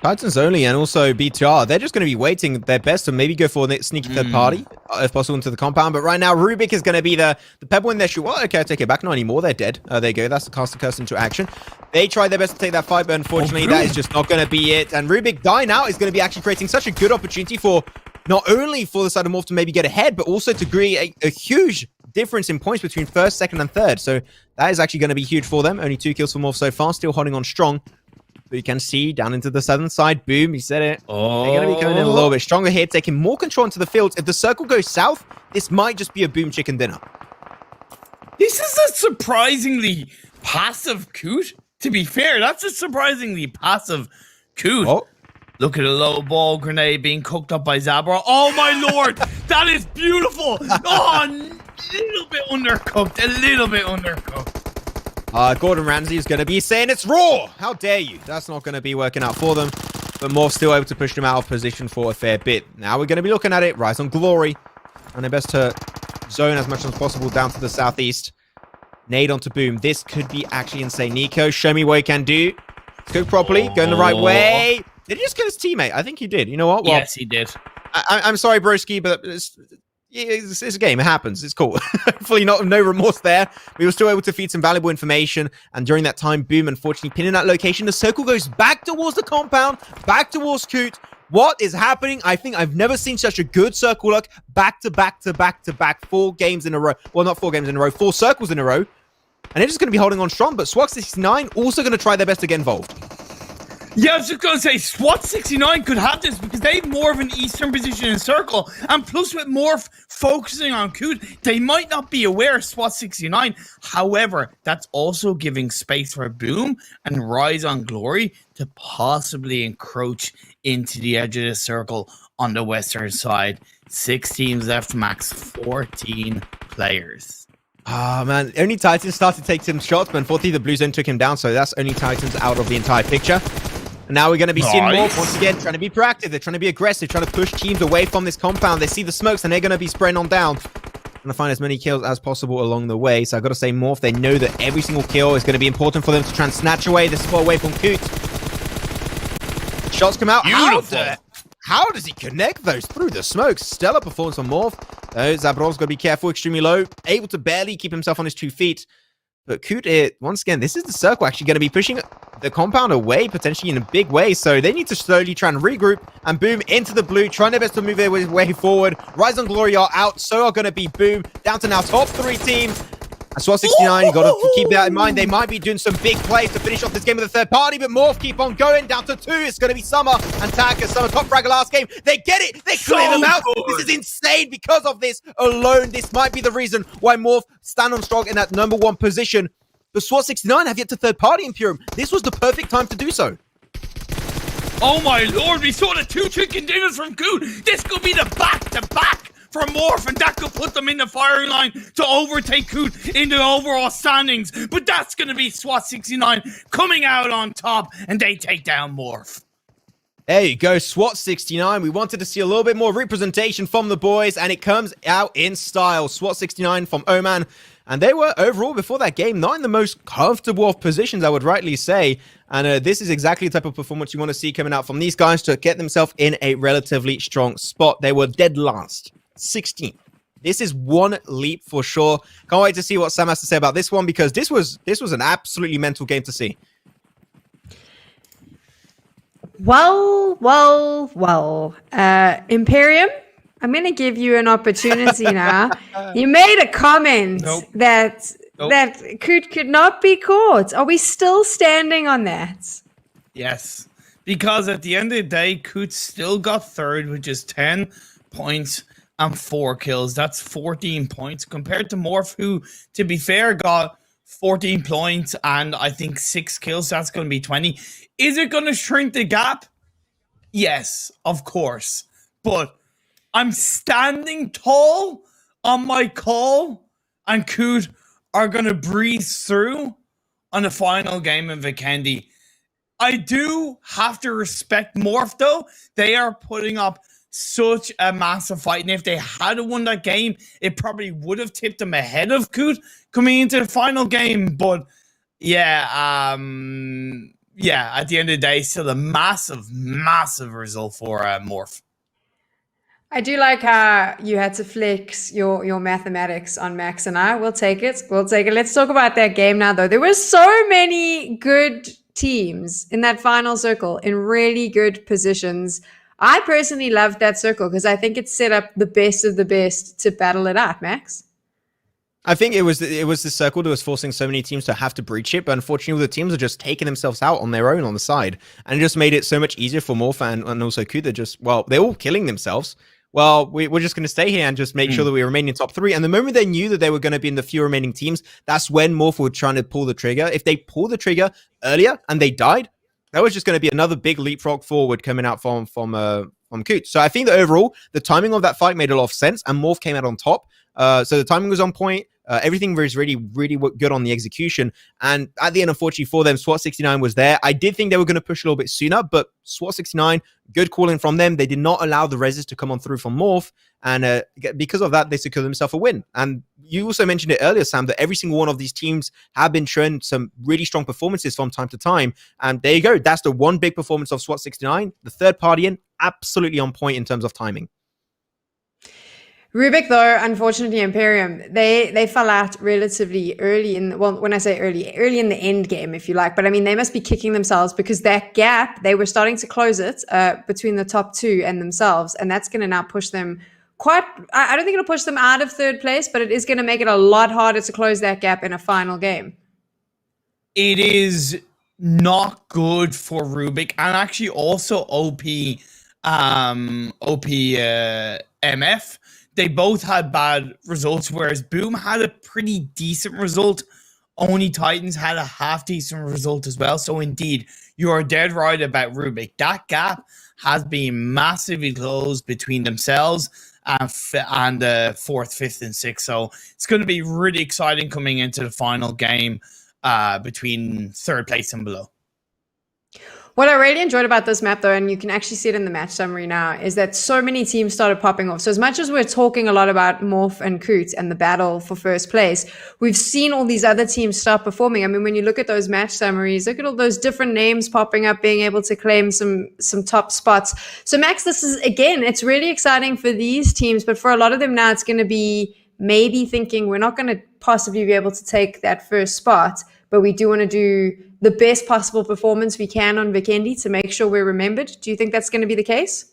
Titans only and also BTR, they're just going to be waiting their best to maybe go for a sneaky third party, if possible, into the compound. But right now, Rubik is going to be the pebble in their shoe. Well, okay, I take it back. Not anymore. They're dead. There you go. That's the caster curse into action. They tried their best to take that fight, but unfortunately, that is just not going to be it. And Rubik dying out is going to be actually creating such a good opportunity for not only for the side of Morph to maybe get ahead, but also to create a huge difference in points between first, second, and third. So that is actually going to be huge for them. Only 2 kills for Morph so far, still holding on strong. But you can see down into the southern side. Boom, he said it. They're going to be coming in a little bit stronger here, taking more control into the fields. If the circle goes south, this might just be a Boom chicken dinner. This is a surprisingly passive Coot. To be fair, that's a surprisingly passive Coot. Oh. Look at a low ball grenade being cooked up by Zabra. Oh my lord, that is beautiful. Oh, a little bit undercooked. A little bit undercooked. Gordon Ramsay is going to be saying it's raw. How dare you? That's not going to be working out for them. But Morph's still able to push them out of position for a fair bit. Now we're going to be looking at it. Rise on Glory. And their best to zone as much as possible down to the southeast. Nade onto Boom. This could be actually insane. Nico, show me what you can do. Cook properly. Going the right way. Did he just kill his teammate? I think he did. You know what? Well, yes, he did. I'm sorry, broski, but it's a game. It happens. It's cool. Hopefully no remorse there. We were still able to feed some valuable information. And during that time, Boom, unfortunately, pinning that location. The circle goes back towards the compound, back towards Coot. What is happening? I think I've never seen such a good circle luck. Back to back to back to back. 4 games in a row. Well, not 4 games in a row. 4 circles in a row. And they're just going to be holding on strong. But SWAT 69 also going to try their best to get involved. Yeah, I was just going to say, SWAT 69 could have this because they have more of an eastern position in circle. And plus with Morph focusing on Coot, they might not be aware of SWAT 69. However, that's also giving space for Boom and Rise on Glory to possibly encroach into the edge of the circle on the western side. 6 teams left, max 14 players. Ah, man. Only Titans started to take some shots, but unfortunately the blue zone took him down, so that's only Titans out of the entire picture. And now we're going to be seeing Nice. Morph once again trying to be proactive. They're trying to be aggressive, trying to push teams away from this compound. They see the smokes and they're going to be spraying on down. Going to find as many kills as possible along the way. So I've got to say, Morph, they know that every single kill is going to be important for them to try and snatch away the spot away from Coot. Shots come out. Beautiful. How does he connect those through the smoke? Stellar performance from Morph. Zabrov's got to be careful, extremely low. Able to barely keep himself on his 2 feet. But Coot, once again, this is the circle actually going to be pushing the compound away, potentially in a big way. So they need to slowly try and regroup and Boom into the blue, trying their best to move their way forward. Rise and Glory are out, so are going to be Boom. Down to now top 3 teams. And SWAT 69, you got to keep that in mind. They might be doing some big plays to finish off this game with a third party, but Morph keep on going. Down to 2, it's going to be Summer and Taka. Summer top fragger last game. They get it. They clear them out. Good. This is insane. Because of this alone, this might be the reason why Morph stand on strong in that number 1 position. But SWAT 69 have yet to third party Imperium. This was the perfect time to do so. Oh my lord, we saw the 2 chicken dinners from Coot. This could be the back-to-back for Morph, and that could put them in the firing line to overtake Coot in the overall standings. But that's going to be SWAT 69 coming out on top, and they take down Morph. There you go, SWAT 69. We wanted to see a little bit more representation from the boys, and it comes out in style. SWAT 69 from Oman. And they were, overall, before that game, not in the most comfortable of positions, I would rightly say. And this is exactly the type of performance you want to see coming out from these guys to get themselves in a relatively strong spot. They were dead last, 16th. This is one leap for sure. Can't wait to see what Sam has to say about this one, because this was an absolutely mental game to see. Well. Imperium, I'm going to give you an opportunity now. You made a comment that could not be caught. Are we still standing on that? Yes, because at the end of the day, Coot still got third with just 10 points and 4 kills. That's 14 points compared to Morph, who, to be fair, got 14 points and I think 6 kills. That's going to be 20. Is it going to shrink the gap? Yes, of course. But I'm standing tall on my call, and Coot are going to breeze through on the final game in Vikendi. I do have to respect Morph, though. They are putting up such a massive fight, and if they had won that game, it probably would have tipped them ahead of Coot coming into the final game. But yeah, at the end of the day, still a massive result for Morph. I do like how you had to flex your mathematics on Max and I. We'll take it. Let's talk about that game now, though. There were so many good teams in that final circle in really good positions. I personally loved that circle because I think it set up the best of the best to battle it out, Max. I think it was the circle that was forcing so many teams to have to breach it, but unfortunately the teams are just taking themselves out on their own on the side, and it just made it so much easier for Morph and also Kuda. They're all killing themselves. Well, we're just going to stay here and just make sure that we remain in top 3. And the moment they knew that they were going to be in the few remaining teams, that's when Morph were trying to pull the trigger. If they pull the trigger earlier and they died, that was just going to be another big leapfrog forward coming out from Coot. So I think that overall, the timing of that fight made a lot of sense, and Morph came out on top. So the timing was on point. Everything was really good on the execution. And at the end, unfortunately for them, SWAT 69 was there. I did think they were going to push a little bit sooner, but SWAT 69, good calling from them. They did not allow the reses to come on through from Morph. And because of that, they secured themselves a win. And you also mentioned it earlier, Sam, that every single one of these teams have been showing some really strong performances from time to time. And there you go. That's the one big performance of SWAT 69. The third party in, absolutely on point in terms of timing. Rubik, though, unfortunately, Imperium, they fell out relatively early when I say early in the end game, if you like. But I mean, they must be kicking themselves because that gap, they were starting to close it between the top 2 and themselves. And that's going to now push them I don't think it'll push them out of third place, but it is going to make it a lot harder to close that gap in a final game. It is not good for Rubik, and actually also MF. They both had bad results, whereas Boom had a pretty decent result. Only Titans had a half-decent result as well. So indeed, you are dead right about Rubik. That gap has been massively closed between themselves and 4th, 5th, and 6th. So it's going to be really exciting coming into the final game between 3rd place and below. What I really enjoyed about this map, though, and you can actually see it in the match summary now, is that so many teams started popping off. So as much as we're talking a lot about Morph and Coot and the battle for first place, we've seen all these other teams start performing. I mean, when you look at those match summaries, look at all those different names popping up, being able to claim some top spots. So Max, this is, again, it's really exciting for these teams, but for a lot of them now, it's going to be maybe thinking we're not going to possibly be able to take that first spot, but we do want to do the best possible performance we can on Vikendi to make sure we're remembered. Do you think that's going to be the case?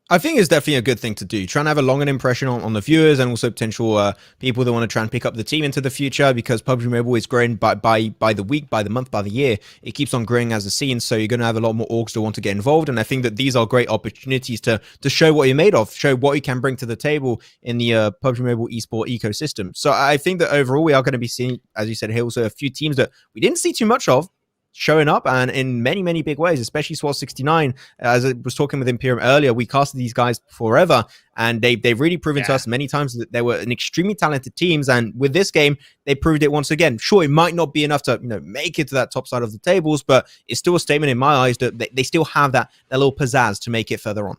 I think it's definitely a good thing to do. Try and have a longer impression on the viewers and also potential people that want to try and pick up the team into the future, because PUBG Mobile is growing by the week, by the month, by the year. It keeps on growing as a scene, so you're going to have a lot more orgs that want to get involved. And I think that these are great opportunities to show what you're made of, show what you can bring to the table in the PUBG Mobile esport ecosystem. So I think that overall we are going to be seeing, as you said, here also a few teams that we didn't see too much of showing up, and in many, many big ways, especially SWAT69. As I was talking with Imperium earlier, we casted these guys forever, and they've really proven to us many times that they were an extremely talented teams, and with this game, they proved it once again. Sure, it might not be enough to make it to that top side of the tables, but it's still a statement in my eyes that they still have that little pizzazz to make it further on.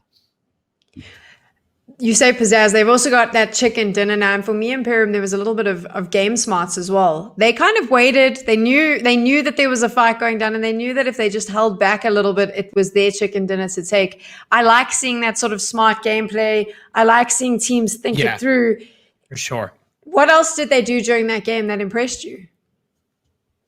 You say pizzazz. They've also got that chicken dinner now. And for me, Imperium, there was a little bit of game smarts as well. They kind of waited. They knew that there was a fight going down, and they knew that if they just held back a little bit, it was their chicken dinner to take. I like seeing that sort of smart gameplay. I like seeing teams think it through. For sure. What else did they do during that game that impressed you?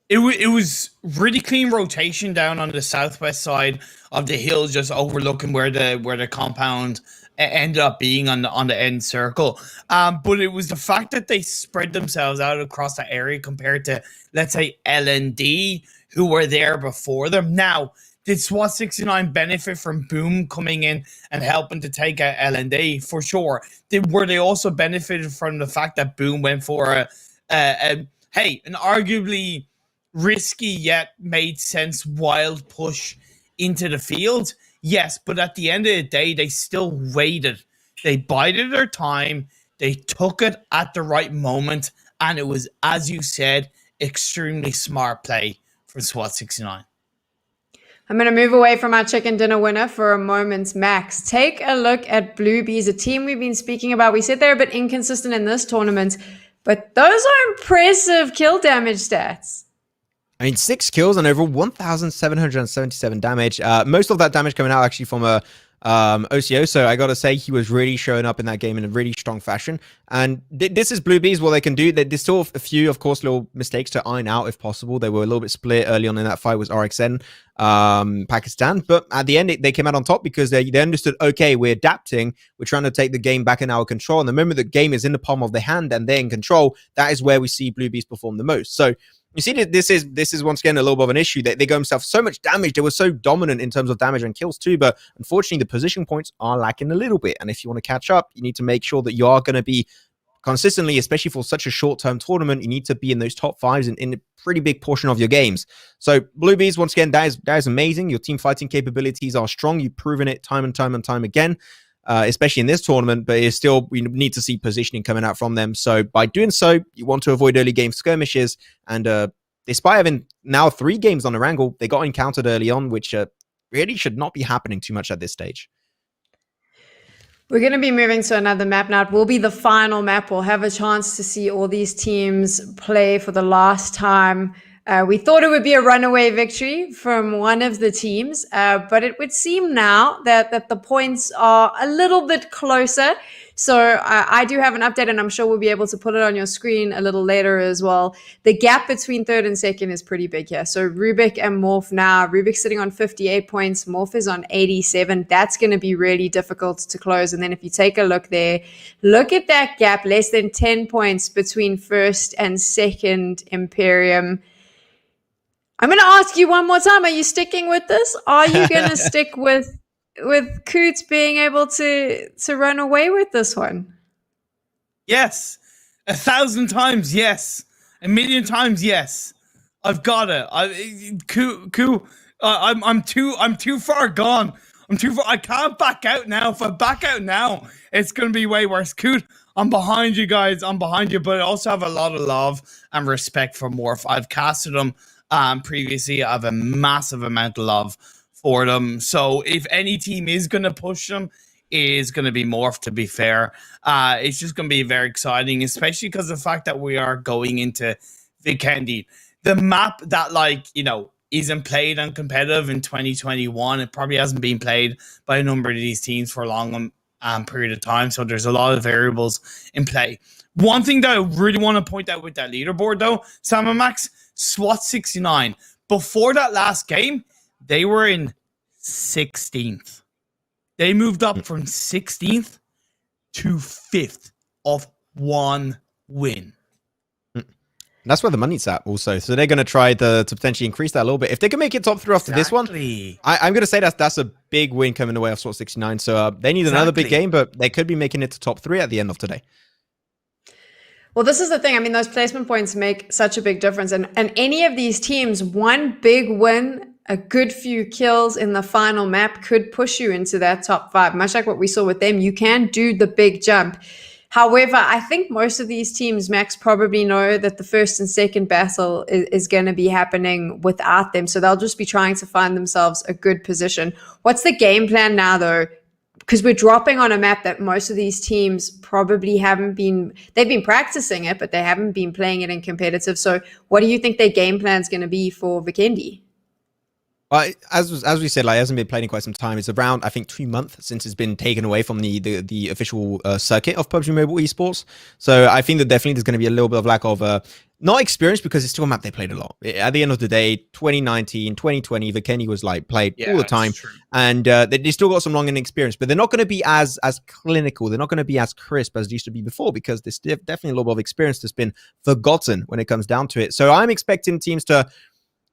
It was really clean rotation down on the southwest side of the hill, just overlooking where the compound ended up being on the end circle. But it was the fact that they spread themselves out across the area compared to, let's say, L&D, who were there before them. Now, did SWAT69 benefit from Boom coming in and helping to take out L&D? For sure. Were they also benefited from the fact that Boom went for an arguably risky yet made sense wild push into the field? Yes, but at the end of the day, they still waited. They bided their time. They took it at the right moment. And it was, as you said, extremely smart play from SWAT69. I'm going to move away from our chicken dinner winner for a moment, Max. Take a look at Blue Bees, a team we've been speaking about. We said they're a bit inconsistent in this tournament, but those are impressive kill damage stats. I mean, 6 kills and over 1,777 damage. Most of that damage coming out actually from OCO. So I got to say, he was really showing up in that game in a really strong fashion. And this is Blue Bees, what they can do. There's still a few, of course, little mistakes to iron out if possible. They were a little bit split early on in that fight with RXN, Pakistan. But at the end, they came out on top because they understood, okay, we're adapting. We're trying to take the game back in our control. And the moment the game is in the palm of their hand and they're in control, that is where we see Blue Bees perform the most. So you see, this is once again a little bit of an issue. They got themselves so much damage. They were so dominant in terms of damage and kills too, but unfortunately, the position points are lacking a little bit. And if you want to catch up, you need to make sure that you are going to be consistently, especially for such a short-term tournament, you need to be in those top fives in a pretty big portion of your games. So Blue Bees, once again, that is amazing. Your team fighting capabilities are strong. You've proven it time and time again. Especially in this tournament, but it's still, we need to see positioning coming out from them. So by doing so, you want to avoid early game skirmishes. And despite having now 3 games on a wrangle, they got encountered early on, which really should not be happening too much at this stage. We're going to be moving to another map now. It will be the final map. We'll have a chance to see all these teams play for the last time. We thought it would be a runaway victory from one of the teams, but it would seem now that the points are a little bit closer. So I do have an update, and I'm sure we'll be able to put it on your screen a little later as well. The gap between third and second is pretty big here. So Rubik and Morph now. Rubik's sitting on 58 points. Morph is on 87. That's going to be really difficult to close. And then if you take a look there, look at that gap, less than 10 points between first and second Imperium. I'm going to ask you one more time. Are you sticking with this? Are you going to stick with Coots being able to run away with this one? Yes. 1,000 times yes. 1,000,000 times yes. I've got it. I'm too far gone. I'm too far. I can't back out now. If I back out now, it's going to be way worse. Coot, I'm behind you guys. I'm behind you, but I also have a lot of love and respect for Morph. I've casted him previously. I have a massive amount of love for them. So if any team is going to push them, it is going to be Morph, to be fair. It's just going to be very exciting, especially because of the fact that we are going into Vikendi. The map that, like, you know, isn't played on competitive in 2021. It probably hasn't been played by a number of these teams for a long period of time. So there's a lot of variables in play. One thing that I really want to point out with that leaderboard, though, Sam and Max, SWAT 69. Before that last game, they were in 16th. They moved up from 16th to 5th of one win. That's where the money's at also. So they're going to try to potentially increase that a little bit. If they can make it top 3 after this one, I'm going to say that's a big win coming away off SWAT 69. So they need another big game, but they could be making it to top 3 at the end of today. Well, this is the thing. I mean, those placement points make such a big difference. And any of these teams, one big win, a good few kills in the final map could push you into that top 5. Much like what we saw with them, you can do the big jump. However, I think most of these teams, Max, probably know that the first and second battle is going to be happening without them. So they'll just be trying to find themselves a good position. What's the game plan now, though? Because we're dropping on a map that most of these teams probably haven't been, they've been practicing it, but they haven't been playing it in competitive. So what do you think their game plan is going to be for Vikendi? As we said, like, it hasn't been played in quite some time. It's around, I think, 2 months since it's been taken away from the official circuit of PUBG Mobile esports. So I think that definitely there's going to be a little bit of lack of not experience, because it's still a map they played a lot. At the end of the day, 2019, 2020, Vikendi was like played all the time, and they still got some long experience, but they're not going to be as clinical. They're not going to be as crisp as they used to be before, because there's definitely a lot of experience that's been forgotten when it comes down to it. So I'm expecting teams to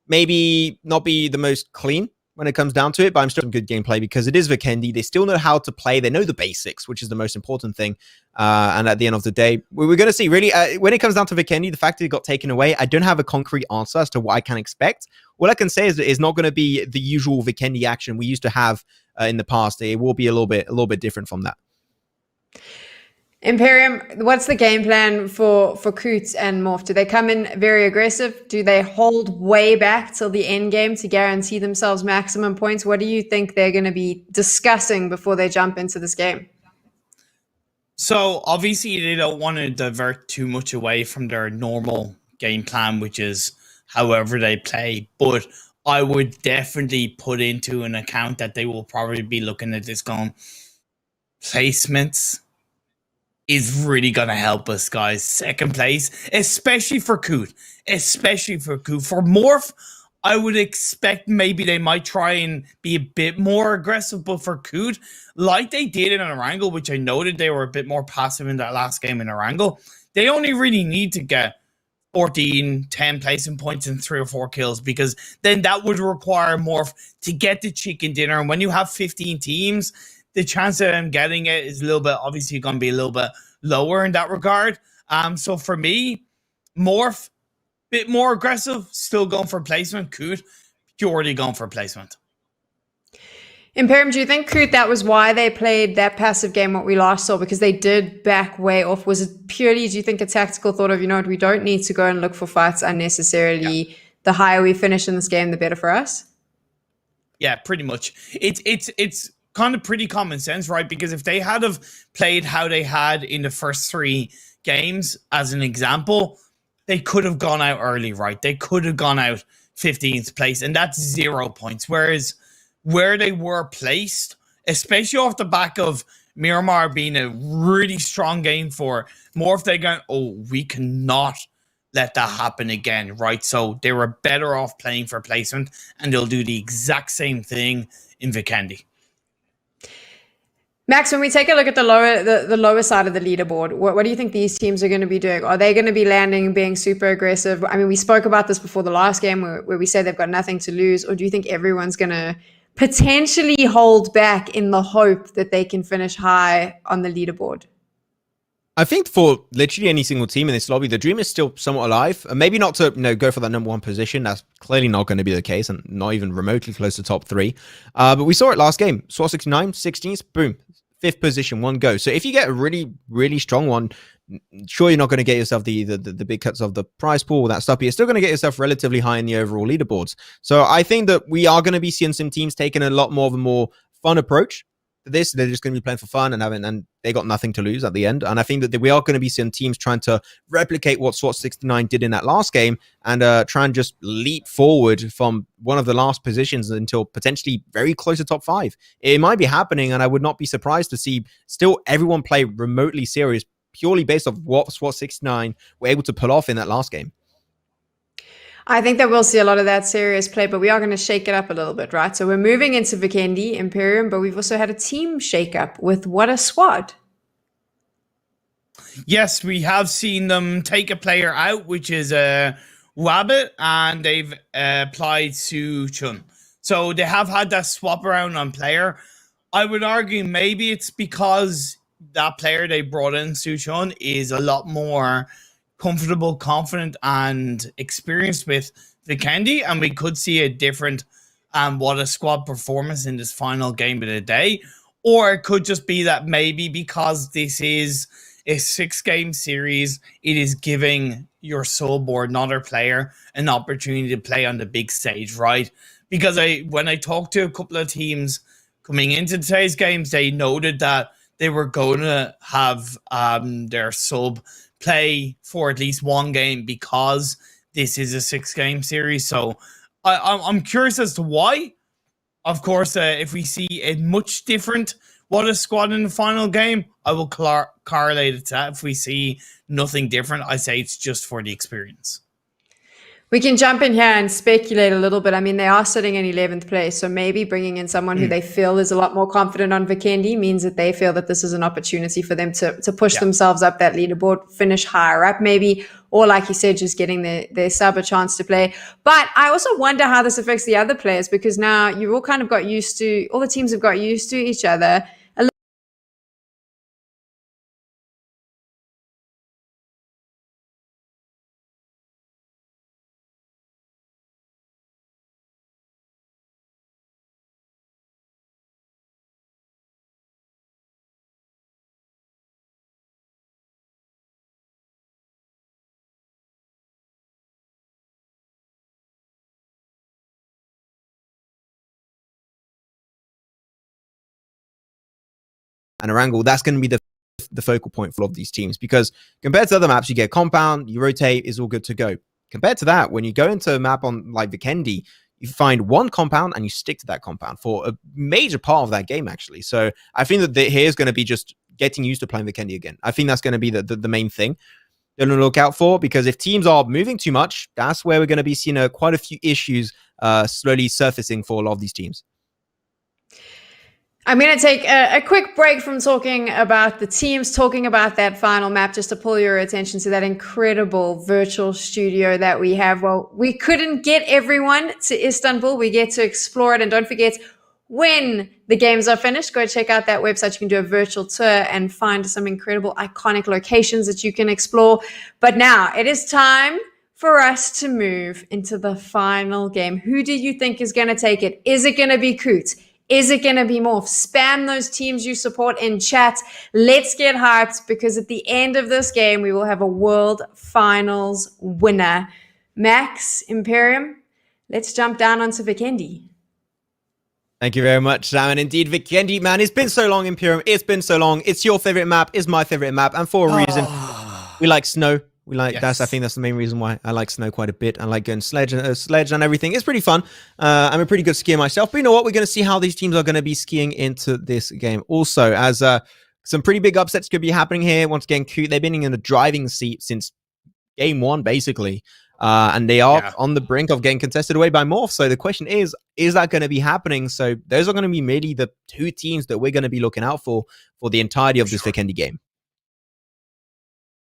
maybe not be the most clean when it comes down to it, but I'm still some good gameplay, because it is Vikendi. They still know how to play. They know the basics, which is the most important thing. And at the end of the day, we're going to see, really, when it comes down to Vikendi, the fact that it got taken away, I don't have a concrete answer as to what I can expect. What I can say is that it's not going to be the usual Vikendi action we used to have in the past. It will be a little bit different from that. Imperium, what's the game plan for Coots and Morph? Do they come in very aggressive? Do they hold way back till the end game to guarantee themselves maximum points? What do you think they're going to be discussing before they jump into this game? So obviously they don't want to divert too much away from their normal game plan, which is however they play. But I would definitely put into an account that they will probably be looking at this going, placements is really going to help us, guys. Second place, especially for Coot. Especially for Coot. For Morph, I would expect maybe they might try and be a bit more aggressive, but for Coot, like they did in Erangel, which I noted they were a bit more passive in that last game in Erangel, they only really need to get 14, 10 placing points and 3 or 4 kills, because then that would require Morph to get the chicken dinner. And when you have 15 teams, the chance of them getting it is a little bit, obviously, going to be a little bit lower in that regard. So for me, Morph, bit more aggressive, still going for placement. Coot, purely going for placement. Imperium, do you think, Coot, that was why they played that passive game, what we last saw, because they did back way off? Was it purely, do you think, a tactical thought of, you know what, we don't need to go and look for fights unnecessarily. Yeah. The higher we finish in this game, the better for us? Yeah, pretty much. It's kind of pretty common sense, right? Because if they had have played how they had in the first 3 games, as an example, they could have gone out early, right? They could have gone out 15th place, and that's 0 points. Whereas where they were placed, especially off the back of Miramar being a really strong game for Morph, they go, oh, we cannot let that happen again, right? So they were better off playing for placement, and they'll do the exact same thing in Vikendi. Max, when we take a look at the lower side of the leaderboard, what do you think these teams are going to be doing? Are they going to be landing, being super aggressive? I mean, we spoke about this before the last game where we say they've got nothing to lose. Or do you think everyone's going to potentially hold back in the hope that they can finish high on the leaderboard? I think for literally any single team in this lobby, the dream is still somewhat alive. Maybe not to go for that number 1 position. That's clearly not going to be the case, and not even remotely close to top 3. But we saw it last game. SWAT 69, 16th, boom. 5th position, one go. So if you get a really, really strong one, sure, you're not going to get yourself the big cuts of the prize pool, all that stuff, but you're still going to get yourself relatively high in the overall leaderboards. So I think that we are going to be seeing some teams taking a lot more of a more fun approach to this. They're just going to be playing for fun and they got nothing to lose at the end. And I think that we are going to be seeing teams trying to replicate what SWAT 69 did in that last game and try and just leap forward from one of the last positions until potentially very close to top 5. It might be happening, and I would not be surprised to see still everyone play remotely serious purely based off what SWAT 69 were able to pull off in that last game. I think that we'll see a lot of that serious play, but we are going to shake it up a little bit, right? So we're moving into Vikendi, Imperium, but we've also had a team shake-up with What a Squad. Yes, we have seen them take a player out, which is Wabbit, and they've applied Su Chun. So they have had that swap around on player. I would argue maybe it's because that player they brought in, Su Chun, is a lot more comfortable, confident, and experienced with Vikendi, and we could see a different What a Squad performance in this final game of the day. Or it could just be that maybe because this is a 6-game series, it is giving your sub or another player an opportunity to play on the big stage, right? Because when I talked to a couple of teams coming into today's games, they noted that they were going to have their sub play for at least one game because this is a 6-game series. So I'm curious as to why. Of course, if we see a much different What a Squad in the final game, I will correlate it to that. If we see nothing different, I say it's just for the experience. We can jump in here and speculate a little bit. I mean, they are sitting in 11th place, so maybe bringing in someone who they feel is a lot more confident on Vikendi means that they feel that this is an opportunity for them to push themselves up that leaderboard, finish higher up maybe, or like you said, just getting their sub a chance to play. But I also wonder how this affects the other players, because now you've all kind of got used to, all the teams have got used to each other. And a wrangle, that's going to be the focal point for all of these teams, because compared to other maps, you get compound, you rotate, is all good to go. Compared to that, when you go into a map on like Vikendi, you find one compound and you stick to that compound for a major part of that game, actually. So I think that here's going to be just getting used to playing Vikendi again. I think that's going to be the main thing to look out for, because if teams are moving too much, that's where we're going to be seeing quite a few issues slowly surfacing for a lot of these teams. I'm going to take a quick break from talking about the teams, talking about that final map, just to pull your attention to that incredible virtual studio that we have. Well, we couldn't get everyone to Istanbul. We get to explore it. And don't forget, when the games are finished, go check out that website. You can do a virtual tour and find some incredible, iconic locations that you can explore. But now it is time for us to move into the final game. Who do you think is going to take it? Is it going to be Coot? Is it going to be Morph? Spam those teams you support in chat. Let's get hyped, because at the end of this game, we will have a World Finals winner. Max, Imperium, let's jump down onto Vikendi. Thank you very much, Sam. And indeed, Vikendi, man, it's been so long, Imperium. It's been so long. It's your favorite map. It's my favorite map. And for a reason, we like snow. We like I think that's the main reason why I like snow quite a bit. I like going sledge and everything. It's pretty fun. I'm a pretty good skier myself. But you know what? We're going to see how these teams are going to be skiing into this game. Also, as some pretty big upsets could be happening here. Once again, they've been in the driving seat since game 1, basically. And they are on the brink of getting contested away by Morph. So the question is that going to be happening? So those are going to be really the 2 teams that we're going to be looking out for the entirety of this Vikendi game.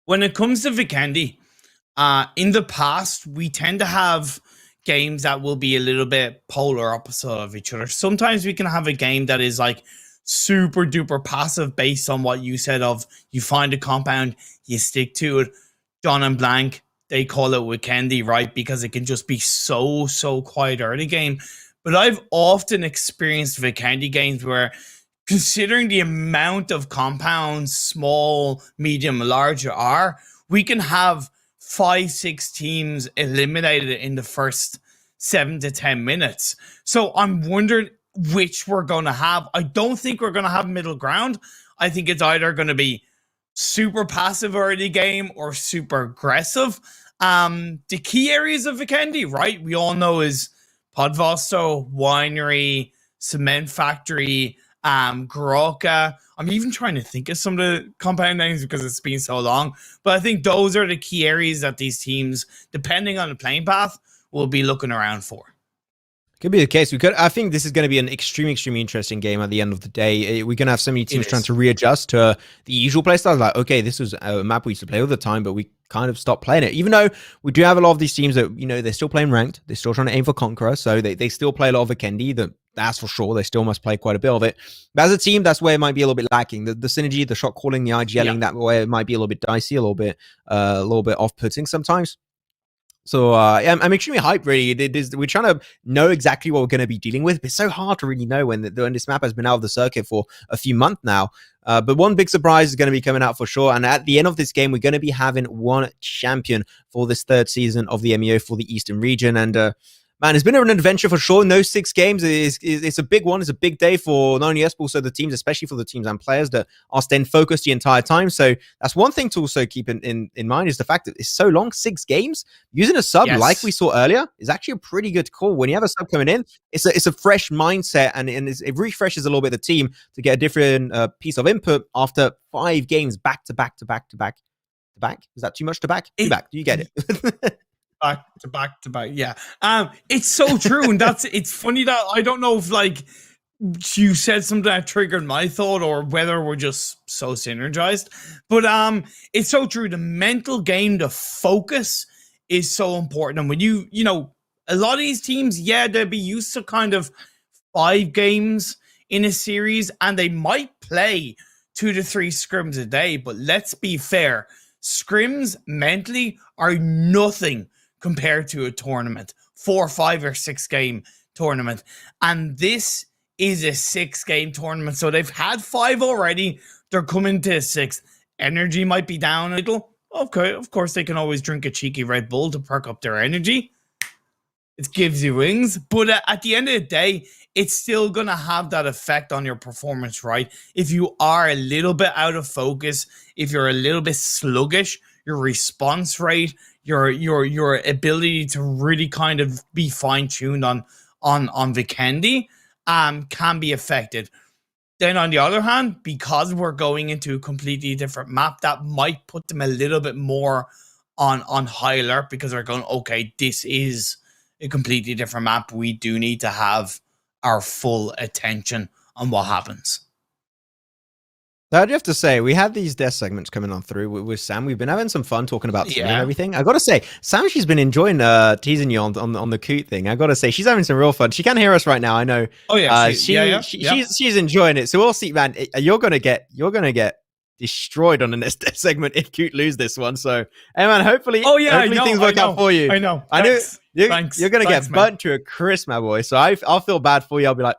When it comes to Vikendi, in the past, we tend to have games that will be a little bit polar opposite of each other. Sometimes we can have a game that is like super duper passive based on what you said of you find a compound, you stick to it. John and Blank, they call it Vikendi, right? Because it can just be so quiet early game. But I've often experienced Vikendi games where, considering the amount of compounds, small, medium, large are, we can have 5-6 teams eliminated in the first 7 to 10 minutes. So I'm wondering which we're going to have. I don't think we're going to have middle ground. I think it's either going to be super passive early game or super aggressive. The key areas of Vikendi, right? We all know is Podvosto, Winery, Cement Factory, Goroka. I'm even trying to think of some of the compound names because it's been so long. But I think those are the key areas that these teams, depending on the playing path, will be looking around for. Could be the case. I think this is going to be an extremely interesting game at the end of the day. We're going to have so many teams trying to readjust to the usual play styles. Like, okay, this was a map we used to play all the time, but we kind of stopped playing it. Even though we do have a lot of these teams that, you know, they're still playing ranked. They're still trying to aim for Conqueror. So they still play a lot of Vikendi. That's for sure. They still must play quite a bit of it. But as a team, that's where it might be a little bit lacking. The synergy, the shot calling, the IGLing, that way it might be a little bit dicey, a little bit off-putting sometimes. So I'm extremely hyped, really. We're trying to know exactly what we're going to be dealing with, but it's so hard to really know when this map has been out of the circuit for a few months now. But one big surprise is going to be coming out for sure. And at the end of this game, we're going to be having one champion for this third season of the M.E.O for the Eastern region. And man, it's been an adventure for sure. No 6 games. It's a big one. It's a big day for not only us, but also the teams, especially for the teams and players that are staying focused the entire time. So that's one thing to also keep in mind is the fact that it's so long, 6 games. Using a sub like we saw earlier is actually a pretty good call. When you have a sub coming in, it's a fresh mindset and it refreshes a little bit the team to get a different piece of input after 5 games back to back to back to back to back. Is that too much to back? Do you get it? Back to back. Yeah. It's so true. And it's funny that I don't know if like you said something that triggered my thought or whether we're just so synergized, but it's so true. The mental game, the focus is so important. And when you know, a lot of these teams, they'll be used to kind of 5 games in a series and they might play 2 to 3 scrims a day, but let's be fair. Scrims mentally are nothing compared to a tournament, 4, 5, or 6 game tournament. And this is a 6 game tournament. So they've had 5 already. They're coming to a 6th. Energy might be down a little. Okay, of course, they can always drink a cheeky Red Bull to perk up their energy. It gives you wings. But at the end of the day, it's still going to have that effect on your performance, right? If you are a little bit out of focus, if you're a little bit sluggish, your response rate, your ability to really kind of be fine-tuned on Vikendi can be affected. Then on the other hand, because we're going into a completely different map, that might put them a little bit more on high alert because they're going, okay, this is a completely different map. We do need to have our full attention on what happens. I do have to say, we had these death segments coming on through with Sam. We've been having some fun talking about team and everything. I got to say, Sam, she's been enjoying teasing you on the coot thing. I got to say, she's having some real fun. She can hear us right now. I know. Oh yeah, she's enjoying it. So we'll see, man. You're gonna get destroyed on the next death segment if Coot lose this one. So, hey man, hopefully things work out for you. I know. You're gonna get burnt to a crisp, my boy. So I'll feel bad for you. I'll be like,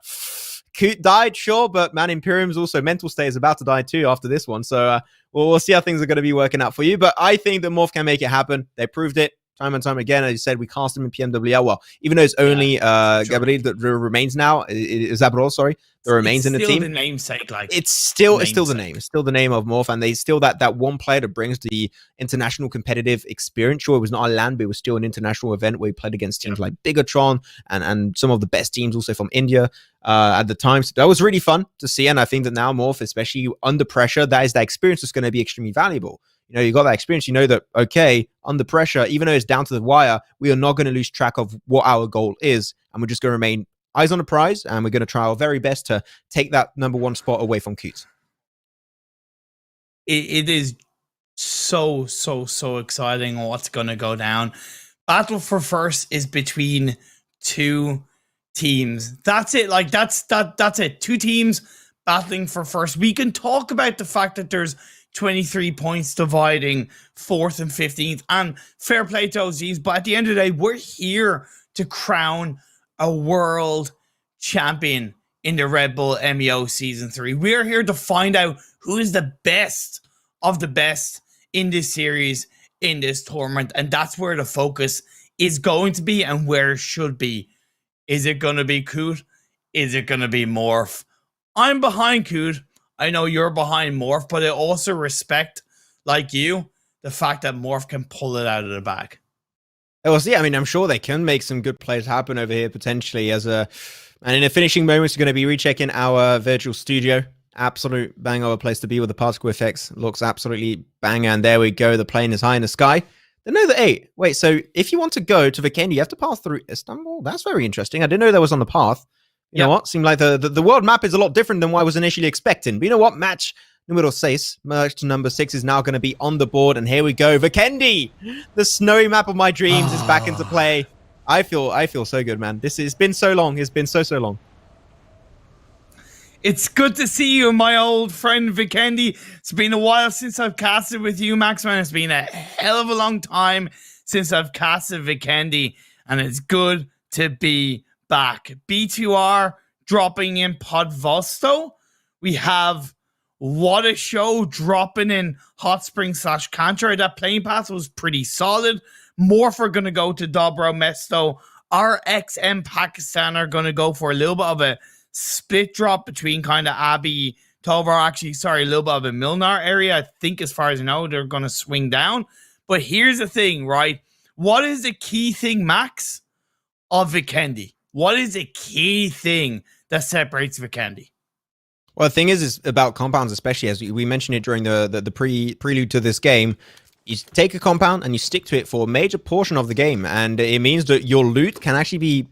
Coot died, sure, but man, Imperium's also mental state is about to die too after this one. So we'll see how things are going to be working out for you. But I think that Morph can make it happen. They proved it time and time again. As you said, we cast him in PMWL. Well, even though it's only Gabriel that remains now, Zabrol, sorry, that remains in the team. The namesake, like it's still the name. It's still the name of Morph, and they still that one player that brings the international competitive experience. Sure, it was not a LAN, but it was still an international event where he played against teams like Bigatron and some of the best teams also from India at the time. So that was really fun to see, and I think that now Morph, especially under pressure, that experience that's going to be extremely valuable. You know, you got that experience. You know that, okay, under pressure, even though it's down to the wire, we are not going to lose track of what our goal is. And we're just going to remain eyes on the prize. And we're going to try our very best to take that number 1 spot away from Coots. It is so exciting what's going to go down. Battle for first is between 2 teams. That's it. Like, that's it. 2 teams battling for first. We can talk about the fact that there's 23 points dividing 4th and 15th, and fair play to OZs, but at the end of the day, we're here to crown a world champion in the Red Bull M.E.O Season 3. We are here to find out who is the best of the best in this series, in this tournament, and that's where the focus is going to be and where it should be. Is it going to be Coot? Is it going to be Morph? I'm behind Coot. I know you're behind Morph, but I also respect, like you, the fact that Morph can pull it out of the bag. Well, see, I mean, I'm sure they can make some good plays happen over here potentially and in the finishing moments, we're going to be rechecking our virtual studio. Absolute bang of a place to be with the particle effects. Looks absolutely bang, and there we go. The plane is high in the sky. Another 8. Wait, so if you want to go to Vikendi, you have to pass through Istanbul? That's very interesting. I didn't know that was on the path. You know what? Seemed like the world map is a lot different than what I was initially expecting. But you know what? Match number 6 number 6 is now going to be on the board. And here we go. Vikendi! The snowy map of my dreams is back into play. I feel so good, man. It's been so long. It's been so long. It's good to see you, my old friend Vikendi. It's been a while since I've casted with you, Maxman. It's been a hell of a long time since I've casted Vikendi, and it's good to be back. B2R dropping in Podvosto. We have What a Show dropping in Hot Spring / Cantor. That playing pass was pretty solid. Morph are going to go to Dobro Mesto. RXM Pakistan are going to go for a little bit of a split drop between kind of Abbey, Tovar, a little bit of a Milnar area. I think as far as I know, they're going to swing down. But here's the thing, right? What is the key thing, Max, of Vikendi? What is the key thing that separates Vikendi? Well, the thing is about compounds, especially as we mentioned it during the prelude to this game. You take a compound and you stick to it for a major portion of the game, and it means that your loot can actually be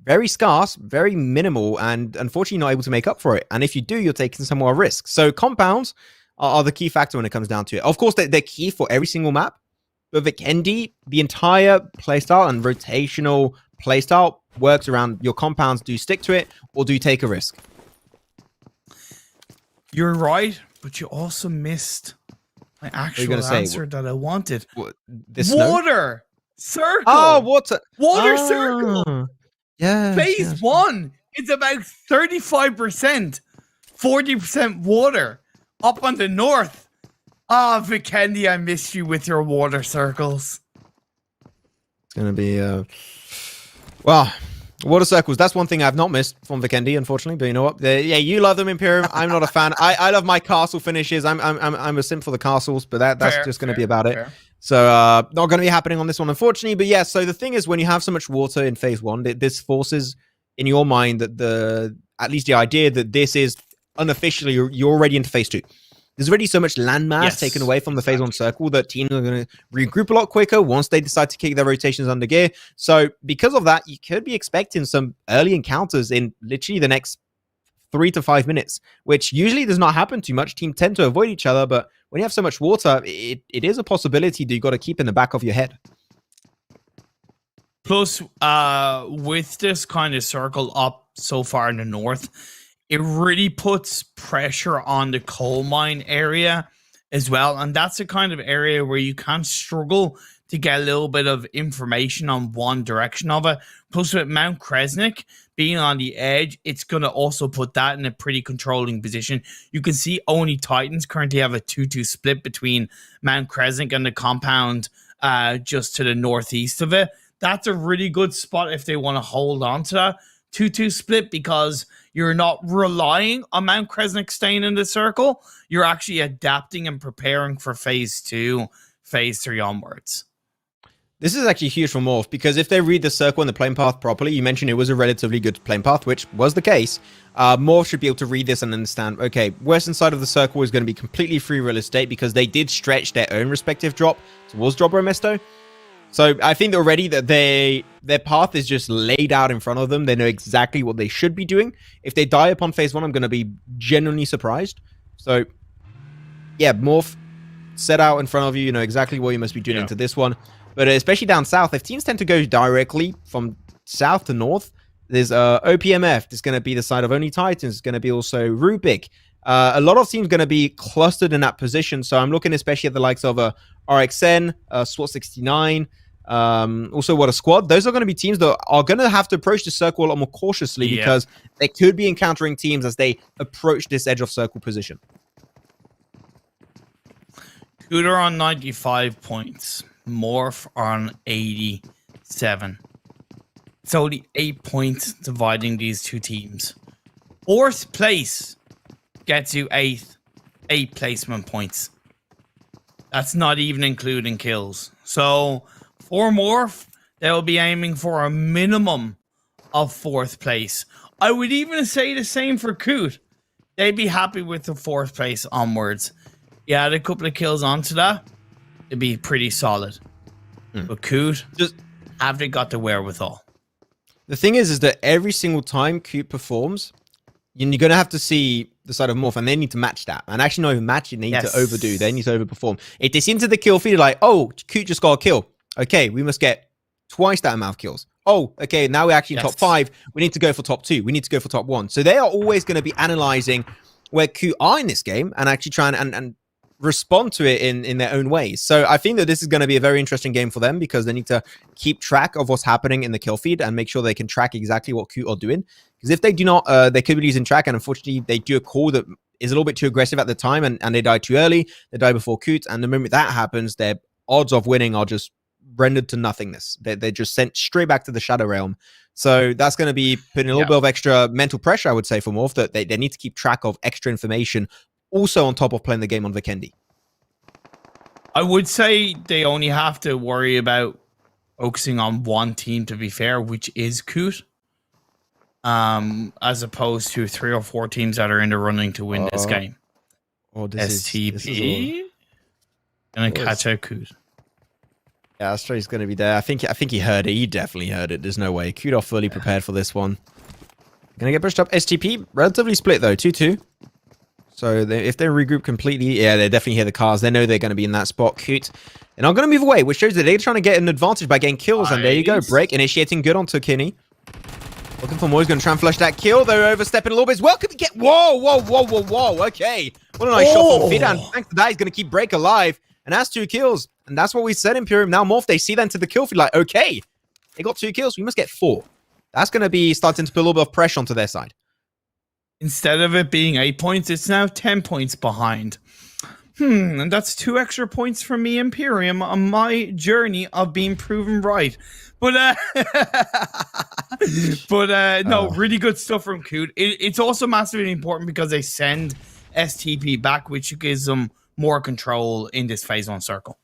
very scarce, very minimal, and unfortunately not able to make up for it. And if you do, you're taking some more risk. So compounds are the key factor when it comes down to it. Of course, they're key for every single map, but Vikendi, the entire playstyle and rotational playstyle works around your compounds. Do you stick to it, or do you take a risk? You're right, but you also missed my actual answer that I wanted. Water circle. Oh, water circle. Yeah. Phase 1 is about 35%, 40% water up on the north. Vikendi, I missed you with your water circles. It's gonna be well, water circles. That's one thing I've not missed from Vikendi, unfortunately. But you know what? Yeah, you love them, Imperium. I'm not a fan. I love my castle finishes. I'm a simp for the castles, but that's just gonna be about it. So not going to be happening on this one, unfortunately. But yeah, so the thing is, when you have so much water in phase 1, this forces in your mind that at least the idea that this is unofficially you're already into phase 2. There's already so much landmass taken away from the phase 1 circle that teams are going to regroup a lot quicker once they decide to kick their rotations under gear. So because of that, you could be expecting some early encounters in literally the next 3 to 5 minutes, which usually does not happen too much. Teams tend to avoid each other, but when you have so much water, it is a possibility that you got to keep in the back of your head. Plus, with this kind of circle up so far in the north, it really puts pressure on the coal mine area as well. And that's the kind of area where you can struggle to get a little bit of information on one direction of it. Plus, with Mount Kresnik being on the edge, it's going to also put that in a pretty controlling position. You can see Oni Titans currently have a 2-2 split between Mount Kresnik and the compound just to the northeast of it. That's a really good spot if they want to hold on to that 2-2 split, because you're not relying on Mount Kresnik staying in the circle. You're actually adapting and preparing for phase 2, phase 3 onwards. This is actually huge for Morph, because if they read the circle and the plane path properly, you mentioned it was a relatively good plane path, which was the case. Morph should be able to read this and understand, okay, western side of the circle is going to be completely free real estate, because they did stretch their own respective drop towards Dobro Mesto. So I think already that their path is just laid out in front of them. They know exactly what they should be doing. If they die upon phase 1, I'm going to be genuinely surprised. So yeah, Morph set out in front of you. You know exactly what you must be doing into this one. But especially down south, if teams tend to go directly from south to north, there's OPMF. There's going to be the side of Only Titans. It's going to be also Rubik. A lot of teams going to be clustered in that position. So I'm looking especially at the likes of RXN, SWAT 69, Also what a squad. Those are going to be teams that are going to have to approach the circle a lot more cautiously because they could be encountering teams as they approach this edge of circle position. Scooter on 95 points. Morph on 87. It's only 8 points dividing these two teams. Fourth place gets you 8 placement points. That's not even including kills. So for Morph, they'll be aiming for a minimum of 4th place. I would even say the same for Coot. They'd be happy with the 4th place onwards. You add a couple of kills onto that, it'd be pretty solid. But Coot, just have they got the wherewithal? The thing is that every single time Coot performs, you're going to have to see the side of Morph, and they need to match that. And actually, not even match it, they need to overdo. They need to overperform. If they see into the kill feed, like, oh, Coot just got a kill. Okay, we must get twice that amount of kills. Oh, okay, now we're actually in top 5. We need to go for top 2. We need to go for top 1. So they are always going to be analyzing where Coot are in this game and actually trying and respond to it in their own ways. So I think that this is going to be a very interesting game for them because they need to keep track of what's happening in the kill feed and make sure they can track exactly what Coot are doing. Because if they do not, they could be losing track, and unfortunately they do a call that is a little bit too aggressive at the time and they die too early. They die before Coot, and the moment that happens, their odds of winning are just rendered to nothingness. They're just sent straight back to the Shadow Realm. So that's going to be putting a little bit of extra mental pressure, I would say, for Morph, that they need to keep track of extra information also on top of playing the game on Vikendi. I would say they only have to worry about focusing on one team, to be fair, which is Coot, as opposed to 3 or 4 teams that are in the running to win this game. STP gonna catch out Coot. Yeah, Astray's going to be there. I think he heard it. He definitely heard it. There's no way. Coot are fully prepared for this one. Gonna get pushed up. STP relatively split though, 2-2. So if they regroup completely, yeah, they definitely hear the cars. They know they're going to be in that spot. Coot. And I'm going to move away, which shows that they're trying to get an advantage by getting kills. And there you go. Break initiating good onto Kinney. Looking for more. He's going to try and flush that kill. They're overstepping a little bit as well. Could we get... Whoa. Okay. What a nice shot from Vida. And thanks to that, he's going to keep Break alive. And that's 2 kills. And that's what we said, Imperium. Now Morph, they see that into the kill feed. Like, okay, they got 2 kills. We must get 4. That's going to be starting to put a little bit of pressure onto their side. Instead of it being 8 points, it's now 10 points behind. And that's 2 extra points for me, Imperium, on my journey of being proven right. But no, really good stuff from Coot. It's also massively important because they send STP back, which gives them more control in this phase 1 circle.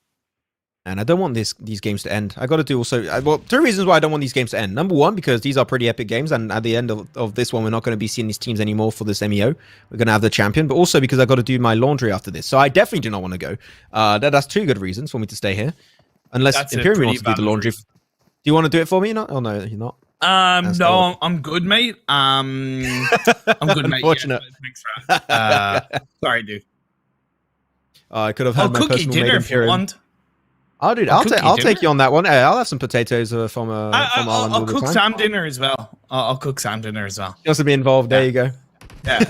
And I don't want these games to end. I got to do also... well, 2 reasons why I don't want these games to end. Number 1, because these are pretty epic games. And at the end of this one, we're not going to be seeing these teams anymore for this M.E.O. We're going to have the champion. But also because I got to do my laundry after this. So I definitely do not want to go. That's 2 good reasons for me to stay here. Unless Imperium wants to do the laundry. Do you want to do it for me? Oh, no, you're not. No, I'm good, mate. I'm good, mate. Unfortunate. Yeah, sorry, dude. I could have had my cookie personal dinner made if you Imperium. want. Oh, dude, I'll take you on that one. I'll have some potatoes from I'll cook Sam dinner as well. I'll cook Sam dinner as well. Just to be involved. There you go. Yeah.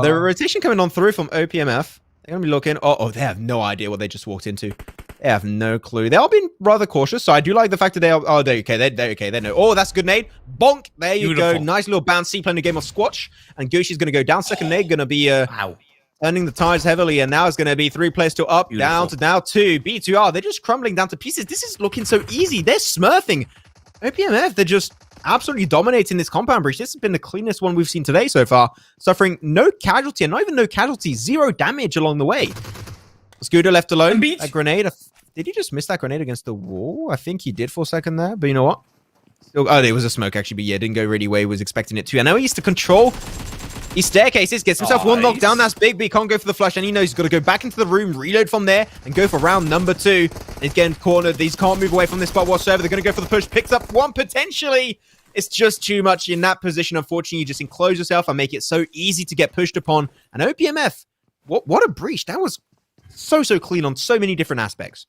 The rotation coming on through from OPMF. They're gonna be looking. Oh, they have no idea what they just walked into. They have no clue. They all been rather cautious, so I do like the fact that they are. Oh, they're okay. They're okay. They know. Oh, that's a good nade. Bonk. There you go. Nice little bounce. Playing the game of Squatch, and Goshi's gonna go down. Second nade gonna be turning the tides heavily, and now it's going to be 3 players still up, down to now 2. B2R, they're just crumbling down to pieces. This is looking so easy. They're smurfing. OPMF, they're just absolutely dominating this compound breach. This has been the cleanest one we've seen today so far. Suffering no casualty, and not even no casualty, 0 damage along the way. Scooter left alone. A grenade. Did he just miss that grenade against the wall? I think he did for a second there, but you know what? Oh, there was a smoke actually, but yeah, didn't go really where he was expecting it to. And now he uses to control these staircases, gets himself 1 knockdown. That's big, but he can't go for the flush, and he knows he's got to go back into the room, reload from there, and go for round number 2. He's getting cornered. These can't move away from this spot whatsoever. They're going to go for the push. Picks up 1 potentially. It's just too much in that position. Unfortunately, you just enclose yourself and make it so easy to get pushed upon. And OPMF, what a breach. That was so clean on so many different aspects.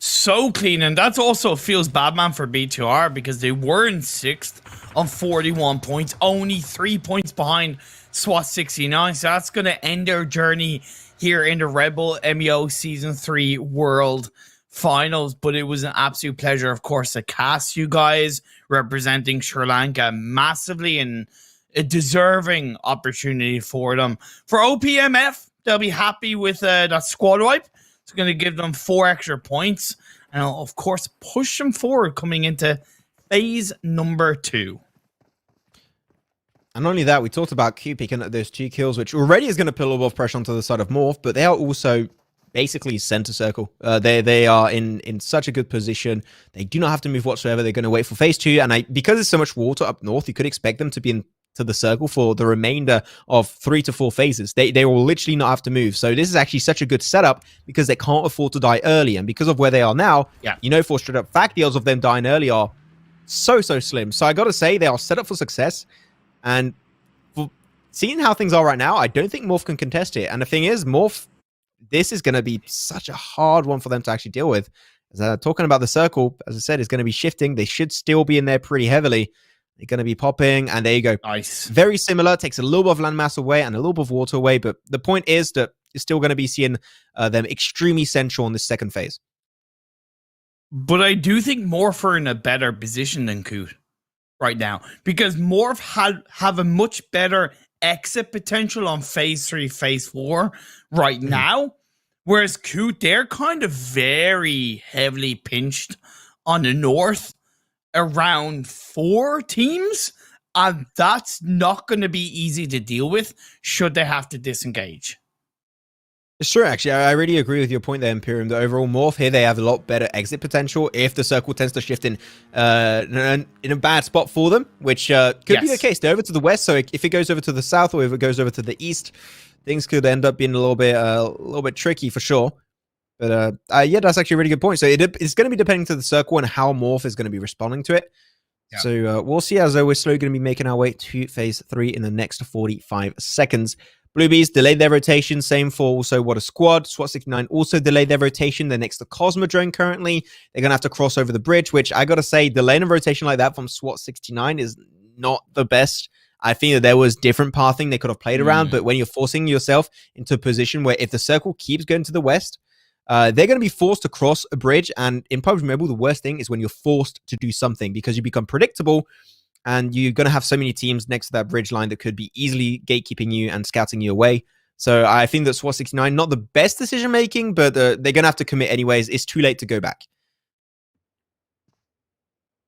So clean, and that also feels bad, man, for B2R because they were in 6th on 41 points, only 3 points behind SWAT 69. So that's going to end their journey here in the Red Bull M.E.O Season 3 World Finals. But it was an absolute pleasure, of course, to cast you guys, representing Sri Lanka massively, and a deserving opportunity for them. For OPMF, they'll be happy with that squad wipe. It's going to give them 4 extra points, and it'll, of course, push them forward coming into phase number 2. And not only that, we talked about Q picking up those 2 kills, which already is going to put a little bit of pressure onto the side of Morph, but they are also basically center circle. They are in such a good position. They do not have to move whatsoever. They're going to wait for phase 2, and because there's so much water up north, you could expect them to be into the circle for the remainder of 3 to 4 phases. They will literally not have to move. So this is actually such a good setup because they can't afford to die early, and because of where they are now, you know, for straight up fact, the odds of them dying early are so slim. So I got to say, they are set up for success. And for seeing how things are right now, I don't think Morph can contest it. And the thing is, Morph, this is going to be such a hard one for them to actually deal with. As talking about the circle, as I said, is going to be shifting. They should still be in there pretty heavily. They're going to be popping, and there you go. Nice. Very similar. Takes a little bit of landmass away and a little bit of water away, but the point is that you're still going to be seeing them extremely central in this second phase. But I do think Morph are in a better position than Coot right now, because Morph have a much better exit potential on phase 3, phase 4 right now, whereas Coot, they're kind of very heavily pinched on the north around 4 teams, and that's not going to be easy to deal with should they have to disengage. It's true, actually. I really agree with your point there, Imperium. The overall Morph here, they have a lot better exit potential if the circle tends to shift in a bad spot for them, which could be the case. They're over to the west, so if it goes over to the south or if it goes over to the east, things could end up being a little bit tricky for sure. But yeah, that's actually a really good point. So it's going to be depending to the circle and how Morph is going to be responding to it. Yeah. So we'll see, as we're slowly going to be making our way to phase 3 in the next 45 seconds. Bluebees delayed their rotation. Same for also What a Squad. SWAT 69 also delayed their rotation. They're next to Cosmodrome currently. They're going to have to cross over the bridge, which I got to say, delaying a rotation like that from SWAT 69 is not the best. I think that there was different pathing they could have played around, but when you're forcing yourself into a position where if the circle keeps going to the west, they're going to be forced to cross a bridge. And in PUBG Mobile, the worst thing is when you're forced to do something because you become predictable. And you're going to have so many teams next to that bridge line that could be easily gatekeeping you and scouting you away. So I think that SWAT 69, not the best decision-making, but they're going to have to commit anyways. It's too late to go back.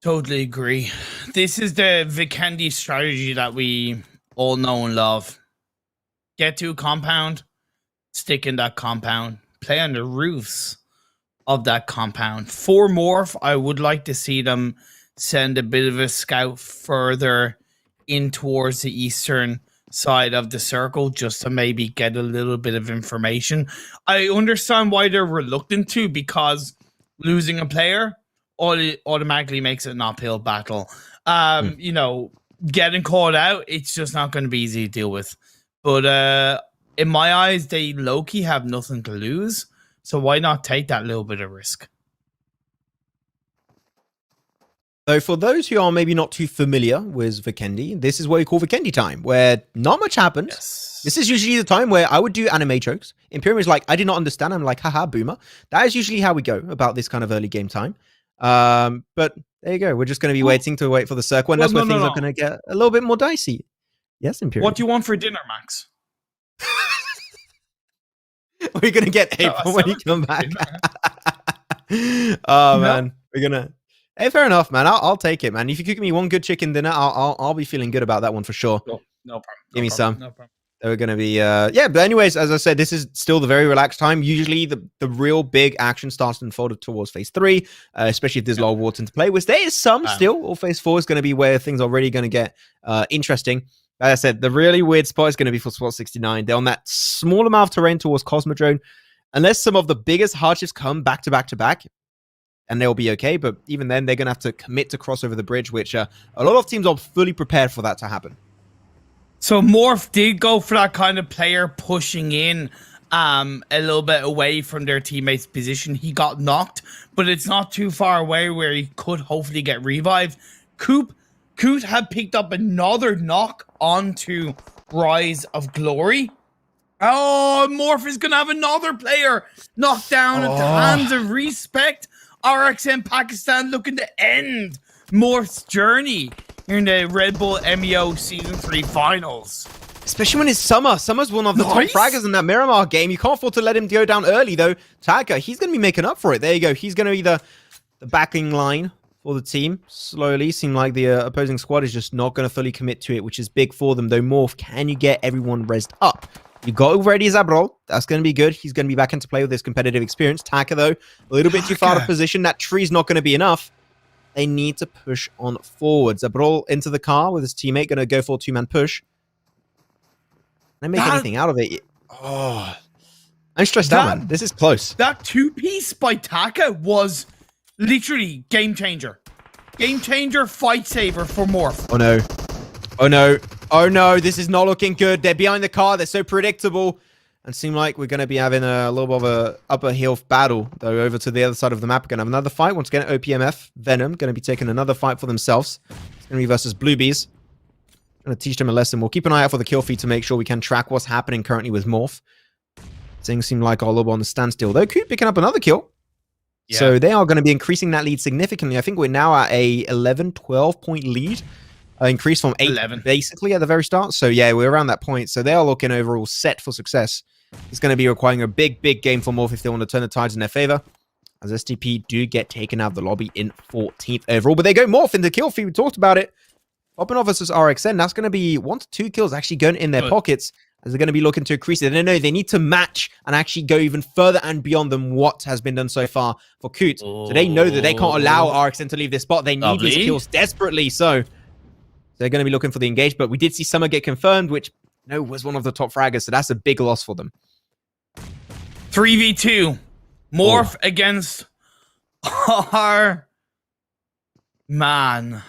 Totally agree. This is the Vikendi strategy that we all know and love. Get to a compound, stick in that compound, play on the roofs of that compound. For Morph, I would like to see them send a bit of a scout further in towards the eastern side of the circle just to maybe get a little bit of information. I understand why they're reluctant to, because losing a player automatically makes it an uphill battle. You know, getting caught out, it's just not going to be easy to deal with. But in my eyes, they low-key have nothing to lose, so why not take that little bit of risk? So for those who are maybe not too familiar with Vikendi, this is what we call Vikendi time, where not much happens. Yes. This is usually the time where I would do anime jokes. Imperium is like, I did not understand. I'm like, haha, boomer. That is usually how we go about this kind of early game time. But there you go. We're just going to be waiting to wait for the circle, and that's where things are going to get a little bit more dicey. Yes, Imperium. What do you want for dinner, Max? We're going to get April when you come back. Oh, man. We're going to... Hey, fair enough, man. I'll take it, man. If you cook me one good chicken dinner, I'll be feeling good about that one for sure. No problem. Give me some. No problem. They're going to be, yeah. But anyways, as I said, this is still the very relaxed time. Usually, the real big action starts to unfold towards phase 3, especially if there's a lot of water to play with. There is some still. Or phase 4 is going to be where things are really going to get interesting. As I said, the really weird spot is going to be for SWAT 69. They're on that small amount of terrain towards Cosmodrome. Unless some of the biggest hardships come back to back to back, and they'll be okay. But even then, they're going to have to commit to cross over the bridge, which a lot of teams are fully prepared for that to happen. So Morph did go for that kind of player pushing in a little bit away from their teammate's position. He got knocked, but it's not too far away where he could hopefully get revived. Coot had picked up another knock onto Rise of Glory. Oh, Morph is going to have another player knocked down at the hands of Respect. RXN Pakistan looking to end Morph's journey here in the Red Bull M.E.O Season 3 Finals. Especially when it's Summer. Summer's one of the top fraggers in that Miramar game. You can't afford to let him go down early, though. Taka, he's going to be making up for it. There you go. He's going to be the backing line for the team. Slowly, seem like the opposing squad is just not going to fully commit to it, which is big for them, though. Morph, can you get everyone rezzed up? You got ready Zabrol. That's going to be good. He's going to be back into play with this competitive experience. Taka, though, a little bit too far out of position. That tree's not going to be enough. They need to push on forward. Zabrol into the car with his teammate. Going to go for a two-man push. They make anything out of it. Oh, I'm stressed out, man. This is close. That two-piece by Taka was literally game changer. Game changer, fight saver for Morph. Oh, no. Oh, no. Oh, no. This is not looking good. They're behind the car. They're so predictable. And seem like we're going to be having a little bit of a upper hill battle, though, over to the other side of the map. We're going to have another fight. Once again, OPMF, Venom, going to be taking another fight for themselves. It's going to be versus Bluebees. Going to teach them a lesson. We'll keep an eye out for the kill feed to make sure we can track what's happening currently with Morph. Things seem like a little bit on the standstill, though. Coop picking up another kill. Yeah. So they are going to be increasing that lead significantly. I think we're now at a 11, 12 point lead. Increase from 8 11. Basically at the very start. So yeah, we're around that point. So they are looking overall set for success. It's going to be requiring a big game for Morph if they want to turn the tides in their favor. As STP do get taken out of the lobby in 14th overall. But they go Morph into kill feed. We talked about it. Popping off versus RXN. That's going to be 1 to 2 kills actually going in their pockets. As they're going to be looking to increase it. They know they need to match and actually go even further and beyond than what has been done so far for Coot. So they know that they can't allow RXN to leave this spot. They need these kills desperately. So they're going to be looking for the engage. But we did see Summer get confirmed, which was one of the top fraggers. So that's a big loss for them. 3v2. Morph against our man.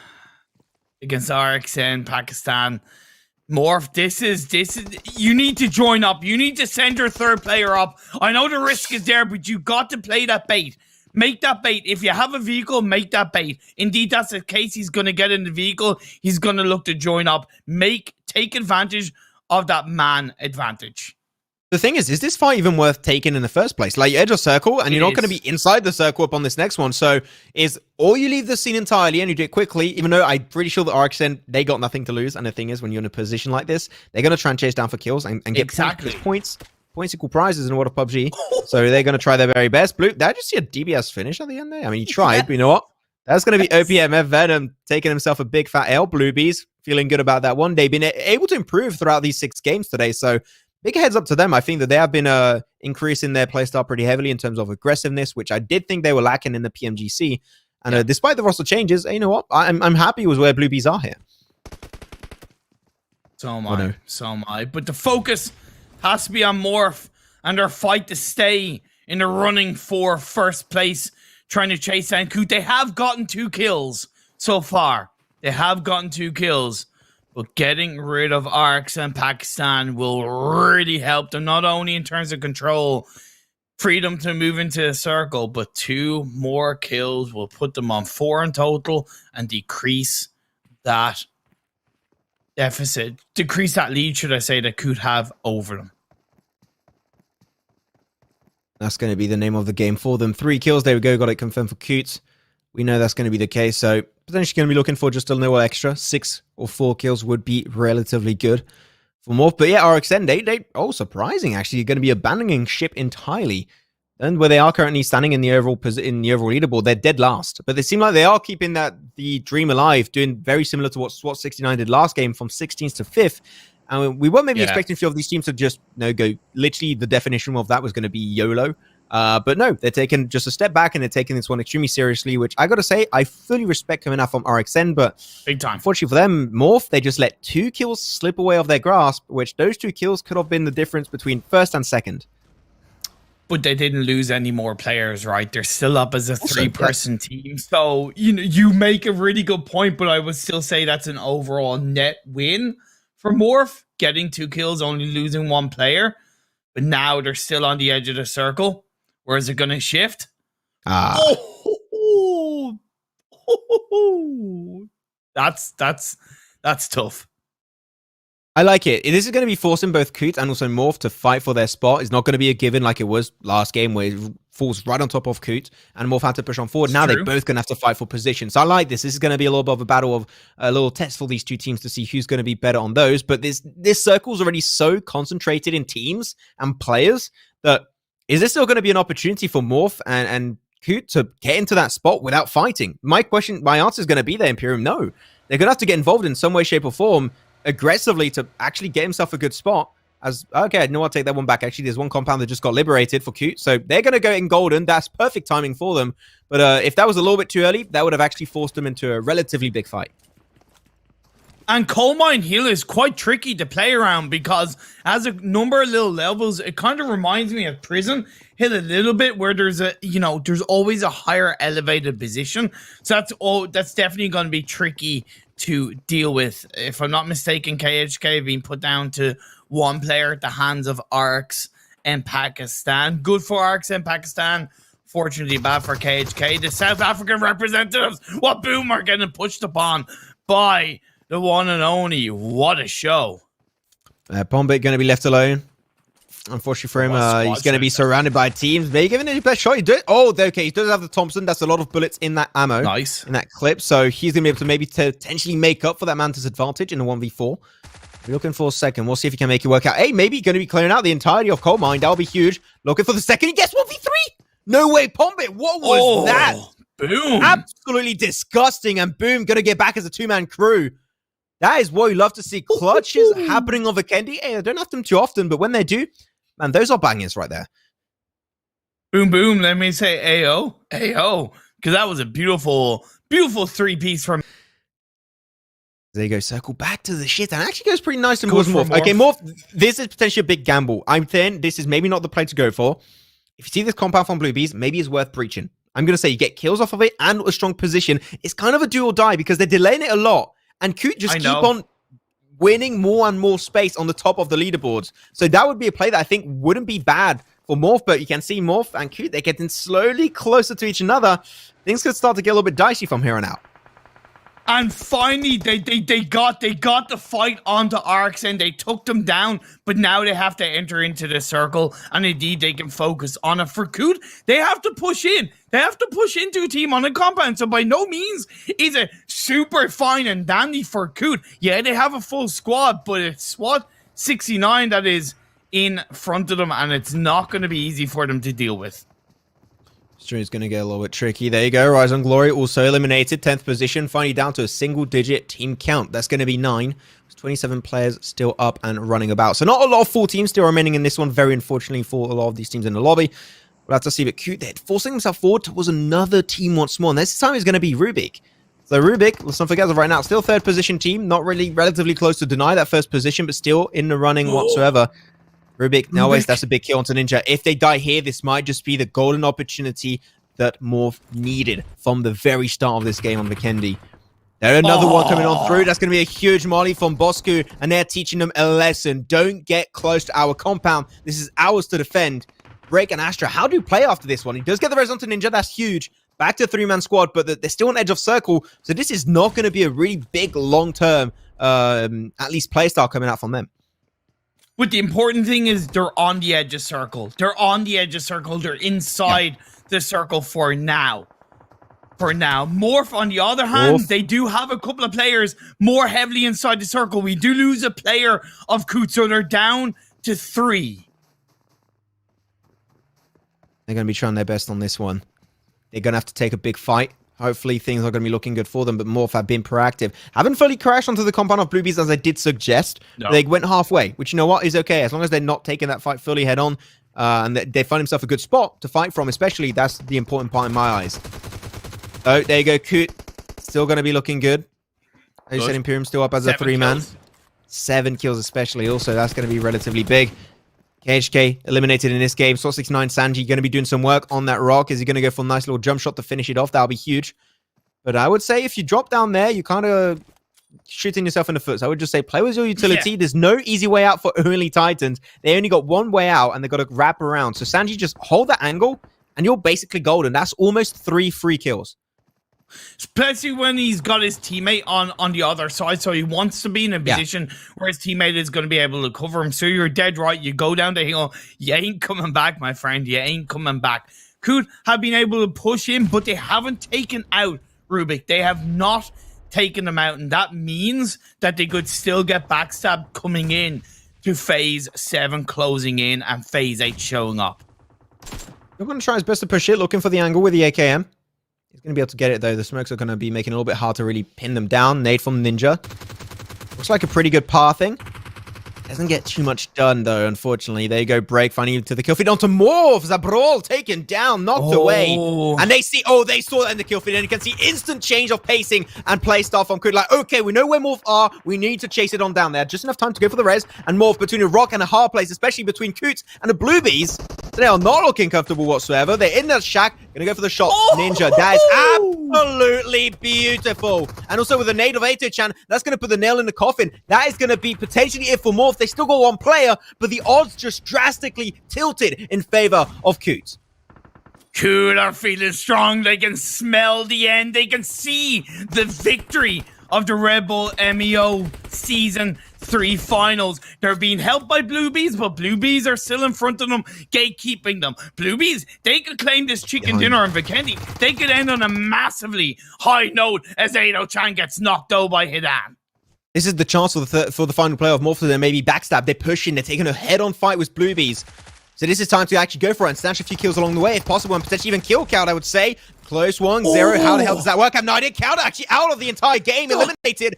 Against RXN Pakistan. Morph, this is you need to join up. You need to send your third player up. I know the risk is there, but you got to play that bait. Make that bait. If you have a vehicle, make that bait. Indeed, that's the case. He's going to get in the vehicle. He's going to look to join up. Take advantage of that man advantage. The thing is this fight even worth taking in the first place? Like, you edge a circle, and you're not going to be inside the circle up on this next one. So, or you leave the scene entirely and you do it quickly, even though I'm pretty sure that RXN, they got nothing to lose. And the thing is, when you're in a position like this, they're going to try and chase down for kills and get points. Points equal prizes in a world of PUBG. So they're going to try their very best. Blue, did I just see a DBS finish at the end there? I mean, you tried, but you know what? That's going to be OPMF Venom taking himself a big fat L. Bluebees feeling good about that one. They've been able to improve throughout these 6 games today. So big heads up to them. I think that they have been increasing their playstyle pretty heavily in terms of aggressiveness, which I did think they were lacking in the PMGC. And despite the roster changes, you know what? I'm happy with where Bluebees are here. So am I. So am I. But the focus has to be on Morph and their fight to stay in the running for first place, trying to chase down Coot. They have gotten 2 kills so far. They have gotten 2 kills. But getting rid of RXN Pakistan will really help them, not only in terms of control, freedom to move into a circle, but 2 more kills will put them on 4 in total and decrease that deficit. Decrease that lead, should I say, that Coot have over them. That's going to be the name of the game for them. 3 kills. There we go. Got it confirmed for Coot. We know that's going to be the case. So potentially going to be looking for just a little extra. 6 or 4 kills would be relatively good for Morph. But yeah, RXN, they surprising actually, going to be abandoning ship entirely. And where they are currently standing in the overall leaderboard, they're dead last. But they seem like they are keeping the dream alive, doing very similar to what SWAT 69 did last game, from 16th to 5th. And we weren't maybe expecting a few of these teams to just go. Literally, the definition of that was going to be YOLO. But no, they're taking just a step back and they're taking this one extremely seriously, which I got to say, I fully respect coming out from RXN. But big time. Unfortunately for them, Morph, they just let 2 kills slip away off their grasp, which those 2 kills could have been the difference between first and second. But they didn't lose any more players, right? They're still up as a 3-person team. So, you make a really good point, but I would still say that's an overall net win for Morph, getting 2 kills, only losing 1 player. But now they're still on the edge of the circle. Where is it going to shift? That's tough. I like it. This is going to be forcing both Coot and also Morph to fight for their spot. It's not going to be a given like it was last game where it falls right on top of Coot and Morph had to push on forward. Now they're both going to have to fight for position. So I like this. This is going to be a little bit of a battle of a little test for these two teams to see who's going to be better on those. But this circle is already so concentrated in teams and players that is this still going to be an opportunity for Morph and Coot to get into that spot without fighting? My answer is going to be there, Imperium. No. They're going to have to get involved in some way, shape, or form aggressively to actually get himself a good spot. Okay, no, I'll take that one back. Actually, there's one compound that just got liberated for Coot, so they're going to go in golden. That's perfect timing for them. But if that was a little bit too early, that would have actually forced them into a relatively big fight. And Coal Mine Hill is quite tricky to play around because as a number of little levels, it kind of reminds me of Prison Hill a little bit, where there's there's always a higher elevated position. So that's definitely going to be tricky to deal with. If I'm not mistaken, KHK have been put down to one player at the hands of Arcs in Pakistan. Good for Arcs in Pakistan. Fortunately bad for KHK. The South African representatives, what boom, are getting pushed upon by the one and only. What a show. Pombit going to be left alone. Unfortunately for him, he's going to be surrounded by teams. Maybe giving it his best shot. Okay, he does have the Thompson. That's a lot of bullets in that ammo. Nice. In that clip. So he's going to be able to maybe potentially make up for that Mantis advantage in a 1v4. We're looking for a second. We'll see if he can make it work out. Hey, maybe going to be clearing out the entirety of Coal Mine. That'll be huge. Looking for the second. He gets 1v3. No way, Pombit. What was that? Boom. Absolutely disgusting. And boom, going to get back as a two-man crew. That is what we love to see. Clutches happening on Vikendi. Hey, I don't have them too often, but when they do, man, those are bangers right there. Boom, boom. Let me say AO. AO. Because that was a beautiful, beautiful three-piece from... There you go. Circle back to the shit. And actually goes pretty nice towards Morph. Okay, Morph, this is potentially a big gamble. I'm saying this is maybe not the play to go for. If you see this compound from Blue Bees, maybe it's worth breaching. I'm going to say you get kills off of it and a strong position. It's kind of a do or die because they're delaying it a lot. And Coot just keep on winning more and more space on the top of the leaderboards. So that would be a play that I think wouldn't be bad for Morph. But you can see Morph and Coot, they're getting slowly closer to each other. Things could start to get a little bit dicey from here on out. And finally, they got the fight onto Arcs and they took them down. But now they have to enter into the circle. And indeed, they can focus on it. For Coot, they have to push in. They have to push into a team on a compound. So by no means is it super fine and dandy for Coot. Yeah, they have a full squad. But it's SWAT 69 that is in front of them. And it's not going to be easy for them to deal with. Is going to get a little bit tricky. There you go. Rise on Glory also eliminated. 10th position. Finally down to a single-digit team count. That's going to be 9. 27 players still up and running about. So not a lot of full teams still remaining in this one. Very unfortunately for a lot of these teams in the lobby. We'll have to see. But Cute, they're forcing himself forward towards another team once more. And this time it's going to be Rubik. So Rubik, let's not forget as of right now, still third position team. Not really relatively close to deny that first position, but still in the running whatsoever. Rubik, now that's a big kill onto Ninja. If they die here, this might just be the golden opportunity that Morph needed from the very start of this game on Vikendi. There's another one coming on through. That's going to be a huge molly from Bosku, and they're teaching them a lesson. Don't get close to our compound. This is ours to defend. Break and Astra, how do you play after this one? He does get the res onto Ninja. That's huge. Back to a 3-man squad, but they're still on edge of circle. So this is not going to be a really big, long-term, at least playstyle coming out from them. But the important thing is they're on the edge of circle. They're on the edge of circle. They're inside the circle for now. For now. Morph, on the other hand, they do have a couple of players more heavily inside the circle. We do lose a player of Coot, so they're down to 3. They're going to be trying their best on this one. They're going to have to take a big fight. Hopefully things are going to be looking good for them, but Morph have been proactive. Haven't fully crashed onto the compound of Blue Bees as I did suggest. No. They went halfway, which you know what is okay. As long as they're not taking that fight fully head on and they find themselves a good spot to fight from, especially, that's the important part in my eyes. Oh, there you go. Coot still going to be looking good. As you said, Imperium still up as a 3-man. 7 kills especially. Also, that's going to be relatively big. KHK eliminated in this game. Slot 69 Sanji going to be doing some work on that rock. Is he going to go for a nice little jump shot to finish it off? That'll be huge. But I would say if you drop down there, you kind of shooting yourself in the foot. So I would just say play with your utility. Yeah. There's no easy way out for early Titans. They only got one way out and they've got to wrap around. So Sanji, just hold that angle and you're basically golden. That's almost 3 free kills. Especially when he's got his teammate on the other side, so he wants to be in a position where his teammate is going to be able to cover him. So you're dead right. You go down the hill. You ain't coming back, my friend. You ain't coming back. Could have been able to push in, but they haven't taken out Rubik. They have not taken them out, and that means that they could still get backstab coming in to phase 7 closing in and phase 8 showing up. You're going to try his best to push it, looking for the angle with the AKM. He's going to be able to get it, though. The smokes are going to be making it a little bit hard to really pin them down. Nade from Ninja. Looks like a pretty good pathing. Doesn't get too much done, though, unfortunately. There you go, Break, finding to the kill feed. Onto Morph. Zabral taken down, knocked away. And they saw that in the kill feed, and you can see instant change of pacing and play style from Coot. Like, okay, we know where Morph are. We need to chase it on down there. Just enough time to go for the res. And Morph between a rock and a hard place, especially between Coots and the Bluebees. They are not looking comfortable whatsoever. They're in that shack. Gonna go for the shot. Ninja. That is absolutely beautiful. And also with the nade of Ato-chan, that's gonna put the nail in the coffin. That is gonna be potentially it for Morph. They still got one player, but the odds just drastically tilted in favor of Coot. Coot are feeling strong. They can smell the end. They can see the victory of the Red Bull M.E.O Season 3 finals. They're being helped by Bluebees, but Bluebees are still in front of them, gatekeeping them. Bluebees, they could claim this chicken dinner in Vikendi. They could end on a massively high note as Ato-chan gets knocked out by Hidan. This is the chance for the final playoff. Morph to them, maybe backstab. They're pushing. They're taking a head-on fight with Bluebees. So this is time to actually go for it and snatch a few kills along the way, if possible, and potentially even kill Count, I would say. Close one, 0. How the hell does that work? I have no idea. Count actually out of the entire game, eliminated.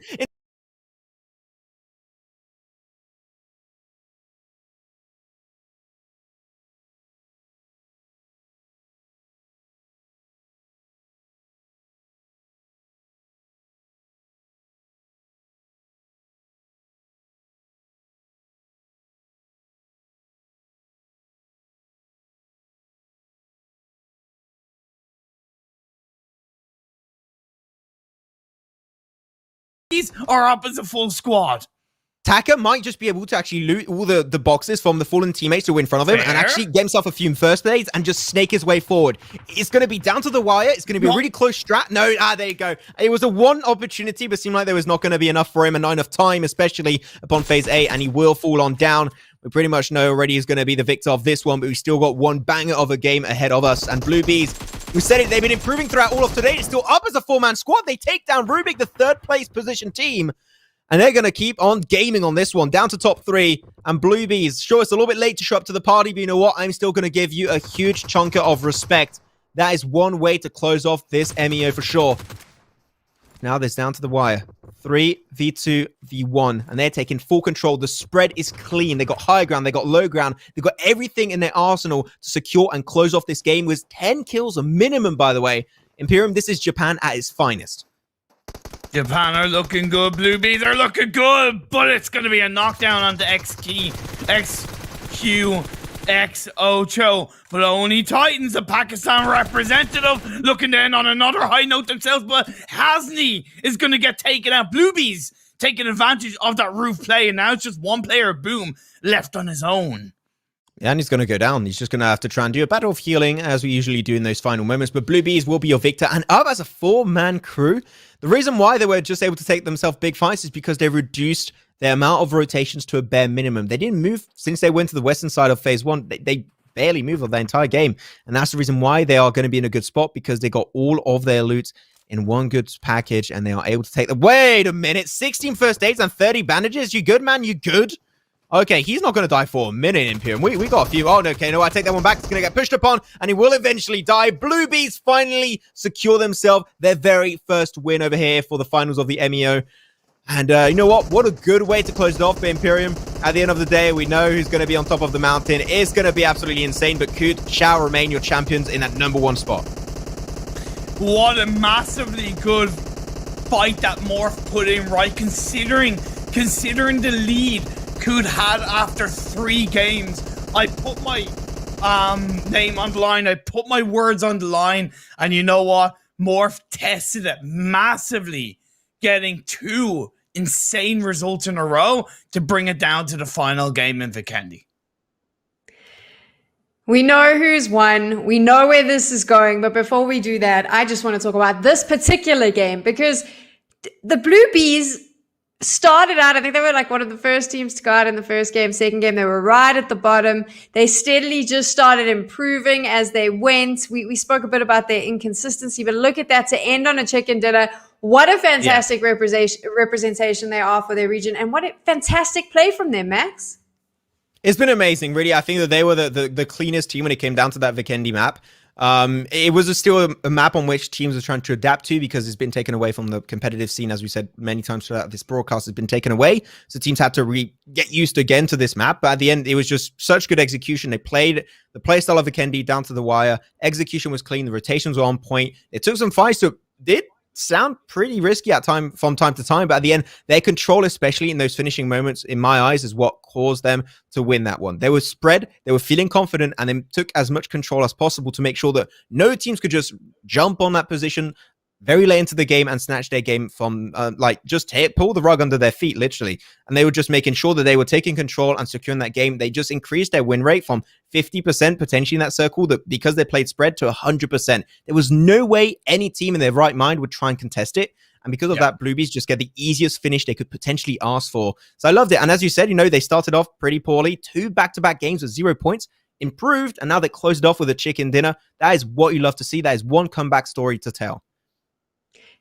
These are up as a full squad. Taka might just be able to actually loot all the boxes from the fallen teammates who are in front of him and actually get himself a few first aids and just snake his way forward. It's going to be down to the wire. It's going to be a really close strat. No, there you go. It was a one opportunity, but seemed like there was not going to be enough for him and not enough time, especially upon phase 8, and he will fall on down. We pretty much know already he's going to be the victor of this one, but we still got one banger of a game ahead of us. And Bluebees, we said it, they've been improving throughout all of today. It's still up as a 4-man squad. They take down Rubik, the 3rd place position team. And they're going to keep on gaming on this one, down to top 3. And Bluebees, sure, it's a little bit late to show up to the party, but you know what? I'm still going to give you a huge chunker of respect. That is one way to close off this M.E.O for sure. Now there's down to the wire. 3v2 v1. And they're taking full control. The spread is clean. They got high ground. They got low ground. They got everything in their arsenal to secure and close off this game with 10 kills a minimum, by the way. Imperium, this is Japan at its finest. Japan are looking good. Bluebees are looking good, but it's going to be a knockdown onto XQ, but only Titans, the Pakistan representative, looking then on another high note themselves, but Hasni is going to get taken out. Bluebees taking advantage of that roof play, and now it's just one player, Boom, left on his own. Yeah, and he's going to go down. He's just going to have to try and do a battle of healing, as we usually do in those final moments. But Bluebees will be your victor. And up as a 4-man crew, the reason why they were just able to take themselves big fights is because they reduced their amount of rotations to a bare minimum. They didn't move since they went to the western side of phase 1. They barely moved on the entire game. And that's the reason why they are going to be in a good spot, because they got all of their loot in one good package, and they are able to take them. Wait a minute. 16 first aids and 30 bandages. You good, man? You good? Okay, he's not going to die for a minute, Imperium. We got a few. Oh, no, okay, no, I take that one back. It's going to get pushed upon, and he will eventually die. Bluebees finally secure themselves their very first win over here for the finals of the M.E.O. And you know what? What a good way to close it off for Imperium. At the end of the day, we know who's going to be on top of the mountain. It's going to be absolutely insane, but Coot shall remain your champions in that #1 spot. What a massively good fight that Morph put in, right? Considering the lead Coot had after 3 games. I put my name on the line. I put my words on the line. And you know what? Morph tested it massively, getting 2 insane results in a row to bring it down to the final game in Vikendi. We know who's won. We know where this is going. But before we do that, I just want to talk about this particular game because the Blue Bees started out, I think they were like one of the first teams to go out in the first game. Second game, they were right at the bottom. They steadily just started improving as they went. We spoke a bit about their inconsistency, but look at that to end on a chicken dinner. What a fantastic representation they are for their region, and what a fantastic play from them, Max. It's been amazing, really. I think that they were the cleanest team when it came down to that Vikendi map. It was still a map on which teams are trying to adapt to because it's been taken away from the competitive scene, as we said many times throughout this broadcast, has been taken away. So teams had to get used again to this map. But at the end, it was just such good execution. They played the playstyle of Vikendi down to the wire. Execution was clean. The rotations were on point. It took some fights, so it did sound pretty risky from time to time, but at the end, their control, especially in those finishing moments, in my eyes, is what caused them to win that one. They were spread, they were feeling confident, and they took as much control as possible to make sure that no teams could just jump on that position very late into the game and snatch their game from, pull the rug under their feet, literally. And they were just making sure that they were taking control and securing that game. They just increased their win rate from 50% potentially in that circle, that because they played spread, to 100%. There was no way any team in their right mind would try and contest it. And because of that, Bluebees just get the easiest finish they could potentially ask for. So I loved it. And as you said, they started off pretty poorly. 2 back-to-back games with 0 points, improved, and now they closed it off with a chicken dinner. That is what you love to see. That is one comeback story to tell.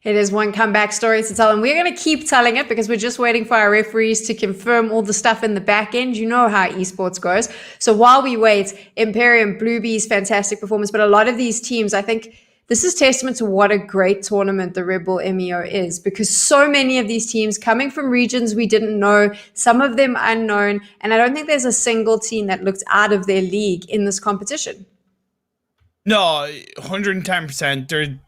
It is one comeback story to tell, and we're going to keep telling it because we're just waiting for our referees to confirm all the stuff in the back end. You know how esports goes. So while we wait, Imperium, Bluebees, fantastic performance. But a lot of these teams, I think this is testament to what a great tournament the Red Bull M.E.O is, because so many of these teams coming from regions we didn't know, some of them unknown, and I don't think there's a single team that looked out of their league in this competition. No, 110%.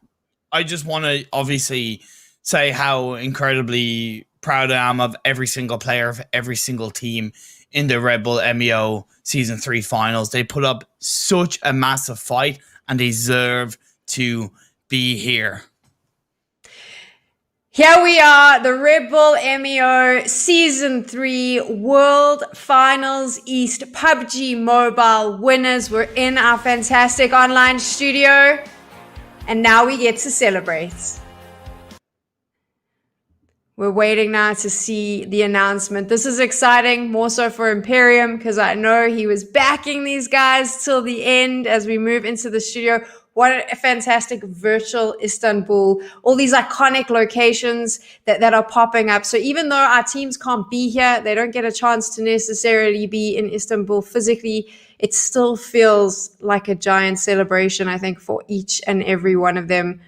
I just want to obviously say how incredibly proud I am of every single player of every single team in the Red Bull M.E.O Season 3 finals. They put up such a massive fight and they deserve to be here. Here we are, the Red Bull M.E.O Season 3 World Finals East PUBG Mobile winners. We're in our fantastic online studio. And now we get to celebrate. We're waiting now to see the announcement. This is exciting, more so for Imperium, because I know he was backing these guys till the end as we move into the studio. What a fantastic virtual Istanbul. All these iconic locations that are popping up. So even though our teams can't be here, they don't get a chance to necessarily be in Istanbul physically, it still feels like a giant celebration, I think, for each and every one of them.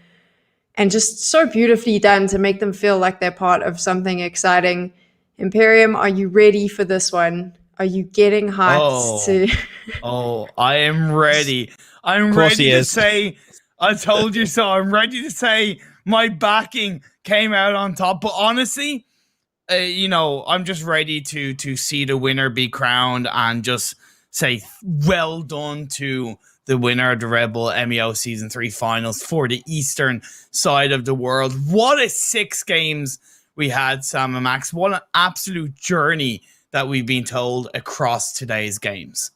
And just so beautifully done to make them feel like they're part of something exciting. Imperium, are you ready for this one? Are you getting hyped I am ready. I'm ready to say, I told you so. I'm ready to say my backing came out on top. But honestly, I'm just ready to see the winner be crowned and just say well done to the winner of the Red Bull M.E.O Season 3 finals for the eastern side of the world. What a 6 games we had, Sam and Max. What an absolute journey that we've been told across today's games.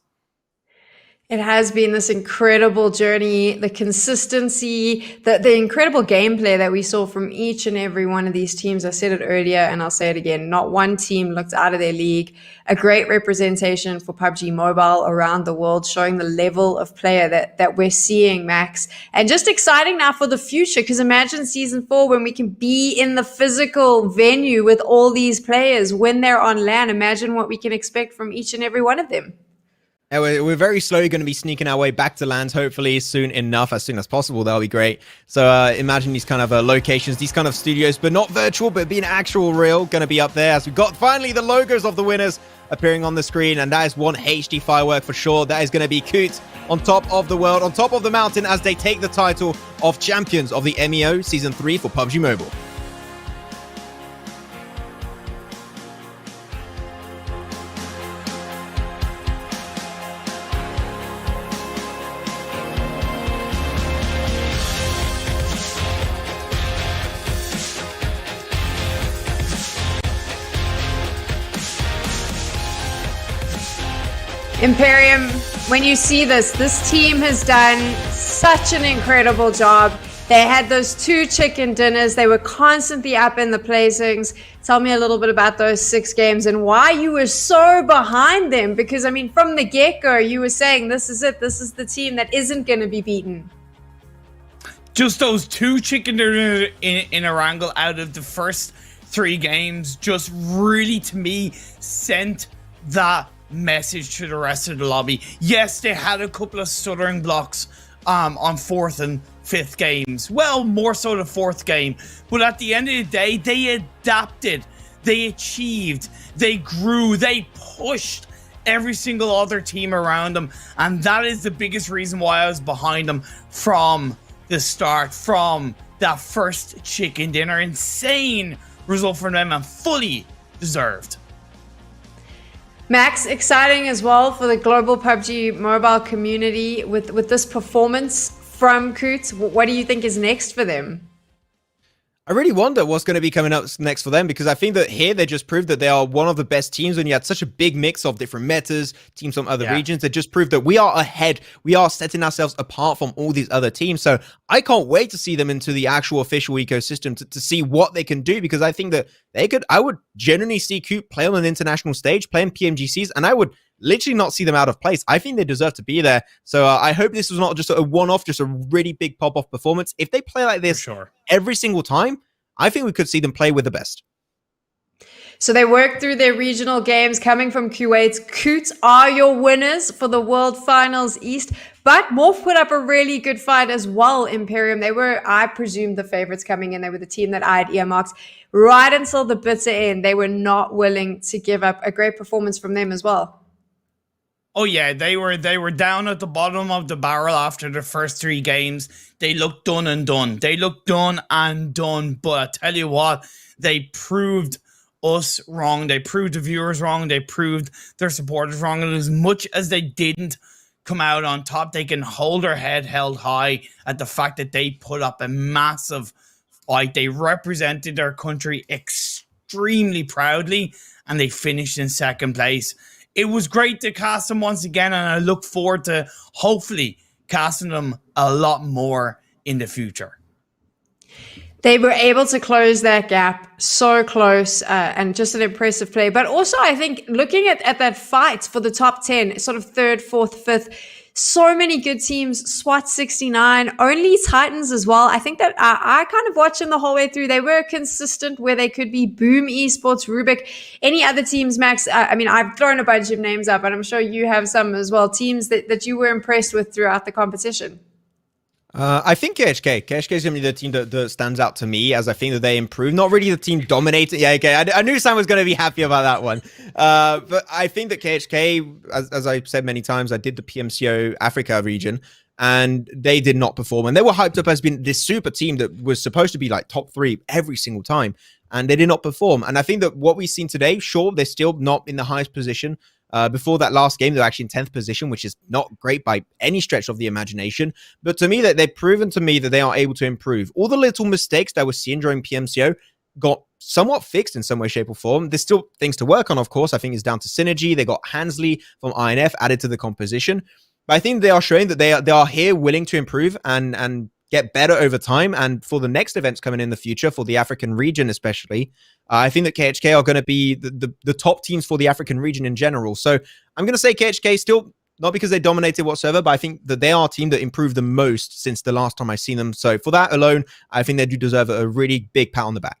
It has been this incredible journey, the consistency, the incredible gameplay that we saw from each and every one of these teams. I said it earlier and I'll say it again. Not one team looked out of their league. A great representation for PUBG Mobile around the world, showing the level of player that we're seeing, Max. And just exciting now for the future, because imagine Season 4 when we can be in the physical venue with all these players when they're on LAN. Imagine what we can expect from each and every one of them. Yeah, we're very slowly going to be sneaking our way back to lands, hopefully soon enough, as soon as possible. That'll be great. So imagine these kind of locations, these kind of studios, but not virtual, but being actual real, going to be up there as we've got finally the logos of the winners appearing on the screen. And that is one HD firework for sure. That is going to be Coot on top of the world, on top of the mountain, as they take the title of champions of the M.E.O Season 3 for PUBG Mobile. Imperium, when you see this team has done such an incredible job. They had those 2 chicken dinners. They were constantly up in the placings. Tell me a little bit about those 6 games and why you were so behind them. Because, I mean, from the get-go, you were saying, this is it. This is the team that isn't going to be beaten. Just those 2 chicken dinners in a wrangle out of the first 3 games just really, to me, sent that message to the rest of the lobby. Yes, they had a couple of stuttering blocks on 4th and 5th games. Well, more so the 4th game. But at the end of the day, they adapted. They achieved. They grew. They pushed every single other team around them. And that is the biggest reason why I was behind them from the start, from that first chicken dinner. Insane result from them and fully deserved. Max, exciting as well for the global PUBG Mobile community with this performance from Coots. What do you think is next for them? I really wonder what's going to be coming up next for them, because I think that here they just proved that they are one of the best teams. When you had such a big mix of different metas, teams from other regions, they just proved that we are ahead. We are setting ourselves apart from all these other teams. So I can't wait to see them into the actual official ecosystem to see what they can do, because I think that I would genuinely see Coop play on an international stage, playing PMGCs, and I would literally not see them out of place. I think they deserve to be there. So I hope this was not just a one-off, just a really big pop-off performance. If they play like this every single time, I think we could see them play with the best. So they worked through their regional games coming from Kuwait. Coots are your winners for the World Finals East. But Morph put up a really good fight as well, Imperium. They were, I presume, the favorites coming in. They were the team that I had earmarked. Right until the bitter end, they were not willing to give up. A great performance from them as well. Oh yeah, they were down at the bottom of the barrel after the first 3 games. They looked done and done. They looked done and done. But I tell you what, they proved us wrong. They proved the viewers wrong. They proved their supporters wrong. And as much as they didn't come out on top, they can hold their head held high at the fact that they put up a massive fight. They represented their country extremely proudly, and they finished in 2nd place. It was great to cast them once again, and I look forward to hopefully casting them a lot more in the future. They were able to close that gap so close, and just an impressive play. But also, I think looking at that fight for the top 10, sort of 3rd, 4th, 5th, so many good teams. SWAT 69, only Titans as well. I think that I kind of watched them the whole way through. They were consistent where they could be. Boom Esports, Rubik. Any other teams, Max? I mean, I've thrown a bunch of names up, and I'm sure you have some as well. Teams that you were impressed with throughout the competition. I think KHK. KHK is going to be the team that stands out to me, as I think that they improved. Not really the team dominated. Yeah, okay. I knew Sam was going to be happy about that one. But I think that KHK, as I said many times, I did the PMCO Africa region, and they did not perform. And they were hyped up as being this super team that was supposed to be like top 3 every single time. And they did not perform. And I think that what we've seen today, sure, they're still not in the highest position. Before that last game, they were actually in 10th position, which is not great by any stretch of the imagination. But to me, that they've proven to me that they are able to improve. All the little mistakes that we're seeing during PMCO got somewhat fixed in some way, shape, or form. There's still things to work on, of course. I think it's down to synergy. They got Hansley from INF added to the composition. But I think they are showing that they are here willing to improve and get better over time. And for the next events coming in the future, for the African region especially, I think that KHK are going to be the top teams for the African region in general. So I'm going to say KHK still, not because they dominated whatsoever, but I think that they are a team that improved the most since the last time I've seen them. So for that alone, I think they do deserve a really big pat on the back.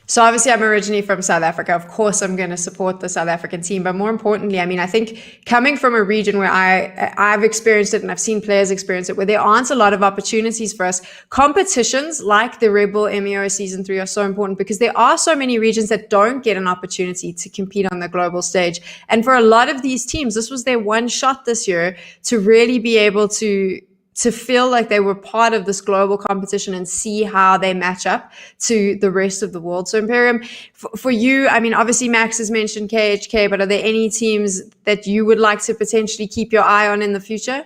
So obviously I'm originally from South Africa. Of course, I'm going to support the South African team. But more importantly, I mean, I think coming from a region where I've experienced it and I've seen players experience it, where there aren't a lot of opportunities for us, competitions like the Red Bull M.E.O Season 3 are so important because there are so many regions that don't get an opportunity to compete on the global stage. And for a lot of these teams, this was their one shot this year to really be able to feel like they were part of this global competition and see how they match up to the rest of the world. So Imperium, for you, I mean, obviously Max has mentioned KHK, but are there any teams that you would like to potentially keep your eye on in the future?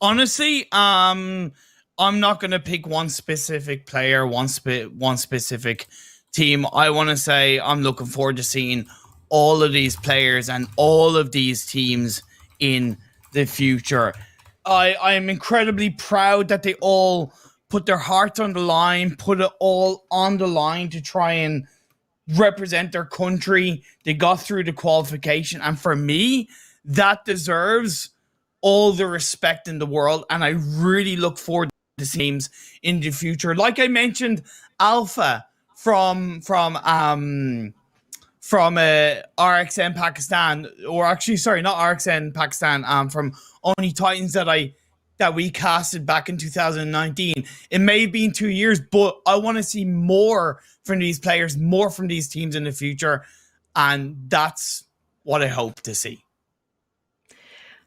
Honestly, I'm not going to pick one specific player, one specific team. I want to say I'm looking forward to seeing all of these players and all of these teams in the future. I am incredibly proud that they all put their hearts on the line, put it all on the line to try and represent their country. They got through the qualification, and for me, that deserves all the respect in the world, and I really look forward to teams in the future. Like I mentioned, Alpha from RXN Pakistan, or actually, sorry, not RXN Pakistan, from Only Titans that we casted back in 2019. It may have been 2 years, but I want to see more from these players, more from these teams in the future, and that's what I hope to see.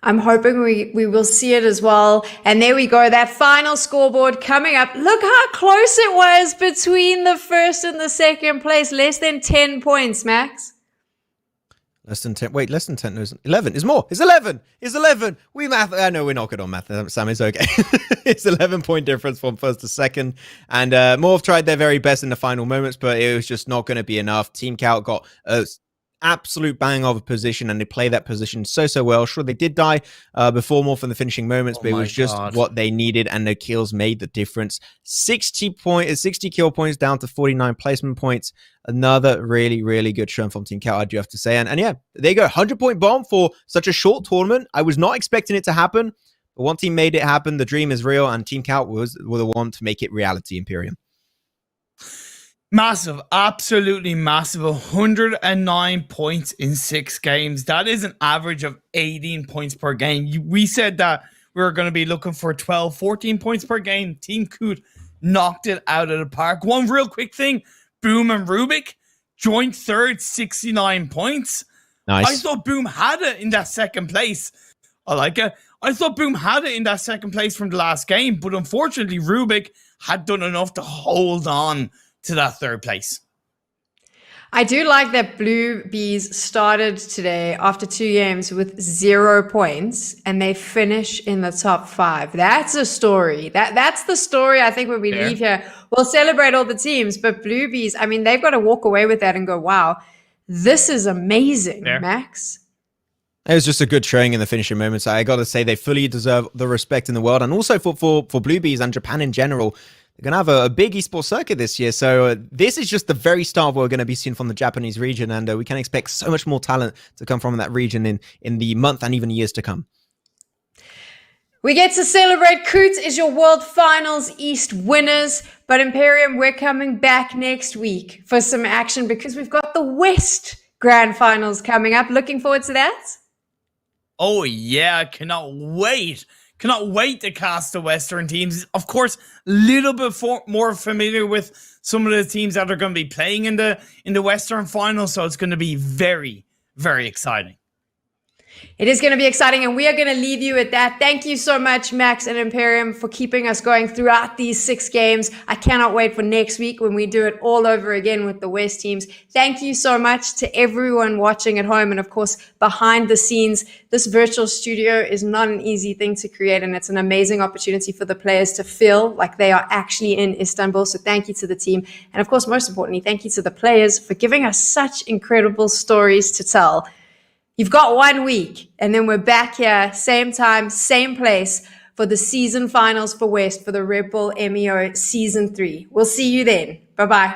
I'm hoping we will see it as well. And there we go, that final scoreboard coming up. Look how close it was between the first and the second place. Less than 10 points, Max. Less than 10. Wait, less than 10. No, 11. It's more. It's 11. It's 11. We math. No, we're not good on math, Sam. It's okay. It's 11-point difference from first to second. And Morph tried their very best in the final moments, but it was just not going to be enough. Team Count got absolute bang of a position, and they play that position so well. Sure, they did die before more from the finishing moments, but it was just what they needed, and the kills made the difference. 60 kill points down to 49 placement points. Another really good show from Team Cat, I do have to say. And yeah, there you go, 100-point bomb for such a short tournament. I was not expecting it to happen, but one team made it happen. The dream is real, and Team Cat were the one to make it reality. Imperium. Massive, absolutely massive. 109 points in 6 games. That is an average of 18 points per game. We said that we were going to be looking for 12, 14 points per game. Team Coot knocked it out of the park. One real quick thing, Boom and Rubik joint third, 69 points. Nice. I thought Boom had it in that second place. I like it. I thought Boom had it in that second place from the last game, but unfortunately Rubik had done enough to hold on to that third place. I do like that Blue Bees started today after 2 games with 0 points, and they finish in the top 5. That's a story. That's the story. I think when we leave here, we'll celebrate all the teams, but Blue Bees, I mean, they've got to walk away with that and go, wow, this is amazing, Max. It was just a good showing in the finishing moments. I got to say, they fully deserve the respect in the world, and also for Blue Bees and Japan in general. They're going to have a big esports circuit this year. So this is just the very start of what we're going to be seeing from the Japanese region. And we can expect so much more talent to come from that region in the month and even years to come. We get to celebrate. Coot is your World Finals East winners. But Imperium, we're coming back next week for some action because we've got the West Grand Finals coming up. Looking forward to that. Oh, yeah. I cannot wait. Cannot wait to cast the Western teams. Of course, a little bit more familiar with some of the teams that are going to be playing in the Western final, so it's going to be very, very exciting. It is going to be exciting, and we are going to leave you at that. Thank you so much, Max and Imperium, for keeping us going throughout these 6 games. I cannot wait for next week when we do it all over again with the West teams. Thank you so much to everyone watching at home, and of course, behind the scenes. This virtual studio is not an easy thing to create, and it's an amazing opportunity for the players to feel like they are actually in Istanbul. So thank you to the team. And of course, most importantly, thank you to the players for giving us such incredible stories to tell. You've got 1 week, and then we're back here, same time, same place, for the season finals for West for the Red Bull M.E.O. Season 3. We'll see you then. Bye-bye.